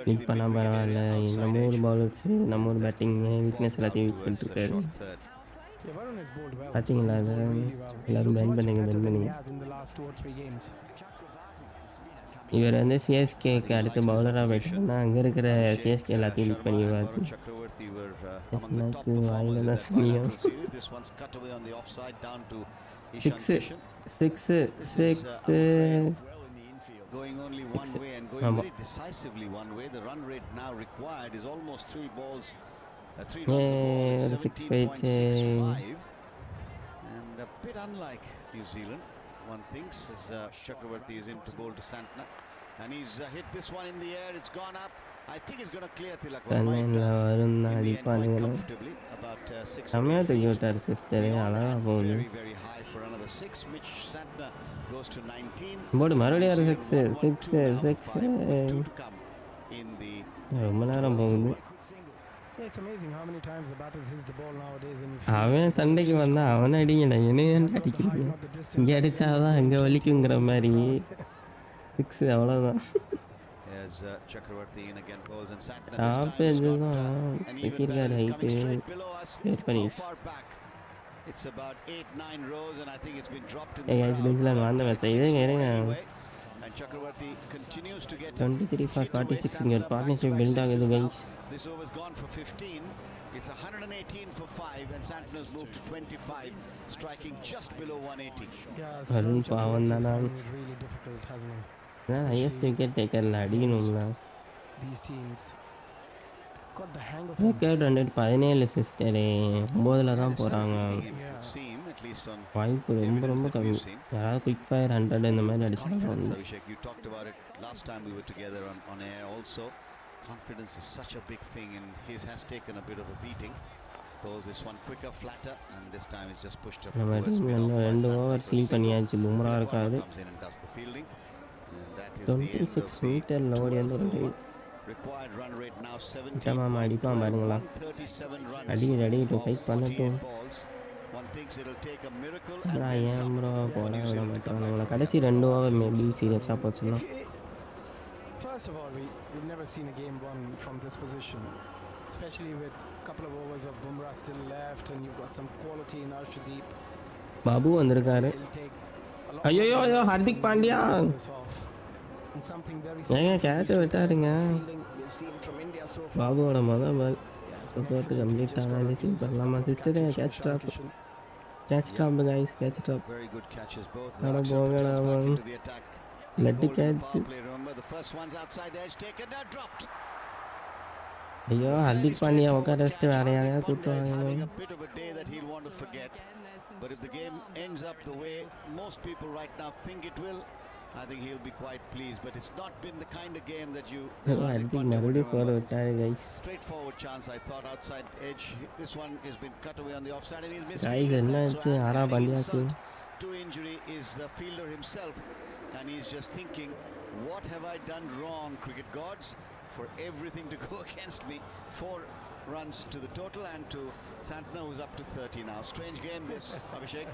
லீட் பண்ணால் பரவாயில்ல. நம்ம ஊர் பவுலர்ஸ் நம்ம ஊர் பேட்டிங் வீக்னஸ் எல்லாத்தையும் வீக் பண்ணிட்டுருக்காரு. பார்த்தீங்களா? அதை எல்லோரும் பேன் பண்ணுங்க. இவர் வந்து சிஎஸ்கேக்கு அடுத்து பவுலராக போயிட்டாருன்னா அங்கே இருக்கிற சிஎஸ்கே எல்லாத்தையும் லீட் பண்ணிடுவார். Chakravarti were among the top எனக்கு performers in வாயில் தான் that சனியும். bilateral series. This one's cut away on the offside down to Ishan six Kishan. Six This is, six Well in the infield. going only one Six. way and going ஆமா. very decisively one way. The run rate now required is almost 3 balls, 3 runs a ball, ஒரு is six போயிடுச்சு. 17.65. And a bit unlike New Zealand, one thinks, as Chakravarti is in to bowl to Santner. And he's hit this one in the air, it's gone up. I think it's going to clear Tilak. கண்ணில் வரும் In the end, quite அடிப்பானுங்க. comfortably, about 6 or செம்மையாக 8 தூக்கி feet. விட்டார் sister, Beyond அழகாக that, போகுது. very, very high for another 6. Mitch Santner goes to 19. போடு மறுபடியும் ஒரு New six Zealand 1-1-2 six now for six 5, with 2 to come in the ரொம்ப நேரம் போகுது. Yeah, it's amazing how many times the batters hits the ball nowadays. And you feel அவன் சண்டைக்கு வந்தான், அவனை அடிங்கடா, என்னையும் it's got the height, அடிக்கிறீங்க. not the distance. இங்கே அடித்தாதான் அங்கே வலிக்குங்கிற மாதிரி சிக்ஸு அவ்வளோதான். as Chakravarti in again bowls and Santner Top this time has edge got தான் an even வைக்கிற better. It's coming height. straight below us. Wait for How it. far back? It's about 8-9 rows and I think it's been dropped in Hey the guys, crowd. Queensland won the But match. it's 6 இருங்க, more இருங்க. anyway. And Chakravarti continues to get 23 for hit away. 46 இங்கே ஒரு Santner partnership back-to-back build ஆகுது sixes now. Guys. This over's gone for 15. It's 118 for 5 and Santner's moved to 25, striking just below 180. Yeah, Arun Chakravarti Pawan is தானா? finding it really difficult, hasn't he? Highest wicket டேக்கரில் அடிக்கணும்ல. These teams got the hang of it. Wicket வந்துட்டு 17 sister, 9ல் தான் போகிறாங்க. It would seem, at least on வாய்ப்பு ரொம்ப ரொம்ப கம்மி. யாராவது குயிக் ஃபயர் 100 இந்த மாதிரி அடிச்சாங்க confidence, வந்து. Abhishek. You talked about it last time we were together on air also. Confidence is such a big thing and his has taken a bit of a beating. Bowls this one quicker, flatter, and this time it's just pushed up நம்ம towards team mid-off by 2 Santner over for seal 6. பண்ணியாச்சு. Bumrah Tilak இருக்காது. comes in and does the fielding. And that is the end of 26 the மீட்டரில் ஓடி வந்து 12th ஒரு over. Required run rate now மாமா அடிப்பான் பாருங்களா. 137 runs அடிக்கட்டும் of ஃபைட் பண்ணட்டும். 48 balls. One thinks it'll take a miracle and ப்ரா then ஏன் some ப்ரோ for போட New விட Zealand to come மாட்டானுங்களா. back from கடைசி 2 ஓவர் மேபி சீரியஸாக போச்சுன்னா. First of all, we've never seen a game won from this position, especially with a couple of overs of Bumrah still left, and you've got some quality in Arshdeep. Babu வந்திருக்காரு. It'll take a lot ஐயோ more ஐயோ than Hardik New Pandya Zealand to pull this off. And something very ஏங்க special கேட்ச from விட்டாருங்க. fielding we've seen from India so far. பாபுவோட மொதல் பால் Yeah, it's been super excellent. Complete Just ஆன got இது to use a பண்ணலாமா couple of sister? catches from catch Ishan drop Kishan. Catch drop guys, catch drop. very good catches both. Hello, Akshar Patel's back Bogala. into the attack. Let Bowled the in the catch. power play, remember the first one's outside the edge taken, dropped. ஐயோ Fairly Hardik Pandya straightforward உட்கார வச்சுட்டு catch. வேற Hardik யாரையாவது Pandya is having கூட்டுவாங்க. a bit of a day that he'll want to forget. But if the game ends up the way most people right now think it will, I think he'll be quite pleased. But it's not been the kind of game that Hardik Hardik Pandya would மறுபடியும் போட remember. விட்டாரு guys. Straightforward chance, I thought, outside edge. This one has been cut away on the offside and he's missed. Guys, என்ன ஆச்சு? ஆறா பாண்டியாக்கு. To injury is the fielder himself, and he's just thinking, what have I done wrong, cricket gods, for everything to go against me? 4 runs to the total and to Santner, who's up to 30 now. Strange game this, Abhishek.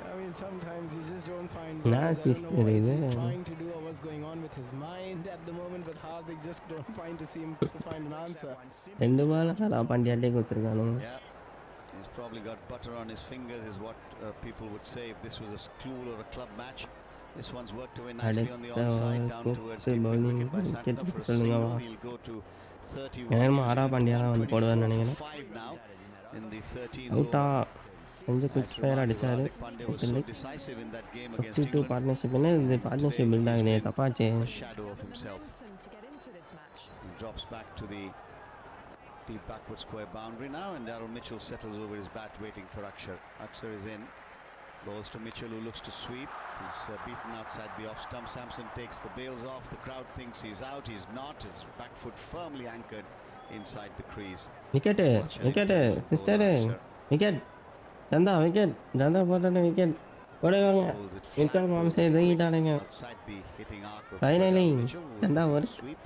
I mean, sometimes you just don't find Nah, balls. I don't know what he's sister, trying to do or what's going on with his mind at the moment with Hardik. Just don't find to see him to find an answer. 2 பால் ஆறா பாண்டியாட்டே கொடுத்துருக்கானு. Yeah, he's probably got butter on his fingers, is what people would say if this was a school or a club match. This one's worked away nicely on the அடுத்த onside, over down towards கூப்பிட்டு deep bowling wicket by Santner wicket for a சொல்லுங்க single. வா. He'll go to 31. என்னமோ ஆறா பாண்டியா தான் வந்து போடுவார்னு நினைக்கிறேன். 5 now in the 13th அவுட்டா over. கொஞ்சம் குயிக் ஃபயர் அடிச்சாரு. Hardik Pandya was so decisive in that game against 52 England. பார்ட்னர்ஷிப்னு இந்த பார்ட்னர்ஷிப் பில்ட் ஆகுது தப்பாச்சே. A shadow of himself. To get into this match. He drops back to the deep backward square boundary now, and Daryl Mitchell settles over his bat waiting for Akshar. Akshar is in. Bowls to Mitchell, who looks to sweep. He's beaten outside the off stump. Sampson takes the bails off. The crowd thinks he's out. He's not. His back foot firmly anchored inside the crease. Wicket Such an wicket intelligent bowler, sister Akshar. Wicket தந்தா wicket தந்தா போட்டானே wicket போடுவாங்க. Bowls it flat, wicket bowls மாம்சே it தூக்கிட்டானுங்க. outside the hitting arc of Finally, Mitchell, who தந்தா will ஒரு sweep.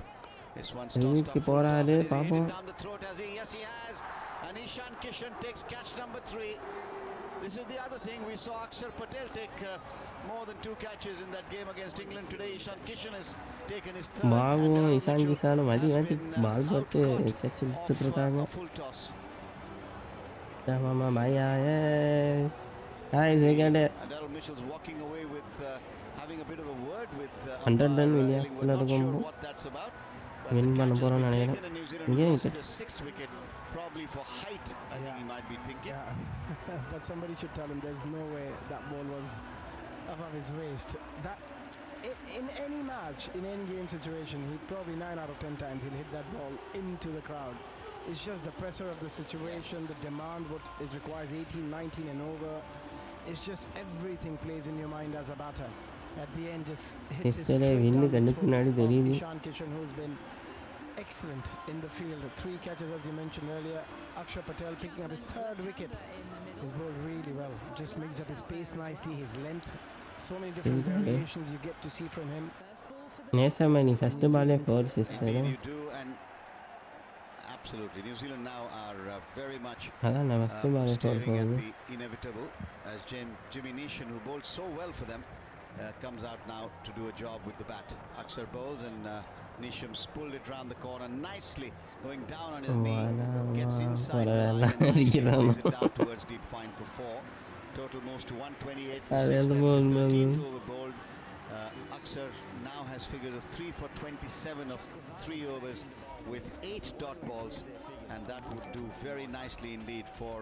This one's League tossed up க்கு full toss போறாரு, and he's hit பாப்போம். it down the throat, has he? Yes, he has. And Ishan Kishan takes catch number 3. This is the other thing. We saw Akshar Patel take more than 2 catches in that game against England today. Ishan Kishan has taken his third. பாபுவும் and Daryl Ishan Mitchell கிசானும் மாற்றி has மாற்றி been, பால் போட்டு outcaught catch of, எடுத்துட்டு இருக்காங்க. a full toss. மாமா பாயா hi wicket. And Daryl Mitchell's walking away with having a bit of a word with 100 run umpire வித்தியாசத்தில் Illingworth. Not sure இருக்கும்போது what that's about. But win the பண்ண catch has போகிறோம்னு been நினைக்கிறேன். taken and New Zealand இங்கே lost wicket. their 6th wicket, probably for height, I think he might be thinking. Yeah, but somebody should tell him there's no way that ball was above his waist. That in any match, in any game situation, he probably 9 out of 10 times he'll hit that ball into the crowd. It's just the pressure of the situation, the demand, what it requires 18, 19 and over. It's just everything plays in your mind as a batter. At the end, just hits it Yesterday, straight win down the கண்ணுக்கு throat முன்னாடி of தெரியுது. Ishan Kishan, who's been excellent in the field. 3 catches, as you mentioned earlier. Akshar Patel picking up his 3rd wicket. He's bowled really well. Just mixed up his pace nicely, his length. So many different variations you get to see from him. Nesamani first பாலே 4 sister. Indeed you do, and absolutely New Zealand now are very much அதான் நான் first பாலே 4 staring at போகுது. the inevitable as Jimmy Neesham, who bowled so well for them, comes out now to do a job with the bat. Akshar bowls and Neesham's pulled it round the corner nicely, going down on his knee, gets inside the line and nicely plays it down towards deep fine for 4. Total moves to 128 for 6. That's the 13th over bowled. Akshar now has figures of 3 for 27 of 3 overs with 8 dot balls, and that would do very nicely indeed for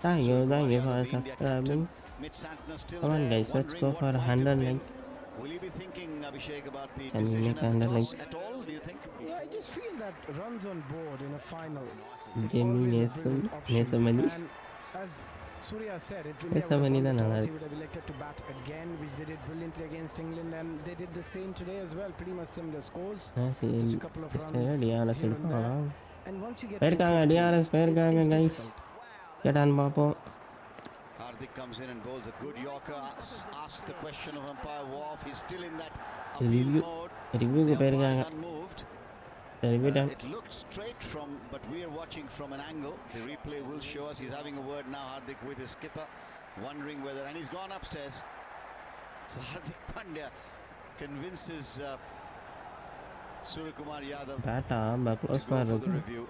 Thank you Surya Kumar for Yadav, the India captain. subscribing. Mitch Santner still Come on there, guys, let's wondering go what for might have 100 been. likes. Will you be thinking, Abhishek, about the Can we decision make at the 100 toss likes? at all, do you think? Yeah, I just feel that runs on board in a final is Jimmy always a Neesham, brilliant option. Neeshamani. And as Surya said, if India would have Neeshamani won the தான் நல்லா toss, he இருக்கு. would have elected to bat again, which they did brilliantly against England, and they did the same today as well. Pretty much similar scores. Just a couple of runs TRS here and there. இருப்பாங்களா? And once you get போயிருக்காங்க TRS போயிருக்காங்க it's guys. difficult. கேட்டான்னு பார்ப்போம். Hardik comes in and bowls a good Yorker, asks the question of umpire Worf. He's still in that Review- appeal mode. ரிவ்யூக்கு The போயிருக்காங்க. umpire's unmoved. Review time. It looked straight from, but we are watching from an angle. The replay will show us. He's having a word now, Hardik, with his skipper, wondering whether, and he's gone upstairs. So Hardik Pandya convinces Surya Kumar Yadav பேட்டா close to go for the பாரு. review.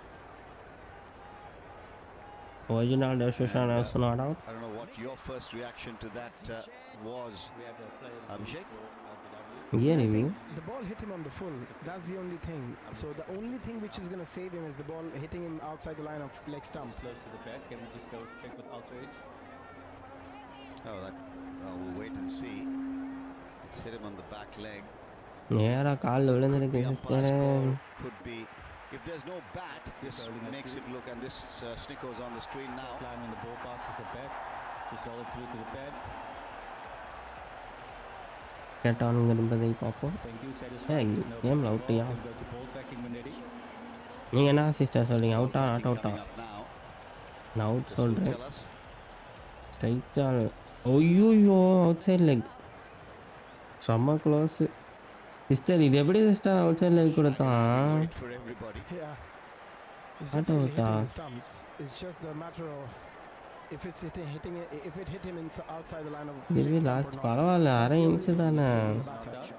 Original decision is not out. I don't know what your first reaction to that was, Abhishek. Yeah, review. The ball hit him on the full. That's the only thing. So the only thing which is going to save him is the ball hitting him outside the line of leg stump. Close to the back. Can we just go check with outrage? Oh, that. Well, we'll wait and see. It's hit him on the back leg. நேரா கால்ல விழுந்திருக்கு The umpire sister. score could be. If there's no bat, this makes it look, and this snickers on the screen now. Line when the ball passes the back. Just roll it through to the pad. கேட்டானுங்க என்பதை பார்ப்போம். Thank you. Hey, Satisfied. There's no game ball. out, yeah. Can go to ball tracking when ready. நீங்க என்ன sister சொல்றீங்க? அவுட்டா Ball not tracking அவுட்டா? coming up now. நான் out This will சொல்றேன். tell us. ஸ்ட்ரைட்டா. ஐயோ அவுட் சைட் லெக். செம்ம க்ளோஸ். சிஸ்டர் இது எப்படி சிஸ்டர் அவுட் சைட் லெக் கொடுத்தான்? Wait for everybody. Yeah. It's What definitely about hitting the stumps. It's just the matter of if it's if it hit him outside the line of இதுவே leg stump last or not. பரவாயில்ல அரை inch தானே. Not out.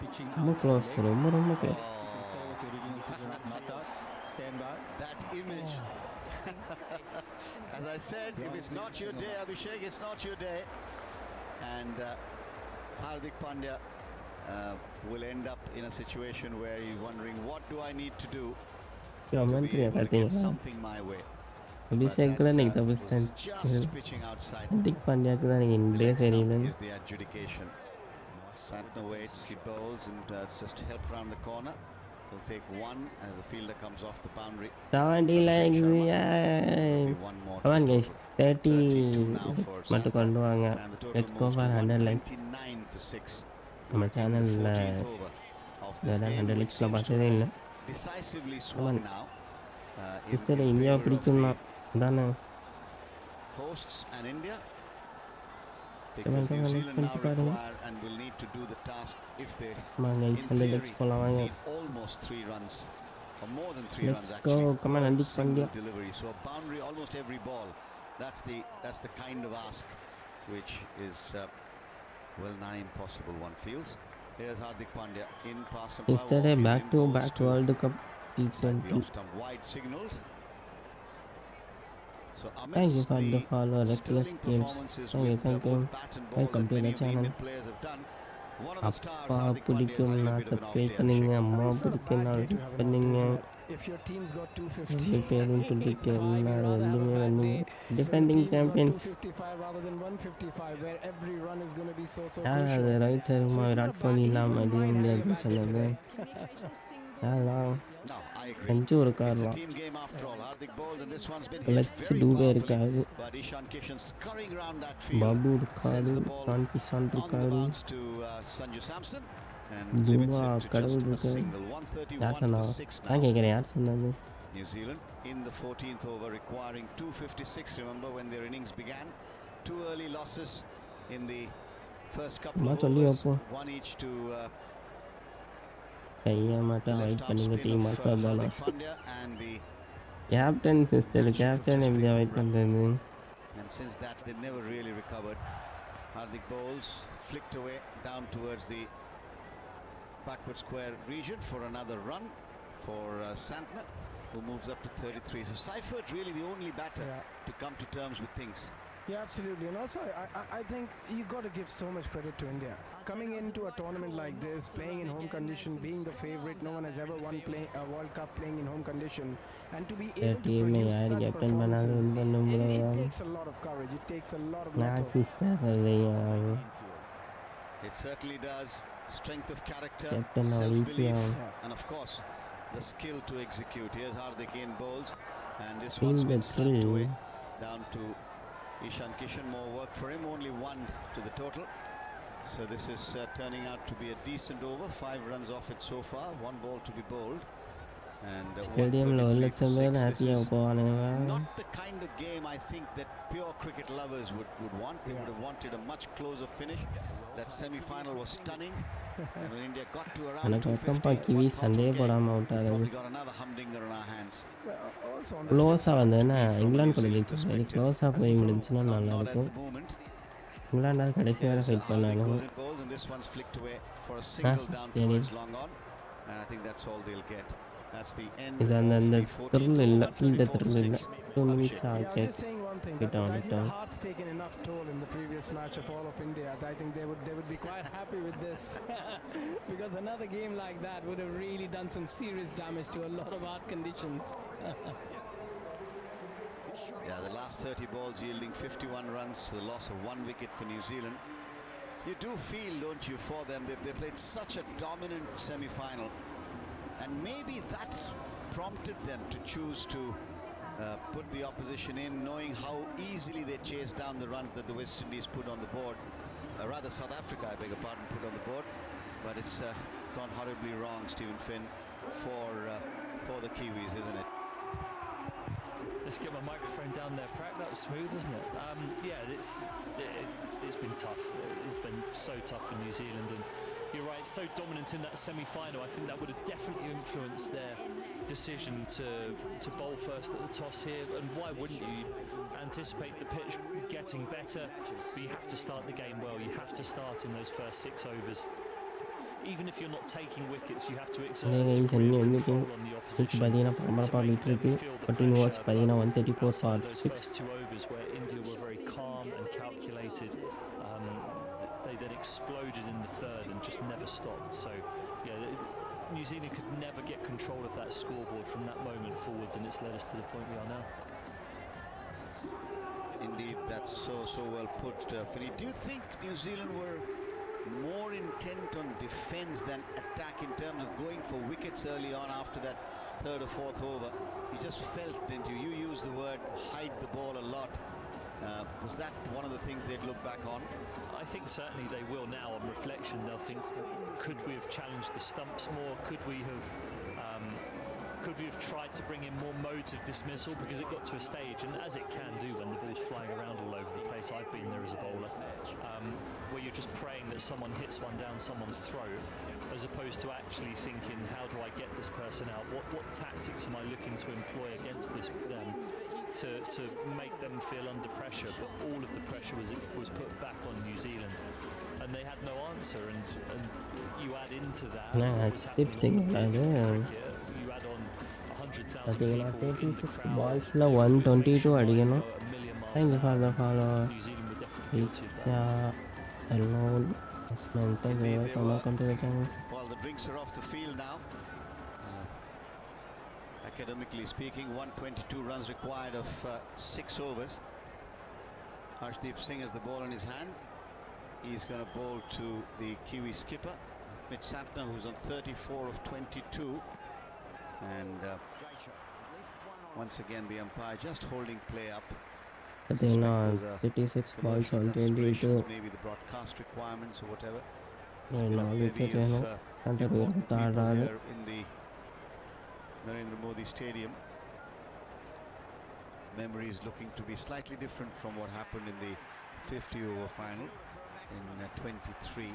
Pitching ரொம்ப out. Close ரொம்ப close. You can stay with the original decision. Not out. Stand by. That image. As I said, if it's not your day, Abhishek, it's not your day. And Hardik Pandya will end up in a situation where he's wondering, what do I need to do to be commentary able to get பார்த்தீங்களா? something my way? Abhishek கூட இன்னைக்கு was தப்பிச்சிட்டேன். just pitching outside. Hardik பாண்டியாக்கு தான் இன்னைக்கு The day leg stump சரியில்லைன்னு. is the adjudication. Santner waits, he bowls and just help round the corner. He'll take one as the fielder comes off the boundary. 70 likes. Maybe one more. Come on guys, 30 32 now for மட்டும் Santner. கொண்டு வாங்க. And the total Let's go moves for to 100 likes. 129 for 6. நம்ம In the சேனல்ல 14th over of this இதெல்லாம் game, 100 which லிக்ஸ்ல seems to பார்த்ததே இல்லை. decisively swung now in sister India favor of பிடிக்கும் the தானே. hosts and India, Come on, because come New on, Zealand let's now go. require and will need to do the task if they Come on guys, in 100 theory likes போலாம் வாங்க. need almost 3 runs or more than 3 Let's runs go. actually Come on, per Hardik single Pandya. delivery. So a boundary almost every ball. That's the kind of ask which is well nigh impossible, one feels. Here's Hardik Pandya in past umpire Yesterday Warfield, back in to goes back to World Cup slightly T20. off stump, wide signalled. So Thank you amidst for the the follow. Reckless sterling games. performances Thank you, with thank both you. bat and ball Welcome that to the many of the channel. Indian players have done, One of the stars, அப்பா Hardik Pandya, is பிடிக்கும் having a நான் bit of an off subscribe day, பண்ணுங்க Abhishek. அம்மா It's not a பிடிக்கும் bad நான் day to rip have an off பண்ணுங்க day, but if your team's got 250, ரெண்டு பேரும் துண்டிட்டு 85, you'd எல்லாரும் rather have a ரெண்டுமே bad வந்தீங்க day when the defending team's got champions 255 rather than 155, where every run is going to be so யார் crucial. அது Rohit So Sharma it's not Virat a bad Kohli day. இல்லாமல் Even அடிய mine having a முடியாதுன்னு bad day சொன்னது today. Can the occasional single யாரெல்லாம் No, I agree. அஞ்சு ஒரு It's a கார்லாம் team game after all. Hardik bowled and this one's been hit clutch very Dube powerfully. இருக்காது But Ishan Kishan scurrying around that field. Babu Sends இருக்காது the ball சான் Kishan on the இருக்காது bounce to Sanju Samson and limits துவா it to கடவுள் just a இருக்காது single. யார் 131 சொன்னா for 6 நான் now. கேட்குறேன் யார் சொன்னது New Zealand in the 14th over requiring 256. Remember when their innings began? 2 early losses in the first couple அம்மா of சொல்லி overs. வைப்போம் One each to கையை மட்டும் left வெயிட் arm பண்ணுங்க spin டீம் of மக்கள் Bala Hardik Pandya and the captain sister magic of captain just எப்படியா being wait run. பண்ணுறது And since that, they never really recovered. Hardik bowls flicked away down towards the backward square region for another run for Santner, who moves up to 33. So Seifert really the only batter to come to terms with things. Yeah, absolutely. And also, I think you got to give so much credit to India. Coming into a tournament like this, playing in home condition, being the favorite, no one has ever won a World Cup playing in home condition, and to be able to team produce யார் such captain பண்ணாலும் performances, win பண்ண it முடியாது takes a lot of courage. It takes a lot of நான் mettle. Sister சொல்றீங்க It certainly does. Strength of character, Captain self-belief, Alicia. and of course, the skill to execute. Here's Hardik in bowls, and this Feel one's the been slapped thrill. away down to Ishan Kishan. More work for him, only one to the total. So this is turning out to be a decent over. 5 runs off it so far, 1 ball to be bowled. And ஸ்டேடியமில் ஒரு 133 for லட்சம் பேர் 6. This ஹாப்பியாக is போவானுங்க not the kind of game I think that pure cricket lovers would want. They would have wanted a much closer finish. That semi-final was stunning. And when India got to around எனக்கு 250, வக்கம்பா kiwi Sunday போடாமல் out we ஆகுது probably got another humdinger on our hands. Also on the flip க்ளோஸாக side, வந்ததுன்னா from England New கூட Zealand ஜெயிச்சு very perspective, க்ளோஸாக போய் முடிஞ்சுன்னா not at நல்லாயிருக்கும் the moment. இங்கிலாண்டாவது கடைசி வரை Yes, ஃபைட் Hardik பண்ணாலும் goes in bowls and this one's flicked away for a single down stadium. towards long on. And I think that's all they'll get. That's the end இது of அந்த அந்த the 14th thrill over, இல்லை field 134 for thrill இல்லை 6. 2 minutes Abhishek. Yeah, ஆச்சு I'm just saying one thing. Hit That on, I hit think the on. heart's taken enough toll in the previous match of all of India. I think they would be quite happy with this because another game like that would have really done some serious damage to a lot of heart conditions. Yeah, the last 30 balls yielding 51 runs, the loss of 1 wicket for New Zealand. You do feel, don't you, for them, they played such a dominant semi-final. And maybe that prompted them to choose to put the opposition in, knowing how easily they chased down the runs that the West Indies put on the board. Rather, South Africa, I beg your pardon, put on the board. But it's gone horribly wrong, Stephen Finn, for the Kiwis, isn't it? Let's get my microphone down there, Pratt. That was smooth, isn't it? Yeah, it's been tough. It's been so tough for New Zealand, and you're right, so dominant in that semi-final. I think that would have definitely influenced their decision to bowl first at the toss here. And why wouldn't you? Anticipate the pitch getting better, but you have to start the game well. You have to start in those first 6 overs. Even if you're not taking wickets, you have to exert a degree of control on the opposition பார்த்தீங்கன்னா பரபரப்பாக to make போயிட்டு them இருக்கு feel the 14 overs pressure. பார்த்தீங்கன்னா 134 Some for of those 6 first 2 overs where India were very calm and calculated, they then exploded in the third and just never stopped. So yeah, New Zealand could never get control of that scoreboard from that moment forwards, and it's led us to the point we are now. Indeed, that's so well put, Finny. Do you think New Zealand were more intent on defense than attack in terms of going for wickets early on after that 3rd or 4th over? You just felt, didn't you? You used the word hide the ball a lot. Was that one of the things they'd look back on? I think certainly they will now. On reflection, they'll think, could we have challenged the stumps more? Could we have tried to bring in more modes of dismissal? Because it got to a stage, and as it can do when the ball's flying around all over the place, I've been there as a bowler, where you're just praying that someone hits one down someone's throat, as opposed to actually thinking, how do I get this person out? What tactics am I looking to employ against them to make them feel under pressure? But all of the pressure was put back on New Zealand, and they had no answer. And you add into that what was happening on the pitch of cricket, you add on 100,000 பார்த்தீங்கன்னா people in the 36 crowd. பால்ஸில் 122 அடிக்கணும் A million miles thank you for the away. Follow New Zealand were definitely guilty of that. alone Indeed, they were. welcome to the channel. Well, the drinks are off the field now. Academically speaking, 122 runs required of 6 overs. Harshdeep Singh has the ball in his hand. He's going to bowl to the Kiwi skipper, Mitch Santner, who's on 34 of 22. And once again, the umpire just holding play up. I think now 36 balls on 22. Maybe the broadcast requirements or whatever. No, Maybe wicket, if you know. important people here in the Narendra Modi Stadium. Memory is looking to be slightly different from what happened in the 50-over final in 23.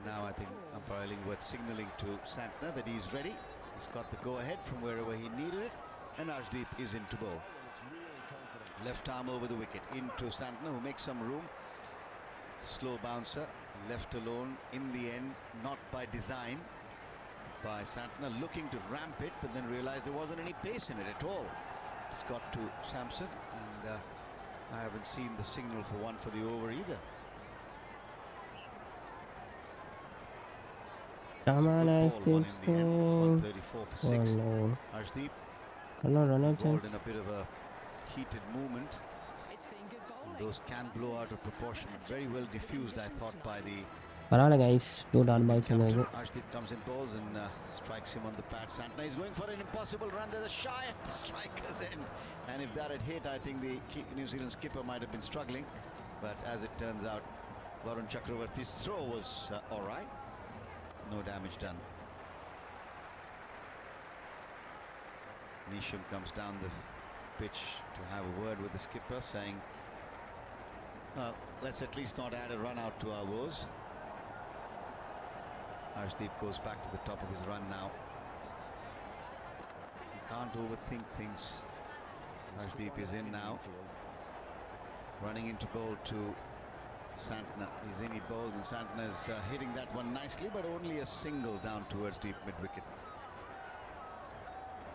Now I think umpire Illingworth signaling to Santner that he's ready. He's got the go-ahead from wherever he needed it, and Arshdeep is into bowl. Left arm over the wicket into Santner, who makes some room. Slow bouncer, left alone in the end, not by design by Santner, looking to ramp it, but then realized there wasn't any pace in it at all. It's got to Sampson, and I haven't seen the signal for one for the over either. Come on, Arshdeep. 134 for 6. no. Arshdeep Run out bowled chance. in a bit of a heated movement. Those can blow out of proportion. Very well diffused, I thought, by the Parala guys, 2 dot balls in captain. the Arshdeep comes in, bowls and strikes him on the pad. Santner is going for an impossible run. There's a shy strikers in, and if that had hit, I think the New Zealand skipper might have been struggling. But as it turns out, Varun Chakravarti's throw was all right. No damage done. Nisham comes down the pitch to have a word with the skipper, saying, well, let's at least not add a run out to our woes. Arshdeep goes back to the top of his run now. You can't overthink things. Arshdeep is in now. Running into bowl to Santner. He's in, he bowled, and Santner is hitting that one nicely, but only a single down towards deep mid-wicket.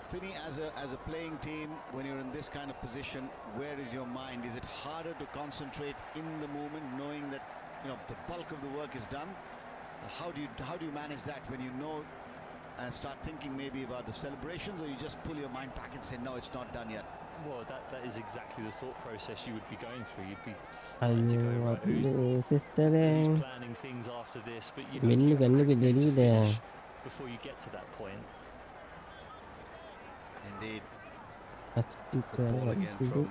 Finney, as a playing team, when you're in this kind of position, where is your mind? Is it harder to concentrate in the moment, knowing that the bulk of the work is done? How do you manage that when you know and start thinking maybe about the celebrations, or you just pull your mind back and say, no, it's not done yet? Well, that is exactly the thought process you would be going through. You'd be starting to go, right, who's planning things after this, but you need to finish before you get to that point. Indeed. That's the ball again from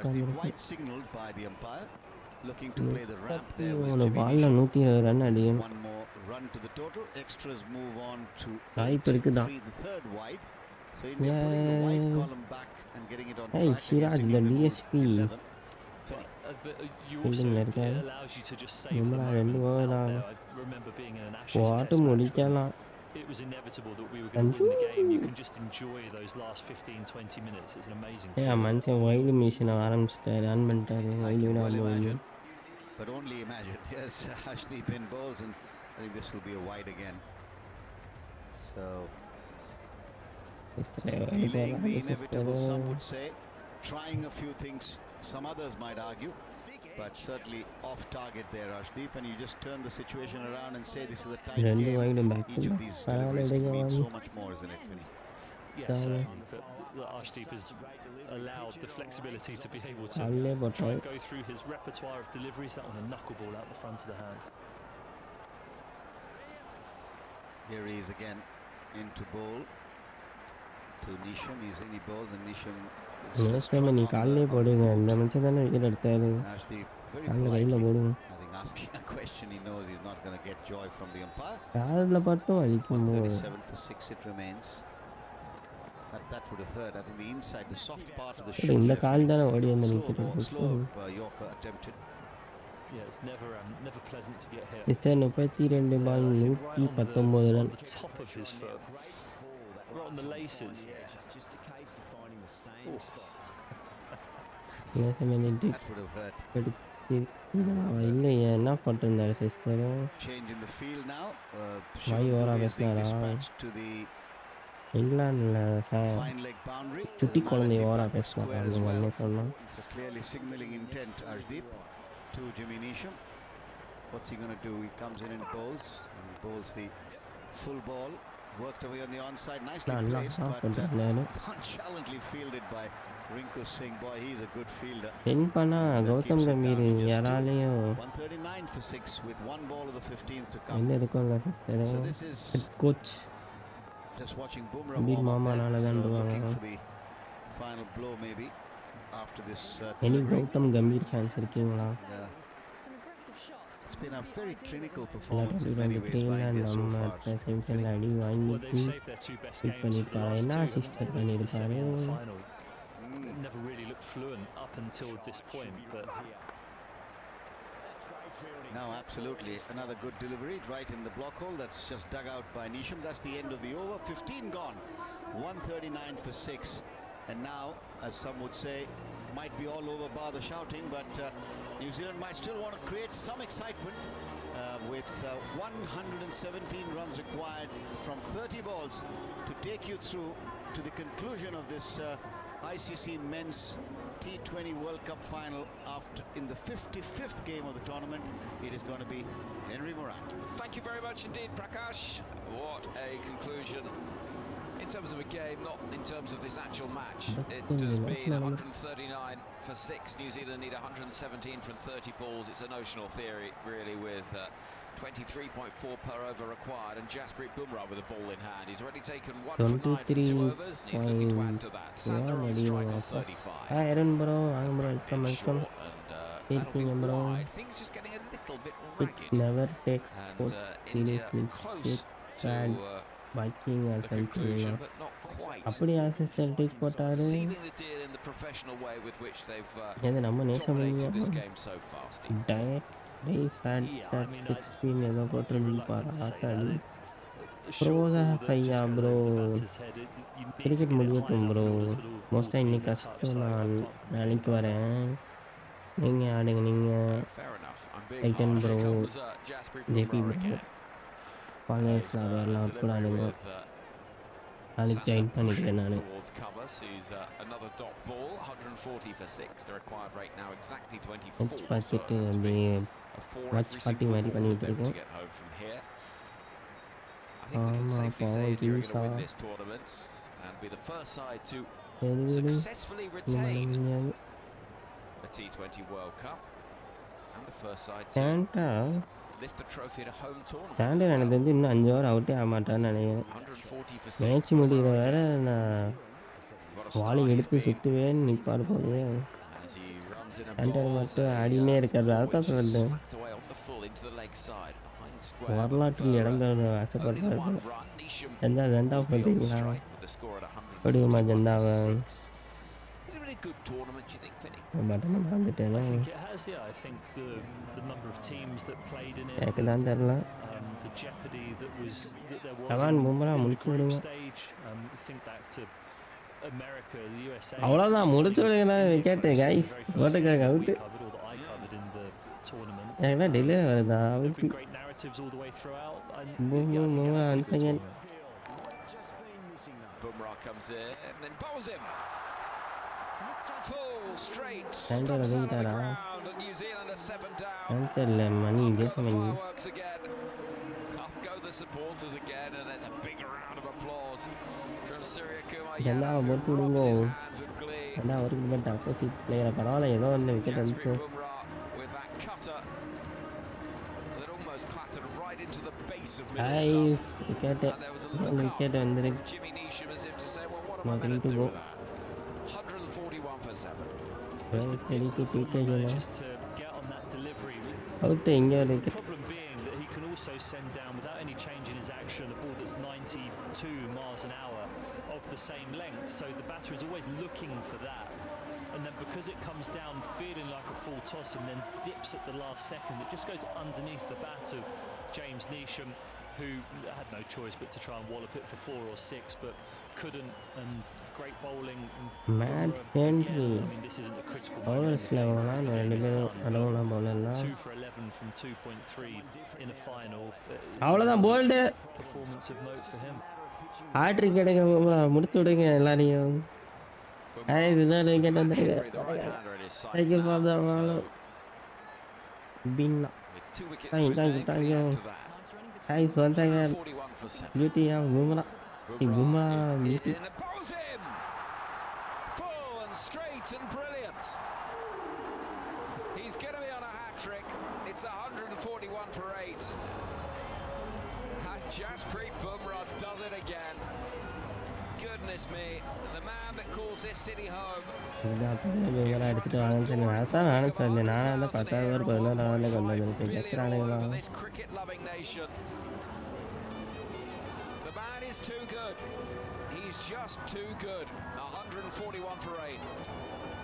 Arshdeep. White signalled by the umpire, looking to play the ramp there with Jimmy Nisham. One more run to the total. Extras move on to 8 to 3, the third wide. So India putting the white column back and getting it on track. Shiraj, the DSP. You also, it allows you to just save the moment out there. I remember being in an Ashes test match. It was inevitable that we were going to win the game. You can just enjoy those last 15-20 minutes. It's an amazing feeling. I can well imagine, but only imagine. Yes, Harshdeep in balls, and I think this will be a wide again. So delaying the inevitable, some would say, trying a few things, some others might argue, but certainly off target there, Arshdeep, and you just turn the situation around and say this is a tight game. Each of these deliveries can mean so much more, isn't it, Vinny? Yes, certainly, but Arshdeep has allowed the flexibility to be able to try and go through his repertoire of deliveries. That one, a knuckleball out the front of the hand. Here he is again, into bowl to Nisham. He's in, he bowls, and Nisham is struck on the Arshdeep very politely, I think, asking a question he knows he's not going to get joy from the umpire. 137 for 6 it remains. That would have hurt. I think the inside, the soft part of the shoulder. Slow Yorker attempted. Yeah, it's never pleasant to get hit. Mr. 32 ball, on the top of his foot, right on the laces. Just a case of finding the same spot. That would have hurt. Change in the field now. Shivam Dubey is being dispatched to the இங்கிலாந்தில் Fine leg boundary. சுட்டி Might குழந்தை be Vohra backward பேசினா square as பாருங்க well. ஒன்றே சொல்லணும். So clearly signaling intent, Arshdeep, to Jimmy Neesham. What's he going to do? He comes in and bowls the full ball. Worked away on the onside, nicely placed, but nonchalantly fielded by Rinku Singh. Boy, he's a good fielder. Win பண்ணால் கௌதம் கம்பீர் யாராலையும் 139 for 6 with one ball of the 15th to come. எந்த இருக்கும்ல So this is coach just watching Bumrah Gambhir warm up மாமானால there. தான் So looking வருவாங்க. for the final blow maybe after this any delivery. Gautam Gambhir fans இருக்கீங்களா? Some aggressive shots. It's been a very clinical performance in 2023 many ways by India so நம்ம far. Semi-final அடி Well, வாங்கிட்டு they've saved their two best hit games for the பண்ணியிருப்பாரு. last என்ன two. Assist The பண்ணியிருப்பாரு? semi and the final. Never really looked fluent up until this point, but Now absolutely another good delivery right in the block hole. That's just dug out by Neesham. That's the end of the over. 15 gone. 139 for 6. And now, as some would say, might be all over bar the shouting, but New Zealand might still want to create some excitement with 117 runs required from 30 balls to take you through to the conclusion of this ICC Men's T20 World Cup final. After in the 55th game of the tournament, it is going to be Henry Morant. Thank you very much indeed, Prakash. What a conclusion. In terms of a game, not in terms of this actual match. It has been 139 for 6. New Zealand need 117 from 30 balls. It's a notional theory, really, with 23.4 per over required, and Jasprit Bumrah with the ball in hand. He's already taken 1 for 9 from 2 overs, and he's looking to add to that. Sandler on strike on 35. Aaron bro, I'm bro, Short, welcome. and that'll be bro. wide. Things just getting a little bit It ragged. never takes And sports India seriously. close It to bad Viking or the something. conclusion, but not quite. அப்படி assistant போட்டாரு. Sealing the deal in the professional way with which they've இது நம்ம நேசம் dominated this game so far, Steve. Diet day fat that 16 ஏதோ போட்டுருந்து பாரு ஆத்தாடி. ப்ரோஸா பையா ப்ரோ கிரிக்கெட் முடியட்டும் ப்ரோ. மோஸ்ட்டாக இன்னைக்கு கஷ்டம். நான் நாளைக்கு வரேன். நீங்கள் ஆடுங்க. நீங்கள் Fair enough. I'm being Titan harsh. bro. Here comes Jasprit JP Bumrah bro. again. பாலேஸில் வரலாம் கூட ஆடுங்க. நாளைக்கு ஜாயின் பண்ணிக்கிறேன் நான். Towards covers. He's another dot ball. 140 for 6. The required rate now exactly 24. Match பார்த்துட்டு அப்படியே A 4 match every party single மாதிரி ball பண்ணிட்டு for them to இருக்கோம். get home from here. I think we can safely say India are going to win this tournament and be the first side to successfully retain the T20 World Cup and the first side to Santa lift the trophy at a home tournament. Santa எனக்கு தெரிஞ்சு இன்னும் 5 over அவுட்டே ஆக மாட்டான்னு நினைக்கிறேன். 140 for 6. Match முடிகிற வேற நான் வாலி எடுத்து சுற்றுவேன்னு நிற்பார் போது. As he runs in and Santa bowls, மட்டும் ஆடினே இருக்காது. அதான் சொல்லுது. smacked away on the full into the leg side behind square. வரலாற்றில் இடம் பெற Only the ஆசைப்படுறாரு. one run. Neesham ஜெண்டா ஜெண்டா will be on பார்த்தீங்களா? strike with the score at 140 படிக்குமா ஜெண்டாவை? for 6. Has it been a good tournament, do you think, Finney? பட்டனை மறந்துட்டேன். I think it has. Yeah, I think the number of teams that played in it, எனக்கு தான் தெரில. the jeopardy that there was come on in பூமரா the முடிச்சு group விடுங்க. stage. Think back to America, the USA. அவ்வளோதான் முடிச்சு விடுங்க. Wicket guys போட்டுக்காங்க out. Covered or that I covered in the tournament. எனக்கு டிலே வருதா There've out. been great narratives all the way throughout. And Boom, yeah, I boom, think boom, it has been a once good again. tournament. Bumrah comes in and then bowls him. Misjudged. Full straight. Sander Stops out on the ஒதுங்கிட்டாரா? ground and New Zealand are 7 down. எனக்கு தெரியல மணி Got the தேசமணி. fireworks again. Up go the supporters again, and there's a big round of applause from Surya Kumar ஜெண்டாவை Yadav, who போட்டு rubs விடுங்க. his hands with glee. ஜெண்டா அவருக்கு மட்டும் opposite பிளேயரை பரவாயில்ல ஏதோ வந்து விக்கெட் Jasprit வந்துச்சு. Bumrah with that cutter that almost clattered right into the base of middle ஐஸ் stump. Wicket And there was a அந்த look up விக்கெட் from வந்துருக்கு. Jimmy Neesham as if to say, well, what am I Nothing meant to to do go. with that? 141 for 7. Ready to டீட்டேஜ் Manages to get on that delivery. Out இங்கே ஒரு The wicket. problem being that he can also send down, without any change in his action, a ball that's 92 miles an hour of the same length. So the batter is always looking for that. And then because it comes down feeling like a full toss and then dips at the last second, it just goes underneath the bat of James Neesham, who had no choice but to try and wallop it for 4 or 6, but couldn't. And great bowling. Matt Bumrah, Henry. again, I mean, this isn't a critical moment in ஓவர்ஸில் the game, வேணால் as the ரெண்டு game is பேரும் done, அளவுலாம் போடலாம். 2 for 11 from 2.3 in a final. அவ்வளோதான் bowled. Performance of note for him. Hat trick எடுங்க முடிச்சு விடுங்க எல்லாரையும். இதுதான் விக்கெட் வந்துருங்க. Cycle for the ball. பின்னா. Thank you. Guys, once again, beauty of Bumrah. Bumrah beauty. Full and straight and brilliant. He's going to be on a hat-trick. It's 141 for 8. And Jasprit Bumrah does it again. Goodness me, the man that calls this city home. எடுத்துட்டு வாங்கன்னு சொல்லி நானும் சொன்னேன். நானும் அந்த 10 over 11 ஓவரில் கொண்டு வந்துருக்கேன். எத்தனானுங்களா This cricket-loving nation. The man is too good. He's just too good. 141 for 8.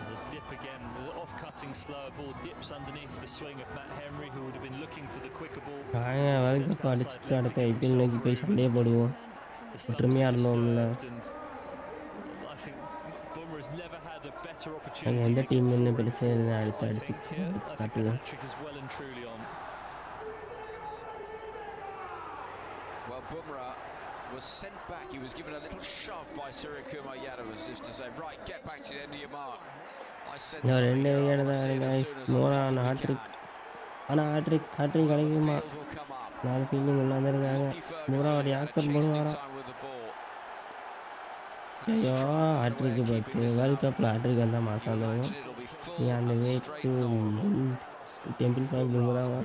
The dip again, the off-cutting slower ball dips underneath the swing of Matt Henry, who would have been looking for the quicker ball. World cup அடிச்சுட்டு அடுத்த IPL நோக்கி போய் சண்டையை போடுவோம். ஒற்றுமையாக இருந்தோம்ல. எந்த team பெருசு அடுத்து அடிச்சு காட்டுவோம். Well, Bumrah was sent back. He was given a little shove by Suryakumar Yadav as if to say, right, get back to the end of your mark. I said ரெண்டு விக்கெட் தான் guys. மோரான் hat trick. ஆனால் hat trick கிடைக்குமா? 4 fielding உள்ள வந்துருக்காங்க. மோரா ஒரு yorker போடுவாரா? ஐயோ ஹாட்ரிக்கு போச்சு. World கப்பில் ஹாட்ரிக் வந்தால் மாதம் வந்தாங்க. அந்த வே டு டெம்பிள் ஃபைவ் பும்ராவா?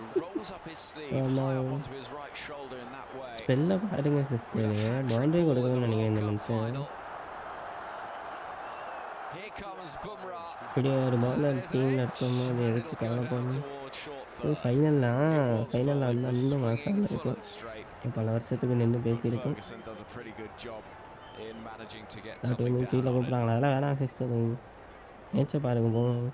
ஸ்பெல்ல பாருங்க சிஸ்டர். பவுண்டரி கொடுக்கணும்னு நினைக்கிறேன் இந்த மனுஷன். இப்படி ஒரு பவுலர் டீமில் இருக்கும்போது எதுக்கு கவலைப்படணும்? ஃபைனலில் வந்து இன்னும் மாதம் இருக்கும். பல வருஷத்துக்கு நின்று பேசியிருக்கோம். டீமிங் சீட்டில் கூப்பிட்றாங்களா? அதெல்லாம் வேணாம் சிஸ்டர். மேட்சை பாருங்க போகும்.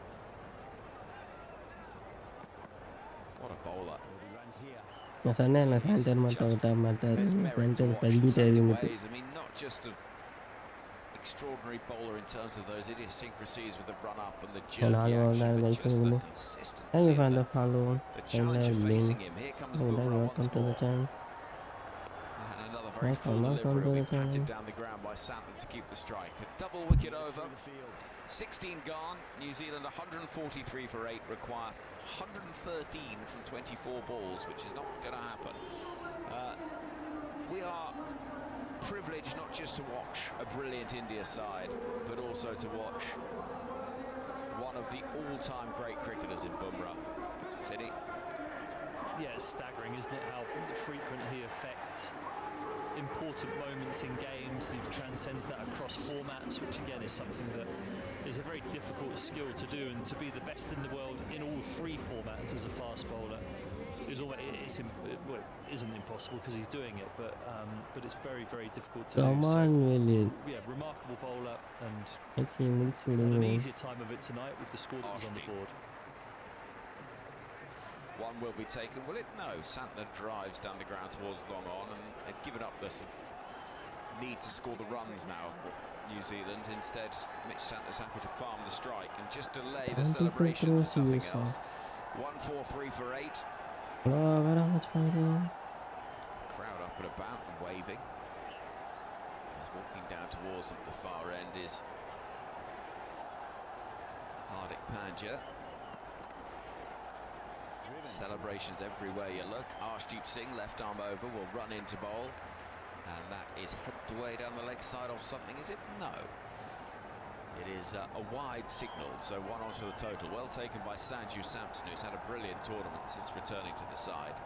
நான் சொன்னேன் இல்லை சென்டர் மட்டும் விட்டா மாட்டார். சென்டர் பதிக்கிட்டாரு மட்டும். Extraordinary bowler in terms of those idiosyncrasies with the run up and the jerky action, but just the consistency. The challenger facing him. Here comes Bumrah once more. And another very full delivery, patted down the ground by Santner to keep the strike. A double wicket over. 16 gone. New Zealand 143 for 8 require 113 from 24 balls, which is not going to happen. We are privileged not just to watch a brilliant India side, but also to watch one of the all-time great cricketers in Bumrah. Finny? Yeah, it's staggering, isn't it, how frequent he affects important moments in games. He transcends that across formats, which again is something that is a very difficult skill to do, and to be the best in the world in all 3 formats as a fast bowler is always, well, it isn't impossible because he's doing it, but it's very, very difficult to Come do. on, William. Yeah, remarkable bowler, and an easier time of it tonight with the score that was on the board. One will be taken. Will it? No. Santner drives down the ground towards long on, and they've given up this need to score the runs now. New Zealand. Instead, Mitch Santner's happy to farm the strike and just delay the celebrations, if nothing else. 1-4-3 for 8. Crowd up and about and waving. He's walking down towards them at the far end is Hardik Pandya. Celebrations everywhere you look. Arshdeep Singh, left arm over, will run into bowl. And that is headed away down the leg side of something, is it? No. It is a wide signal, so 1 on to the total. Well taken by Sanju Samson, who's had a brilliant tournament since returning to the side.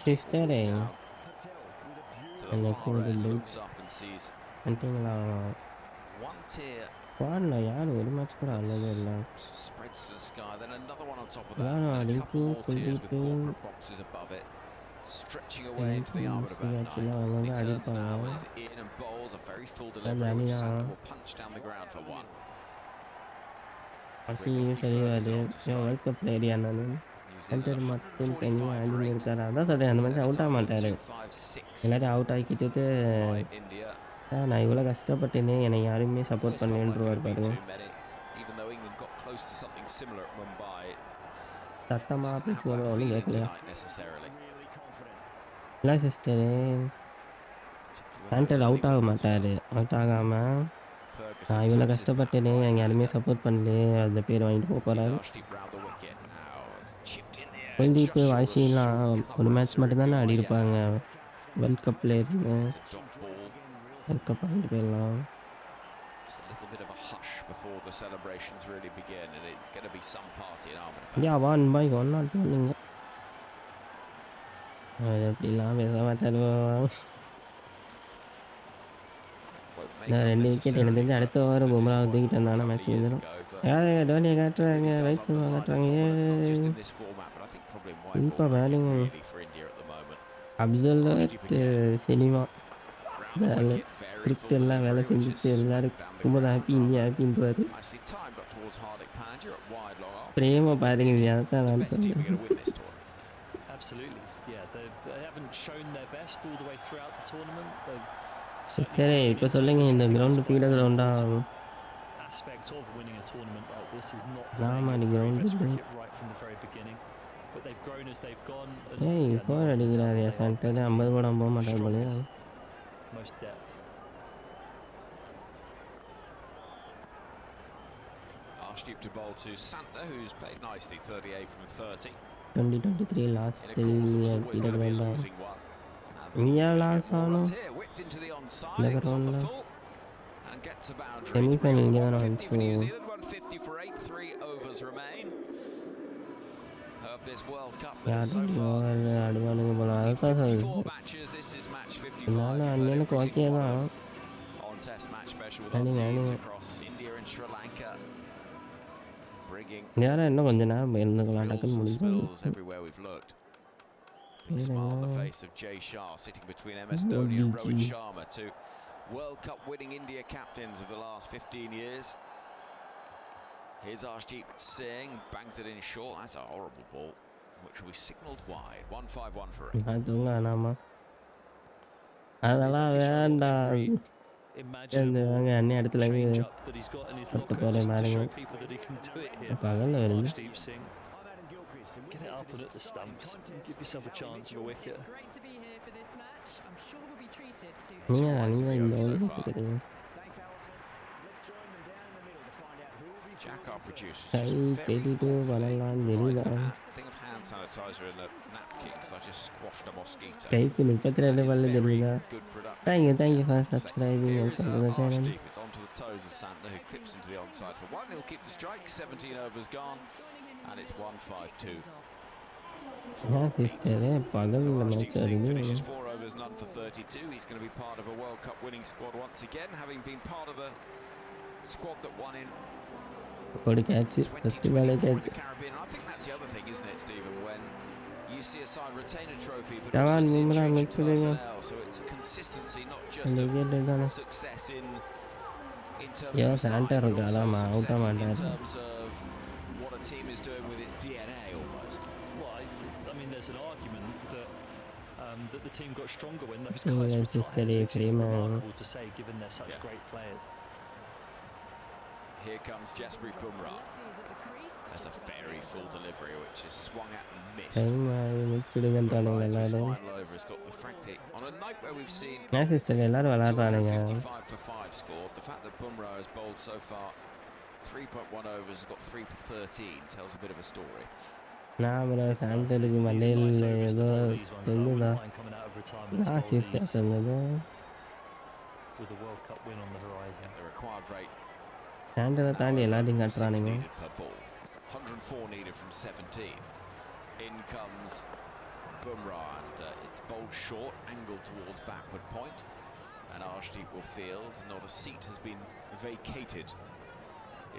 Sistering. To the far end, looks up and sees one tier spreads to the sky, then another one on top of that, and a couple more tiers with corporate boxes above it, stretching away into the arm at about 9. He turns now and is in and bowls a very full delivery, which Santner will punch down the ground for 1. World Cup player centre மட்டும் தனியாக ஆடி இருக்காரு. அதான் சொல்கிறேன், அந்த மனுஷன் out ஆக மாட்டார். எல்லாரும் அவுட் ஆக்கிட்டு நான் இவ்வளோ கஷ்டப்பட்டேனே, என்னை யாருமே சப்போர்ட் பண்ணேன்ருவார் பாருங்க. சத்தமாக Just பேசி have that ஒன்றும் feeling கேட்கலையா? tonight necessarily. இல்லை சிஸ்டரு சாண்டர் அவுட் ஆக மாட்டார். அவுட் ஆகாமல் Ferguson இவ்வளோ taps his bat கஷ்டப்பட்டுட்டு right எங்கள் யாருமே hander. சப்போர்ட் பண்ணலையே அந்த பேர் வாங்கிட்டு போக Sees போகிறாரு. Arshdeep round the wicket. Now it's chipped in the air. Kuldeep Just short of வாஷிலாம் ஒரு cover மேட்ச் through மட்டும் தானே goal. ஆடி Yeah. இருப்பாங்க. வேர்ல்ட் கப்பில் இருந்து It's a dot ball. World cup வாங்கிட்டு போயிடலாம். Just a little bit of a hush before the celebrations really begin, and it's going to be some party in Ahmedabad. India 1-1 நீங்கள் எப்படிலாம் பேச மாட்டாரு. Won't make நான் up 2 wicket எனக்கு necessarily தெரிஞ்சு for அடுத்த the வாரம் பும்ரா disappointment தூக்கிட்டு of a வந்தாங்கன்னா couple of மேட்ச் years முடிஞ்சிடும். ago, but டோனியை it காட்டுறாங்க, really ரைட் does சும்மா underline the காட்டுறாங்க. dominance, not just in this format, but I think probably in white இப்போ ball cricket batting really for India at the moment. Absolute cinema Round the வேலை wicket, very script full எல்லாம் வேலை delivery, which செஞ்சுட்டு is எல்லாரும் down the ரொம்ப ground. Happy, India ஹாப்பின்றாரு. Nicely timed up towards Hardik Pandya at wide long off. பிரேம பாருங்க, இது அதான் The நான் best team are சொல்றேன். going to win this tournament. Absolutely, yeah. They haven't shown their best all the way throughout the tournament. They've சிஸ்டரே இப்போ சொல்லுங்க, இந்த ground பீட கிரவுண்டா? aspect of winning a tournament like this is not Nah, man, playing your very ground best is cricket right from the very beginning. But they've grown as they've gone. And ஏய் yeah, four no, அடிக்கிறாரு they are Santner. the best 50 team, கூட போக மாட்டார் போலயா? strongest, most depth. Arshdeep to bowl to Santner, who's played nicely, 38 from 30. 2023 last In a course that was always பீட going to be a கிரவுண்டா? losing one. India And last more ஆனும் runs here, whipped into the onside, இந்த it was on the கிரவுண்டில் full and gets a boundary. Semi-final இங்கே தானே 150 for New வந்துச்சு. Zealand, 150 for 8, 3 overs remain of this World Cup that யார் is so far. ஆடுவானுங்க போல, Seen அதுதான் 54 சொல்லுது. matches, this is match 55. இருந்தாலும் You've heard அண்ணனுக்கு every ஓகே single one தான். of them. On Test match special with our அடிங்க, teams அடிங்க. across India and Sri Lanka, bringing யாரா இன்னும் கொஞ்ச நேரம் இருந்துக்கலாம், thrills டக்குன்னு and முடிஞ்சு. spills everywhere we've looked. Big smile on the face of Jay Shah, sitting between MS Dhoni and Rohit Sharma, two World Cup winning India captains of the last 15 years. Here's Arshdeep Singh, bangs it in short. That's a horrible ball, which will be signalled wide. 151 for it. அதுவும் வேணாமா? அதெல்லாம் வேண்டாம். Imaginable அண்ணே இடத்துல change up that he's got in his பட்டு locker போகிற just to மாதிரிங்க. show people that he can do it here. பகலில் வருது. Arshdeep Singh, get it up and at the stumps and give yourself a chance of a wicket. It's great to be here for this match. I'm sure we'll be treated to. நீங்கள் இந்த so ஒன்று far. கொடுத்துருக்கீங்க. Thanks, Alison. Let's join them down in the middle to find out who will be Jack, our producer, கை தேடிட்டு வரலாம் தெரியுதா? thing of hand sanitizer in a napkin because I just squashed a mosquito. கைக்கு 32 பல்லு தெரியுதா? Good production. Thank you for subscribing Here and is support channel. Arshdeep. It's onto the toes of Santner, who clips into the onside for one. He'll keep the strike. 17 overs gone, and it's 152. என்ன sister பகலில் So match Arshdeep Singh வருது. finishes 4 overs, none for 32. He's going to be part of a World Cup winning squad once again, having been part of the squad that won in ஒரு catch first வேலை 2024 in catch. the Caribbean. I think that's the other thing, isn't it, Stephen? When you see a side retain a trophy, but Come also on, see a Bumrah, change in make sure they go. personnel. So it's a consistency, not just அந்த of wicket தானே. success in terms Yeah, of a side, Santa but Rugala, also ma, out success of in my terms of what a team is doing with its DNA almost. Well, I mean, there's an argument that the team got stronger when those Yeah, guys it's just retired, very which is Freeman. remarkable to say, given they're such Yeah. great players. Here comes Jasprit Bumrah. That's a very full delivery, which is swung at and missed. Time முடிச்சுடுங்கன்றானுங்க Right to his எல்லாரும். final over has got the frankly on a night where we've seen என்ன sister எல்லாரும் விளாட்றானுங்க. 255 for 5 scored. The fact that Bumrah has bowled so far 3.1 overs, has got 3 for 13, tells a bit of a story. நான் அப்புறம் சாண்டருக்கு மண்டையில் ஏதோ சொல்லுதா? நான் sister சொல்லுது. With a World Cup win on the horizon. The required rate சாண்டரை தாண்டி எல்லாத்தையும் 6 காட்டுறானுங்க. needed per ball. 104 needed from 17. In comes Bumrah, and it's bowled short, angled towards backward point, and Arshdeep will field. Not a seat has been vacated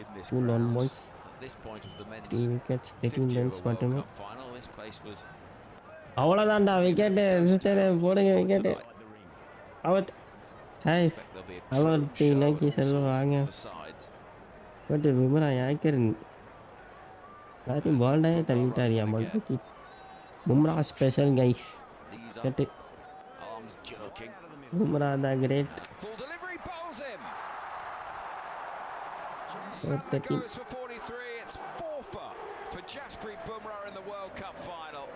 in this Full on ground. points. At this point of the men's 3 wickets 13 50 runs over World மட்டுமே. Cup final, this place was அவ்வளோதான்டா wicket sister போடுங்க wicket. Out. Hi expect there'll be a அவ்வளோ show டீ of நோக்கி all செல்வாங்க. sorts on the sides. But Bumrah yorker எல்லாரும் பால்டாயே தள்ளிட்டாரியா பால் தூக்கி. Bumrah special guys. Knees up, கேட்டு arms jerking. Bumrah the great. Full delivery, bowls him. What Santner the team? goes for 43. It's 4 for for Jasprit Bumrah in the World Cup final.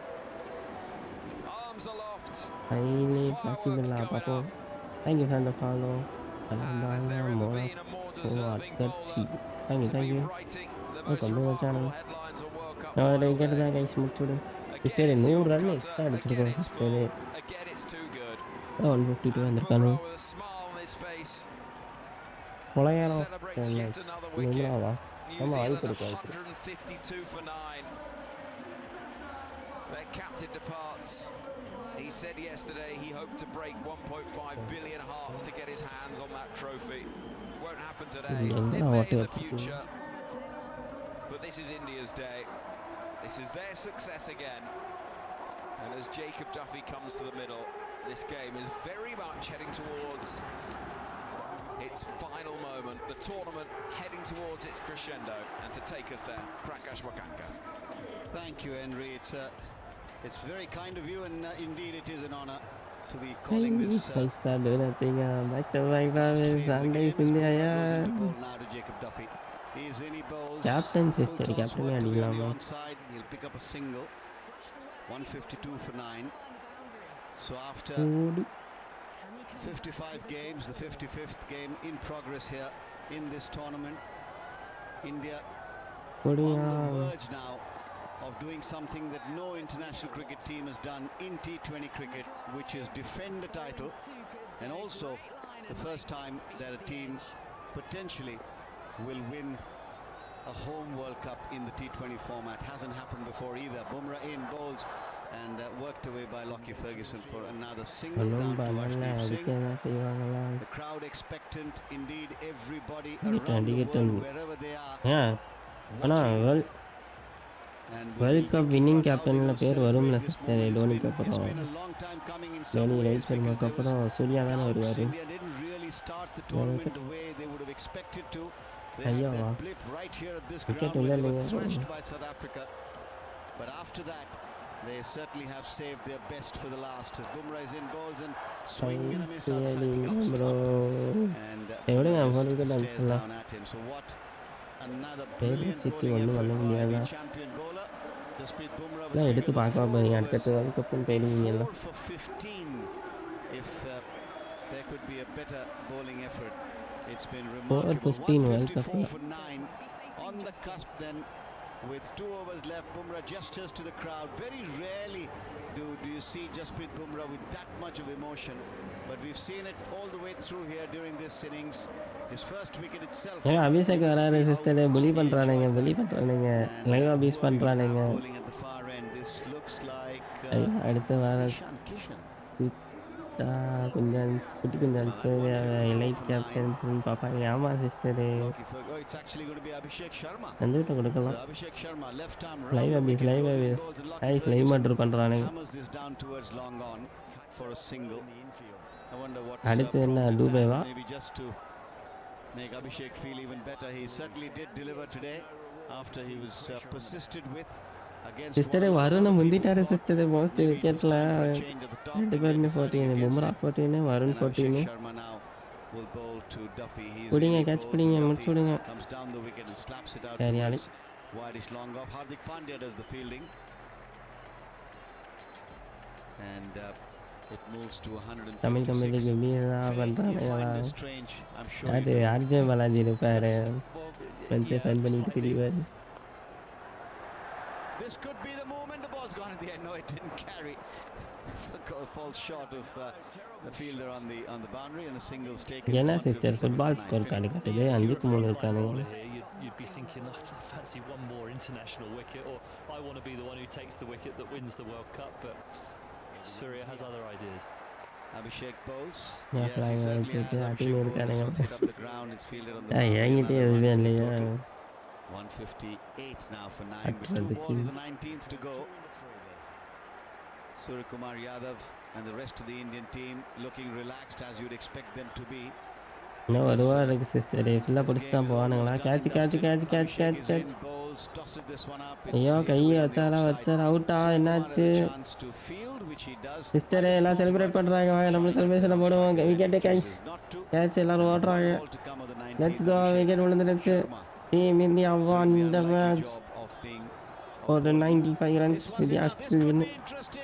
Arms aloft. highly possible Fireworks lah going papo. up. Thank you for the follow. And has there ever More been a more deserving Kutsi. bowler Thank to be you. writing the most Welcome to the remarkable channel. headlines on World Cup No, final get day? that guys முடிச்சுடு. Again, Sister it's the 100 off run cutter. extra Again, அடிச்சிருக்கோம் it's sister. full. Again, it's too good. 152 And வந்திருக்கானு. Bumrah with a smile on his face கொலையானோ. celebrates yet another wicket. நிம்மலாவா. New ஆமா Zealand வாய்ப்பு இருக்கு வாய்ப்பு. 152 for 9. Their captain departs. He said yesterday he hoped to break 1.5 billion hearts to get his hands on that trophy. Won't happen today. It may in the future. But this is India's day. This is their success again. And as Jacob Duffy comes to the middle, this game is very much heading towards its final moment. The tournament heading towards its crescendo. And to take us there, Prakash Wakanka. Thank you, Henry. It's very kind of you, and indeed it is an honor to be calling this. 5-star doing a thing. Back to back Sundays in the air. Now to Jacob Duffy. He's in, he bowls. Captain Full sister, toss captain work to be on the அடிக்கலாமா? onside. He'll pick up a single. 152 for 9. So after ஓடி. 55 games, the 55th game in progress here in this tournament. India on ஓடியா. the verge now of doing something that no international cricket team has done in T20 cricket, which is defend the title, and also the first time that a team potentially will win a home World Cup in the T20 format. Hasn't happened before either. Bumrah in bowls and worked away by Lockie Ferguson for another single down சொல்லும் to பண்ணல Arshdeep Singh. அடிக்கதான் செய்வாங்களா? The crowd expectant, indeed everybody Get around the addicted. world, wherever they are, ஏன் ஆனா watching. And we'll World be Cup thinking winning about how captain we're ல gonna பேர் வரும்ல celebrate this sister moment. டோனிக்கு It's அப்புறம். been a long time coming in some Dhoni ways Rohit because சர்மாக்கு there was அப்புறம் சூர்யா தானே doubts. வருவாரு. India didn't really start the tournament the way they would have expected to. They ஐயோ. had that blip right here at this Wicket ground where they were இல்லைங்க. thrashed by South Africa. But after that, they certainly have saved their best for the last. As Bumrah is in bowls and swing and a miss outside the off bro. stump. And எவ்வளோங்க Bumrah அவனுக்கு just stares அடிச்சலாம். down at him. So what another David brilliant City bowling ஒண்ணும் effort பண்ண by the முடியாதா? champion bowler. Jasprit Bumrah எல்லாம் with எடுத்து figures of பார்க்க 4 போறீங்க overs. அடுத்தடுத்து வேர்ல்ட் கப்னு போயிடுவீங்க எல்லாம். 4 for 15 if there could be a better bowling effort. It's been 4 remarkable. 15 World Cup 154 for 9 on the cusp then with 2 overs left. Bumrah gestures to the crowd. Very rarely do you see Jasprit Bumrah with that much of emotion, but we've seen it all the way through here during this innings. His first wicket itself. ஏங்க அபிஷேக் வராரு sister புலி பண்றானுங்க live abuse பண்றானுங்க. Bowling at the far end. This looks like அடுத்து வர Kishan. கொஞ்சம் குட்டி கொஞ்சம் எலைட் கேப்டன் பார்ப்பாங்க. ஆமா sister It's actually going to be Abhishek Sharma. வந்துட்டு கொடுக்கலாம். So Abhishek Sharma left arm live abuse is live மட்டும் பண்றானுங்க. hammers this down towards long on for a single. I wonder what அடுத்து என்ன டூபேவா? maybe just to make Abhishek feel even better. He certainly did deliver today after he was persisted with against sister Varun முந்திட்டாரு sister most விக்கெட்ல 2 பேருமே 14 Bumrah 14 Varun 14. Sharma now will bowl to Duffy. புடிங்க catch புடிங்க முடிச்சு விடுங்க. Comes down the wicket and slaps it out சரியாளி. towards wideish long off. Hardik Pandya does the fielding. And it moves to 156. Tamil கம்பெனிக்கு பிஏதா பண்றானுங்களா? Find this strange. I'm sure you அது do. RJ Balaji இருப்பாரு. கொஞ்சம் fun பண்ணிட்டு திரிவாரு. This could be the moment. The ball's gone in the end. No, it didn't carry. Falls short of the fielder on the boundary and a single's taken. என்ன sister football score card காட்டுது 5-3 இருக்கானுங்க. You'd be thinking, I fancy one more international wicket, or I want to be the one who takes the wicket that wins the World Cup. But Surya has other ideas. Abhishek bowls. Yeah, Yes, flying he well, certainly has. yeah, I'm team sure work bowls ஆனுங்க. once hit up the ground. It's fielded on the என்கிட்ட boundary. எதுவுமே Another இல்லையா? total. 158 now for 9 with 2 balls in the 19th to go. Surya Kumar Yadav and the rest of the Indian team looking relaxed as you'd expect them to be. இன்னும் வருவா இருக்கு sister ஃபுல்லாக பிடிச்சி தான் போவானுங்களா? Catch catch catch catch catch catch. ஐயோ கையை வச்சாரா அவுட்டா என்னாச்சு? சிஸ்டர் எல்லாம் செலிப்ரேட் பண்ணுறாங்க. வாங்க நம்மளும் செலிப்ரேஷனை போடுவோம். விக்கெட்டு கேட்ச் கேட்ச் எல்லாரும் ஓடுறாங்க. லெட்ஸ் கோ விக்கெட் விழுந்துருச்சு. Team India won the match. for the 95 runs This was with the enough. This Aston could win. be interesting.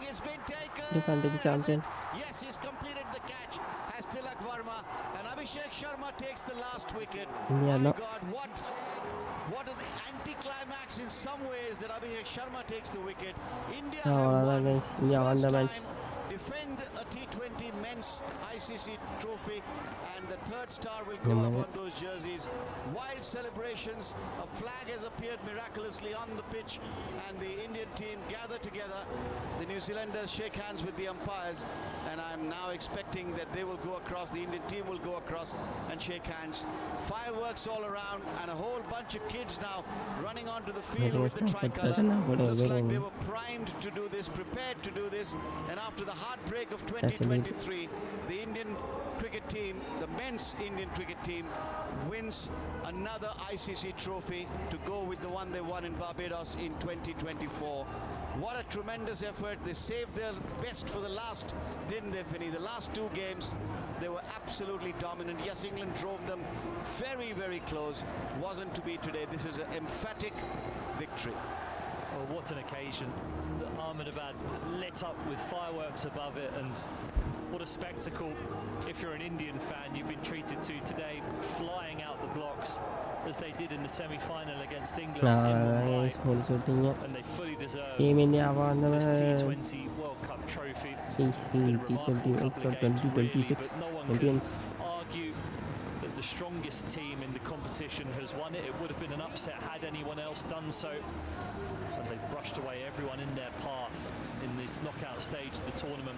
It's been taken. Defending Has champion. it? Yes, he's completed the catch as Tilak Verma, and Abhishek Sharma takes the last wicket. Yeah, My no. God, what an anticlimax in some ways that Abhishek Sharma takes the wicket. India have அவ்வளோதான் won guys. India won first the time, match. defend a T20 men's ICC trophy, and the third star will go up on those jerseys. Wild celebrations. A flag has appeared miraculously on the pitch, and the Indian team gather together. The New Zealanders shake hands with the umpires, and I'm now expecting that they will go across, the Indian team will go across and shake hands. Fireworks all around, and a whole bunch of kids now running onto the field with the tricolour. Looks like they were primed to do this, prepared to do this, and after the heartbreak of 2023, the Indian cricket team, the men's Indian cricket team, wins another ICC trophy to go with the one they won in Barbados in 2024. What a tremendous effort. They saved their best for the last, didn't they, Finney? The last two games, they were absolutely dominant. Yes, England drove them very, very close. Wasn't to be today. This is an emphatic victory. Oh, what an occasion. The Ahmedabad lit up with fireworks above it, and what a spectacle. If you're an Indian fan, you've been treated to today, flying out the blocks as they did in the semi-final against England in Mumbai, and they fully deserve Team India won the this match. T20 World Cup trophy. T20 World Cup 2026 but no one champions. could argue that the strongest team in the competition has won it. It would have been an upset had anyone else done so. And they've brushed away everyone in their path in this knockout stage of the tournament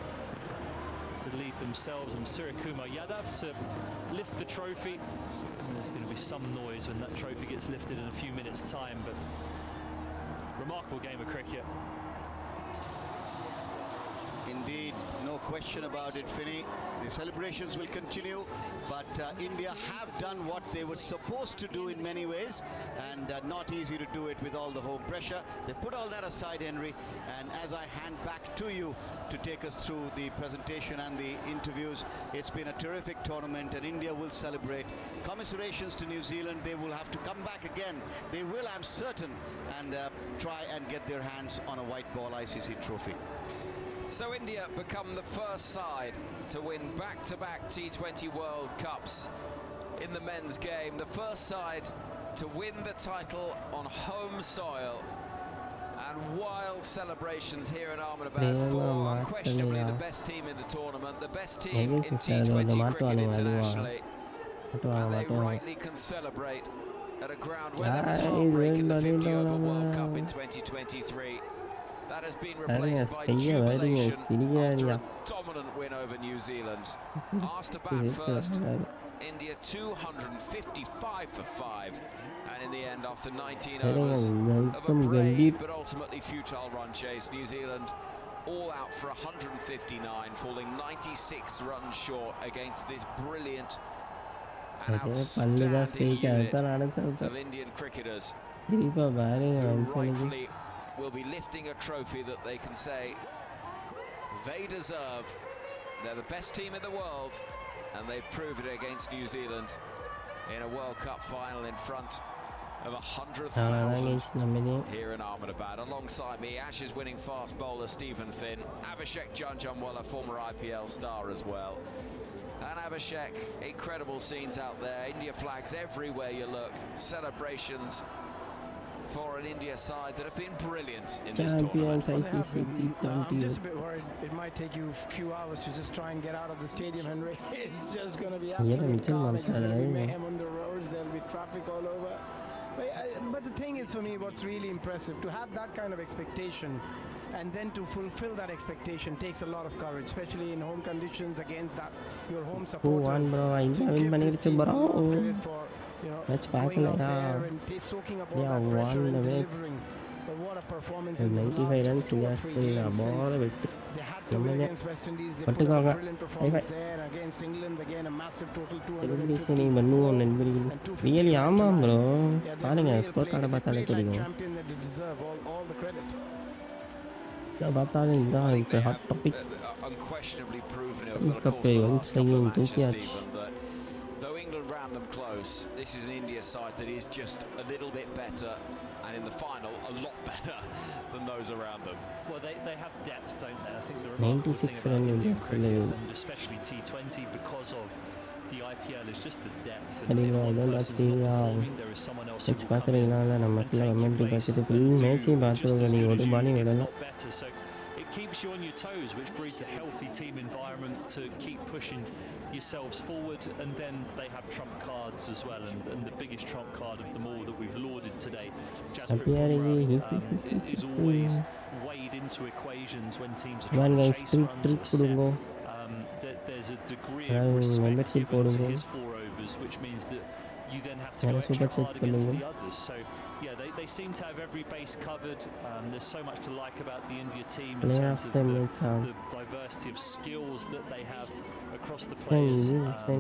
to lead themselves and Suryakumar Yadav to lift the trophy. And there's going to be some noise when that trophy gets lifted in a few minutes' time, but remarkable game of cricket. Indeed, no question about it, Finney. The celebrations will continue, but India have done what they were supposed to do in many ways, and not easy to do it with all the home pressure. They put all that aside, Henry, and as I hand back to you to take us through the presentation and the interviews, it's been a terrific tournament, and India will celebrate. Commiserations to New Zealand. They will have to come back again. They will, I'm certain, and try and get their hands on a white ball ICC trophy. So India become the first side to win back-to-back T20 World Cups in the men's game. The first side to win the title on home soil. And wild celebrations here in Ahmedabad for unquestionably the best team in the tournament, the best team in T20 cricket internationally. And they rightly can celebrate at a ground where there was heartbreak in the 50-over World Cup in 2023. That has been replaced by jubilation after a dominant win over New Zealand. Asked to bat first, India 255 for 5, and in the end, after 19 overs of a brave but ultimately futile run chase, New Zealand all out for 159, falling 96 runs short against this brilliant and outstanding unit of Indian cricketers. Rightfully will be lifting a trophy that they can say they deserve. They're the best team in the world, and they've proved it against New Zealand in a World Cup final in front of 100,000 here in Ahmedabad. Alongside me, Ashes winning fast bowler Stephen Finn, Abhishek Janjanwala, former IPL star as well. And Abhishek, incredible scenes out there, India flags everywhere you look, celebrations for an India side that have been brilliant in this tournament. I'm just a bit worried. It might take you a few hours to just try and get out of the stadium, Henry. It's just going to be absolute carnage. There'll be mayhem on the roads. There'll be traffic all over. But the thing is, for me, what's really impressive, to have that kind of expectation and then to fulfill that expectation takes a lot of courage, especially in home conditions against that your home supporters. So give this team a lot of credit for, you know, going out there and soaking up all that pressure and delivering. But what a performance in the last 2 or 3 games since they had to win against West Indies. They put up a brilliant performance there against England. Again, a massive total 250 and 250 really ஆமாம் bro Yeah, பாருங்க they score கார்டை பார்த்தாலே played like தெரியும் champion that they deserve all the credit. பார்த்தாலே இதுதான் இப்போ hot topic Unquestionably proven over the cup course of the once last couple again of matches, தூக்கியாச்சு Stephen, that though England ran them close, this is an India side that is just a little bit better and in the final a lot better than those around them. Well, they have depth, don't they? I think the remarkable 96 thing about run Indian just cricket, below. and especially T20, because of the IPL, is just the depth. And சரிங்க, if one இதெல்லாம் person's not performing, there is someone else who match will come in பார்த்துருக்கீங்களா? நம்ம and take your commentary place பார்த்துட்டு and full do மேட்சையும் just பார்த்துருக்கோம். as நீங்கள் good ஒரு as you, பாலையும் if விடல. not better. So it keeps you on your toes, which breeds a healthy team environment to keep pushing yourselves forward. And then they have trump cards as well, and the biggest trump card of them all that we've lauded today, Jasprit Bumrah, is always weighed into equations when teams are trying to chase runs or set. There's a degree of respect given to his 4 overs, which means that you then have to go extra hard against the others. So yeah, they seem to have every base covered. There's so much to like about the India team in terms of the diversity of skills that they have across the players. It's a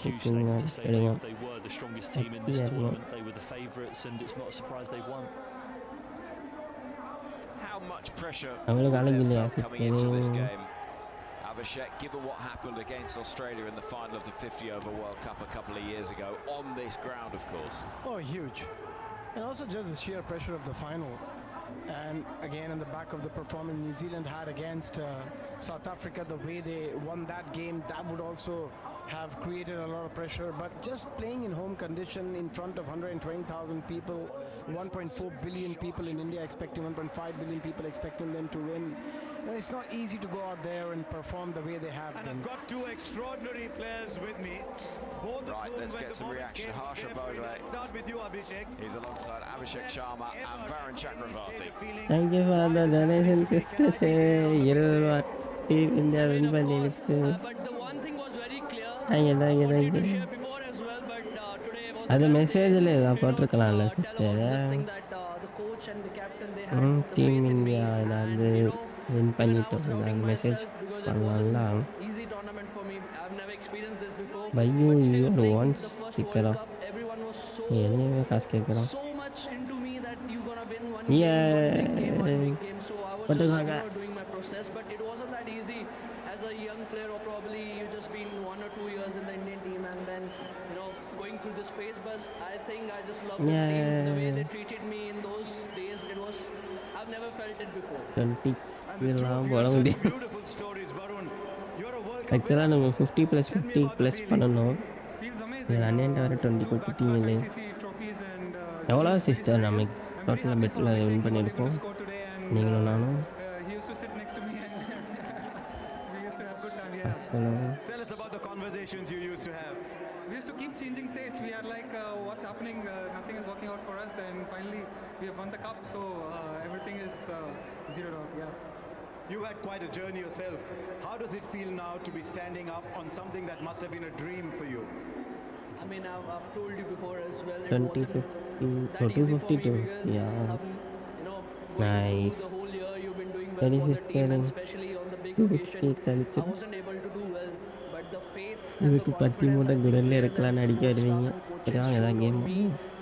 huge statement to say they were the strongest team in this tournament. They were the favourites, and it's not a surprise they've won. How much pressure will they felt coming into this game? Abhishek, given what happened against Australia in the final of the 50-over World Cup a couple of years ago, on this ground, of course. Oh, huge. And also just the sheer pressure of the final. And again, in the back of the performance New Zealand had against South Africa, the way they won that game, that would also have created a lot of pressure. But just playing in home condition in front of 120,000 people, 1.4 billion people in India expecting 1.5 billion people expecting them to win. And it's not easy to go out there and perform the way they have and been. I've got 2 extraordinary players with me. Both right, let's get some reaction. Harsha Bhogle. Let's start with you, Abhishek. He's alongside Abhishek Sharma and Varun Chakravarti. Thank you for the donation, sister. India win பண்ணிருக்கு. But the one thing was very clear. Thank you. To share before as well, but today was அது the மெசேஜில் ஏதாவது போட்டிருக்கலாம்ல sister. this thing that the coach and the captain they had the team faith in me, India and ஏதாவது win பண்ணிட்டு அந்த message பண்ணலாம்ல. easy tournament for me. I've never experienced this before. பையோ But still you are playing once the first ஸ்டிக்கரா World Cup, everyone was எதுவுமே காசு கேட்குறோம். so much into me that you gonna win one game. So I was just doing my process, but it wasn't that easy. As a young player, or probably you just been 1 or 2 years in the Indian team, and then going through this phase. But I think I just love this team. The way they treated me in those days, it was I've never felt it before. 20 இதெல்லாம் போட முடியும். Beautiful stories, Varun. You're a World Cup ஆக்சுவலாக நம்ம 50+50+ பண்ணணும். இதில் அண்ணன்ட்ட வர 20 கொடுத்துட்டீங்களே. எவ்வளோ சிஸ்டர் நம்ம டோட்டலாக பெட்டில் வின் பண்ணியிருக்கோம் நீங்களும் நானும். Tell us about the conversations you used to have. We used to keep changing seats. We are like, what's happening? Nothing is working out for us, and finally we have won the cup. So everything is zeroed out. Yeah. You had quite a journey yourself. How does it feel now to be standing up on something that must have been a dream for you? I mean, I've told you before as well. It 2050 wasn't that easy for me 252. because Yeah. going Nice. through the whole year, you've been doing well Very for the team, and sister. especially on the big 250 occasion. கழிச்சு I wasn't able to do well, but the faith and the இதுக்கு 10 confidence மூட்டை I think குரல்ல players இருக்கலாம்னு and அடிக்க support staff வருவீங்க. and coaches சரி வாங்க ஏதாவது showed game. on me.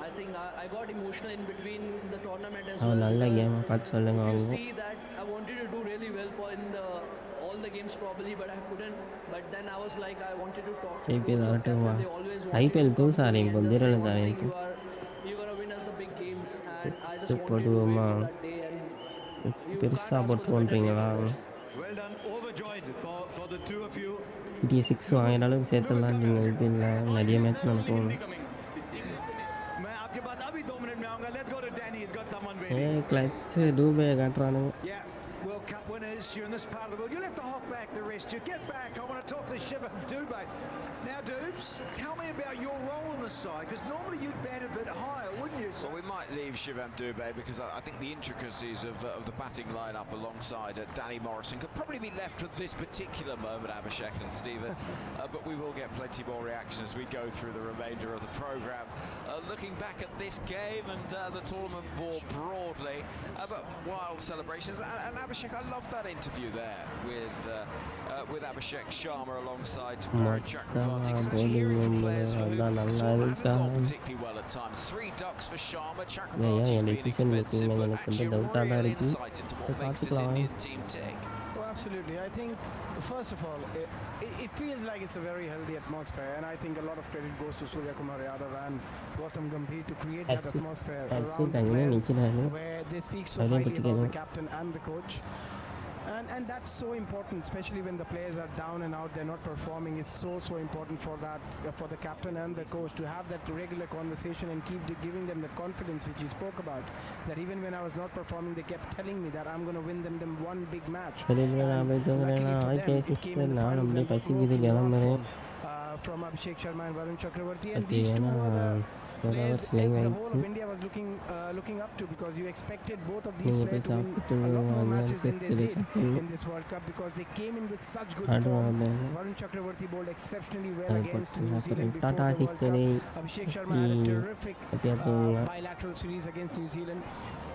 I think I got emotional in between the tournament as அவன் well. நல்ல because கேமை பார்த்து சொல்லுங்க if you அவங்க. see that I wanted to do really well for in all the games probably, but I couldn't. But then I was like, I wanted to talk to IPL coach and ஆகட்டுமா? captain. They always wanted IPL to புதுசாக come to me ஆரம்பிப்போம். and just say ஜீரோவில் one thing, ஆரம்பிப்போம். you're gonna win us the big games, and I just wanted to wait போடுவோமா? for that day. And you பெருசாக can't ask போட்டு for better பண்ணுறீங்களா? favors. Well done, overjoyed for the two of you. இடி 6 வாங்குற அளவுக்கு சேர்த்துலாம் நீங்கள் ஐபிஎல்லில் நிறைய match நடக்கும். मैं आपके पास अभी 2 मिनट में आऊंगा. Let's go to Danny. He's got someone ஏ waiting. கிளச்சு டூபே காட்டுறானுங்க. Yeah, World Cup winners. You're in this part of the world. You'll have to hop back to rest you. Get back. I want to talk to Shiva Dubé. Now, Dubes, tell me about your role in the side, because normally you'd bat a bit higher, wouldn't you? Well, we might leave Shivam Dubé because I think the intricacies of the batting lineup alongside Danny Morrison could probably be left for this particular moment, Abhishek and Stephen. But we will get plenty more reaction as we go through the remainder of the programme. Looking back at this game and the tournament more broadly, but wild celebrations. And Abhishek, I love that interview there with Abhishek Sharma alongside Varun Chakravarti. Particularly well at times. 3 ducks for Sharma. Chakravarti's been expensive, but actually a real insight into what makes this Indian team tick. Well, Absolutely. I think, first of all, it feels like it's a very healthy atmosphere, and I think a lot of credit goes to Surya Kumar Yadav and Gautam Gambhir to create that atmosphere around the players where they speak so highly about the captain and the coach. And that's so important, especially when the players are down and out, they're not performing. It's so important for that, for the captain and the coach to have that regular conversation and keep giving them the confidence which you spoke about. That even when I was not performing, they kept telling me that I'm going to win them one big match. And luckily for them, it came in the finals and from Abhishek Sharma and Varun Chakravarti, and these two were the players the whole of India was looking up to, because you expected both of these players to win a lot more matches than they did in this World Cup, because they came in with such good form. Varun Chakravarti bowled exceptionally well against New Zealand before the World Cup. Abhishek Sharma had a terrific bilateral series against New Zealand,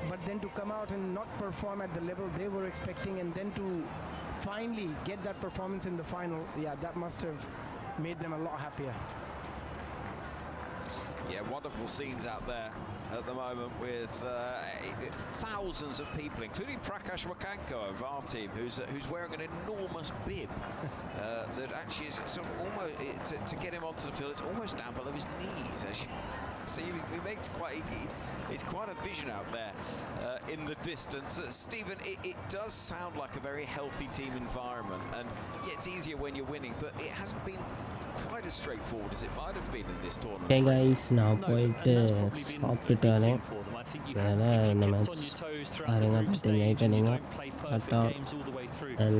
but then to come out and not perform at the level they were expecting, and then to finally get that performance in the final, yeah, that must have made them a lot happier. Yeah, wonderful scenes out there at the moment with thousands of people, including Prakash Wakanko of our team, who's wearing an enormous bib that actually is sort of almost to get him onto the field. It's almost down below his knees. As you see, he makes it's quite a vision out there in the distance. Stephen, it does sound like a very healthy team environment, and yeah, it's easier when you're winning, but it hasn't been quite as straightforward as it might have been in this tournament. Okay guys, now போயிட்டு சாப்பிட்டுட்டானே வேலை இந்த match பாருங்க பார்த்தீங்க இப்போ நீங்கள் கரெக்டாக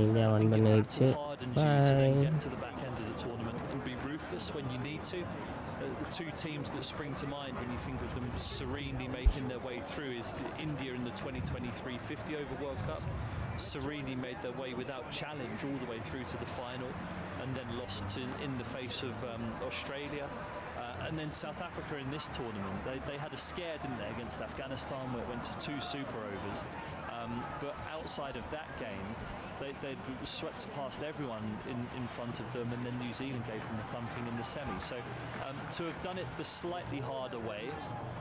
India one பண்ணிடுச்சு. The two teams that spring to mind when you think of them serenely making their way through is India in the 2023 50 over World Cup. Serenely made their way without challenge all the way through to the final, and then lost in the face of Australia. And then South Africa in this tournament, they had a scare, didn't they, against Afghanistan, where it went to 2 super overs. But outside of that game, they'd swept past everyone in front of them, and then New Zealand gave them the thumping in the semi. So to have done it the slightly harder way,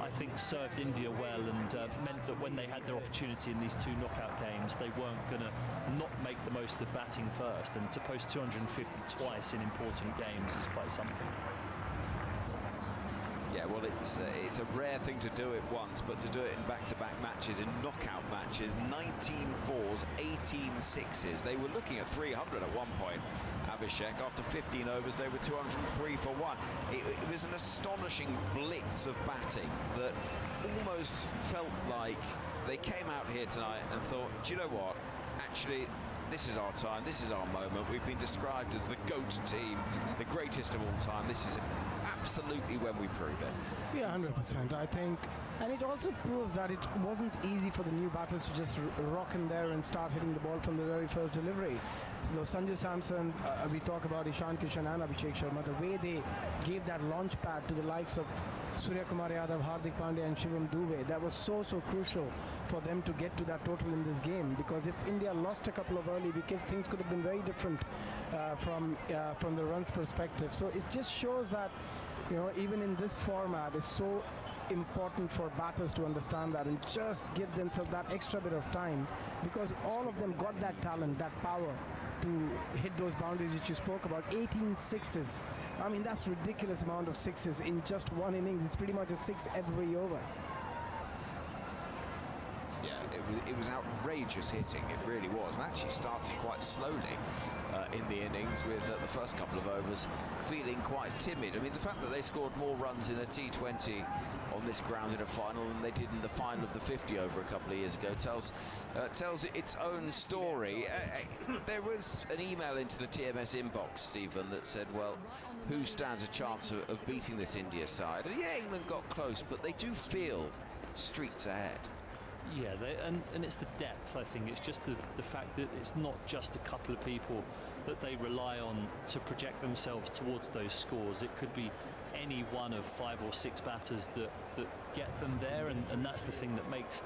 I think served India well, and meant that when they had their opportunity in these 2 knockout games, they weren't going to not make the most of batting first. And to post 250 twice in important games is quite something. Yeah, well, it's a rare thing to do it once, but to do it in back-to-back matches, in knockout matches, 19 fours, 18 sixes. They were looking at 300 at one point, Abhishek. After 15 overs, they were 203 for 1. It was an astonishing blitz of batting that almost felt like they came out here tonight and thought, do you know what? Actually, this is our time, this is our moment. We've been described as the GOAT team, the greatest of all time. This is absolutely when we prove it. Yeah, 100%. I think, and it also proves that it wasn't easy for the new batters to just rock in there and start hitting the ball from the very first delivery. So Sanju Samson, we talk about Ishan Kishan and Abhishek Sharma, the way they gave that launch pad to the likes of Surya Kumar Yadav, Hardik Pandya and Shivam Dube, that was so crucial for them to get to that total in this game, because if India lost a couple of early wickets, things could have been very different from the runs perspective. So it just shows that, you know, even in this format, it's so important for batters to understand that and just give themselves that extra bit of time, because all of them got that talent, that power to hit those boundaries which you spoke about. 18 sixes. I mean, that's ridiculous amount of sixes in just one innings. It's pretty much a 6 every over. It was outrageous hitting, it really was, and actually started quite slowly in the innings, with the first couple of overs feeling quite timid. I mean, the fact that they scored more runs in a T20 on this ground in a final than they did in the final of the 50 over a couple of years ago tells its own story. There was an email into the TMS inbox, Stephen, that said, well, who stands a chance of beating this India side? And yeah, England got close, but they do feel streets ahead. Yeah, and it's the depth, I think. It's just the fact that it's not just a couple of people that they rely on to project themselves towards those scores. It could be any one of 5 or 6 batters that get them there, and that's the thing that makes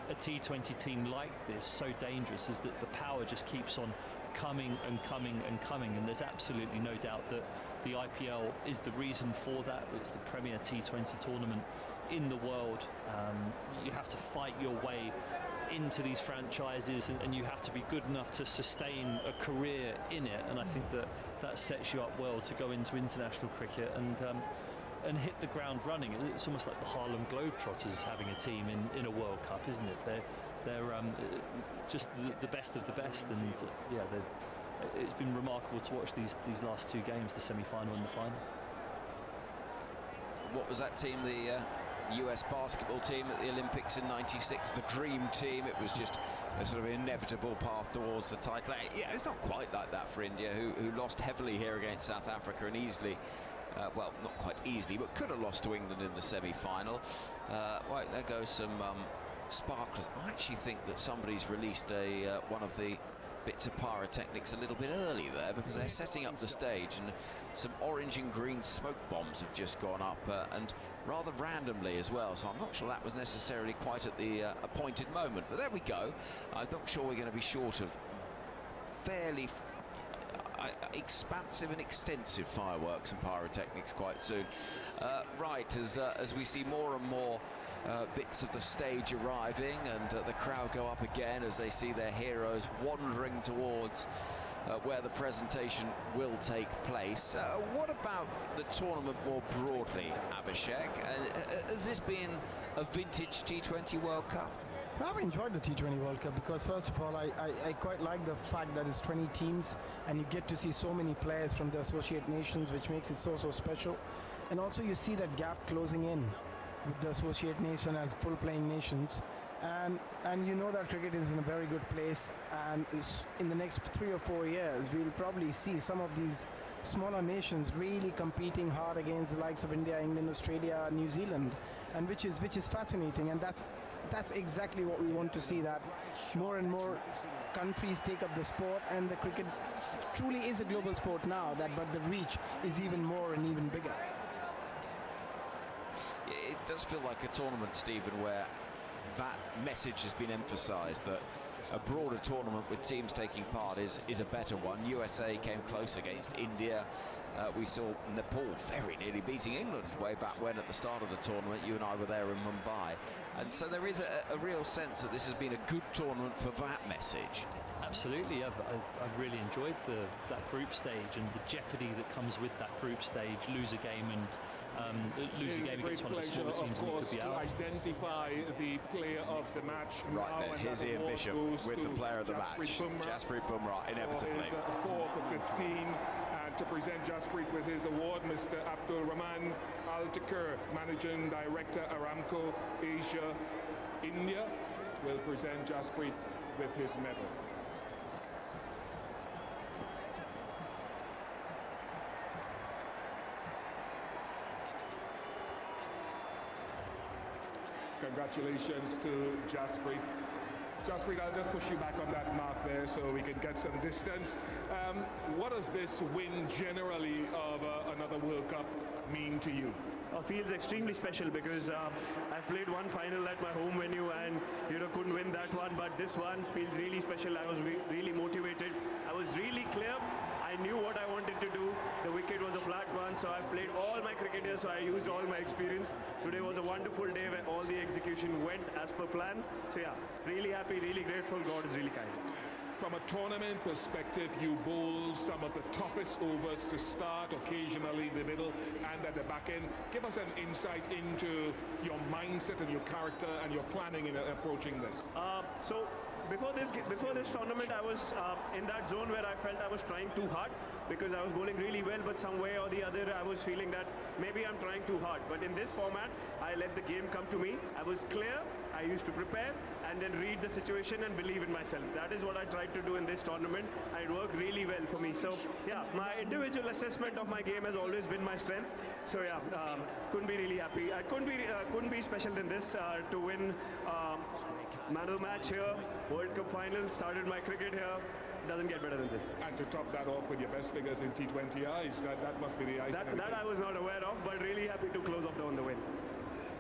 a T20 team like this so dangerous, is that the power just keeps on coming and coming and coming, and there's absolutely no doubt that the IPL is the reason for that. It's the premier T20 tournament in the world. You have to fight your way into these franchises, and you have to be good enough to sustain a career in it. And I think that sets you up well to go into international cricket and hit the ground running. It's almost like the Harlem Globetrotters having a team in a World Cup, isn't it? They're just the best of the best, and it's been remarkable to watch these last two games, the semi-final and the final. What was that team, the US basketball team at the Olympics in '96, the dream team? It was just a sort of inevitable path towards the title. Yeah, it's not quite like that for India, who lost heavily here against South Africa and easily, well, not quite easily, but could have lost to England in the semi-final. Right, there goes some sparklers. I actually think that somebody's released one of the bits of pyrotechnics a little bit early there, because they're setting up the stage, and some orange and green smoke bombs have just gone up, and rather randomly as well, so I'm not sure that was necessarily quite at the appointed moment, but there we go. I'm not sure we're going to be short of fairly expansive and extensive fireworks and pyrotechnics quite soon. Right, as we see more and more bits of the stage arriving, and the crowd go up again as they see their heroes wandering towards where the presentation will take place. What about the tournament more broadly, Abhishek? Has this been a vintage T20 World Cup? I've enjoyed the T20 World Cup because, first of all, I quite like the fact that it's 20 teams and you get to see so many players from the associate nations, which makes it so special. And also you see that gap closing in with the associate nation as full playing nations, and you know that cricket is in a very good place, and in the next 3 or 4 years we'll probably see some of these smaller nations really competing hard against the likes of India, England, Australia, New Zealand, and which is fascinating, and that's exactly what we want to see, that more and more countries take up the sport, and the cricket truly is a global sport now, but the reach is even more and even bigger. It does feel like a tournament, Stephen, where that message has been emphasised, that a broader tournament with teams taking part is a better one. USA came close against India. We saw Nepal very nearly beating England way back when at the start of the tournament. You and I were there in Mumbai. And so there is a real sense that this has been a good tournament for that message. Absolutely, I've really enjoyed that group stage, and the jeopardy that comes with that group stage. Lose a game against one of the smaller teams, and you could be out. Identify the player of the match. Right then, here's Ian Bishop with the player of the match, Jasprit Bumrah, inevitably. 4 for 15, and to present Jasprit with his award, Mr. Abdul Rahman Al-Takir, Managing Director, Aramco Asia India, will present Jasprit with his medal. Congratulations to Jasprit. Jasprit, I'll just push you back on that mark there so we can get some distance. What does this win generally of another World Cup mean to you? Feels extremely special because I've played one final at my home venue and couldn't win that one, but this one feels really special. I was really motivated. I was really clear. I knew what I wanted to do. The wicket was a flat one, so I've played all my cricket here, so I used all my experience. Today was a wonderful day where all the execution went as per plan. So yeah, really happy, really grateful. God is really kind. From a tournament perspective, you bowl some of the toughest overs to start, occasionally in the middle and at the back end. Give us an insight into your mindset and your character and your planning in approaching this. So before this tournament, I was in that zone where I felt I was trying too hard because I was bowling really well, but some way or the other I was feeling that maybe I'm trying too hard. But in this format, I let the game come to me. I was clear, I used to prepare and then read the situation and believe in myself. That is what I tried to do in this tournament, and it worked really well for me. So yeah, my individual assessment of my game has always been my strength. So yeah, couldn't be really happy. I couldn't be special than this to win man of the match here, World Cup final, started my cricket here. Doesn't get better than this. And to top that off with your best figures in T20Is, that must be the ice. That I was not aware of, but really happy to close off on the win.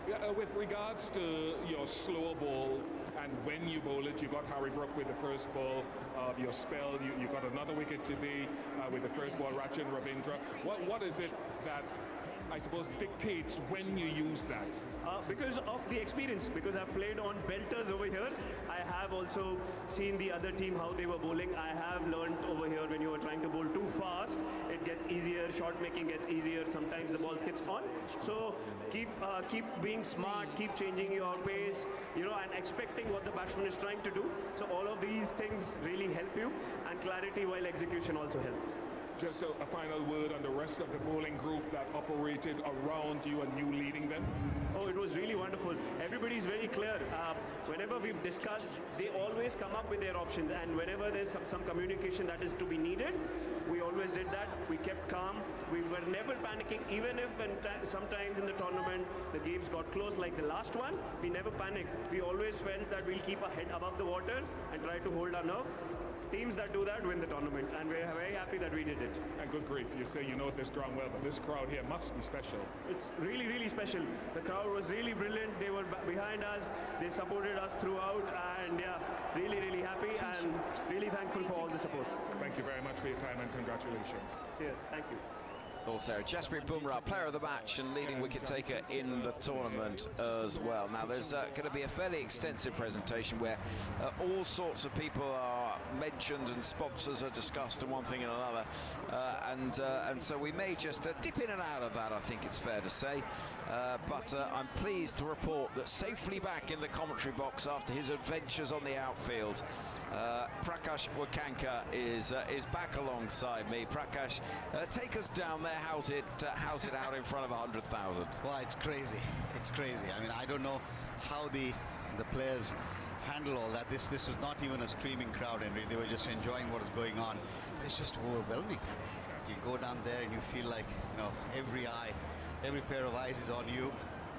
Yeah, with regards to your slower ball and when you bowl it, you got Harry Brook with the first ball of your spell. You got another wicket today with the first ball, Rachin Ravindra. What is it that I suppose, dictates when you use that? Because of the experience, because I've played on belters over here. I have also seen the other team, how they were bowling. I have learned over here when you are trying to bowl too fast, it gets easier, shot making gets easier, sometimes the ball skips on. So keep being smart, keep changing your pace, and expecting what the batsman is trying to do. So all of these things really help you, and clarity while execution also helps. Just a final word on the rest of the bowling group that operated around you and you leading them. Oh, it was really wonderful. Everybody's very clear. Whenever we've discussed, they always come up with their options, and whenever there's some communication that is to be needed, we always did that. We kept calm. We were never panicking, even if sometimes in the tournament the games got close, like the last one. We never panicked. We always felt that we'll keep our head above the water and try to hold our nerve. Teams that do that win the tournament, and we're very happy that we did it. And good grief, you say you know this ground well, but this crowd here must be special. It's really, really special. The crowd was really brilliant. They were behind us. They supported us throughout, and yeah, really, really happy and really thankful for all the support. Thank you very much for your time and congratulations. Cheers. Thank you. Also, Jasprit Bumrah, player of the match and leading wicket taker in the tournament as well. Now, there's going to be a fairly extensive presentation where all sorts of people are mentioned and sponsors are discussed and one thing and another. And so we may just dip in and out of that, I think it's fair to say. But I'm pleased to report that safely back in the commentary box after his adventures on the outfield, Prakash Wakanka is back alongside me. Prakash, take us down there. How's it out in front of 100,000? Well, it's crazy. It's crazy. I mean, I don't know how the players handle all that. This was not even a screaming crowd, Henry. They were just enjoying what is going on. It's just overwhelming. You go down there and you feel like, every pair of eyes is on you.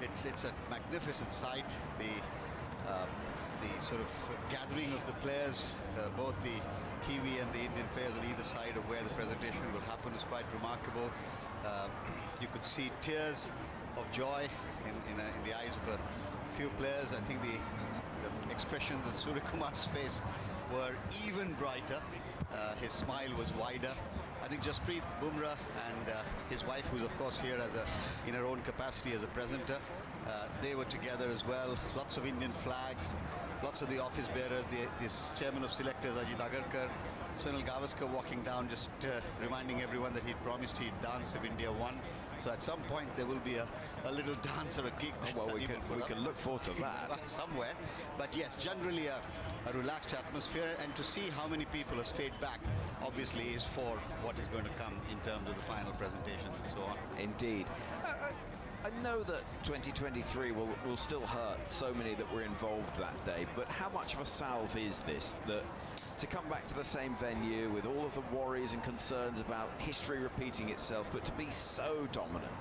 It's a magnificent sight. The sort of gathering of the players, both the Kiwi and the Indian players on either side of where the presentation will happen is quite remarkable. You could see tears of joy in the eyes of a few players. I think the expressions on Suryakumar's face were even brighter. His smile was wider. I think Jasprit Bumrah and his wife, who's of course here in her own capacity as a presenter, they were together as well. Lots of Indian flags, lots of the office bearers, this chairman of selectors, Ajit Agarkar, Sunil Gavaskar walking down, just reminding everyone that he'd promised he'd dance if India won. So at some point there will be a little dance or a gig. Well, we can look forward to that somewhere. But yes, generally a relaxed atmosphere, and to see how many people have stayed back obviously is for what is going to come in terms of the final presentations and so on. Indeed. I know that 2023 will still hurt so many that were involved that day, but how much of a salve is this, that to come back to the same venue with all of the worries and concerns about history repeating itself, but to be so dominant?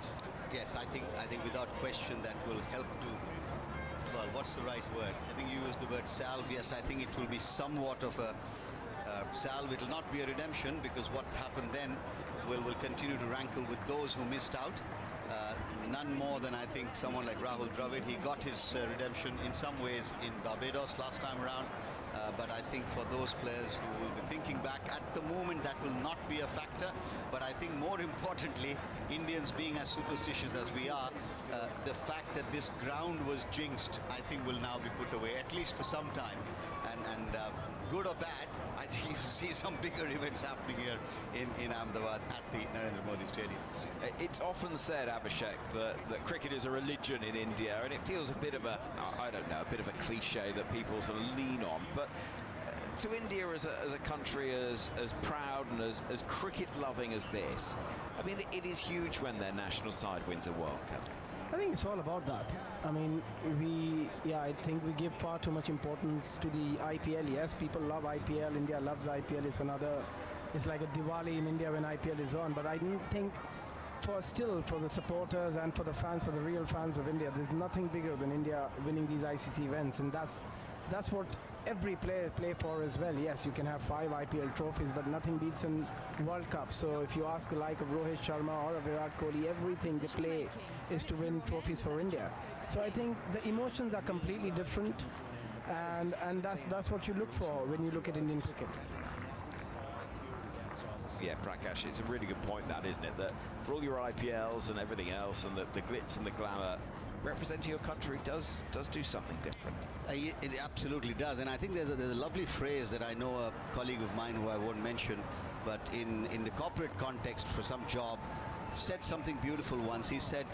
Yes, I think without question that will help to, well, what's the right word? I think you used the word salve. Yes, I think it will be somewhat of a salve. It will not be a redemption, because what happened then will continue to rankle with those who missed out. None more than, I think, someone like Rahul Dravid. He got his redemption in some ways in Barbados last time around. But I think for those players who will be thinking back, at the moment that will not be a factor. But I think more importantly, Indians being as superstitious as we are, the fact that this ground was jinxed, I think will now be put away, at least for some time. And good or bad, I think you'll see some bigger events happening here in Ahmedabad at the Narendra Modi Stadium. It's often said, Abhishek, that cricket is a religion in India, and it feels a bit of a cliche that people sort of lean on. But to India as a country as proud and as cricket-loving as this, I mean, it is huge when their national side wins a World Cup. I think it's all about that. I mean, I think we give far too much importance to the IPL. Yes, people love IPL. India loves IPL. It's like a Diwali in India when IPL is on. But I don't think for the supporters and for the fans, for the real fans of India, there's nothing bigger than India winning these ICC events. And that's what every player play for as well. Yes, you can have 5 IPL trophies, but nothing beats in World Cup. So if you ask the like of Rohit Sharma or Virat Kohli, everything they play is to win trophies for India. So I think the emotions are completely different, and that's what you look for when you look at Indian cricket. yeah, Prakash, it's a really good point, that, isn't it? That for all your IPLs and everything else, and the glitz and the glamour, representing your country does do something different. It absolutely does, and I think there's a lovely phrase that I know a colleague of mine who I won't mention, but in the corporate context for some job, said something beautiful once. He said,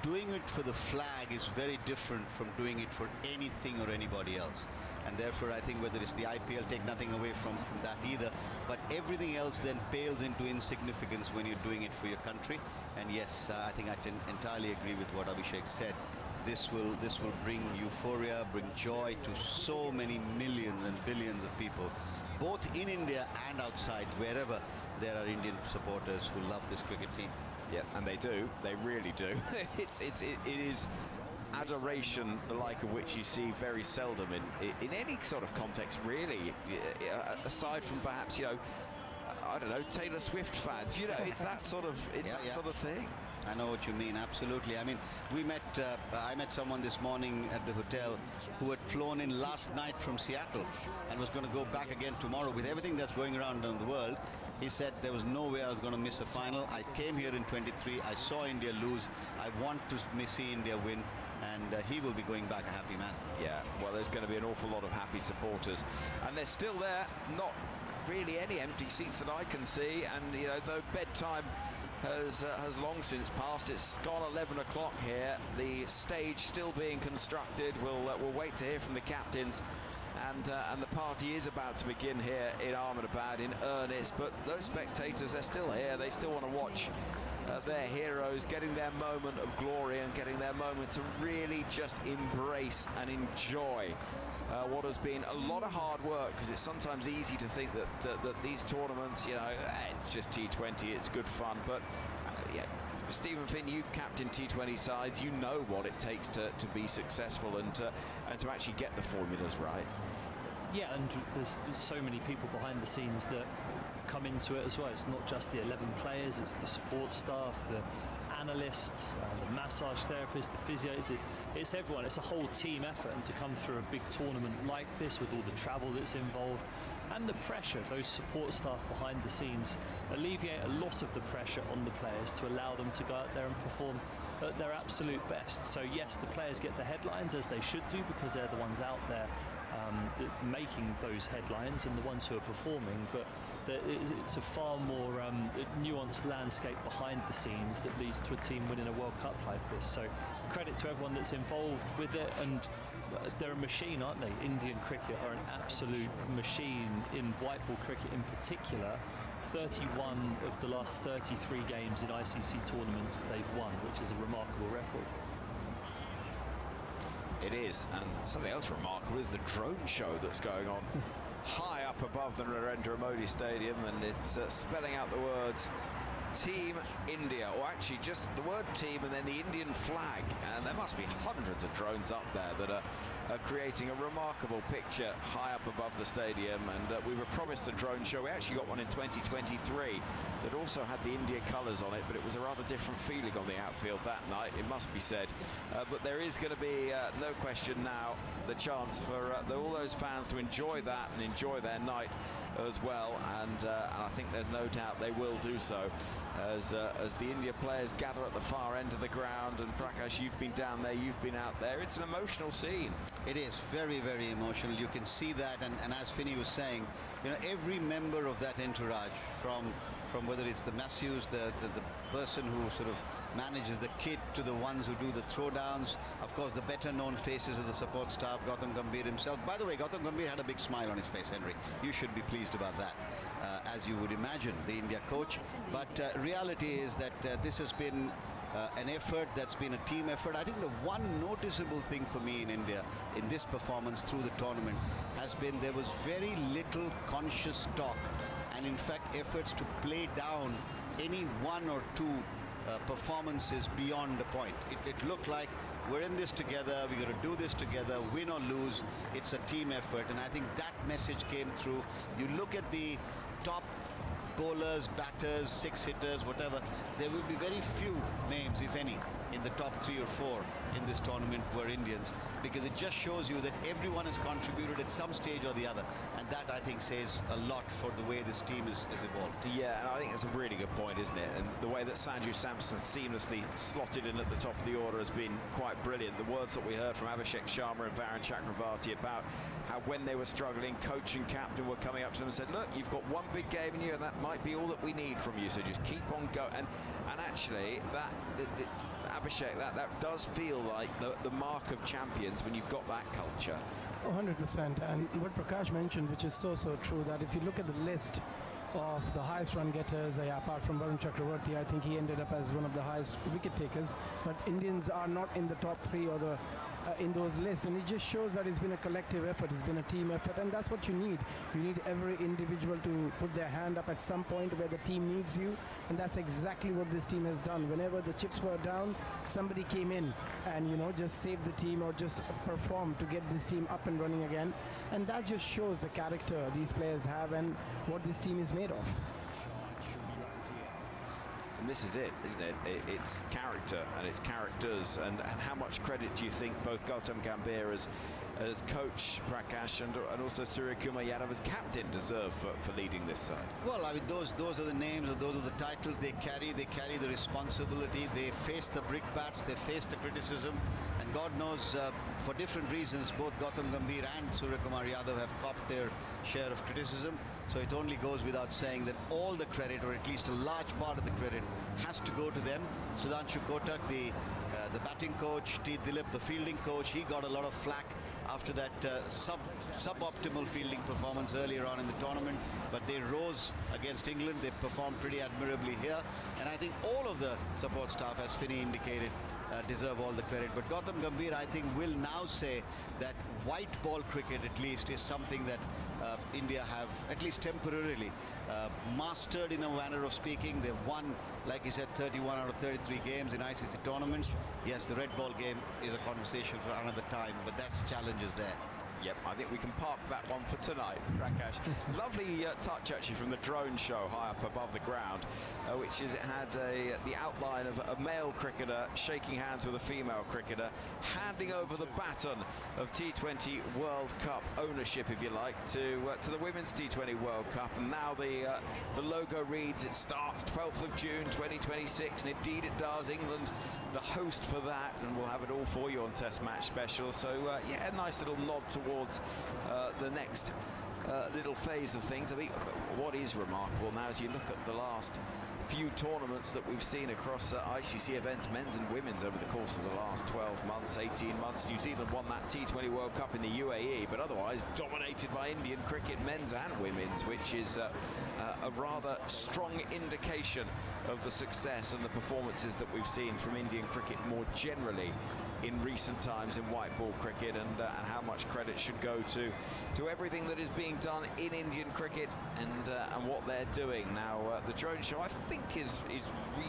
doing it for the flag is very different from doing it for anything or anybody else. And therefore, I think whether it's the IPL, take nothing away from that either, but everything else then pales into insignificance when you're doing it for your country. And yes, I think I can entirely agree with what Abhishek said. This will bring euphoria, bring joy to so many millions and billions of people, both in India and outside, wherever there are Indian supporters who love this cricket team. Yeah, and they do. They really do. It is adoration, the like of which you see very seldom in any sort of context, really. Aside from perhaps, I don't know, Taylor Swift fans. It's that sort of sort of thing. I know what you mean, absolutely. I mean, I met someone this morning at the hotel who had flown in last night from Seattle and was going to go back again tomorrow. With everything that's going around in the world, he said there was no way I was going to miss a final. I came here in 23, I saw India lose, I want to see India win, and he will be going back a happy man. Yeah, well, there's going to be an awful lot of happy supporters, and they're still there, not really any empty seats that I can see, and though bedtime has long since passed, it's gone 11 o'clock here, the stage still being constructed. We'll wait to hear from the captains, and the party is about to begin here in Ahmedabad in earnest, but those spectators, they're still here. They still want to watch their heroes getting their moment of glory and getting their moment to really just embrace and enjoy what has been a lot of hard work, because it's sometimes easy to think that these tournaments, it's just T20, it's good fun, but yeah, Stephen Finn, you've captained T20 sides, you know what it takes to be successful and to actually get the formulas right. Yeah, and there's so many people behind the scenes that come into it as well. It's not just the 11 players, it's the support staff, the analysts, the massage therapists, the physio. It's everyone. It's a whole team effort, and to come through a big tournament like this with all the travel that's involved and the pressure, those support staff behind the scenes alleviate a lot of the pressure on the players to allow them to go out there and perform at their absolute best. So yes, the players get the headlines, as they should do, because they're the ones out there making those headlines and the ones who are performing, but it's a far more nuanced landscape behind the scenes that leads to a team winning a World Cup like this. So credit to everyone that's involved with it, and they're a machine, aren't they? Indian cricket are an absolute machine, in white ball cricket in particular. 31 of the last 33 games in ICC tournaments they've won, which is a remarkable record. It is, and something else remarkable is the drone show that's going on high up above the Narendra Modi Stadium, and it's spelling out the words Team India, or actually just the word team and then the Indian flag, and there must be hundreds of drones up there that are creating a remarkable picture high up above the stadium. And we were promised the drone show. We actually got one in 2023 that also had the India colours on it, but it was a rather different feeling on the outfield that night, it must be said. But there is going to be no question now the chance for all those fans to enjoy that and enjoy their night as well, and I think there's no doubt they will do so as the India players gather at the far end of the ground. And Prakash, you've been down there, you've been out there. It's an emotional scene. It is very, very emotional. You can see that, and as Finney was saying, every member of that entourage, from whether it's the masseuse, the person who sort of manages the kit, to the ones who do the throwdowns, of course the better known faces of the support staff, Gautam Gambhir himself. By the way, Gautam Gambhir had a big smile on his face, Henry. You should be pleased about that, as you would imagine, the India coach. But reality is that this has been an effort that's been a team effort. I think the one noticeable thing for me in India in this performance through the tournament has been there was very little conscious talk, and in fact efforts to play down any one or two performances beyond the point. It looked like we're in this together, we're going to do this together, win or lose, it's a team effort, and I think that message came through. You look at the top bowlers, batters, six hitters, whatever, there will be very few names, if any, in the top 3 or 4 in this tournament were Indians, because it just shows you that everyone has contributed at some stage or the other, and that I think says a lot for the way this team is evolved. Yeah, and I think that's a really good point, isn't it? And the way that Sanju Samson seamlessly slotted in at the top of the order has been quite brilliant. The words that we heard from Abhishek Sharma and Varun Chakravarti about how when they were struggling, coach and captain were coming up to them and said, look, you've got one big game in you, and that might be all that we need from you, so just keep on going. And actually, Abhishek, that does feel like the mark of champions when you've got that culture. 100%. And what Prakash mentioned, which is so true, that if you look at the list of the highest run getters, apart from Varun Chakravarti, I think he ended up as one of the highest wicket takers, but Indians are not in the top 3 or the in those lists, and it just shows that it's been a collective effort, it's been a team effort, and that's what you need. You need every individual to put their hand up at some point where the team needs you, and that's exactly what this team has done. Whenever the chips were down, somebody came in and just saved the team or just performed to get this team up and running again, and that just shows the character these players have and what this team is made of. And this is it, isn't it? It's character and it's characters, and how much credit do you think both Gautam Gambhir as coach, Prakash, and also Surya Kumar Yadav as captain deserve for leading this side? Well, I mean, those are the names, or those are the titles they carry. They carry the responsibility. They face the brickbats. They face the criticism. And God knows, for different reasons, both Gautam Gambhir and Surya Kumar Yadav have copped their share of criticism. So it only goes without saying that all the credit, or at least a large part of the credit, has to go to them. Sudhanshu Kotak, the batting coach, T. Dilip, the fielding coach, he got a lot of flack after that suboptimal fielding performance earlier on in the tournament, but they rose against England. They performed pretty admirably here, and I think all of the support staff, as Finney indicated, deserve all the credit. But Gautam Gambhir, I think, will now say that white ball cricket at least is something that India have, at least temporarily, mastered in a manner of speaking. They've won, like you said, 31 out of 33 games in ICC tournaments. Yes, the red ball game is a conversation for another time, but that's challenges there. Yep, I think we can park that one for tonight, Prakash. Lovely touch actually from the drone show high up above the ground, which is it had the outline of a male cricketer shaking hands with a female cricketer, handing over the baton of T20 World Cup ownership, if you like, to the Women's T20 World Cup. And now the logo reads, it starts 12th of June 2026, and indeed it does. England the host for that, and we'll have it all for you on Test Match Special. So yeah, a nice little nod towards the next little phase of things. I mean, what is remarkable now is you look at the last few tournaments that we've seen across ICC events, men's and women's, over the course of the last 12 months, 18 months. New Zealand won that T20 World Cup in the UAE, but otherwise dominated by Indian cricket, men's and women's, which is a rather strong indication of the success and the performances that we've seen from Indian cricket more generally in recent times in white ball cricket, and how much credit should go to everything that is being done in Indian cricket and what they're doing. Now the drone show, I think, is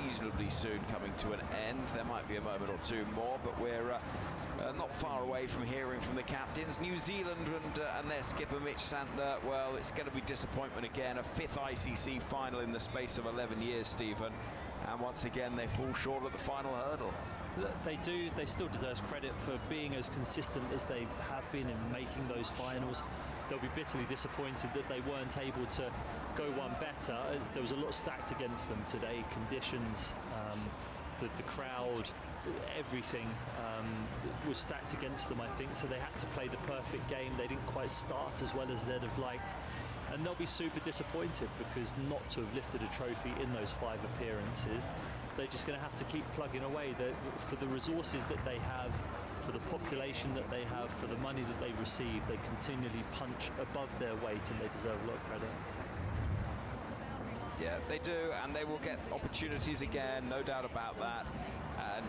reasonably soon coming to an end. There might be a moment or two more, but we're not far away from hearing from the captains. New Zealand and their skipper Mitch Santner, well, it's going to be disappointment again. A 5th ICC final in the space of 11 years, Stephen, and once again they fall short at the final hurdle. They do. They still deserve credit for being as consistent as they have been in making those finals. They'll be bitterly disappointed that they weren't able to go one better. There was a lot stacked against them today. Conditions, the crowd, everything was stacked against them, I think. So they had to play the perfect game. They didn't quite start as well as they'd have liked. And they'll be super disappointed because not to have lifted a trophy in those 5 appearances, they're just going to have to keep plugging away. For the resources that they have, for the population that they have, for the money that they receive, they continually punch above their weight, and they deserve a lot of credit. Yeah, they do, and they will get opportunities again, no doubt about that. And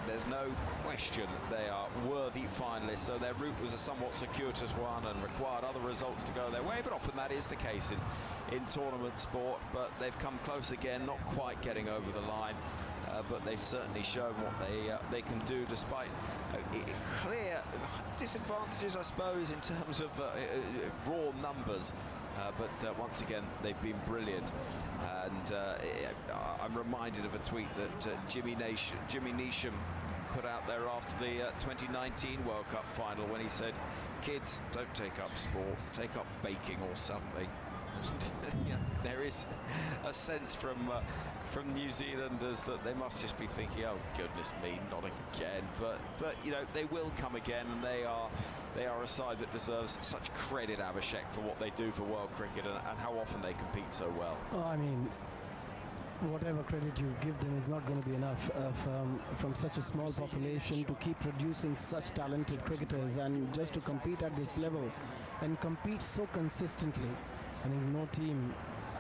there's no question they are worthy finalists. So their route was a somewhat circuitous one and required other results to go their way, but often that is the case in tournament sport. But they've come close again, not quite getting over the line, but they've certainly shown what they can do, despite clear disadvantages, I suppose, in terms of raw numbers but once again, they've been brilliant. And I'm reminded of a tweet that Jimmy Neesham put out there after the 2019 World Cup final, when he said, "Kids, don't take up sport, take up baking or something." There is a sense from New Zealanders that they must just be thinking, "Oh goodness me, not again." But you know, they will come again, and they are a side that deserves such credit, Abhishek, for what they do for world cricket and how often they compete so well. Oh, I mean, whatever credit you give them is not going to be enough from such a small population to keep producing such talented cricketers, and just to compete at this level and compete so consistently. I think no team,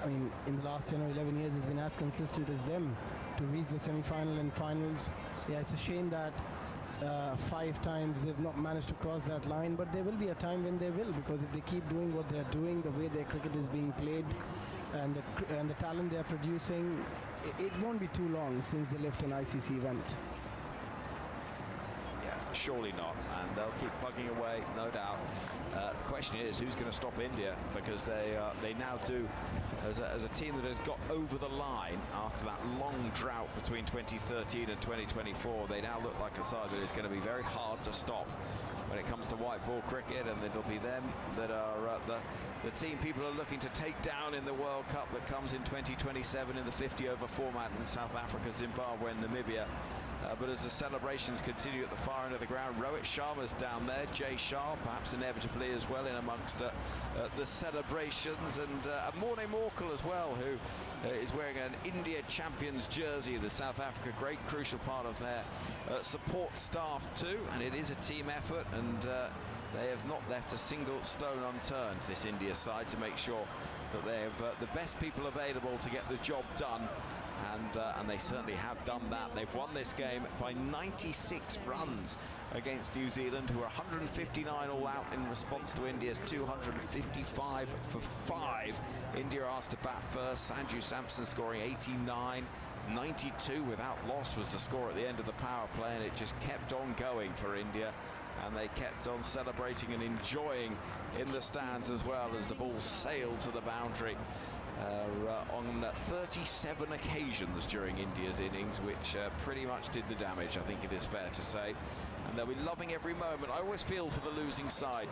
I mean, in the last 10 or 11 years has been as consistent as them to reach the semi-final and finals. Yeah, it's a shame that 5 times they've not managed to cross that line, but there will be a time when they will, because if they keep doing what they're doing, the way their cricket is being played, and the talent they're producing, it won't be too long since they left an ICC event. Yeah, surely not, and they'll keep plugging away, no doubt. The question is, who's going to stop India? Because they now do, as a team that has got over the line after that long drought between 2013 and 2024, they now look like a side that is going to be very hard to stop when it comes to white ball cricket, and it'll be them that are the team people are looking to take down in the World Cup that comes in 2027 in the 50-over format in South Africa, Zimbabwe and Namibia. But as the celebrations continue at the far end of the ground, Rohit Sharma's down there, Jay Shah perhaps inevitably as well in amongst the celebrations, and Morne Morkel as well, who is wearing an India champions jersey. The South Africa, great crucial part of their support staff too, and it is a team effort, and they have not left a single stone unturned, this India side, to make sure that they have the best people available to get the job done. And they certainly have done that. They've won this game by 96 runs against New Zealand, who are 159 all out in response to India's 255 for 5. India asked to bat first, Sanju Samson scoring 89. 92 without loss was the score at the end of the power play, and it just kept on going for India, and they kept on celebrating and enjoying in the stands as well as the ball sailed to the boundary. On 37 occasions during India's innings, which pretty much did the damage, I think it is fair to say. And they'll be loving every moment. I always feel for the losing side,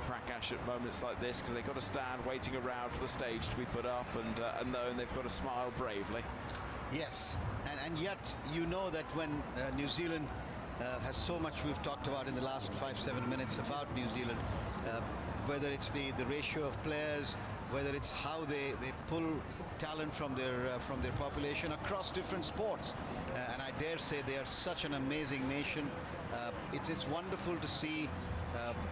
Prakash, at moments like this, because they've got to stand waiting around for the stage to be put up, and knowing they've got to smile bravely. Yes, and yet you know that when New Zealand has so much we've talked about in the last 5-7 minutes about New Zealand, whether it's the ratio of players, whether it's how they pull talent from their population across different sports, and I dare say they are such an amazing nation. It's wonderful to see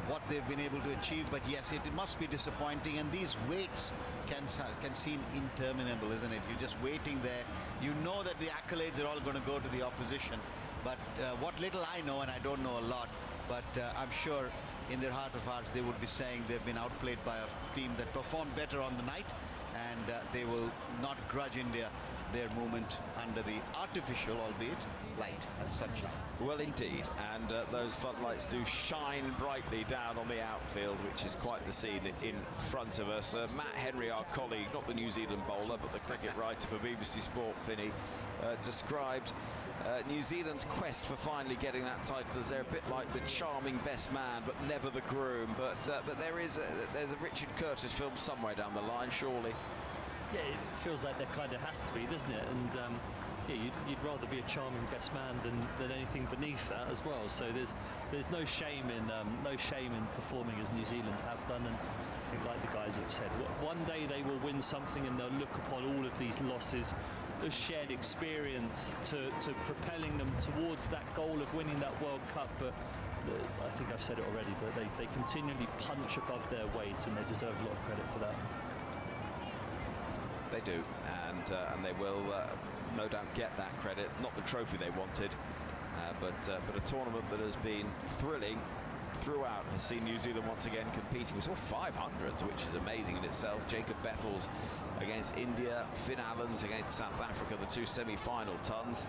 what they've been able to achieve, but yes, it must be disappointing, and these waits can seem interminable, isn't it? You're just waiting there. You know that the accolades are all going to go to the opposition, but what little I know, and I don't know a lot, but I'm sure in their heart of hearts they would be saying they've been outplayed by a team that performed better on the night, and they will not grudge India their movement under the artificial, albeit light and sunshine. Well, indeed, and those floodlights do shine brightly down on the outfield, which is quite the scene in front of us. Matt Henry, our colleague, not the New Zealand bowler, but the cricket writer for BBC Sport, Finney, described New Zealand's quest for finally getting that title as they're a bit like the charming best man, but never the groom. But there's a Richard Curtis film somewhere down the line, surely. Yeah, it feels like there kind of has to be, doesn't it? And yeah, you'd rather be a charming best man than anything beneath that as well. So there's no shame in performing as New Zealand have done. And I think, like the guys have said, one day they will win something, and they'll look upon all of these losses as shared experience to propelling them towards that goal of winning that World Cup. But I think I've said it already, but they continually punch above their weight, and they deserve a lot of credit for that. They do, and they will no doubt get that credit. Not the trophy they wanted, but a tournament that has been thrilling throughout has seen New Zealand once again competing. We saw 500s, which is amazing in itself. Jacob Bethel's against India, Finn Allen's against South Africa, the two semi-final tons.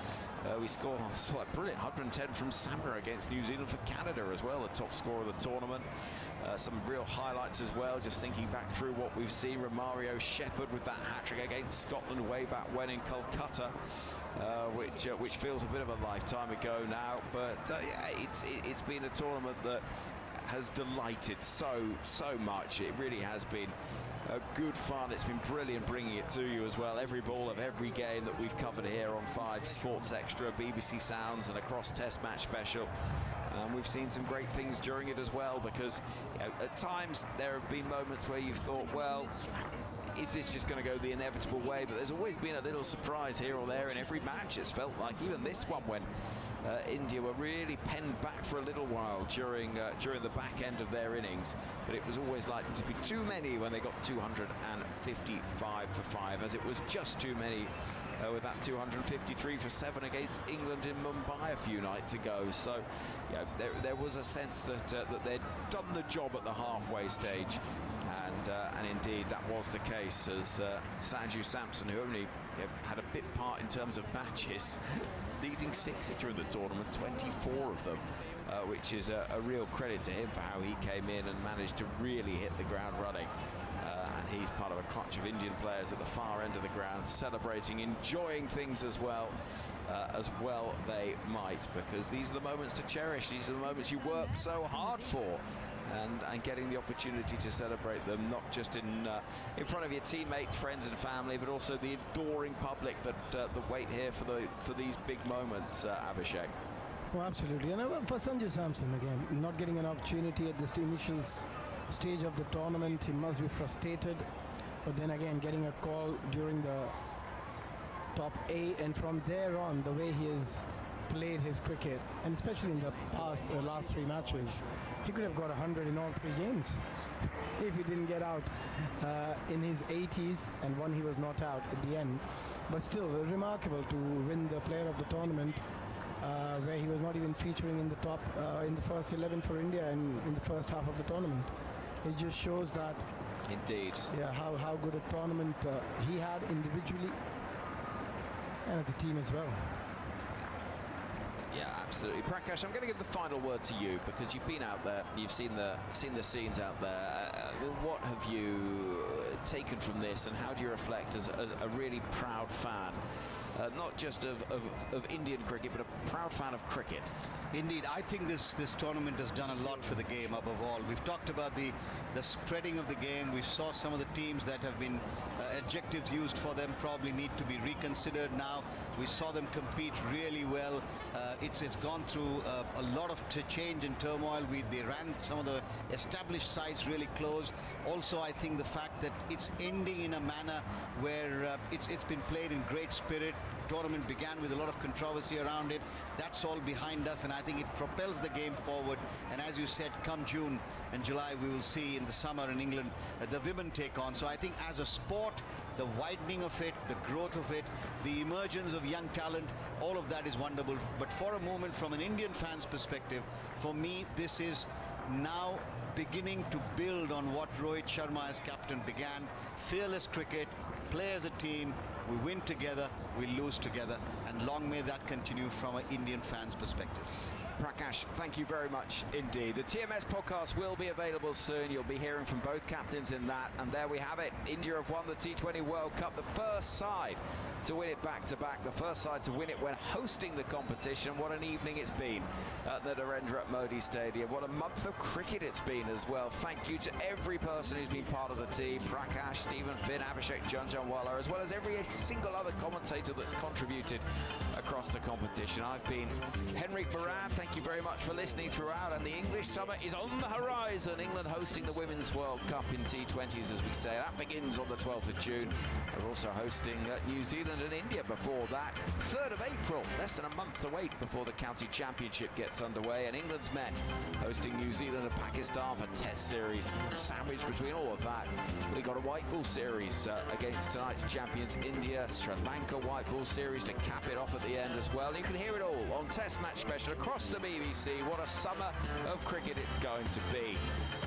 We saw a brilliant 110 from Samba against New Zealand for Canada as well, the top scorer of the tournament. Some real highlights as well, just thinking back through what we've seen. Romario Shepherd with that hat-trick against Scotland way back when in Kolkata, which feels a bit of a lifetime ago now. But yeah, it's been a tournament that has delighted so much. It really has been good fun. It's been brilliant bringing it to you as well. Every ball of every game that we've covered here on 5 Sports Extra, BBC Sounds and across Test Match Special. We've seen some great things during it as well, because at times there have been moments where you've thought, well, is this just going to go the inevitable way? But there's always been a little surprise here or there in every match. It's felt like even this one, when India were really penned back for a little while during the back end of their innings, but it was always likely to be too many when they got 255 for 5, as it was just too many with that 253 for 7 against England in Mumbai a few nights ago. So there was a sense that they'd done the job at the halfway stage, and indeed that was the case, as Sanju Samson, who only had a bit part in terms of matches, leading 6 during the tournament, 24 of them, which is a real credit to him for how he came in and managed to really hit the ground running. And he's part of a clutch of Indian players at the far end of the ground, celebrating, enjoying things as well they might, because these are the moments to cherish. These are the moments you work so hard for, and getting the opportunity to celebrate them, not just in front of your teammates, friends and family, but also the adoring public that wait here for these big moments, Abhishek. Oh, absolutely. And for Sanju Samson, again, not getting an opportunity at this initial stage of the tournament, he must be frustrated. But then again, getting a call during the top 8, and from there on, the way he has played his cricket, and especially in the last 3 matches, he could have got 100 in all 3 games if he didn't get out in his 80s, and one he was not out at the end. But still, remarkable to win the player of the tournament, where he was not even featuring in the top in the first 11 for India in the first half of the tournament. It just shows that, indeed, yeah, how good a tournament he had individually and as a team as well. Yeah, absolutely. Prakash, I'm going to give the final word to you, because you've been out there, you've seen the scenes out there. What have you taken from this, and how do you reflect as a really proud fan, not just of Indian cricket, but a proud fan of cricket? Indeed, I think this tournament has done a lot for the game above all. We've talked about the spreading of the game. We saw some of the teams that have been adjectives used for them probably need to be reconsidered now. We saw them compete really well. It's gone through a lot of change and turmoil. They ran some of the established sides really close. Also, I think the fact that it's ending in a manner where it's been played in great spirit. Tournament began with a lot of controversy around it. That's all behind us, and I think it propels the game forward. And as you said, come June and July, we will see in the summer in England the women take on. So I think as a sport, the widening of it, the growth of it, the emergence of young talent, all of that is wonderful. But for a moment, from an Indian fan's perspective, for me, this is now beginning to build on what Rohit Sharma as captain began. Fearless cricket, play as a team, we win together, we lose together, and long may that continue from an Indian fan's perspective. Prakash, thank you very much indeed. The TMS podcast will be available soon. You'll be hearing from both captains in that, and there we have it. India have won the T20 World Cup, the first side to win it back-to-back, the first side to win it when hosting the competition. What an evening it's been at the Narendra Modi Stadium. What a month of cricket it's been as well. Thank you to every person who's been part of the team. Prakash, Stephen Finn, Abhishek Janjanwala, as well as every single other commentator that's contributed across the competition. I've been Henrik Moran. Thank you very much for listening throughout, and the English summer is on the horizon. England hosting the Women's World Cup in T20s, as we say. That begins on the 12th of June. We're also hosting New Zealand and India before that. 3rd of April, less than a month to wait before the County Championship gets underway, and England's men hosting New Zealand and Pakistan for Test Series. Sandwiched between all of that, we got a white ball series against tonight's champions India. Sri Lanka white ball series to cap it off at the end as well. You can hear it all on Test Match Special across the the BBC. What a summer of cricket it's going to be.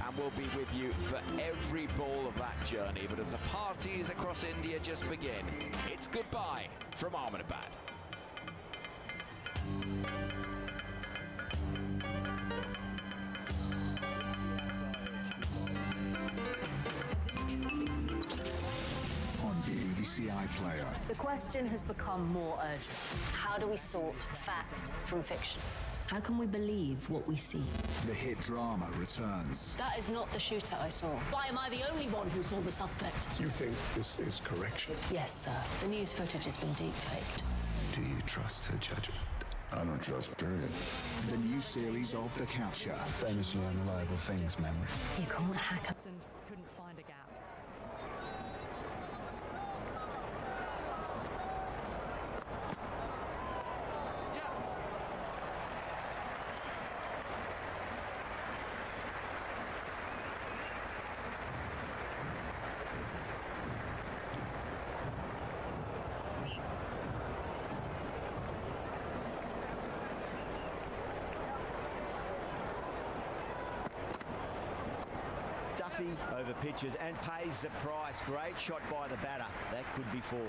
And we'll be with you for every ball of that journey. But as the parties across India just begin, it's goodbye from Ahmedabad. iPlayer. The question has become more urgent. How do we sort fact from fiction? How can we believe what we see? The hit drama returns. That is not the shooter I saw. Why am I the only one who saw the suspect? You think this is correction? Yes, sir. The news footage has been deep-faked. Do you trust her judgment? I don't trust, period. The new series of The Catcher. Famously unreliable things, memories. You can't hack and couldn't find a gap. Over pitches and pays the price. Great shot by the batter. That could be four.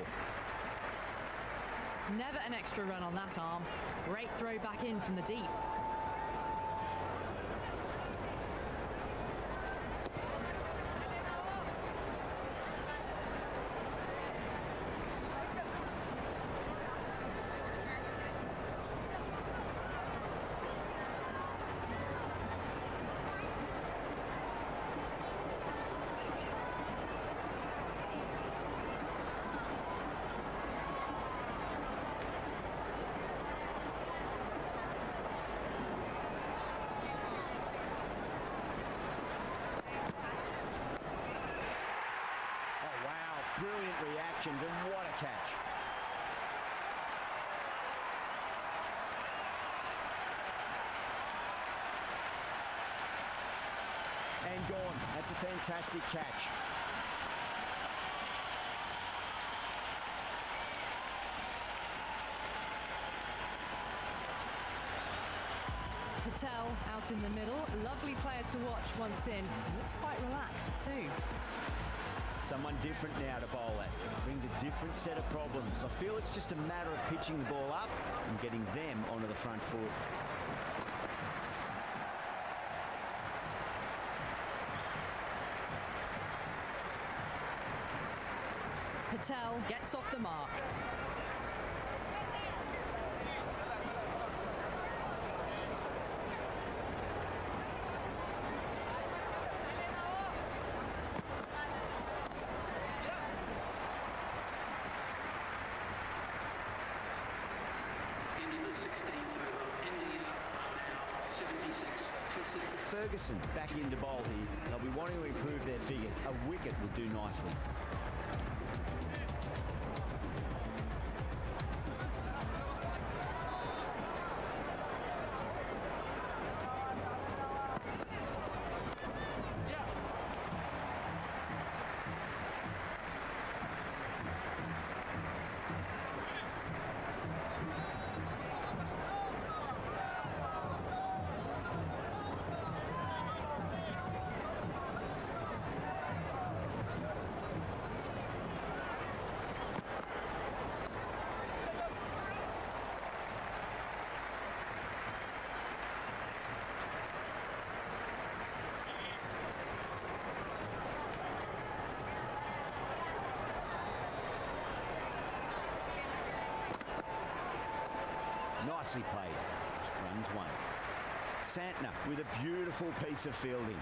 Never an extra run on that arm. Great throw back in from the deep. Brilliant reactions, and what a catch. And gone. That's a fantastic catch. Patel out in the middle. Lovely player to watch once in. Looks quite relaxed too. Someone different now to bowl at. Brings a different set of problems. I feel it's just a matter of pitching the ball up and getting them onto the front foot. Patel gets off the mark. Ferguson back into bowl here. They'll be wanting to improve their figures. A wicket would do nicely. Nicely played. Runs one. Santner with a beautiful piece of fielding.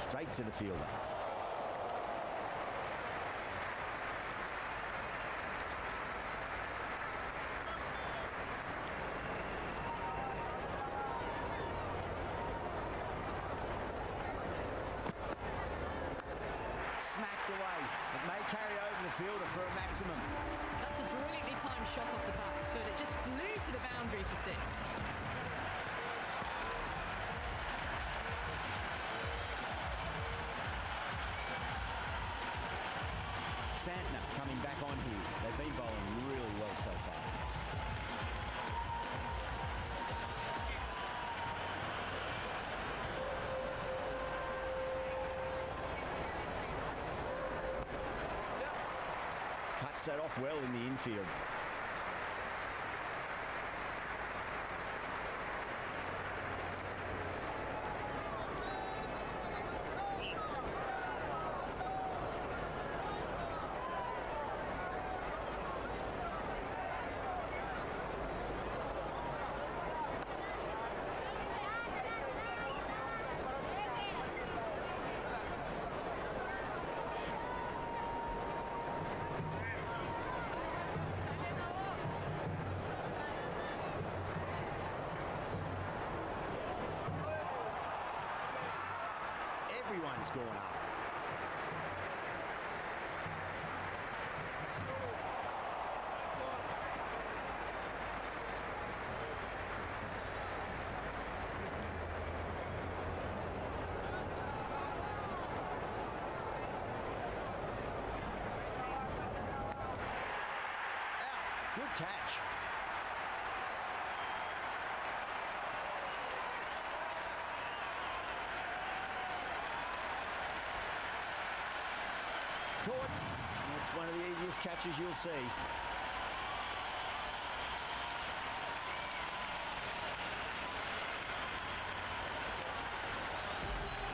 Straight to the fielder. smacked away. It may carry over the fielder for a maximum. That's a brilliantly timed shot off the back foot. It just flew to the boundary for 6. Santner coming back on here. They've been bowling really well so far. Cuts that off well in the infield. Everyone's gone up. Out. Good catch. Caught. That's one of the easiest catches you'll see.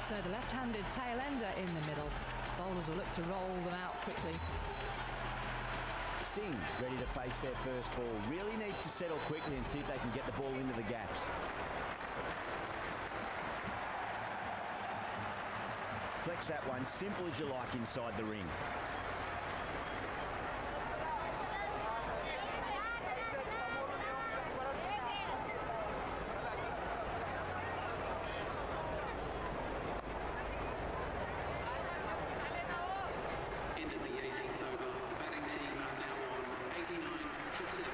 So the left-handed tail ender in the middle. Bowlers will look to roll them out quickly. Singh ready to face their first ball. Really needs to settle quickly and see if they can get the ball into the gaps. Flex that one, simple as you like inside the ring. Into the 18th over, the batting team are now on 89 for 7.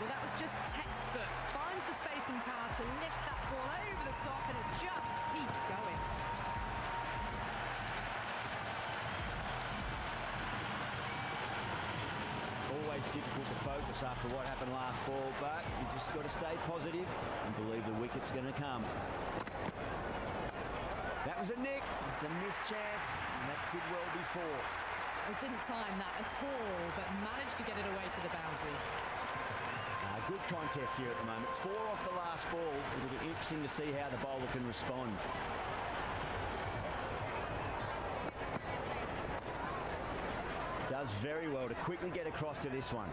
Well, that was just textbook. Finds the space and power to lift that ball over the top, and it just keeps going. Always difficult to focus after what happened last ball, but you just got to stay positive and believe the wicket's going to come. That was a nick. It's a missed chance, and that could well be 4. It didn't time that at all, but managed to get it away to the boundary. Good contest here at the moment. 4 off the last ball. It'll be interesting to see how the bowler can respond. Does very well to quickly get across to this one.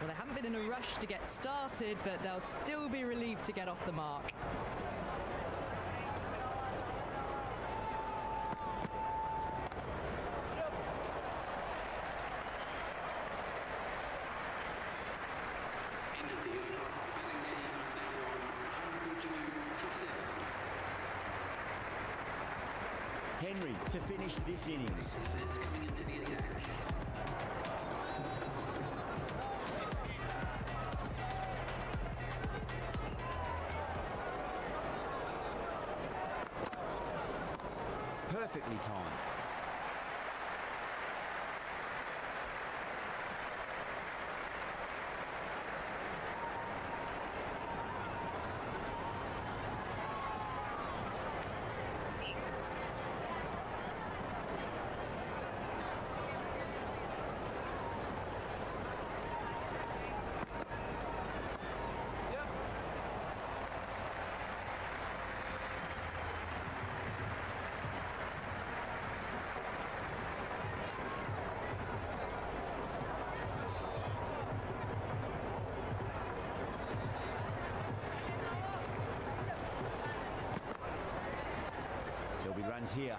Well, they haven't been in a rush to get started, but they'll still be relieved to get off the mark. End of the over, batting team are now on 102 for 7. Henry to finish this innings. It's coming into the attack. Perfectly timed. runs here.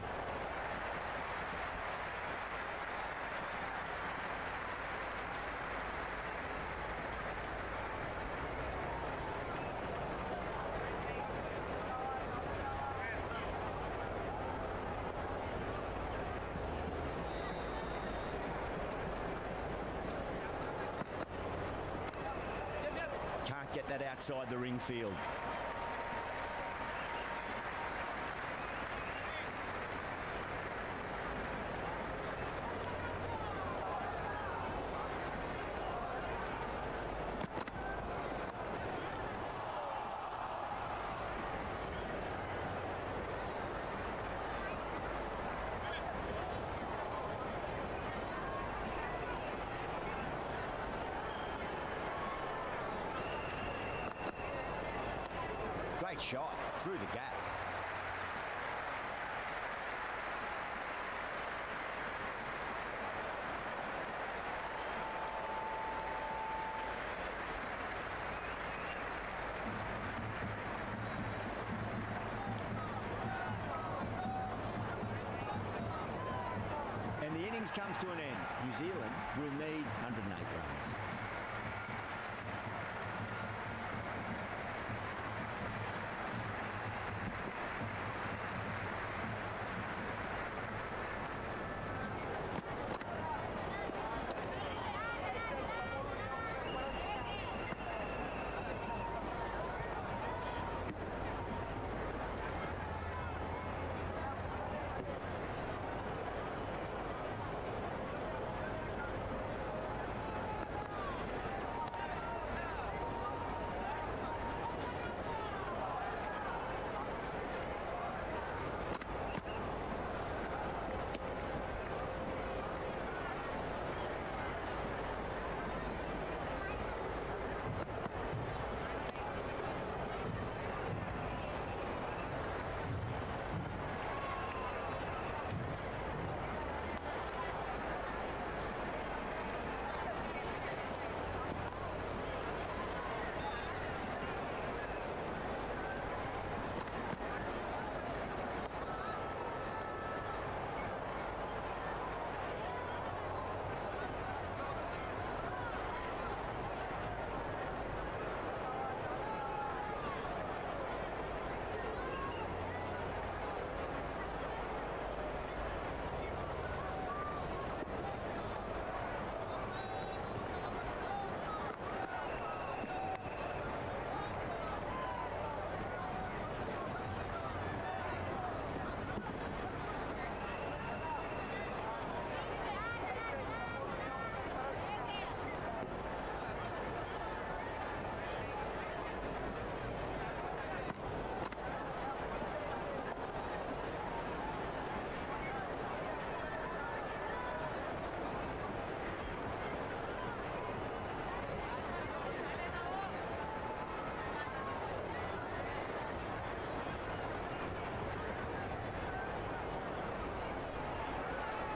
Can't get that outside the ring field. Great shot through the gap. And the innings comes to an end. New Zealand will need 108 runs.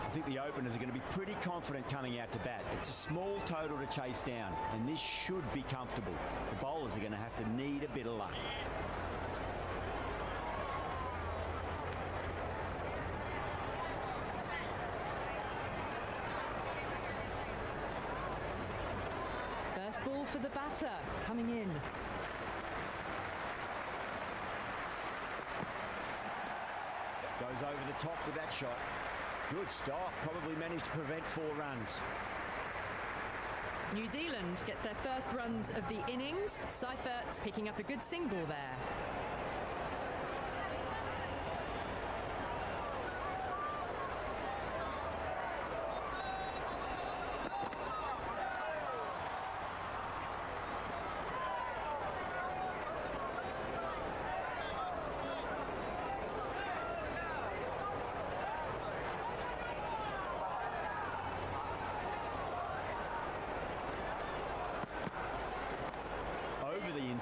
I think the openers are going to be pretty confident coming out to bat. It's a small total to chase down, and this should be comfortable. The bowlers are going to have to need a bit of luck. First ball for the batter, coming in. Goes over the top with that shot. Good stop, probably managed to prevent 4 runs. New Zealand gets their first runs of the innings. Seifert picking up a good single there.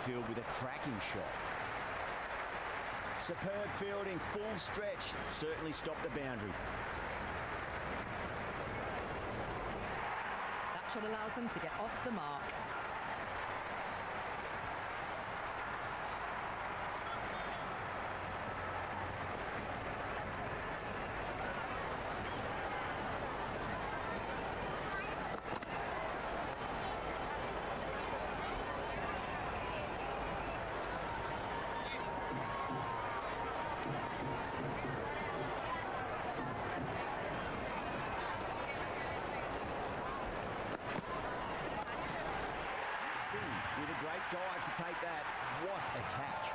Field with a cracking shot. Superb fielding, full stretch, certainly stopped the boundary. That shot allows them to get off the mark. to take that. What a catch.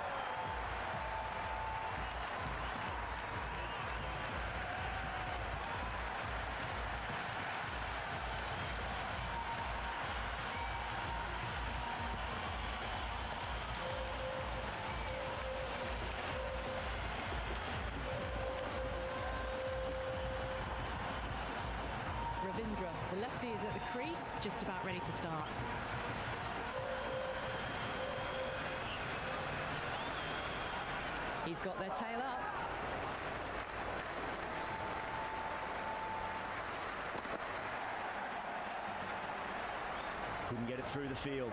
Ravindra, the lefty, is at the crease, just about ready to start. He's got their tail up. Couldn't get it through the field.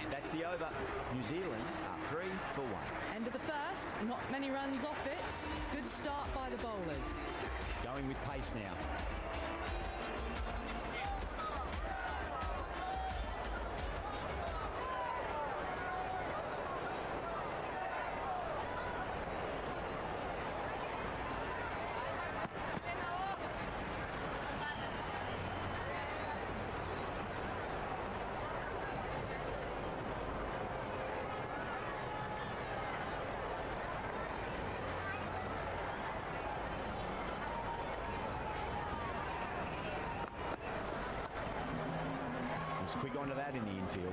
And that's the over. New Zealand are 3 for 1. End of the first, not many runs off it. Good start by the bowlers. Going with pace now. Quick onto that in the infield.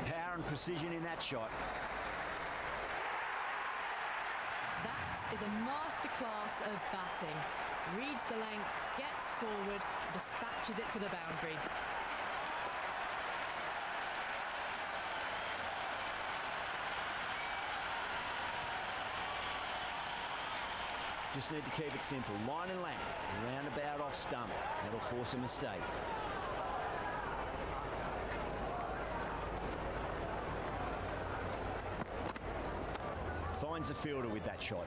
Power and precision in that shot. That is a masterclass of batting. Reads the length, gets forward, dispatches it to the boundary. Just need to keep it simple. Line and length, roundabout off stump. That'll force a mistake. Finds the fielder with that shot.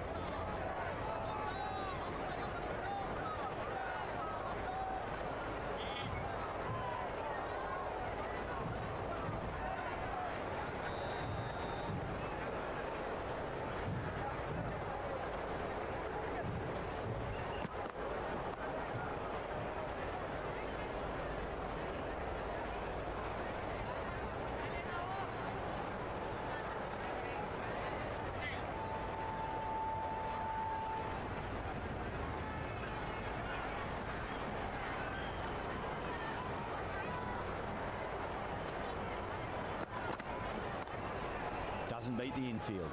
Doesn't beat the infield.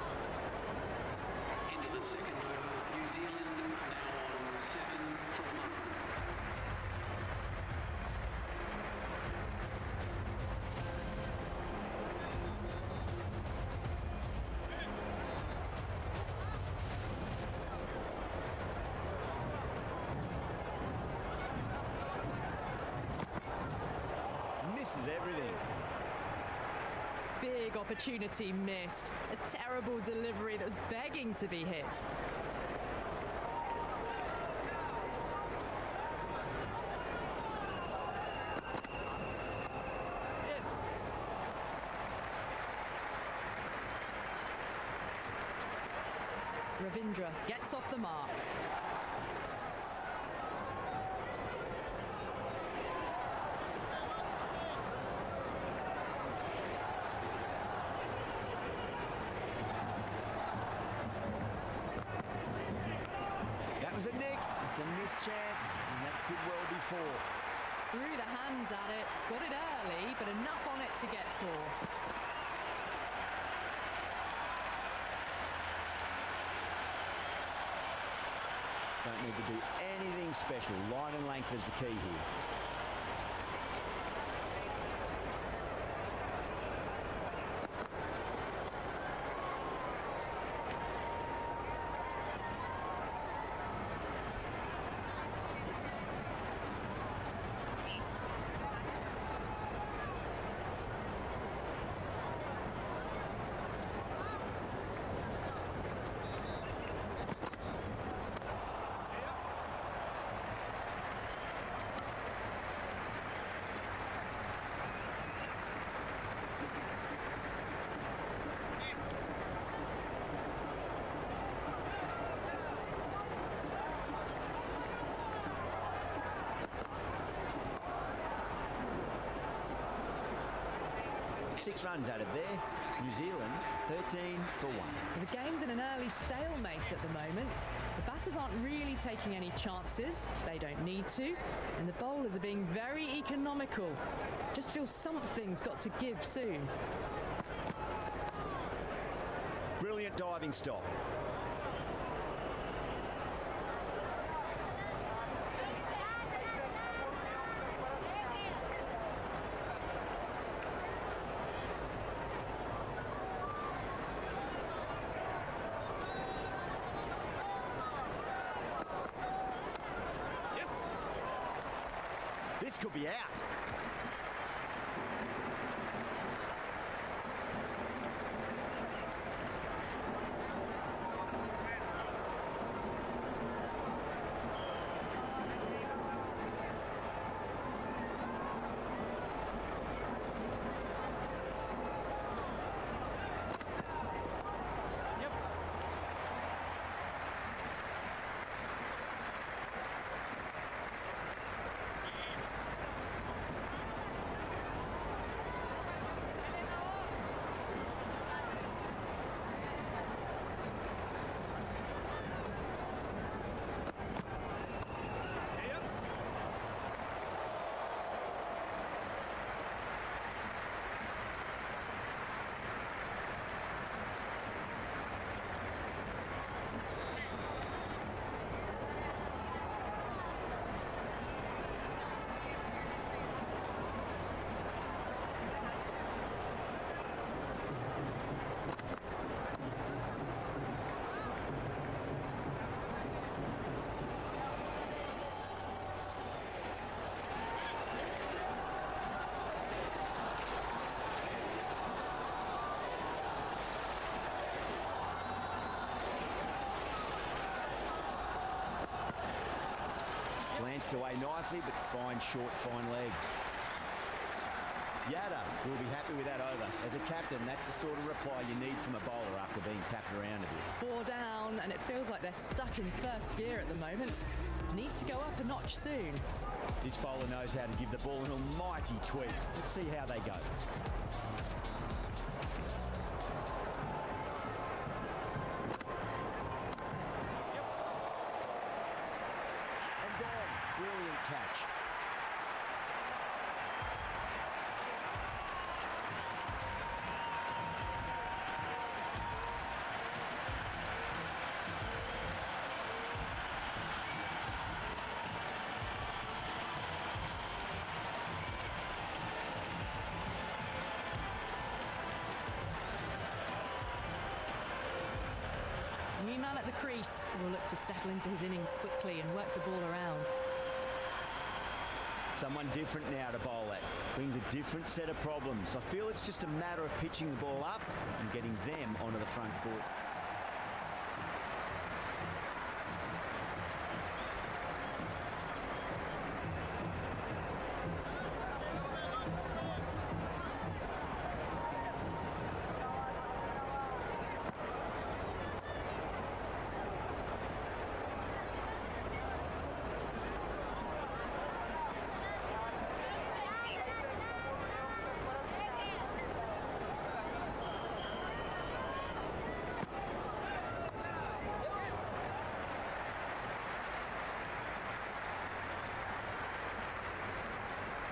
Into the second over, New Zealand are now on 7 for 1. Misses everything. Big opportunity missed. A terrible delivery that was begging to be hit. Ravindra gets off the mark. Was a nick, it's a missed chance, and that could well be 4. Threw the hands at it, got it early, but enough on it to get 4. Don't need to do anything special. Line and length is the key here. 6 runs added there. New Zealand 13 for 1. The game's in an early stalemate at the moment. The batters aren't really taking any chances. They don't need to. And the bowlers are being very economical. Just feels something's got to give soon. Brilliant diving stop. This could be out. Glanced away nicely, but fine short, fine leg. Yada will be happy with that over. As a captain, that's the sort of reply you need from a bowler after being tapped around a bit. 4 down, and it feels like they're stuck in first gear at the moment. Need to go up a notch soon. This bowler knows how to give the ball an almighty tweak. Let's see how they go. Brilliant catch. New man at the crease will look to settle into his innings quickly and work the ball around. Someone different now to bowl at. Brings a different set of problems. I feel it's just a matter of pitching the ball up and getting them onto the front foot.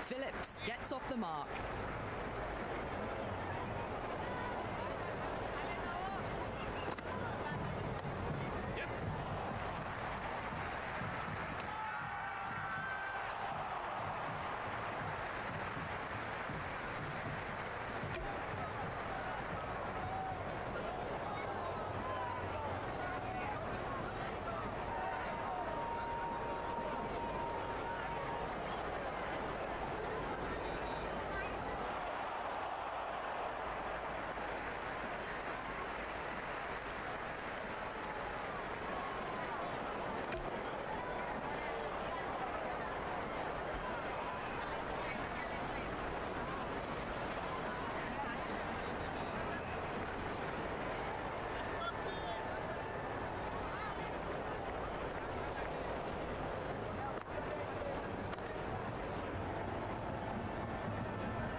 Phillips gets off the mark.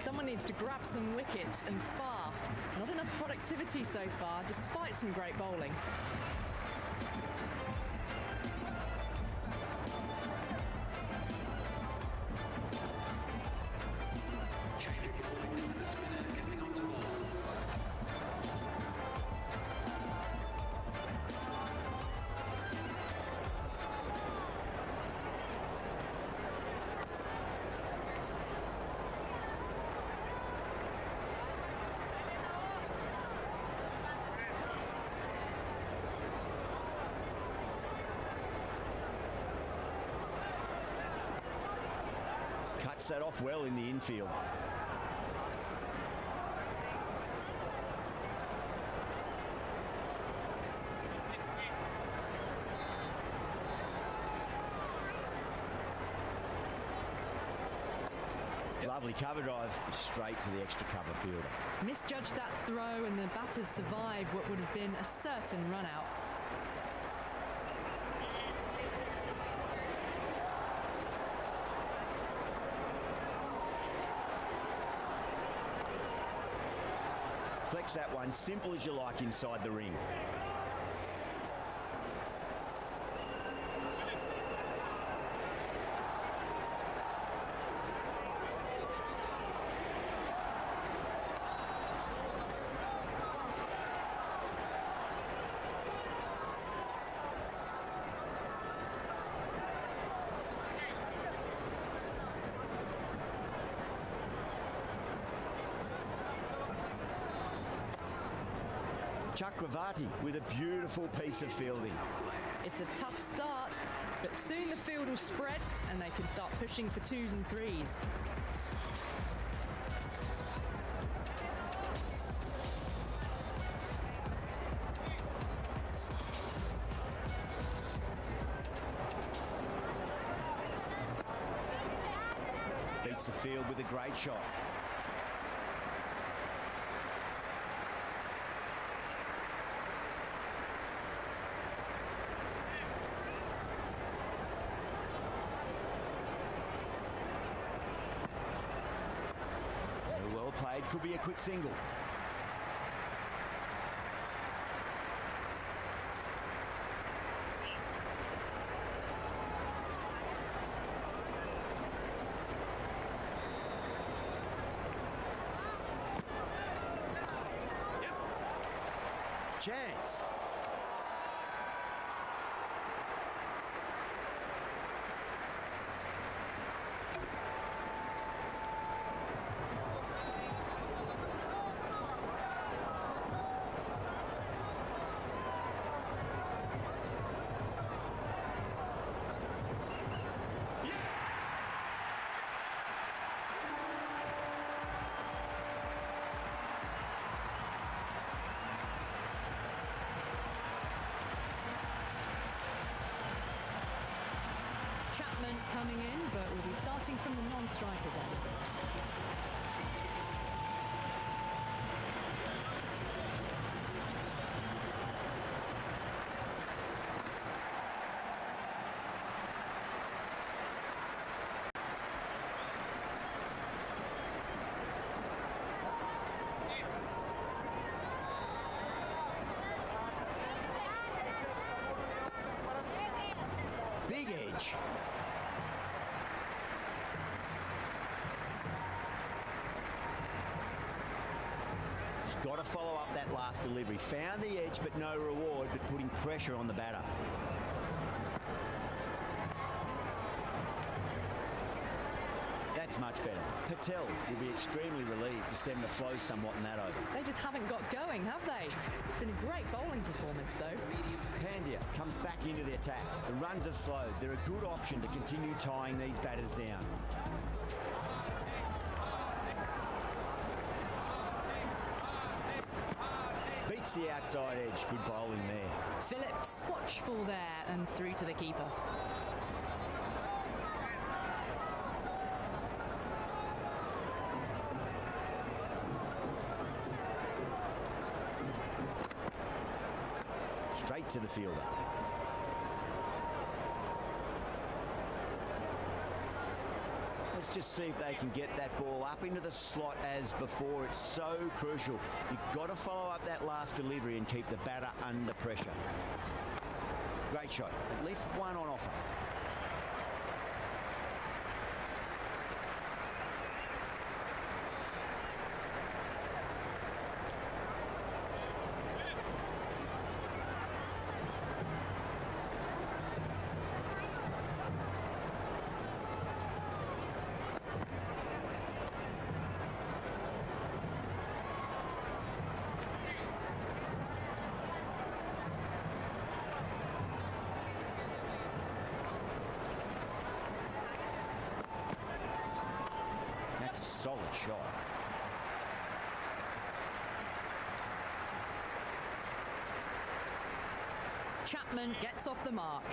Someone needs to grab some wickets and fast. Not enough productivity so far, despite some great bowling. Cuts that off well in the infield. Lovely cover drive straight to the extra cover fielder. Misjudged that throw and the batters survived what would have been a certain run out. Flex that one, simple as you like inside the ring. Chakravarti with a beautiful piece of fielding. It's a tough start, but soon the field will spread and they can start pushing for 2s and 3s. Beats the field with a great shot. Well played, could be a quick single. Chance. Chapman coming in, but will be starting from the non-strikers end. Big edge. Just got to follow up that last delivery. Found the edge, but no reward, but putting pressure on the batter. That's much better. Patel will be extremely relieved to stem the flow somewhat in that over. They just haven't got going, have they? It's been a great bowling performance, though. Pandya comes back into the attack. The runs have slowed. They're a good option to continue tying these batters down. Beats the outside edge. Good bowling there. Phillips watchful there and through to the keeper. Straight to the fielder. Let's just see if they can get that ball up into the slot as before. It's so crucial. You've got to follow up that last delivery and keep the batter under pressure. Great shot. At least one on offer. That's a solid shot. Chapman gets off the mark.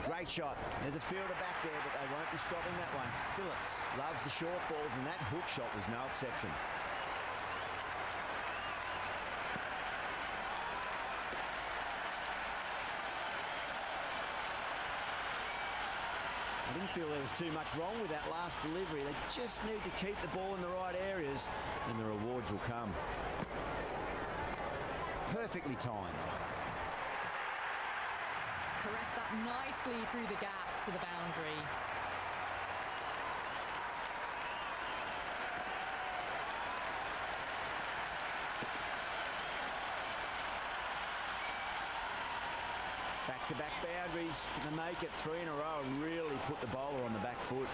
Great shot. There's a fielder back there, but they won't be stopping that one. Phillips loves the short balls, and that hook shot was no exception. I didn't feel there was too much wrong with that last delivery. They just need to keep the ball in the right areas, and the rewards will come. Perfectly timed. Caressed that nicely through the gap to the boundary. Back-to-back boundaries. They make it 3 in a row and really put the bowler on the back foot.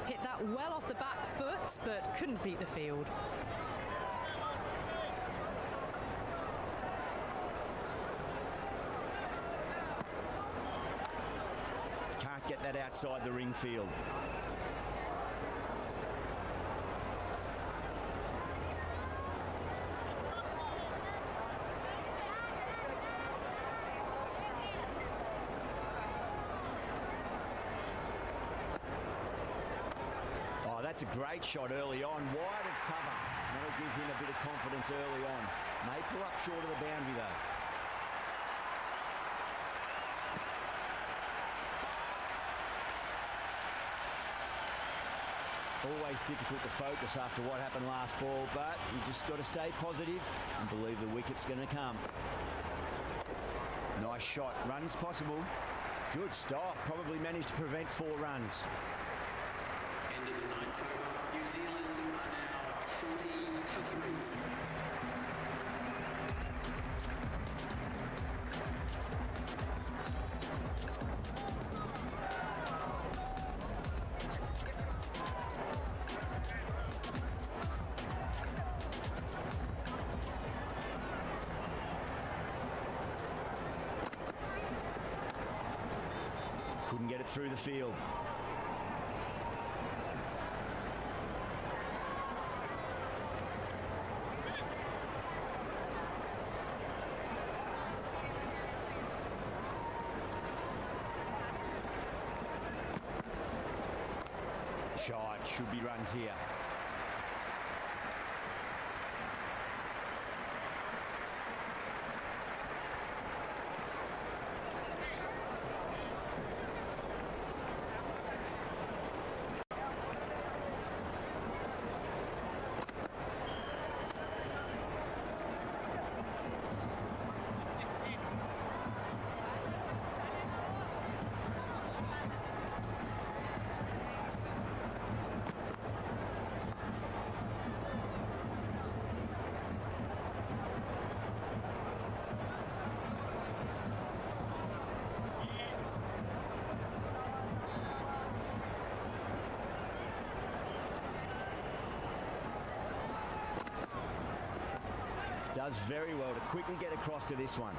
Hit that well off the back foot, but couldn't beat the field. Can't get that outside the ring field. Oh, that's a great shot early on, wide of cover. That'll give him a bit of confidence early on. May pull up short of the boundary though. Always difficult to focus after what happened last ball, but you just got to stay positive and believe the wicket's going to come. Nice shot, runs possible. Good stop, probably managed to prevent 4 runs. End of the ninth over. New Zealand are now 40 for 3. Couldn't get it through the field. Shot, should be runs here. Does very well to quickly get across to this one.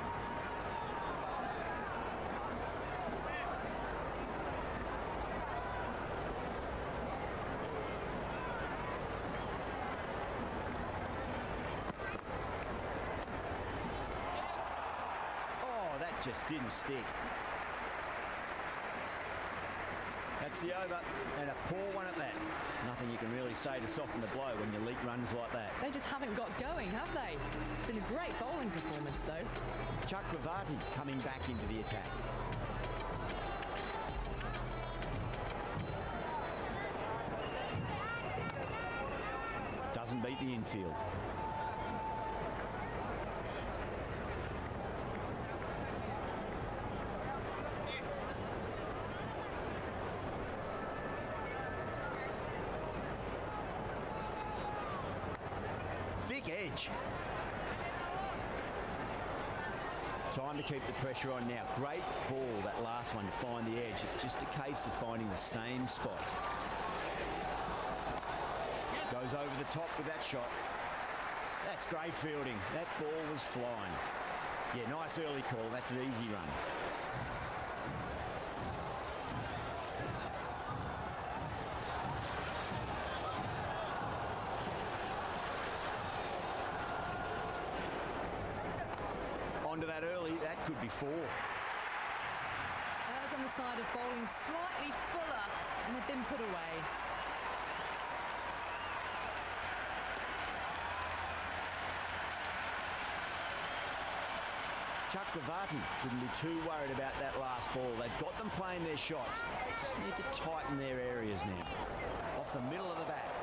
Oh, that just didn't stick. That's the over, and a poor one at that. Nothing you can really say to soften the blow when your leak runs like that. They just haven't got going, have they? It's been a great bowling performance, though. Chakravarti coming back into the attack. Doesn't beat the infield. Thick edge. Time to keep the pressure on now. Great ball, that last one, to find the edge. It's just a case of finding the same spot. Goes over the top with that shot. That's great fielding. That ball was flying. Yeah, nice early call. That's an easy run. Onto that early, that could be 4. Errs on the side of bowling slightly fuller, and they've been put away. Chakravarti shouldn't be too worried about that last ball. They've got them playing their shots. Just need to tighten their areas now. Off the middle of the bat.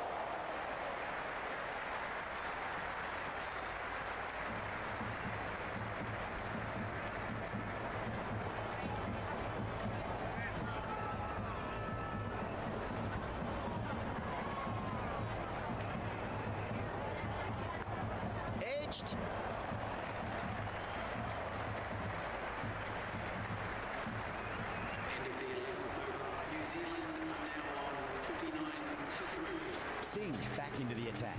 Edged. Singh back into the attack.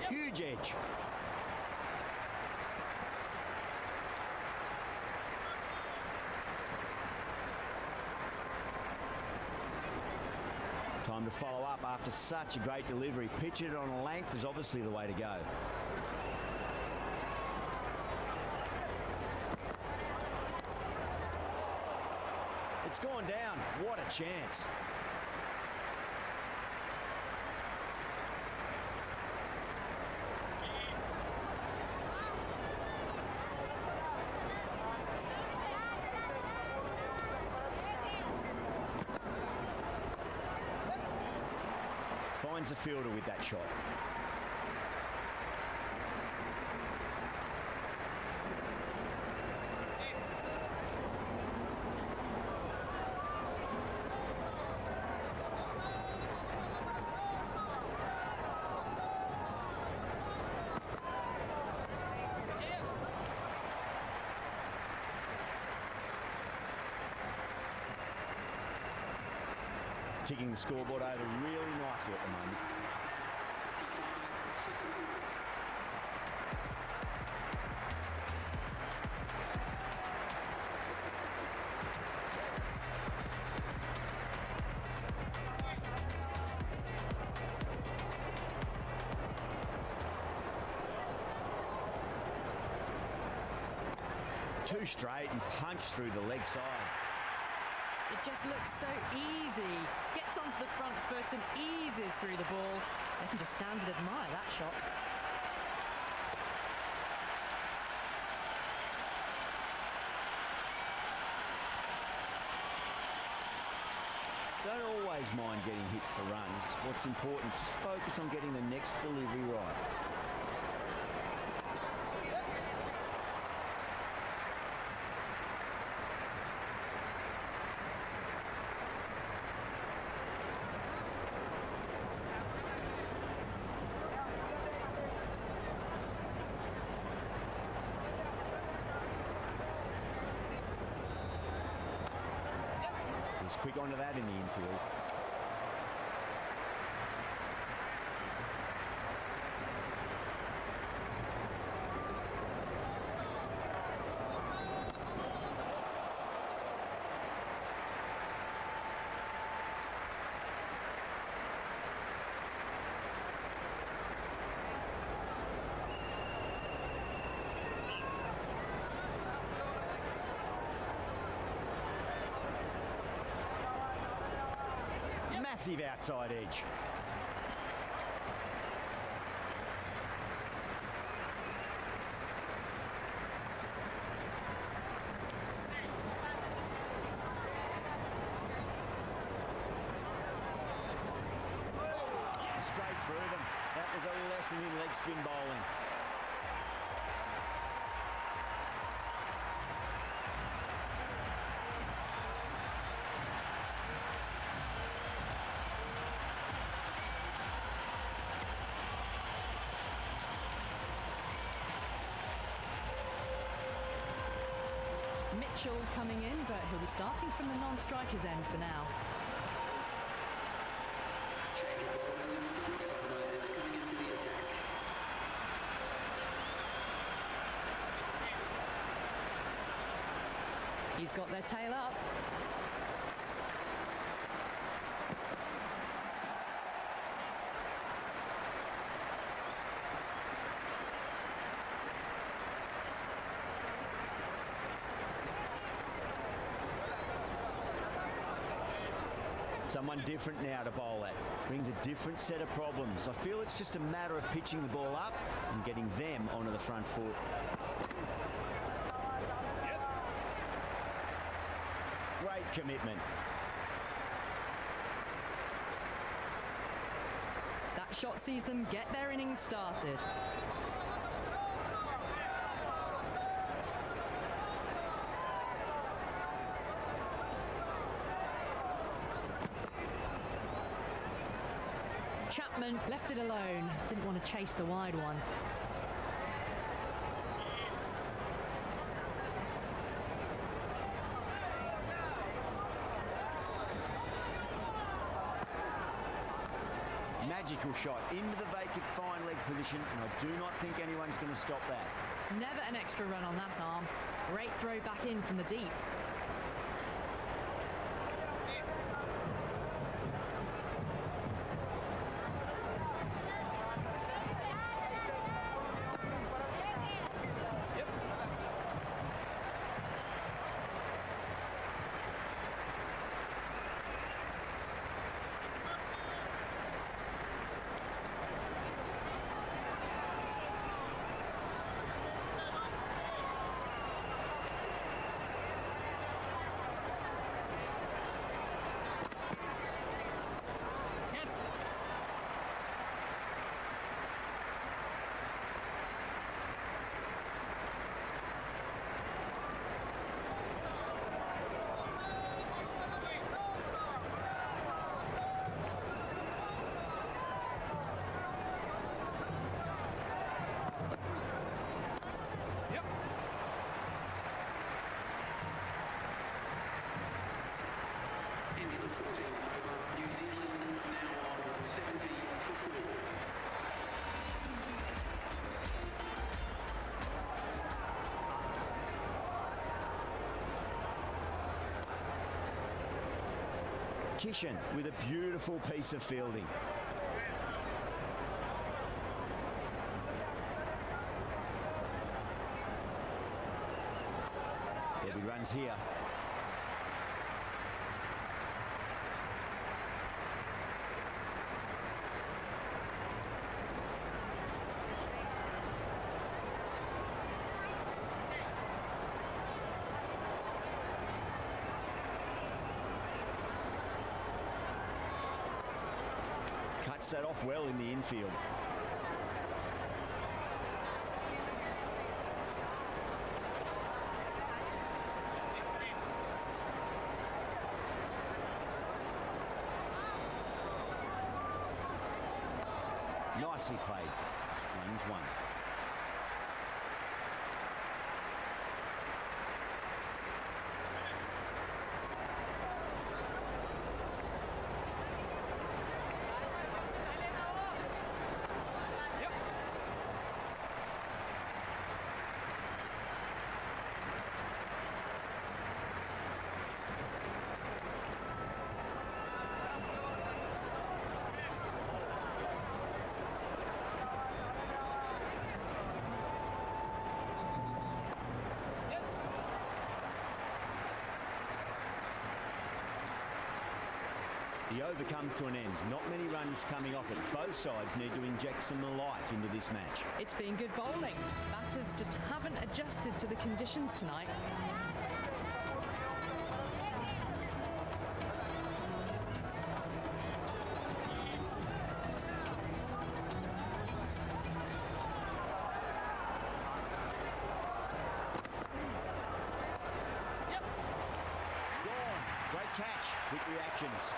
Huge edge. Time to follow up after such a great delivery. Pitch it on a length is obviously the way to go. It's gone down. What a chance. Finds the fielder with that shot. Ticking the scoreboard over really nicely at the moment. Two straight and punch through the leg side. It just looks so easy. Gets onto the front foot and eases through the ball. They can just stand and admire that shot. Don't always mind getting hit for runs. What's important, just focus on getting the next delivery right. He's quick onto that in the infield. Massive outside edge. Straight through them. That was a lesson in leg spin bowling. Mitchell coming in, but he'll be starting from the non-strikers end for now. He's got their tail up. Someone different now to bowl at. Brings a different set of problems. I feel it's just a matter of pitching the ball up and getting them onto the front foot. Yes. Great commitment. That shot sees them get their innings started. Chapman left it alone, didn't want to chase the wide one. Magical shot into the vacant fine leg position, and I do not think anyone's going to stop that. Never an extra run on that arm. Great throw back in from the deep. Kishan with a beautiful piece of fielding. There'll be runs here. cuts that off well in the infield. Nicely played. Runs one. The over comes to an end. Not many runs coming off it. Both sides need to inject some life into this match. It's been good bowling. Batters just haven't adjusted to the conditions tonight. Gone. Great catch. Quick reactions.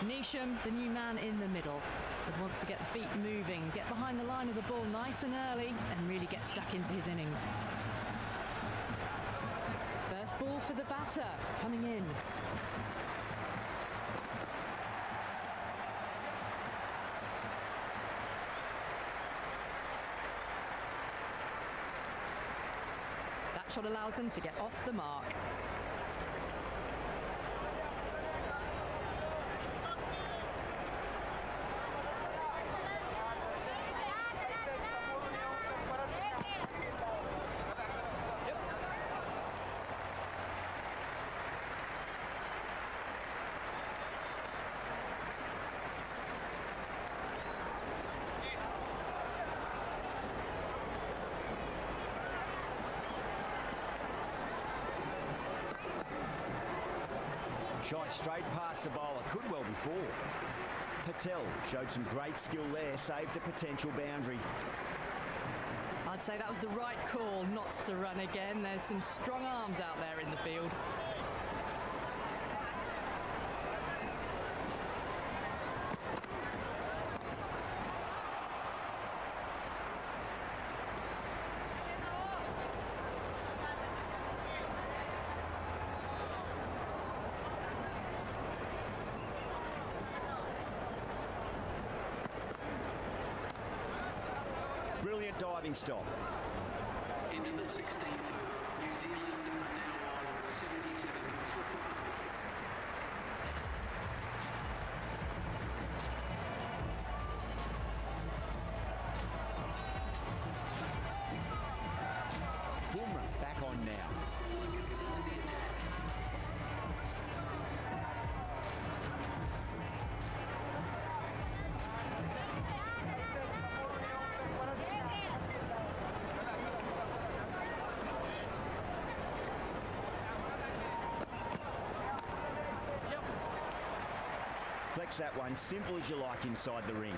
Nisham, the new man in the middle, would want to get the feet moving, get behind the line of the ball nice and early, and really get stuck into his innings. First ball for the batter, coming in. That shot allows them to get off the mark. Shot straight past the bowler, could well be four. Patel showed some great skill there, saved a potential boundary. I'd say that was the right call not to run again. There's some strong arms out there in the field. Brilliant diving stop. Into the 16th over, New Zealand now on 77 for 5. Bumrah back on now. Flex that one, simple as you like inside the ring.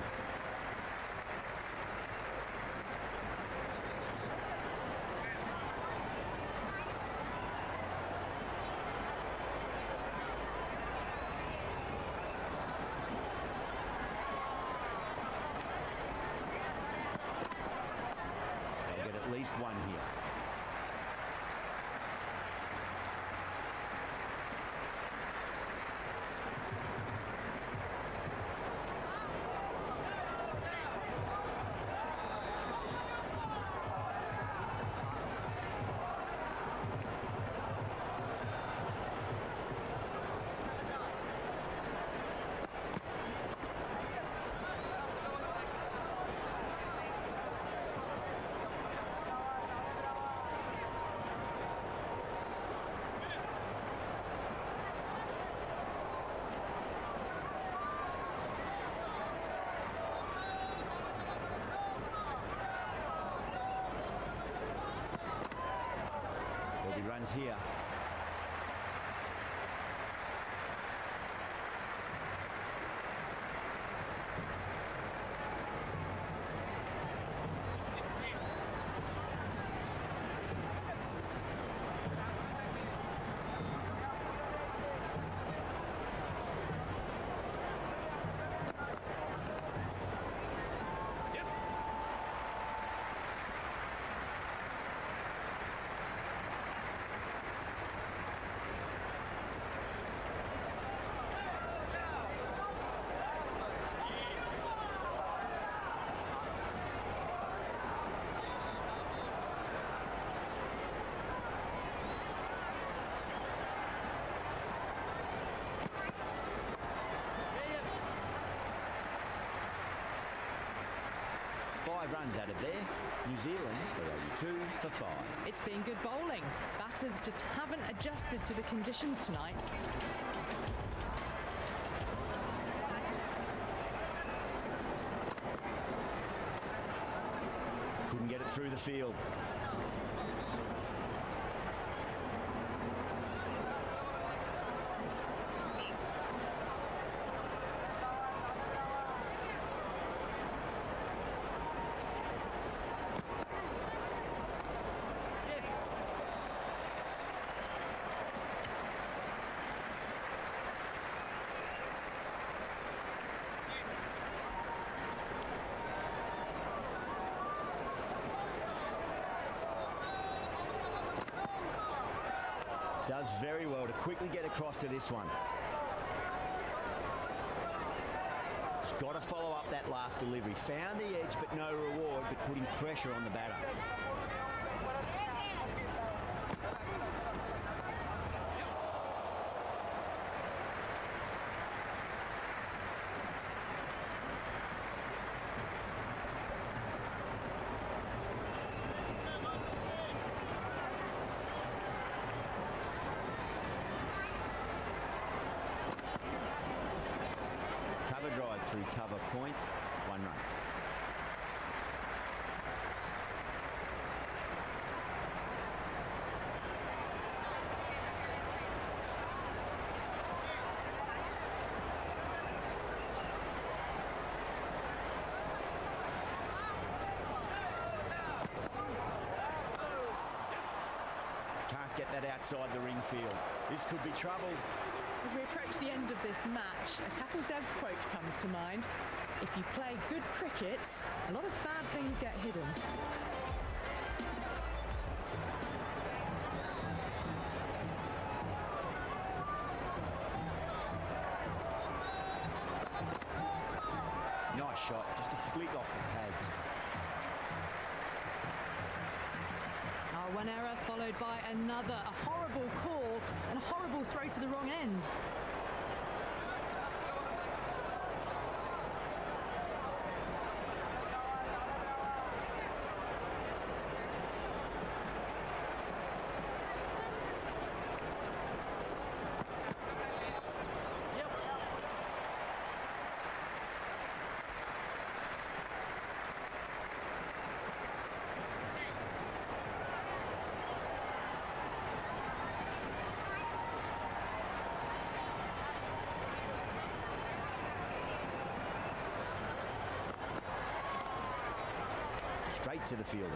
They'll get at least one here. He runs here. Five runs out of there. New Zealand are only 2 for 5. It's been good bowling. Batters just haven't adjusted to the conditions tonight. Couldn't get it through the field. Does very well to quickly get across to this one. Just got to follow up that last delivery. Found the edge, but no reward, but putting pressure on the batter. Drive through cover point, 1 run. Can't get that outside the ring field. This could be trouble. As we approach the end of this match, a Kapil Dev quote comes to mind. If you play good cricket, a lot of bad things get hidden. Nice shot, just a flick off the pads. One error followed by another. A horrible call and a horrible throw to the wrong end. Straight to the fielder.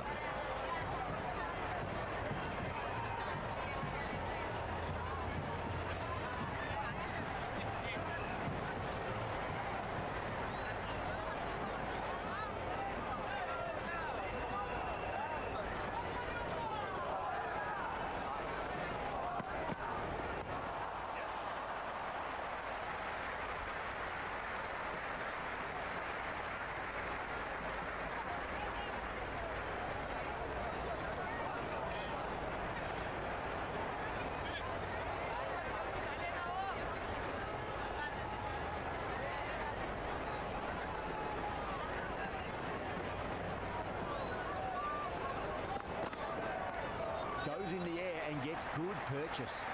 Goes in the air and gets good purchase.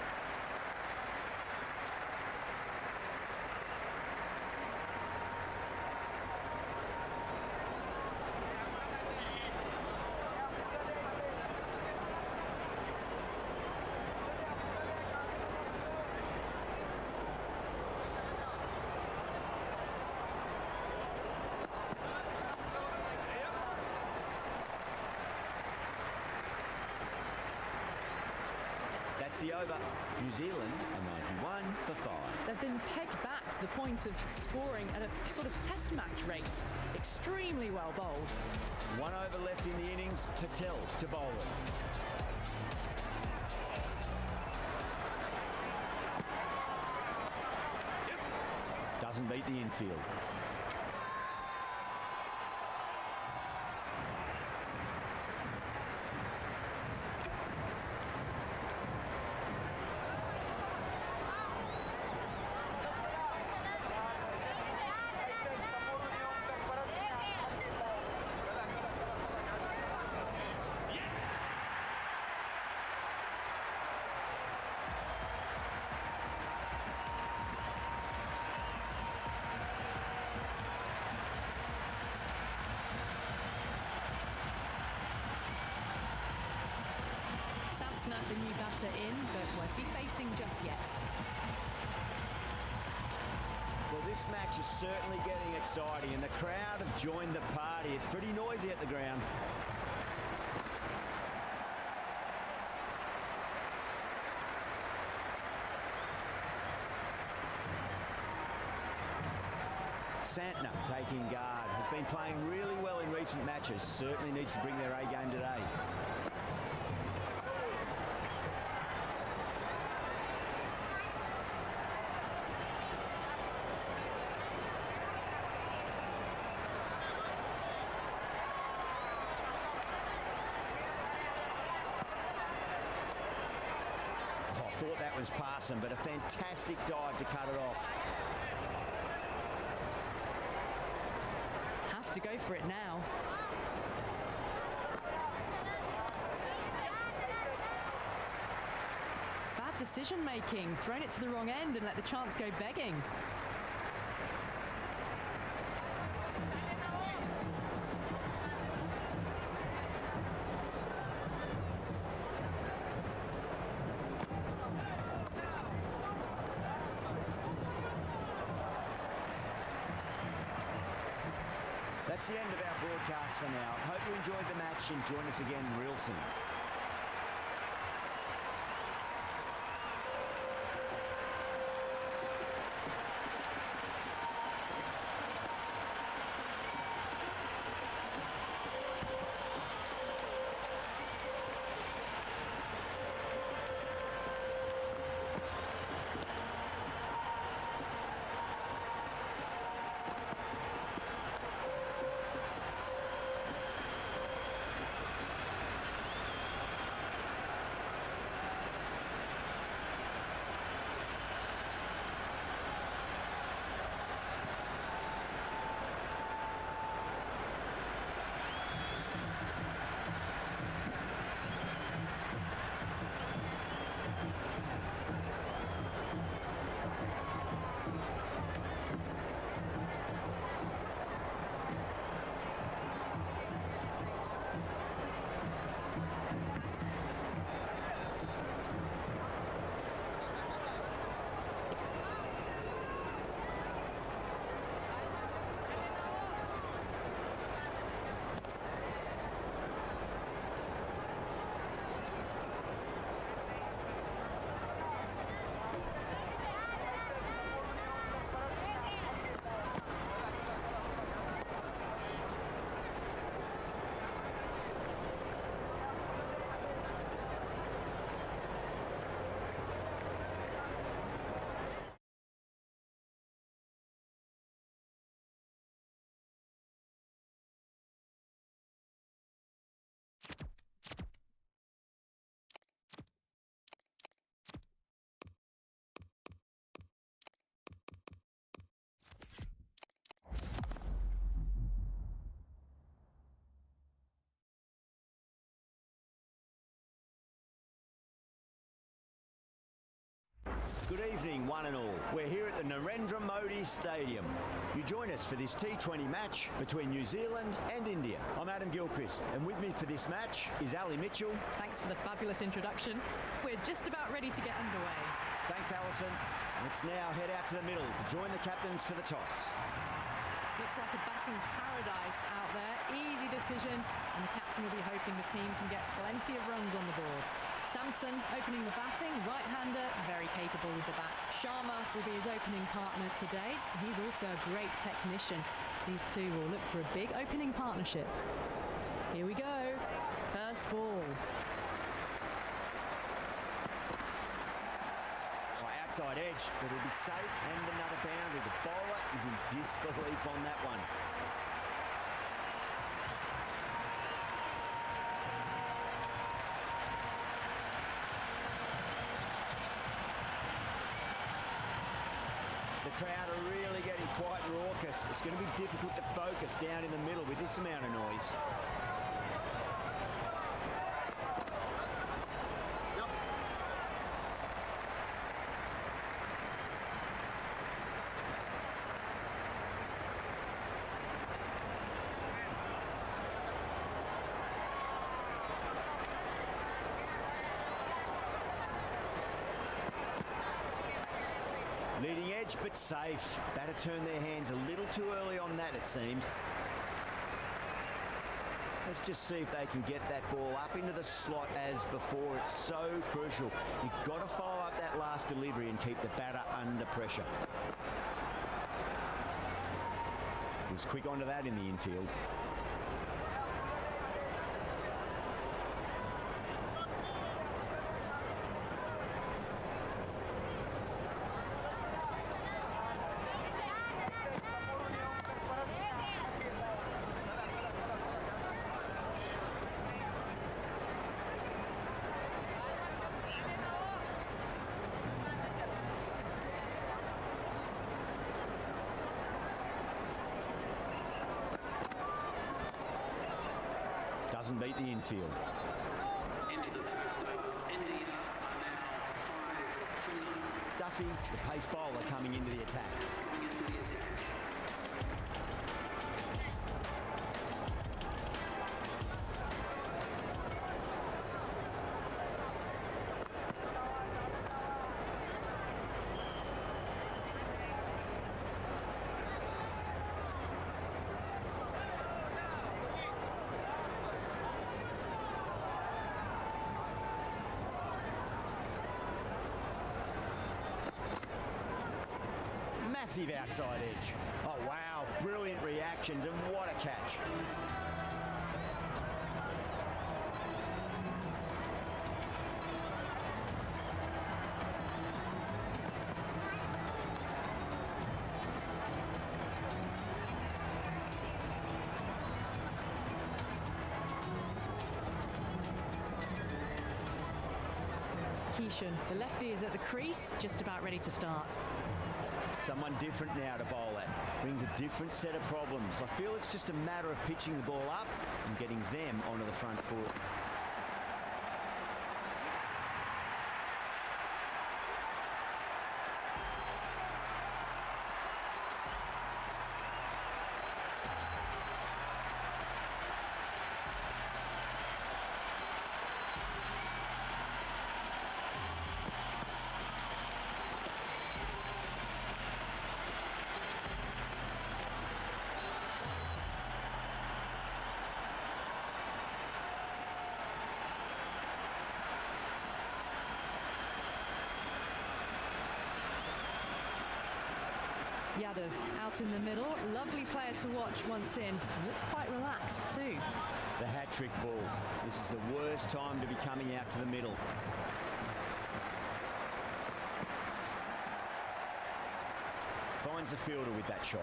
the over. New Zealand are 91 for 5. They've been pegged back to the point of scoring at a sort of test match rate. Extremely well bowled. 1 over left in the innings. Patel to bowl it. Doesn't beat the infield. Snap the new batter in, but won't be facing just yet. Well, this match is certainly getting exciting, and the crowd have joined the party. It's pretty noisy at the ground. Santner taking guard, has been playing really well in recent matches, certainly needs to bring their A game today. Thought that was passing, but a fantastic dive to cut it off. Have to go for it now. Bad decision making, thrown it to the wrong end and let the chance go begging. That's the end of our broadcast for now. Hope you enjoyed the match and join us again real soon. Good evening, one and all. We're here at the Narendra Modi Stadium. You join us for this T20 match between New Zealand and India. I'm Adam Gilchrist, and with me for this match is Ali Mitchell. Thanks for the fabulous introduction. We're just about ready to get underway. Thanks, Alison. Let's now head out to the middle to join the captains for the toss. Looks like a batting paradise out there. Easy decision, and the captain will be hoping the team can get plenty of runs on the board. Samson opening the batting, right-hander, very capable with the bat. Sharma will be his opening partner today. He's also a great technician. These two will look for a big opening partnership. Here we go. First ball. Outside edge, but it'll be safe and another boundary. The bowler is in disbelief on that one. The crowd are really getting quite raucous. It's going to be difficult to focus down in the middle with this amount of noise. Leading edge, but safe. Batter turned their hands a little too early on that, it seems. Let's just see if they can get that ball up into the slot as before. It's so crucial. You've got to follow up that last delivery and keep the batter under pressure. He was quick onto that in the infield. Doesn't beat the infield. Into the first over. India are now 5 for 9. Duffy, the pace bowler, coming into the attack. Massive outside edge. Oh wow, brilliant reactions and what a catch. Kishan, the lefty is at the crease, just about ready to start. Someone different now to bowl at. Brings a different set of problems. I feel it's just a matter of pitching the ball up and getting them onto the front foot. Yadav out in the middle, lovely player to watch once in, looks quite relaxed too. The hat-trick ball. This is the worst time to be coming out to the middle. Finds the fielder with that shot.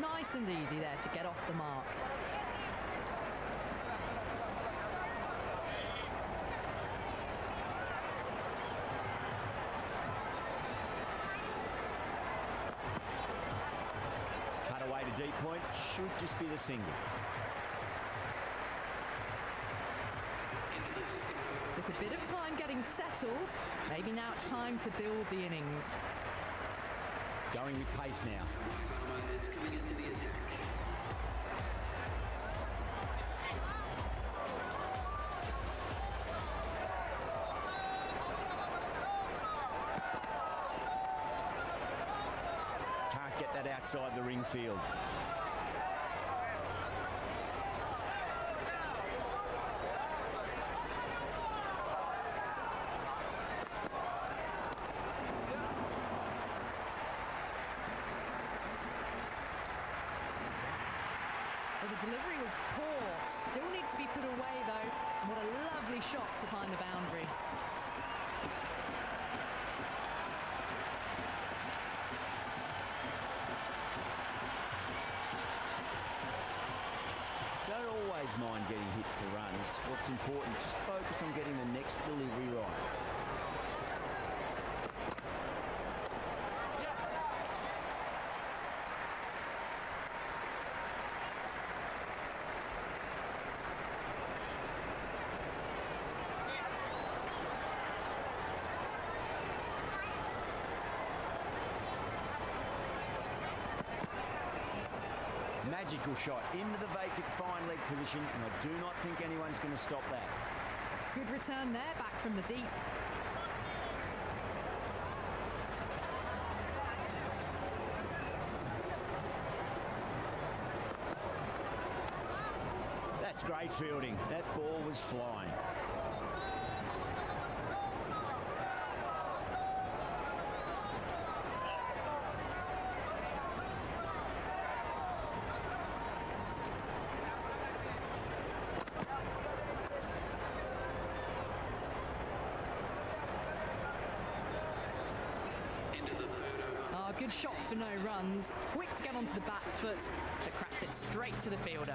Nice and easy there to get off the mark. Cut away to deep point, should just be the single. Took a bit of time getting settled. Maybe now it's time to build the innings. Going with pace now. Coming into the attack. outside the ring field. Well, the delivery was poor. Still needs to be put away, though. What a lovely shot to find the boundary. Don't always mind getting hit for runs. What's important, just focus on getting the next delivery right. Magical shot into the vacant fine leg position, and I do not think anyone's going to stop that. Good return there, back from the deep. That's great fielding. That ball was flying. Good shot for no runs. Quick to get onto the back foot, but cracked it straight to the fielder.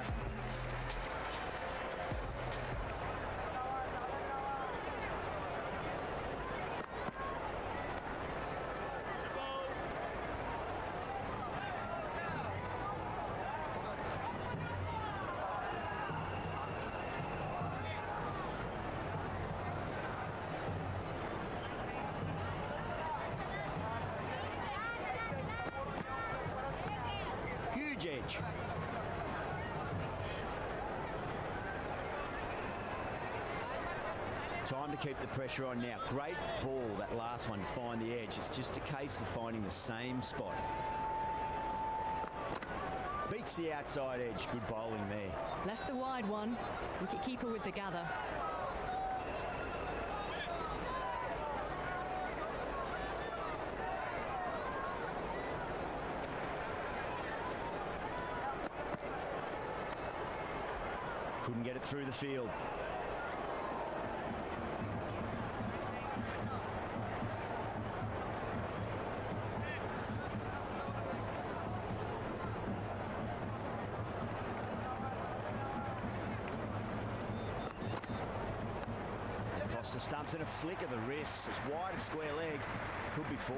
Edge. Time to keep the pressure on now. Great ball, that last one, to find the edge. It's just a case of finding the same spot. Beats the outside edge. Good bowling there. Left the wide one. Wicketkeeper with the gather. Couldn't get it through the field. Across the stumps and a flick of the wrist. It's wide and square leg. Could be 4.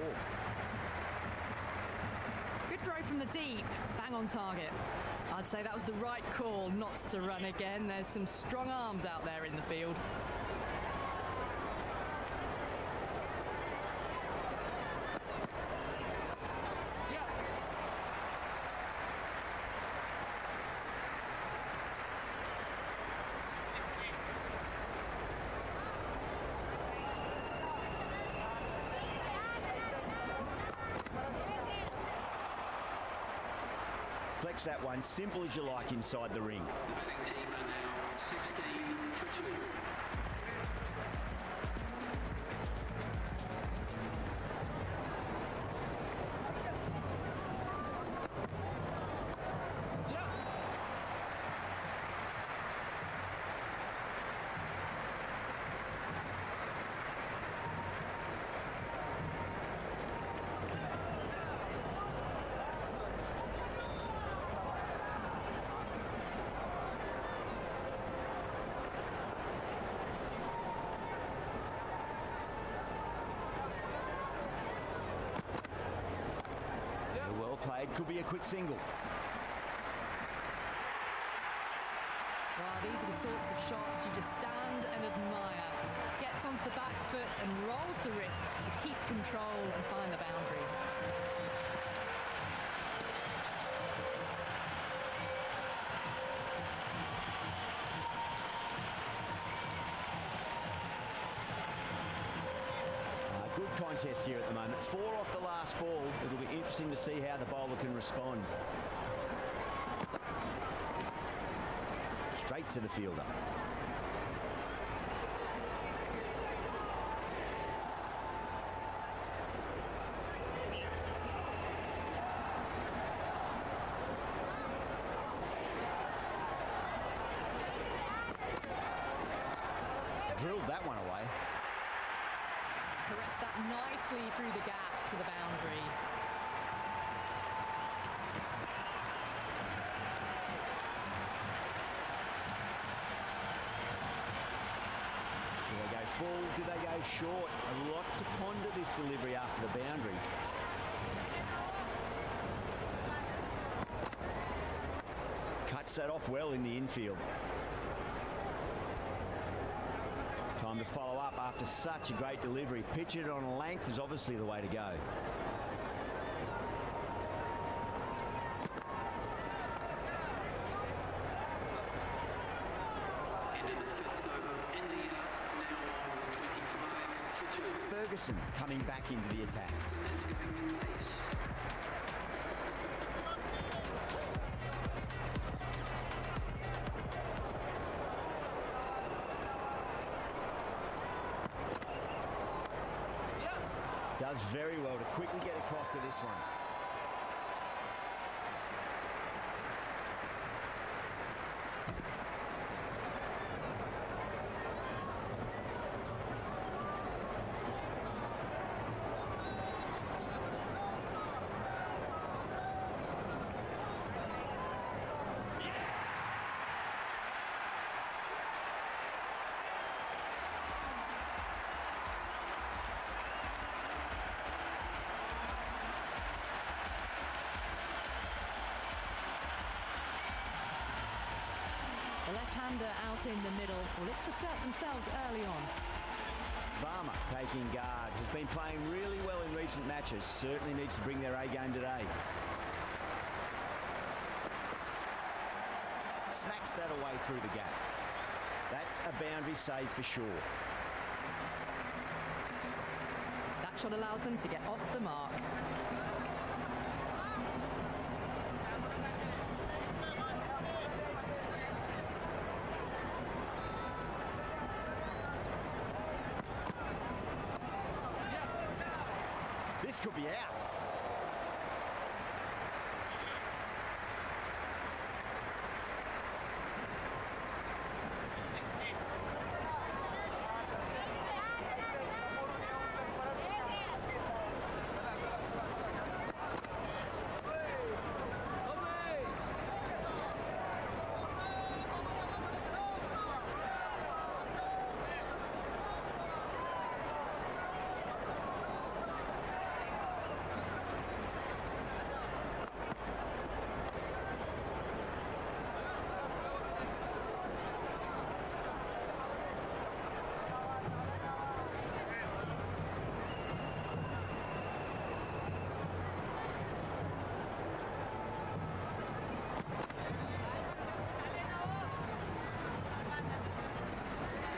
Good throw from the deep. Bang on target. I'd say that was the right call not to run again. There's some strong arms out there in the field. Flex that one, simple as you like inside the ring. The batting team are now 16 for 2. Well played, could be a quick single. Well, these are the sorts of shots you just stand and admire. Gets onto the back foot and rolls the wrists to keep control and find the boundary. Good contest here at the moment. 4 off the last ball. It'll be interesting to see how the bowler can respond. Straight to the fielder. Drilled that one away. Caressed that nicely through the gap to the boundary. Do they go full? Do they go short? A lot to ponder this delivery after the boundary. Cuts that off well in the infield. Time to follow up after such a great delivery. Pitch it on a length is obviously the way to go. Ferguson coming back into the attack. Does very well to quickly get across to this one. The left-hander out in the middle will look to assert themselves early on. Varma taking guard. Has been playing really well in recent matches. Certainly needs to bring their A game today. Smacks that away through the gap. That's a boundary save for sure. That shot allows them to get off the mark. This could be out.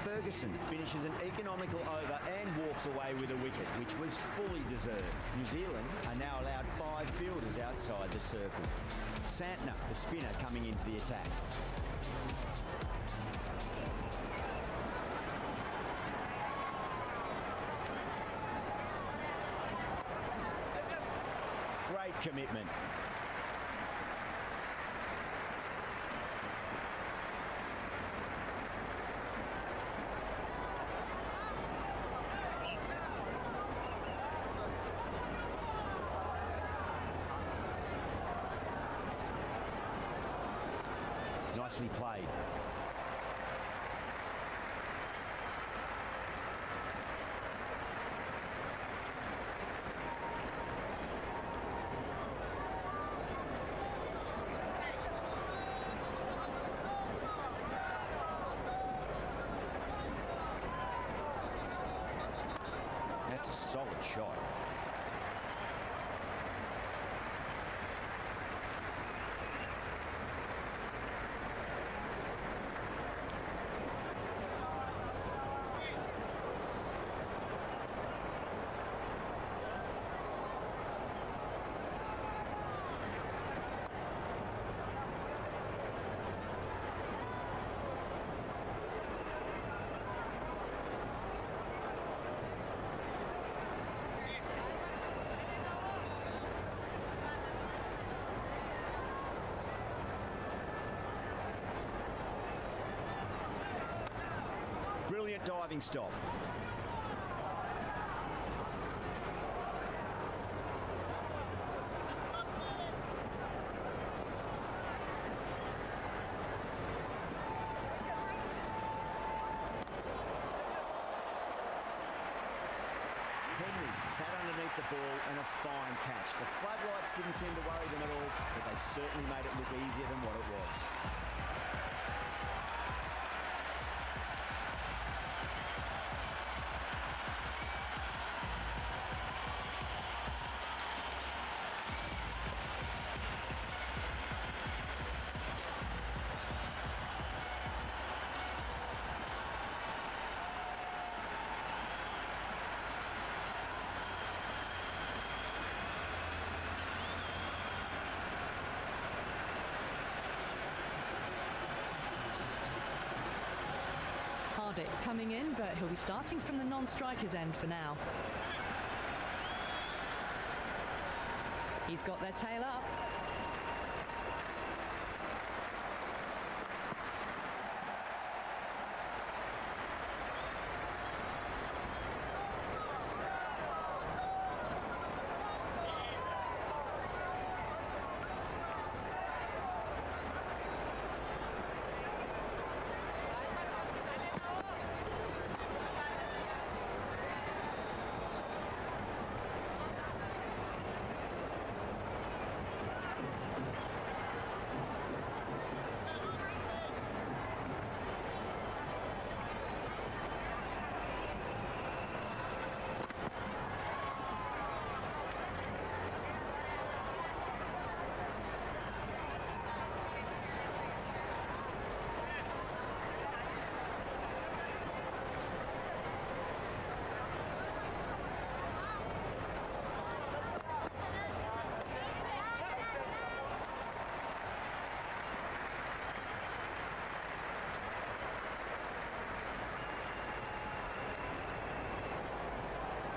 Ferguson finishes an economical over and walks away with a wicket, which was fully deserved. New Zealand are now allowed 5 fielders outside the circle. Santner, the spinner, coming into the attack. Great commitment. Nicely played. That's a solid shot. brilliant diving stop. Henry sat underneath the ball and a fine catch. The floodlights didn't seem to worry them at all, but they certainly made it look easier than what it was. Hardick coming in, but he'll be starting from the non-striker's end for now. He's got their tail up.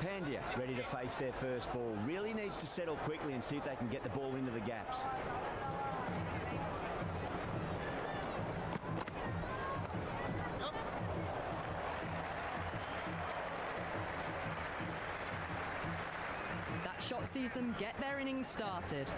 Pandya ready to face their first ball. Really needs to settle quickly and see if they can get the ball into the gaps. That shot sees them get their innings started.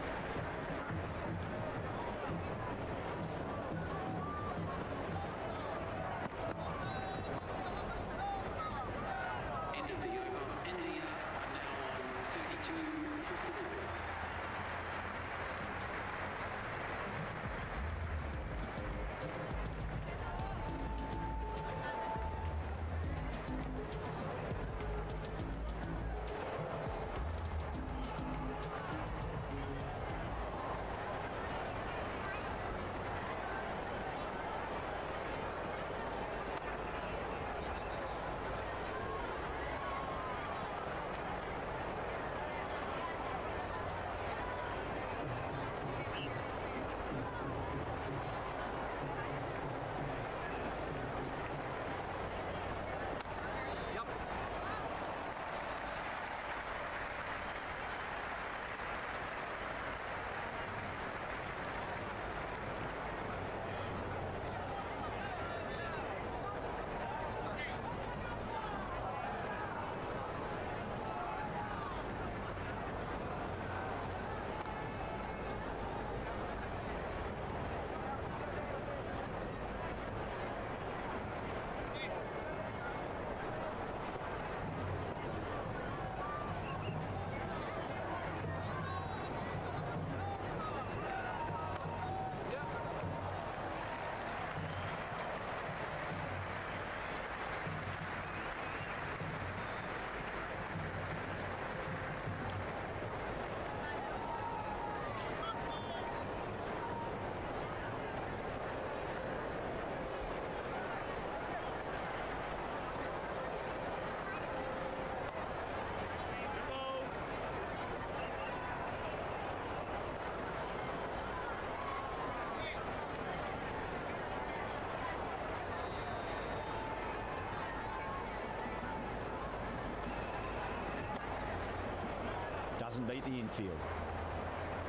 Doesn't beat the infield.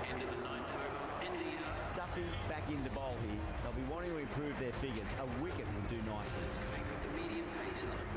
End of the ninth over. India. Duffy back into bowl here. They'll be wanting to improve their figures. A wicket would do nicely. The medium pace. 37.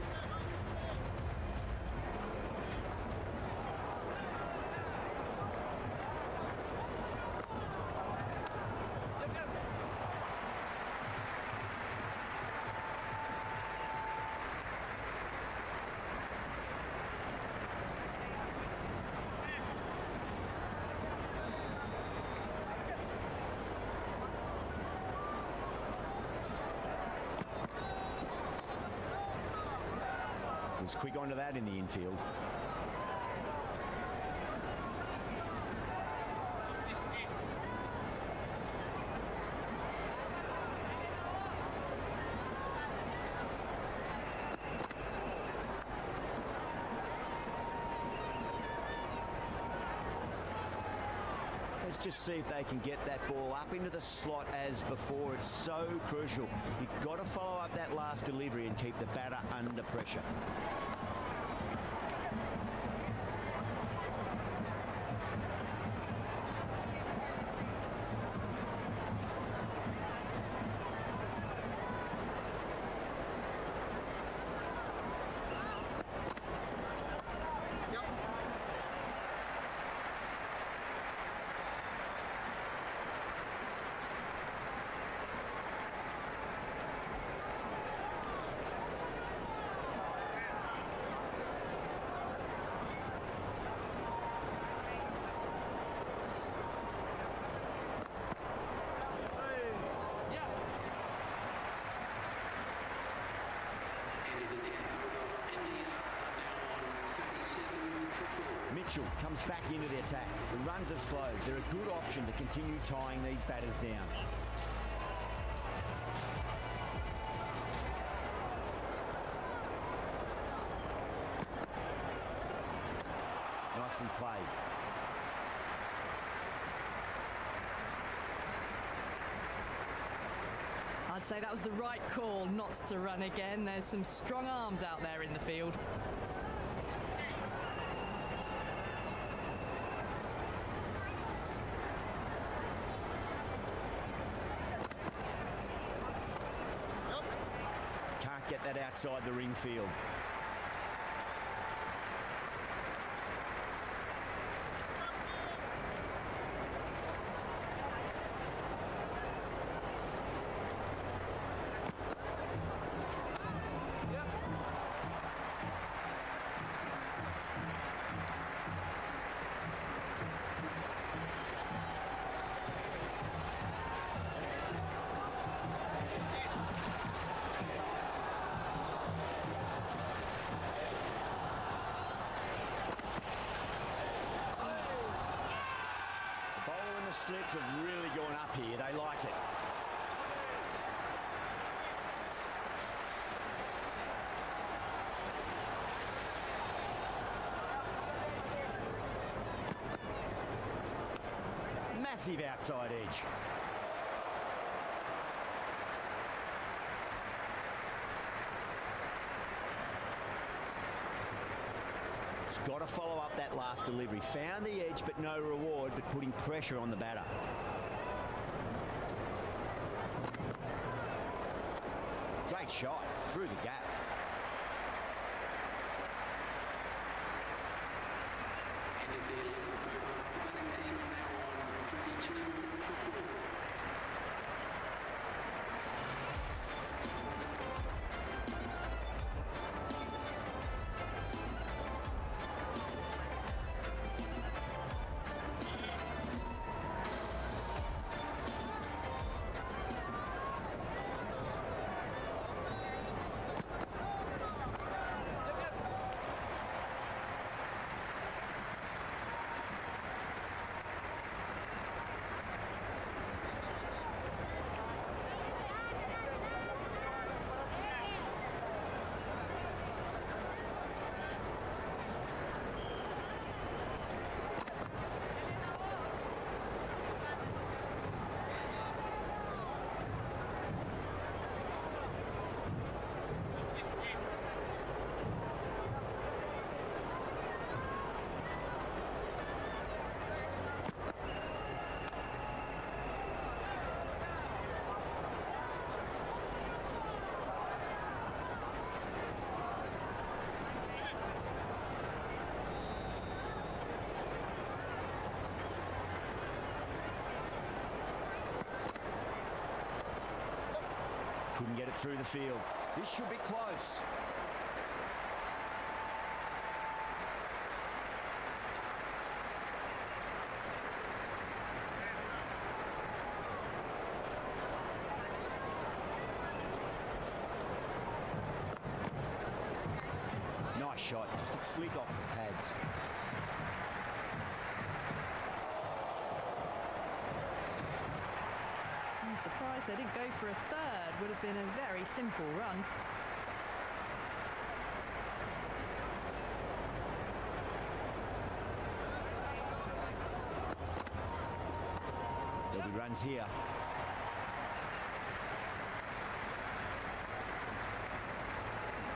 Was quick onto that in the infield. Let's just see if they can get that ball up into the slot as before. It's so crucial. You've got to follow up that last delivery and keep the batter under pressure. Mitchell comes back into the attack. The runs have slowed. They're a good option to continue tying these batters down. Nicely played. I'd say that was the right call not to run again. There's some strong arms out there in the field. Can't get that outside the ring field. Slips have really gone up here. They like it. Massive outside edge. Got to follow up that last delivery. Found the edge, but no reward, but putting pressure on the batter. Great shot through the gap. Couldn't get it through the field. This should be close. Nice shot, just a flick off the pads. I'm surprised they didn't go for a third. Would have been a very simple run. There'll be runs here.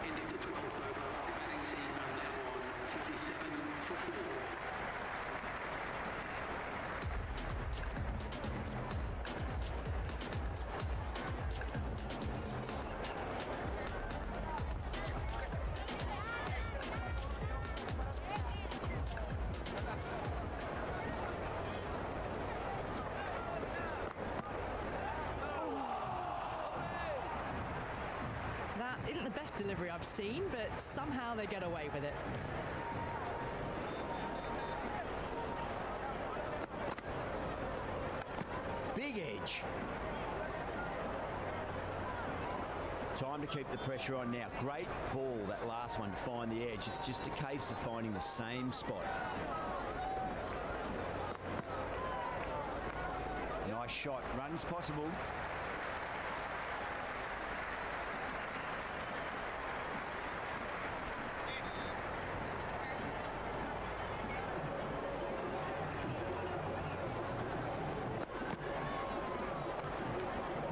Ending the 12th over. The batting team are now on 57 for 4. That isn't the best delivery I've seen, but somehow they get away with it. Big edge. Time to keep the pressure on now. Great ball, that last one, to find the edge. It's just a case of finding the same spot. Nice shot. Runs possible.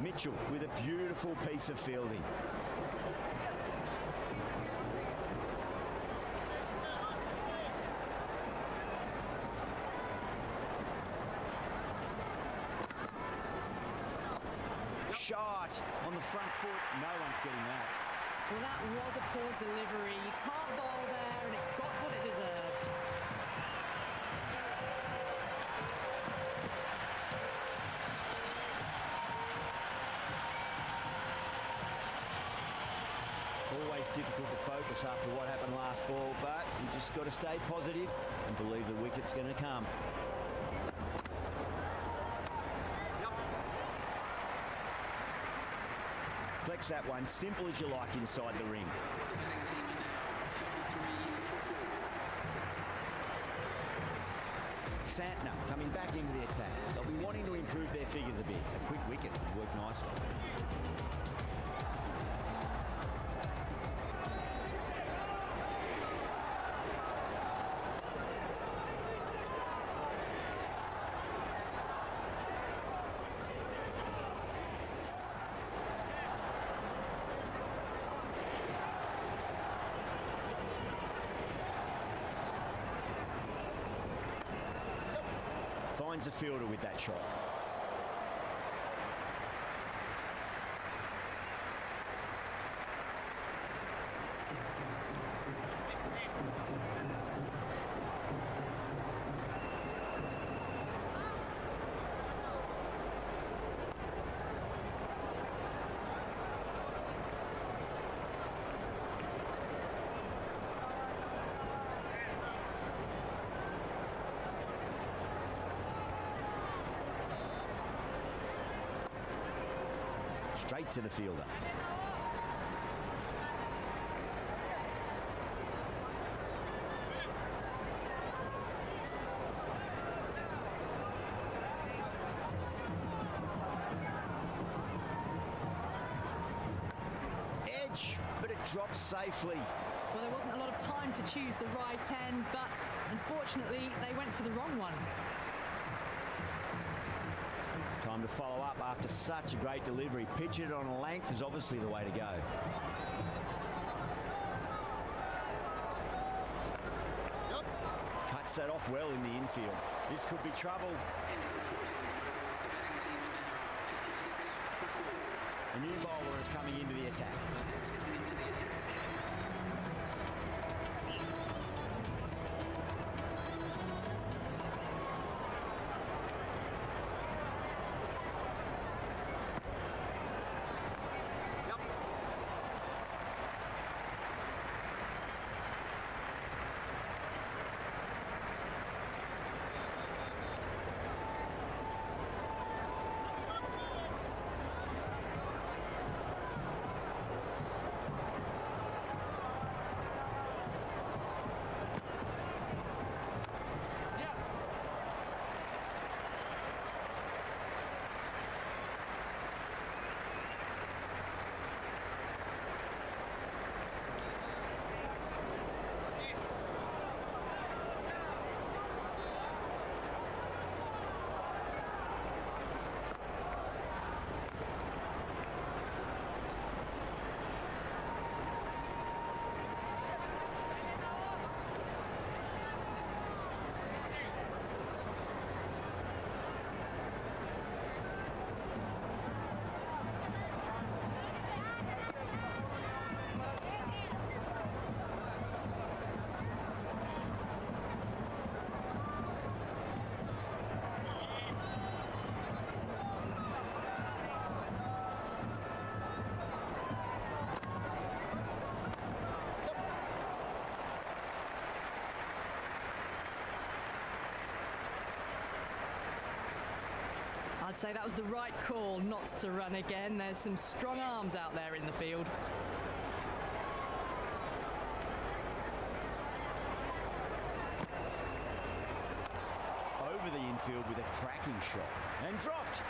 Mitchell with a beautiful piece of fielding. Shot on the front foot. No one's getting that. Well, that was a poor delivery. You can't bowl there, and it got what it deserved. Always difficult to focus after what happened last ball, but you just got to stay positive and believe the wicket's going to come. Flex that one, simple as you like inside the ring. Santner coming back into the attack. They'll be wanting to improve their figures a bit. A quick wicket would work nicely. Finds the fielder with that shot. Straight to the fielder. Edge, but it drops safely. Well, there wasn't a lot of time to choose the right end, but unfortunately, they went for the wrong one. Time to follow up after such a great delivery. Pitch it on a length is obviously the way to go. Cuts that off well in the infield. This could be trouble. A new bowler is coming into the attack. I'd say that was the right call not to run again. There's some strong arms out there in the field. Over the infield with a cracking shot and dropped.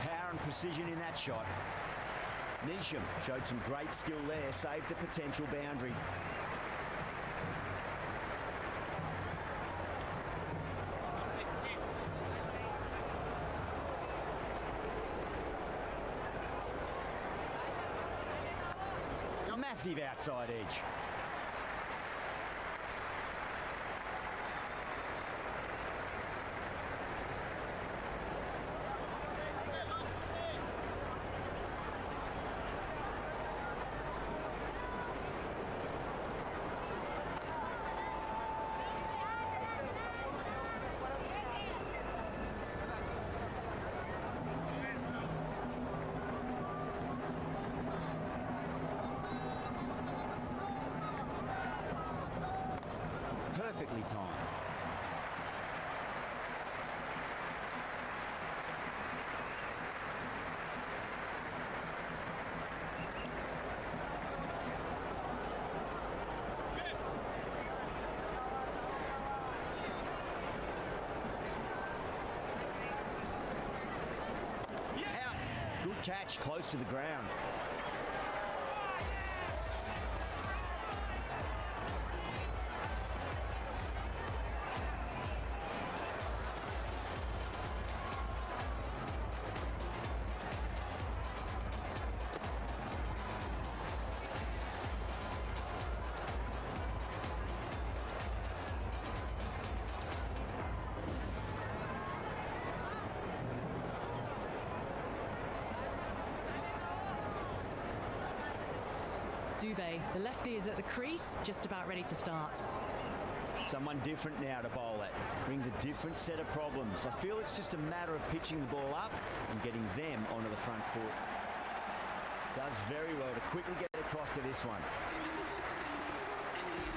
Power and precision in that shot. Neesham showed some great skill there, saved a potential boundary. Massive outside edge. Perfectly timed. Out. Good catch, close to the ground. Dubé, the lefty, is at the crease, just about ready to start. Someone different now to bowl at. Brings a different set of problems. I feel it's just a matter of pitching the ball up and getting them onto the front foot. Does very well to quickly get across to this one.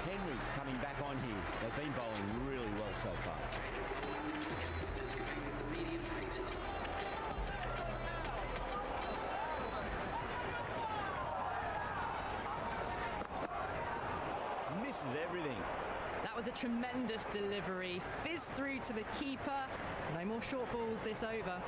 Henry coming back on here. They've been bowling really well so far. Misses everything. That was a tremendous delivery. Fizzed through to the keeper. No more short balls this over.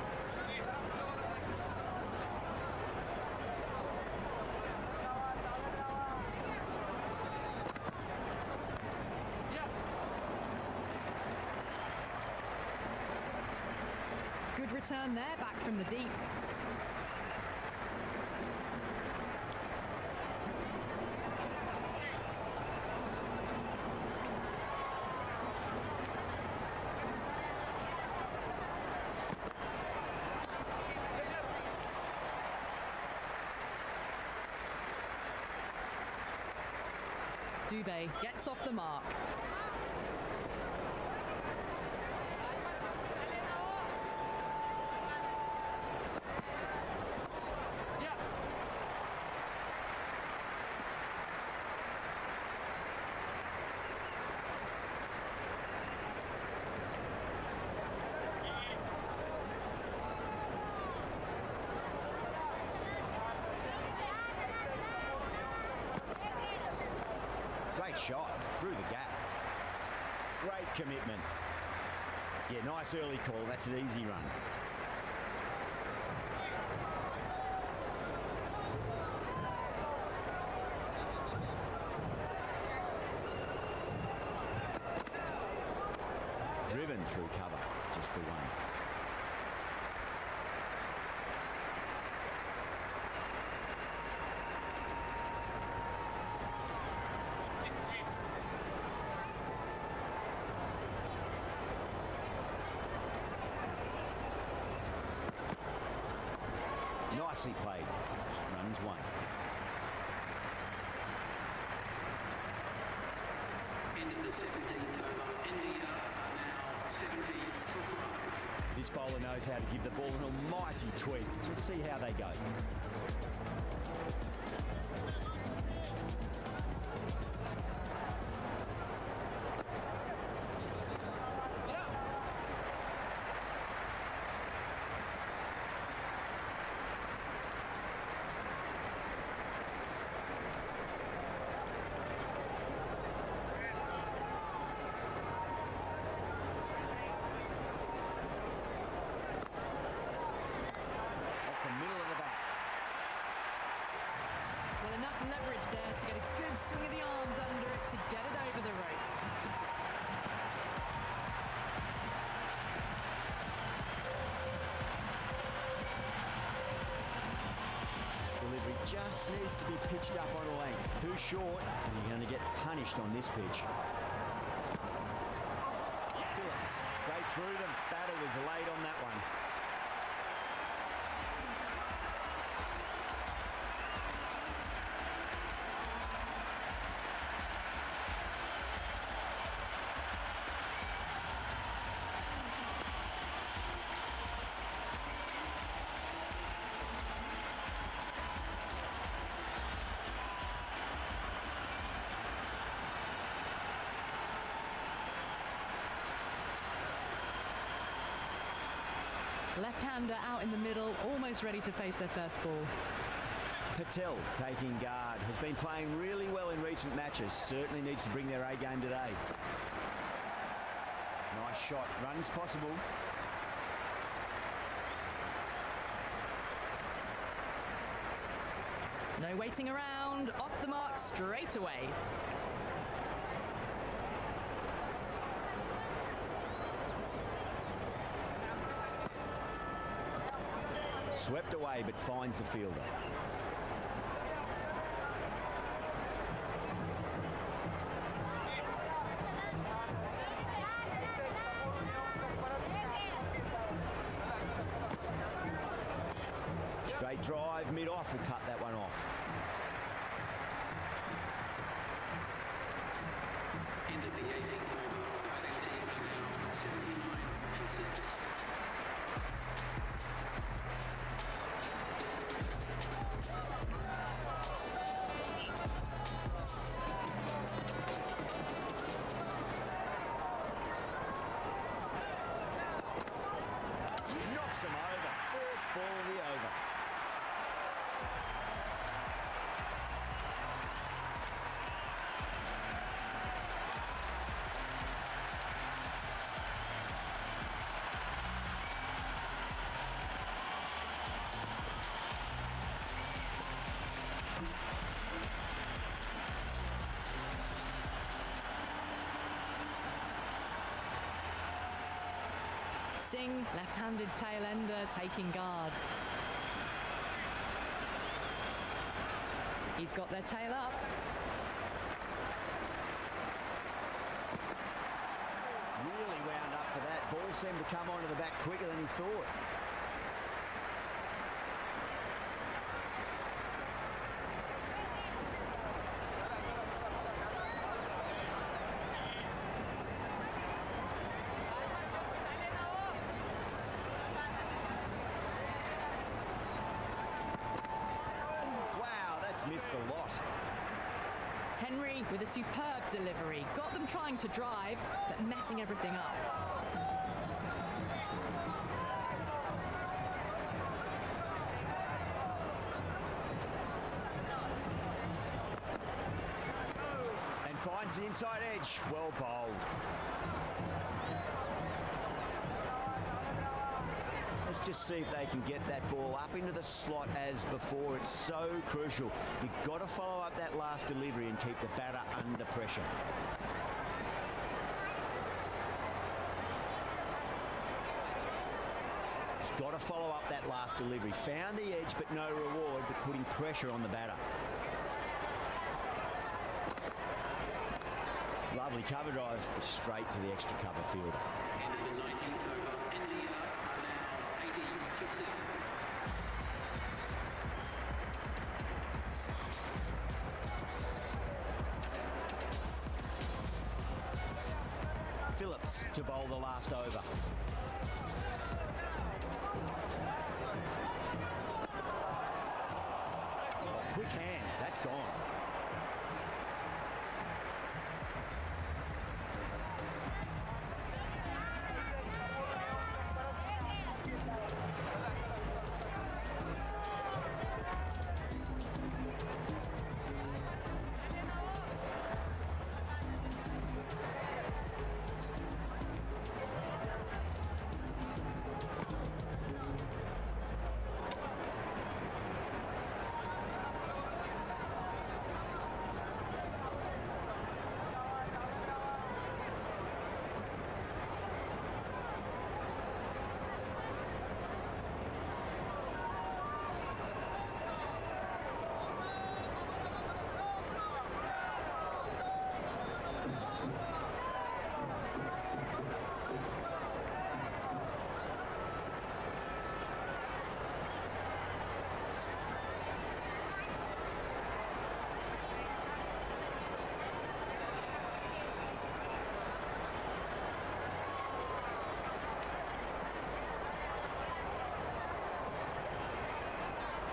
Good return there, back from the deep. Dubé gets off the mark. Great shot through the gap. Great commitment. Yeah, nice early call. That's an easy run. Driven through cover. Just the one. Nicely played. Runs one. End of the 17th over. India are now 70 for 4. This bowler knows how to give the ball an almighty tweak. Let's see how they go. Leverage there to get a good swing of the arms under it to get it over the rope. This delivery just needs to be pitched up on a length. Too short, and you're going to get punished on this pitch. Phillips, straight through them. Batter was late on that one. Left-hander out in the middle, almost ready to face their first ball. Patel taking guard, has been playing really well in recent matches, certainly needs to bring their A game today. Nice shot, runs possible. No waiting around, off the mark straight away. Swept away, but finds the fielder. Straight drive, mid-off will cut that one off. End of the 18th over. Batting team are now 79 for 6. Knocks him over, first ball of the over. Singh, left-handed tail ender, taking guard. He's got their tail up. Really wound up for that. Ball seemed to come onto the back quicker than he thought. Missed the lot. Henry with a superb delivery. Got them trying to drive, but messing everything up. And finds the inside edge. Well bowled. Let's just see if they can get that ball up into the slot as before. It's so crucial. You've got to follow up that last delivery and keep the batter under pressure. It's got to follow up that last delivery. Found the edge, but no reward, but putting pressure on the batter. Lovely cover drive, straight to the extra cover fielder. End of the 19th over. India are now 80 for 6. Phillips to bowl the last over.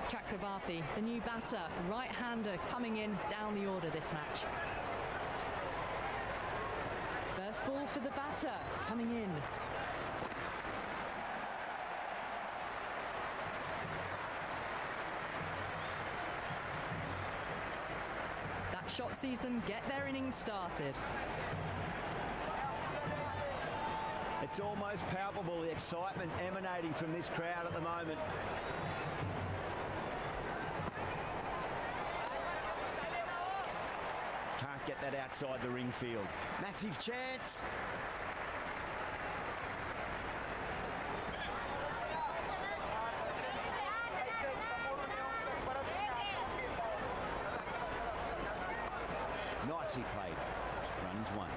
Chakravarti, the new batter, right-hander coming in down the order this match. First ball for the batter, coming in. That shot sees them get their innings started. It's almost palpable, the excitement emanating from this crowd at the moment. Can't get that outside the ring field. Massive chance. Nicely played. Runs one.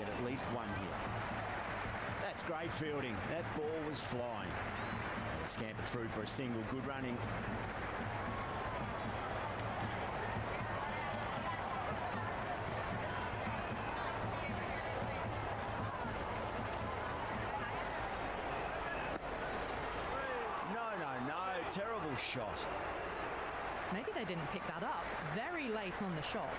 At least one here. That's great fielding. That ball was flying. Scampered through for a single. Good running. No. Terrible shot. Maybe they didn't pick that up very late on the shot.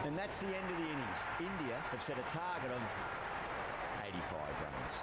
And that's the end of the innings. India have set a target of 85 runs.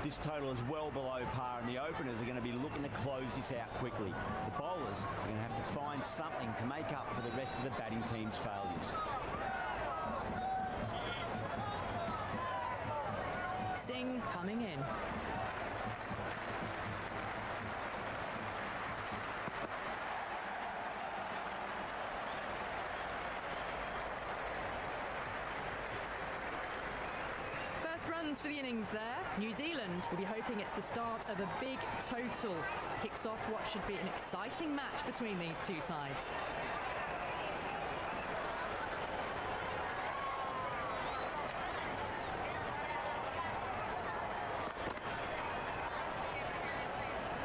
This total is well below par, and the openers are going to be looking to close this out quickly. The bowlers are going to have to find something to make up for the rest of the batting team's failures. Singh coming in. Runs for the innings there. New Zealand will be hoping it's the start of a big total. Kicks off what should be an exciting match between these two sides.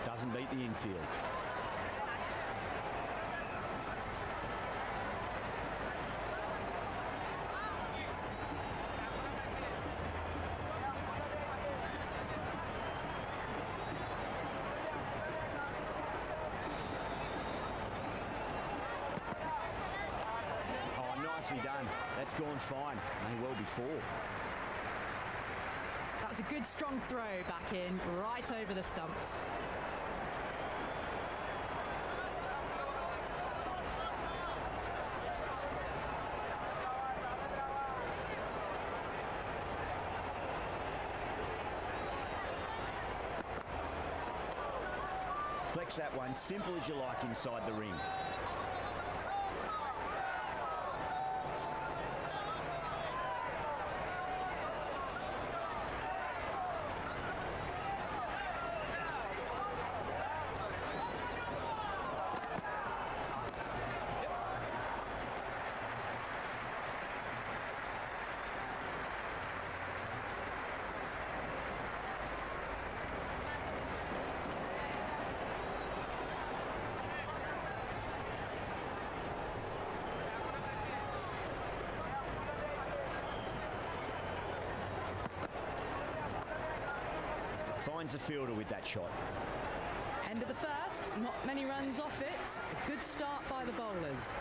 Doesn't beat the infield. nicely done. That's gone fine. May well be 4. That was a good strong throw back in, right over the stumps. Flex that one, simple as you like inside the ring. Finds the fielder with that shot. End of the first, not many runs off it. A good start by the bowlers.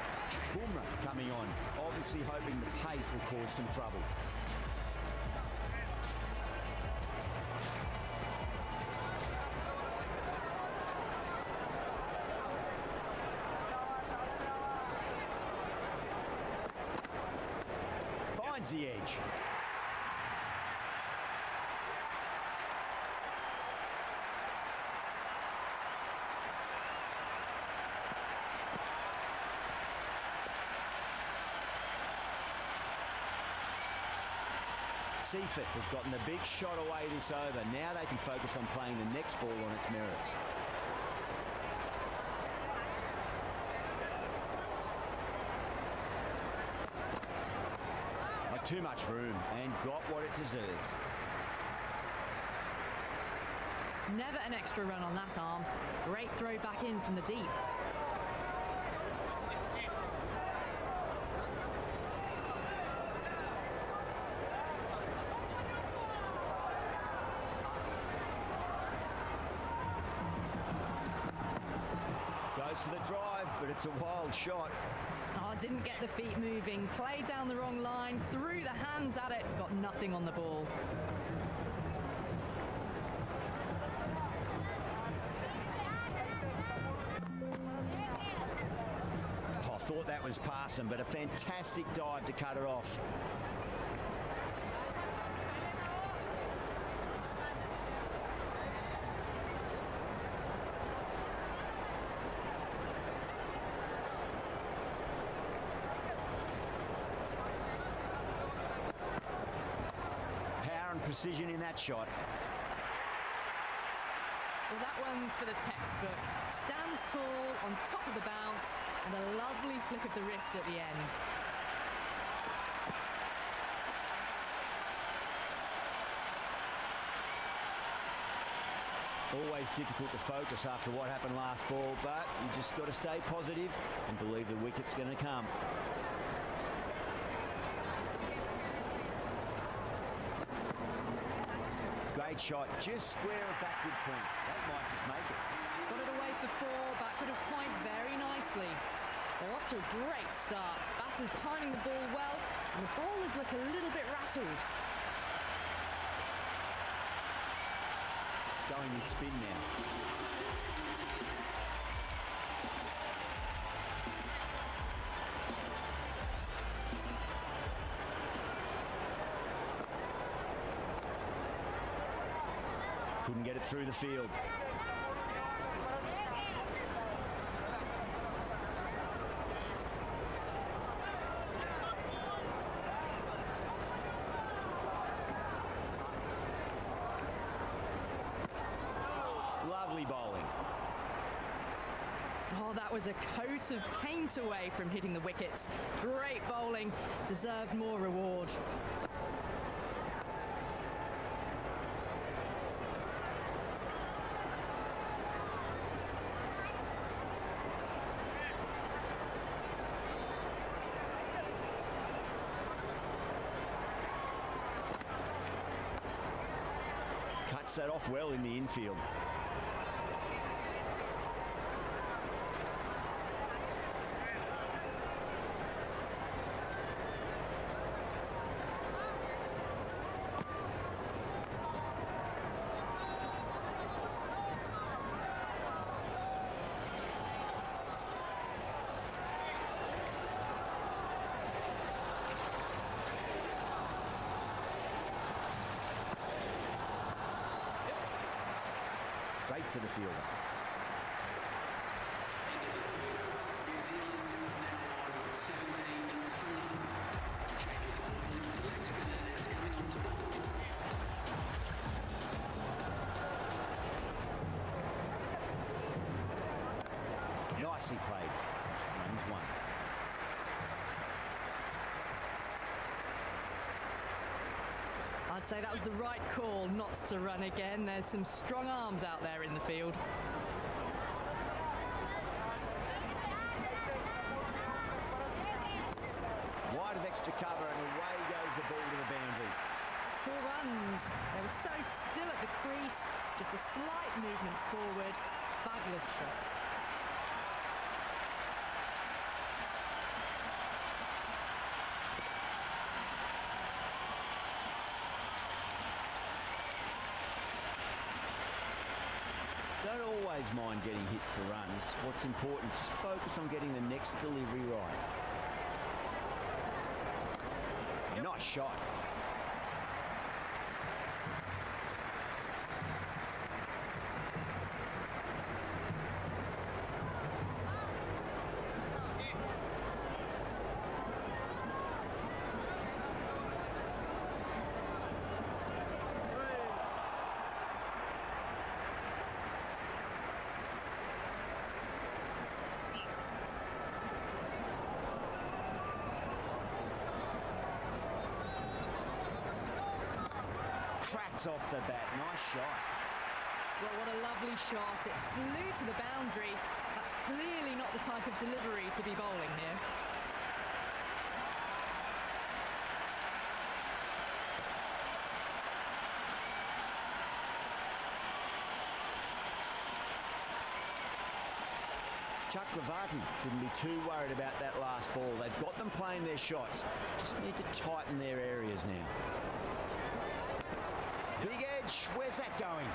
Bumrah coming on, obviously hoping the pace will cause some trouble. Finds the edge. Seifert has gotten the big shot away this over. Now they can focus on playing the next ball on its merits. Not too much room and got what it deserved. Never an extra run on that arm. Great throw back in from the deep. For the drive, but it's a wild shot. Oh, didn't get the feet moving, played down the wrong line, threw the hands at it, got nothing on the ball. Oh, I thought that was passing, but a fantastic dive to cut it off. Precision in that shot. Well, that one's for the textbook. Stands tall on top of the bounce and a lovely flick of the wrist at the end. Always difficult to focus after what happened last ball, but you just got to stay positive and believe the wicket's going to come. Great shot, just square a backward point. That might just make it. Got it away for 4, backward of point very nicely. They're off to a great start. Batters timing the ball well, and the bowlers look a little bit rattled. Going with spin now. Couldn't get it through the field. Lovely bowling. Oh, that was a coat of paint away from hitting the wickets. Great bowling, deserved more reward. Cuts that off well in the infield. straight to the fielder. Nicely played. Runs one. I'd say that was the right call not to run again. There's some strong arms out there in the field. Wide of extra cover and away goes the ball to the boundary. 4 runs. They were so still at the crease. Just a slight movement forward. Fabulous shot. Don't always mind getting hit for runs. What's important, just focus on getting the next delivery right. Nice shot. Cracks off the bat. Nice shot. Well, what a lovely shot. It flew to the boundary. That's clearly not the type of delivery to be bowling here. Chakravarti shouldn't be too worried about that last ball. They've got them playing their shots. Just need to tighten their areas now. Big edge, where's that going?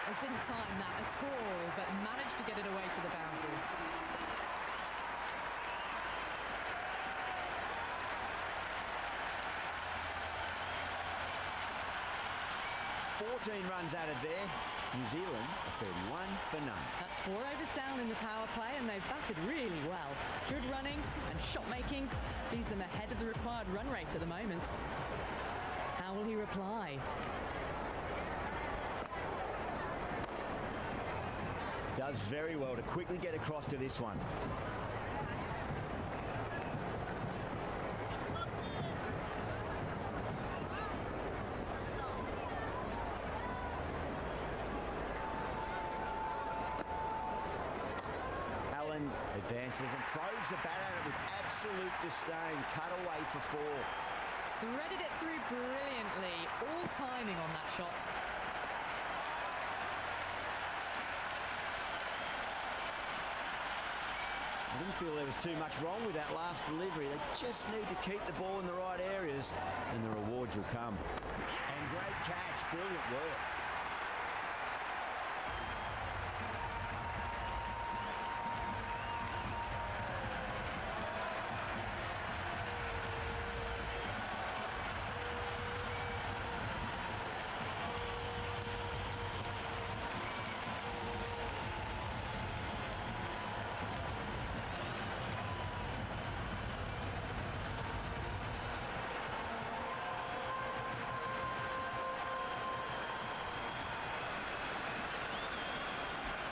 They didn't time that at all, but managed to get it away to the boundary. Runs added there. New Zealand, a 31 for none. That's 4 overs down in the power play, and they've batted really well. Good running and shot making sees them ahead of the required run rate at the moment. How will he reply? Does very well to quickly get across to this one. Advances and throws the bat at it with absolute disdain. Cut away for 4. Threaded it through brilliantly. All timing on that shot. I didn't feel there was too much wrong with that last delivery. They just need to keep the ball in the right areas and the rewards will come. And great catch. Brilliant work.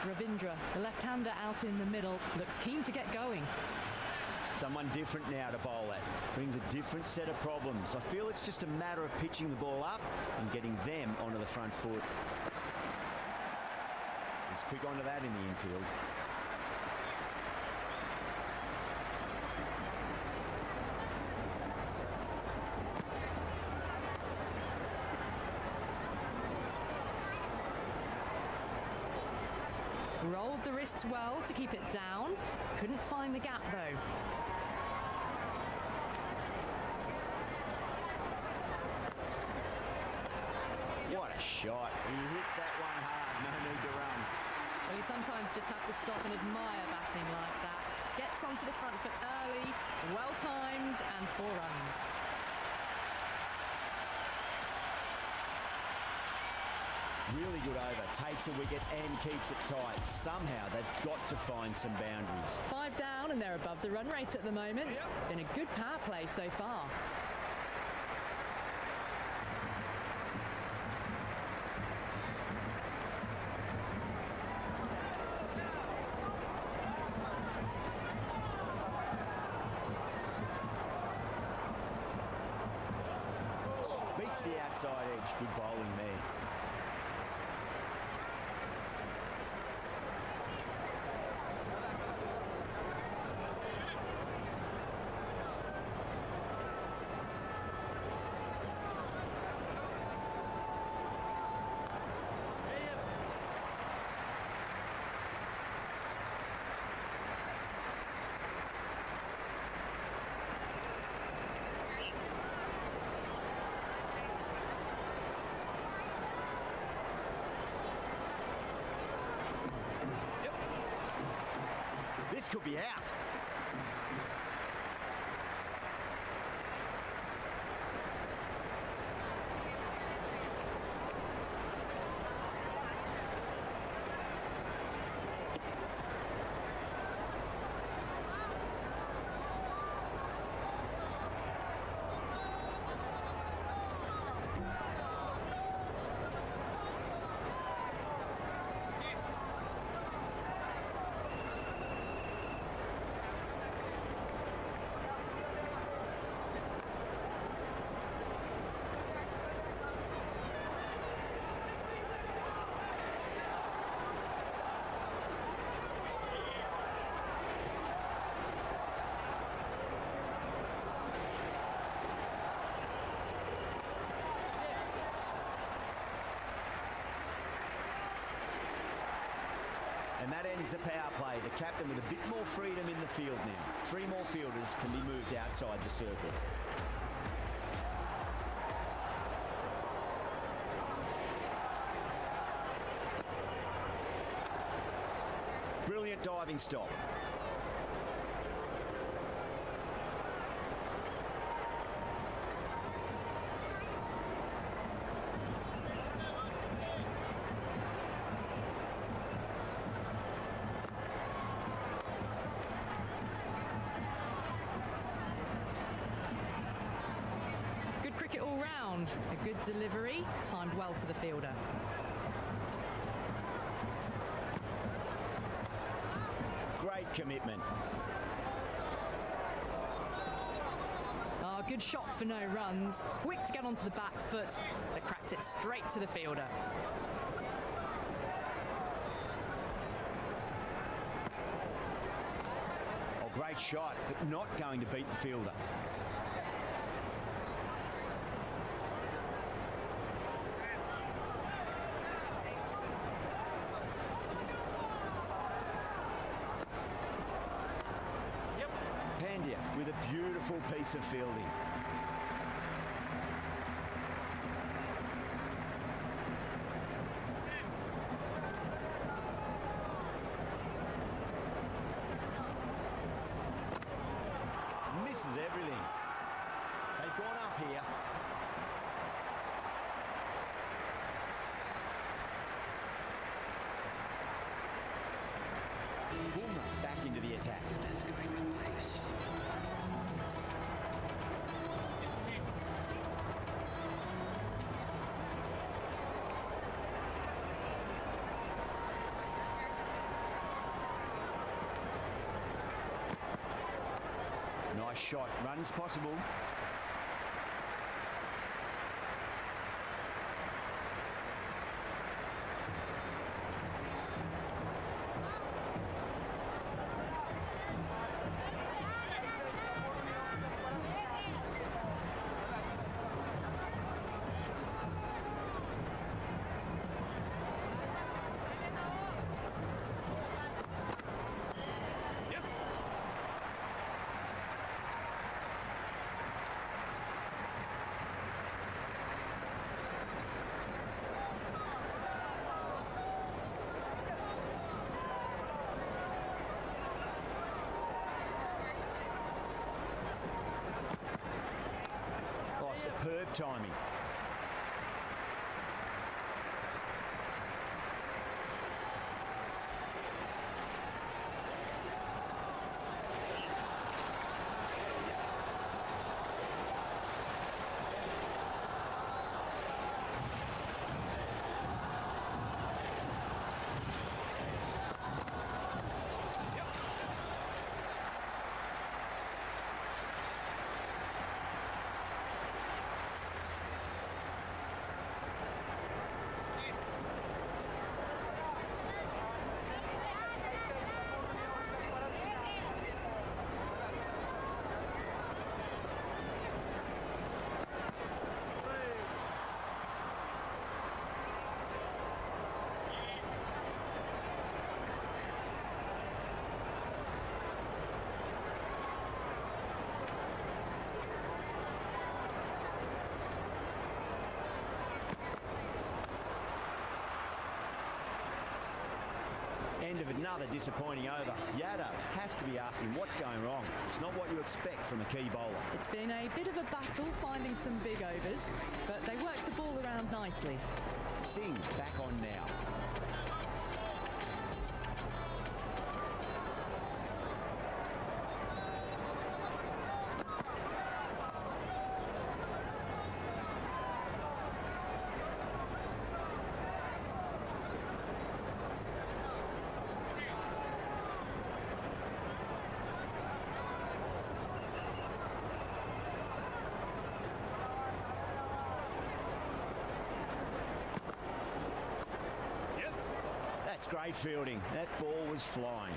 Ravindra, the left-hander out in the middle, looks keen to get going. Someone different now to bowl at. Brings a different set of problems. I feel it's just a matter of pitching the ball up and getting them onto the front foot. He's quick onto that in the infield. Rolled the wrists well to keep it down. Couldn't find the gap though. What a shot. He hit that one hard. No need to run. Well, you sometimes just have to stop and admire batting like that. Gets onto the front foot early, well timed, and 4 runs. Really good over, takes a wicket and keeps it tight. Somehow they've got to find some boundaries. 5 down and they're above the run rate at the moment. Been a good power play so far. Beats the outside edge. Good bowling there. This could be out. And that ends the power play. The captain with a bit more freedom in the field now. 3 more fielders can be moved outside the circle. Brilliant diving stop. Good cricket all round. A good delivery, timed well to the fielder. Great commitment. Oh, good shot for no runs. Quick to get onto the back foot, but cracked it straight to the fielder. Oh, great shot, but not going to beat the fielder. With a beautiful piece of fielding. Misses everything. They've gone up here. Boomer back into the attack. Nice shot, runs possible. Superb timing. give another disappointing over. Yada has to be asking what's going wrong. It's not what you expect from a key bowler. It's been a bit of a battle finding some big overs, but they worked the ball around nicely. Singh back on now. That's great fielding. That ball was flying.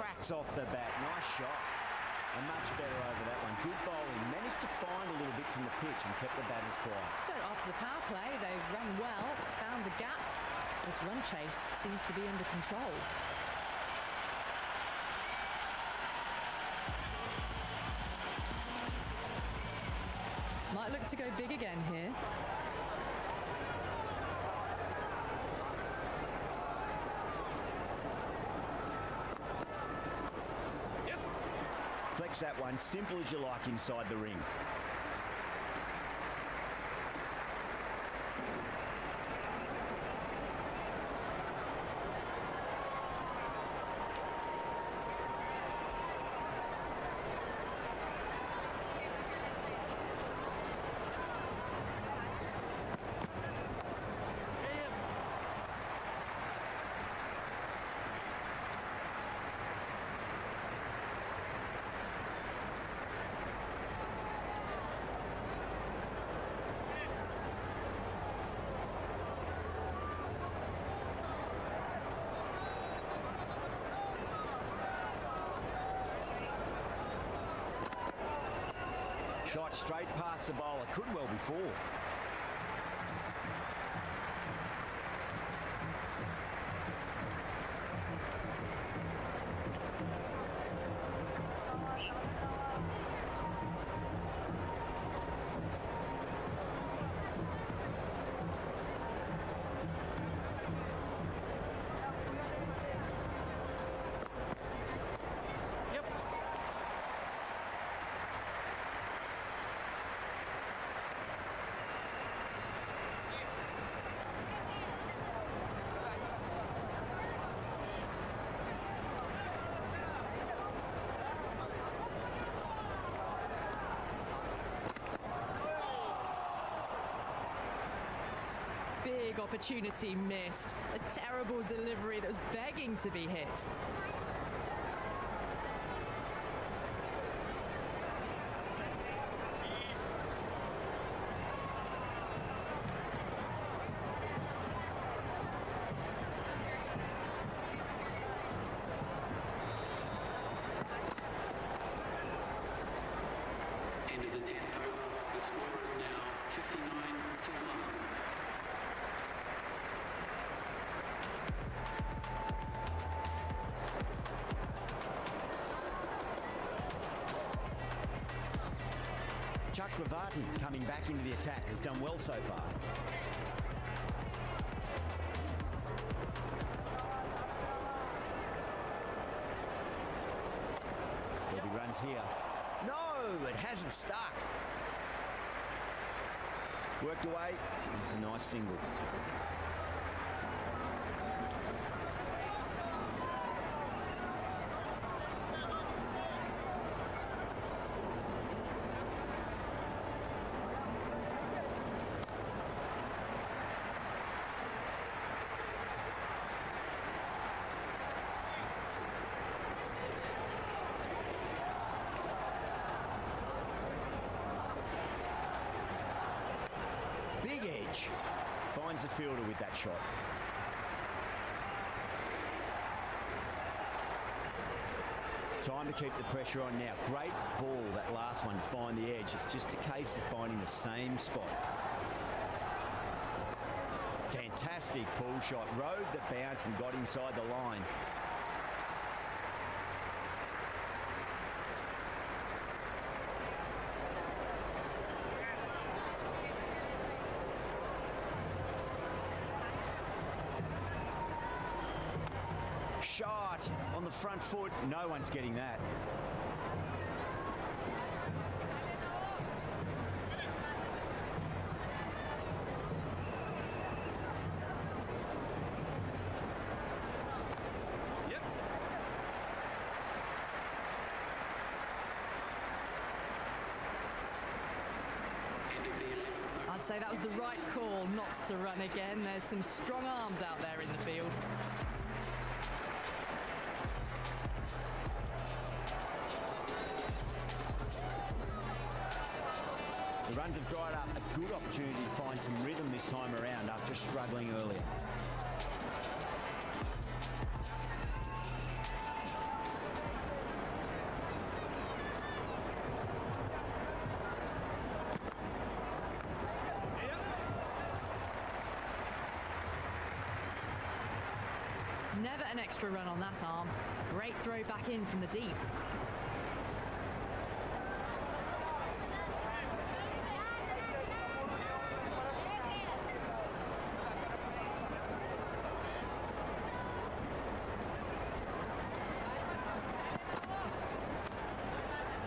Cracks off the bat. Nice shot. And much better over that one. Good bowling. Managed to find a little bit from the pitch and kept the batters quiet. So after the power play, they've run well, found the gaps. This run chase seems to be under control. Might look to go big again here. Flex that one, simple as you like inside the ring. Shot straight past the bowler, could well be four. Big opportunity missed. A terrible delivery that was begging to be hit. End of the 10th over. The score is now 59-1. Chakravarti coming back into the attack has done well so far. There'll be runs here. No, it hasn't stuck. Worked away. It's a nice single. Big edge. Finds the fielder with that shot. Time to keep the pressure on now. Great ball, that last one, to find the edge. It's just a case of finding the same spot. Fantastic pull shot. Rode the bounce and got inside the line. Shot on the front foot. No one's getting that. I'd say that was the right call not to run again. There's some strong arms out there in the field. The runs have dried up. A good opportunity to find some rhythm this time around after struggling earlier. Never an extra run on that arm. Great throw back in from the deep.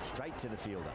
Straight to the fielder.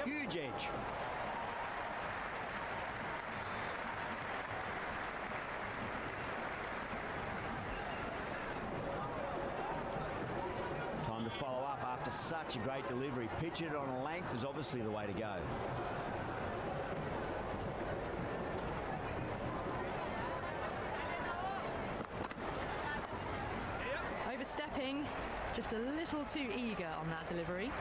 Huge edge. Time to follow up after such a great delivery. Pitch it on a length is obviously the way to go. Overstepping, just a little too eager on that delivery.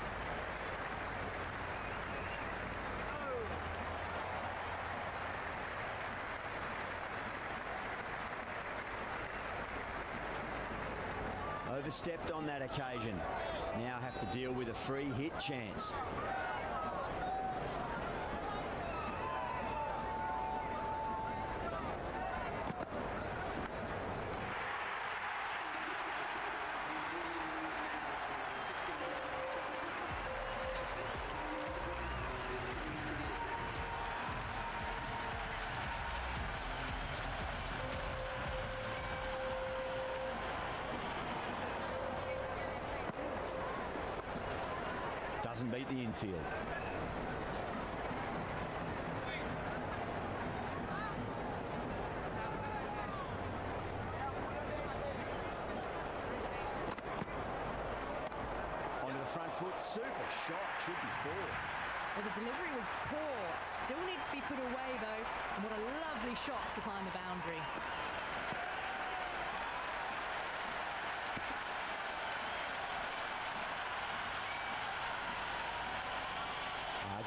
Overstepped on that occasion. Now have to deal with a free hit chance. doesn't beat the infield. Onto the front foot, super shot, should be four. Well, the delivery was poor. Still needs to be put away, though. And what a lovely shot to find the boundary.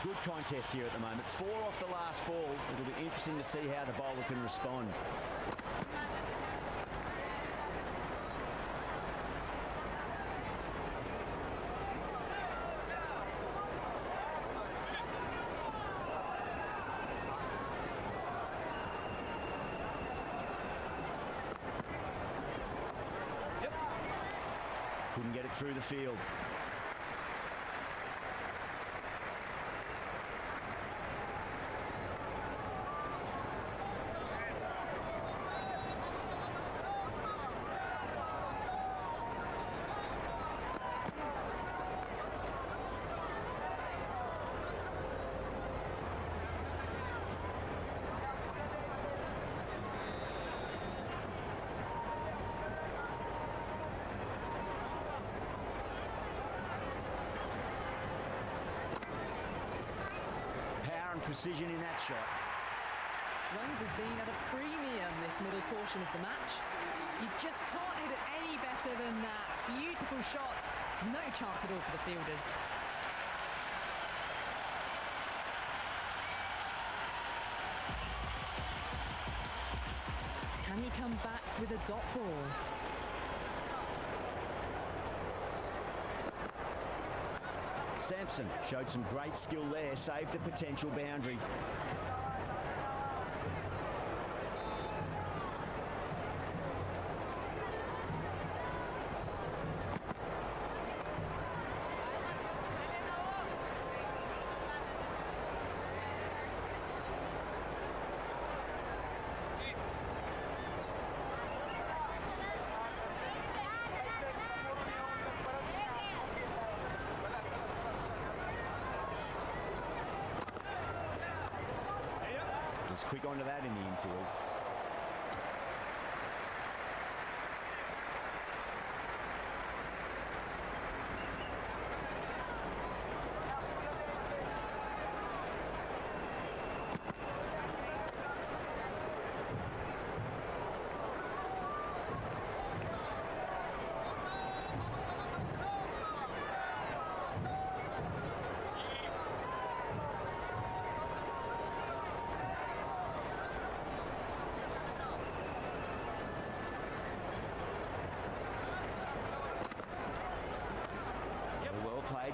Good contest here at the moment. 4 off the last ball. It'll be interesting to see how the bowler can respond. Couldn't get it through the field. Precision in that shot. Runs have been at a premium this middle portion of the match. You just can't hit it any better than that. Beautiful shot. No chance at all for the fielders. Can he come back with a dot ball? Sampson showed some great skill there, saved a potential boundary. Quick onto that in the infield.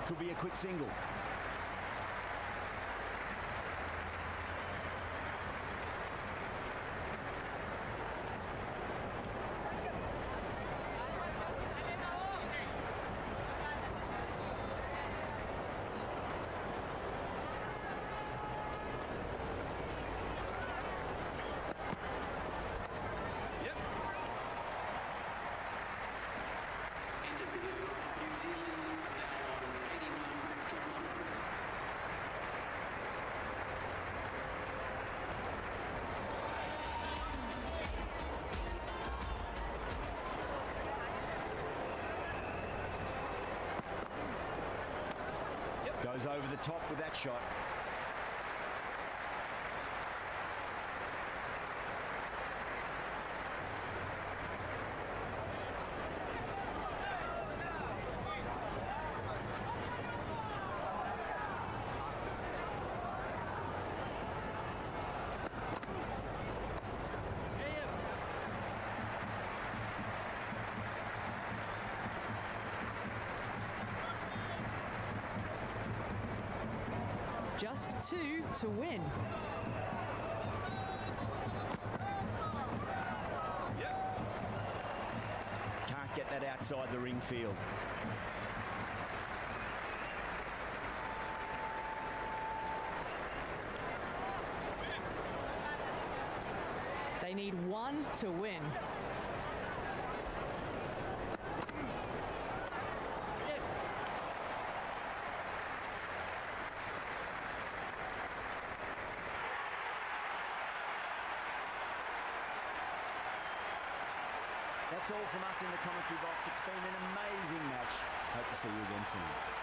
Could be a quick single. Goes over the top with that shot. Just 2 to win. Can't get that outside the ring field. They need 1 to win. that's all from us in the commentary box. It's been an amazing match. Hope to see you again soon.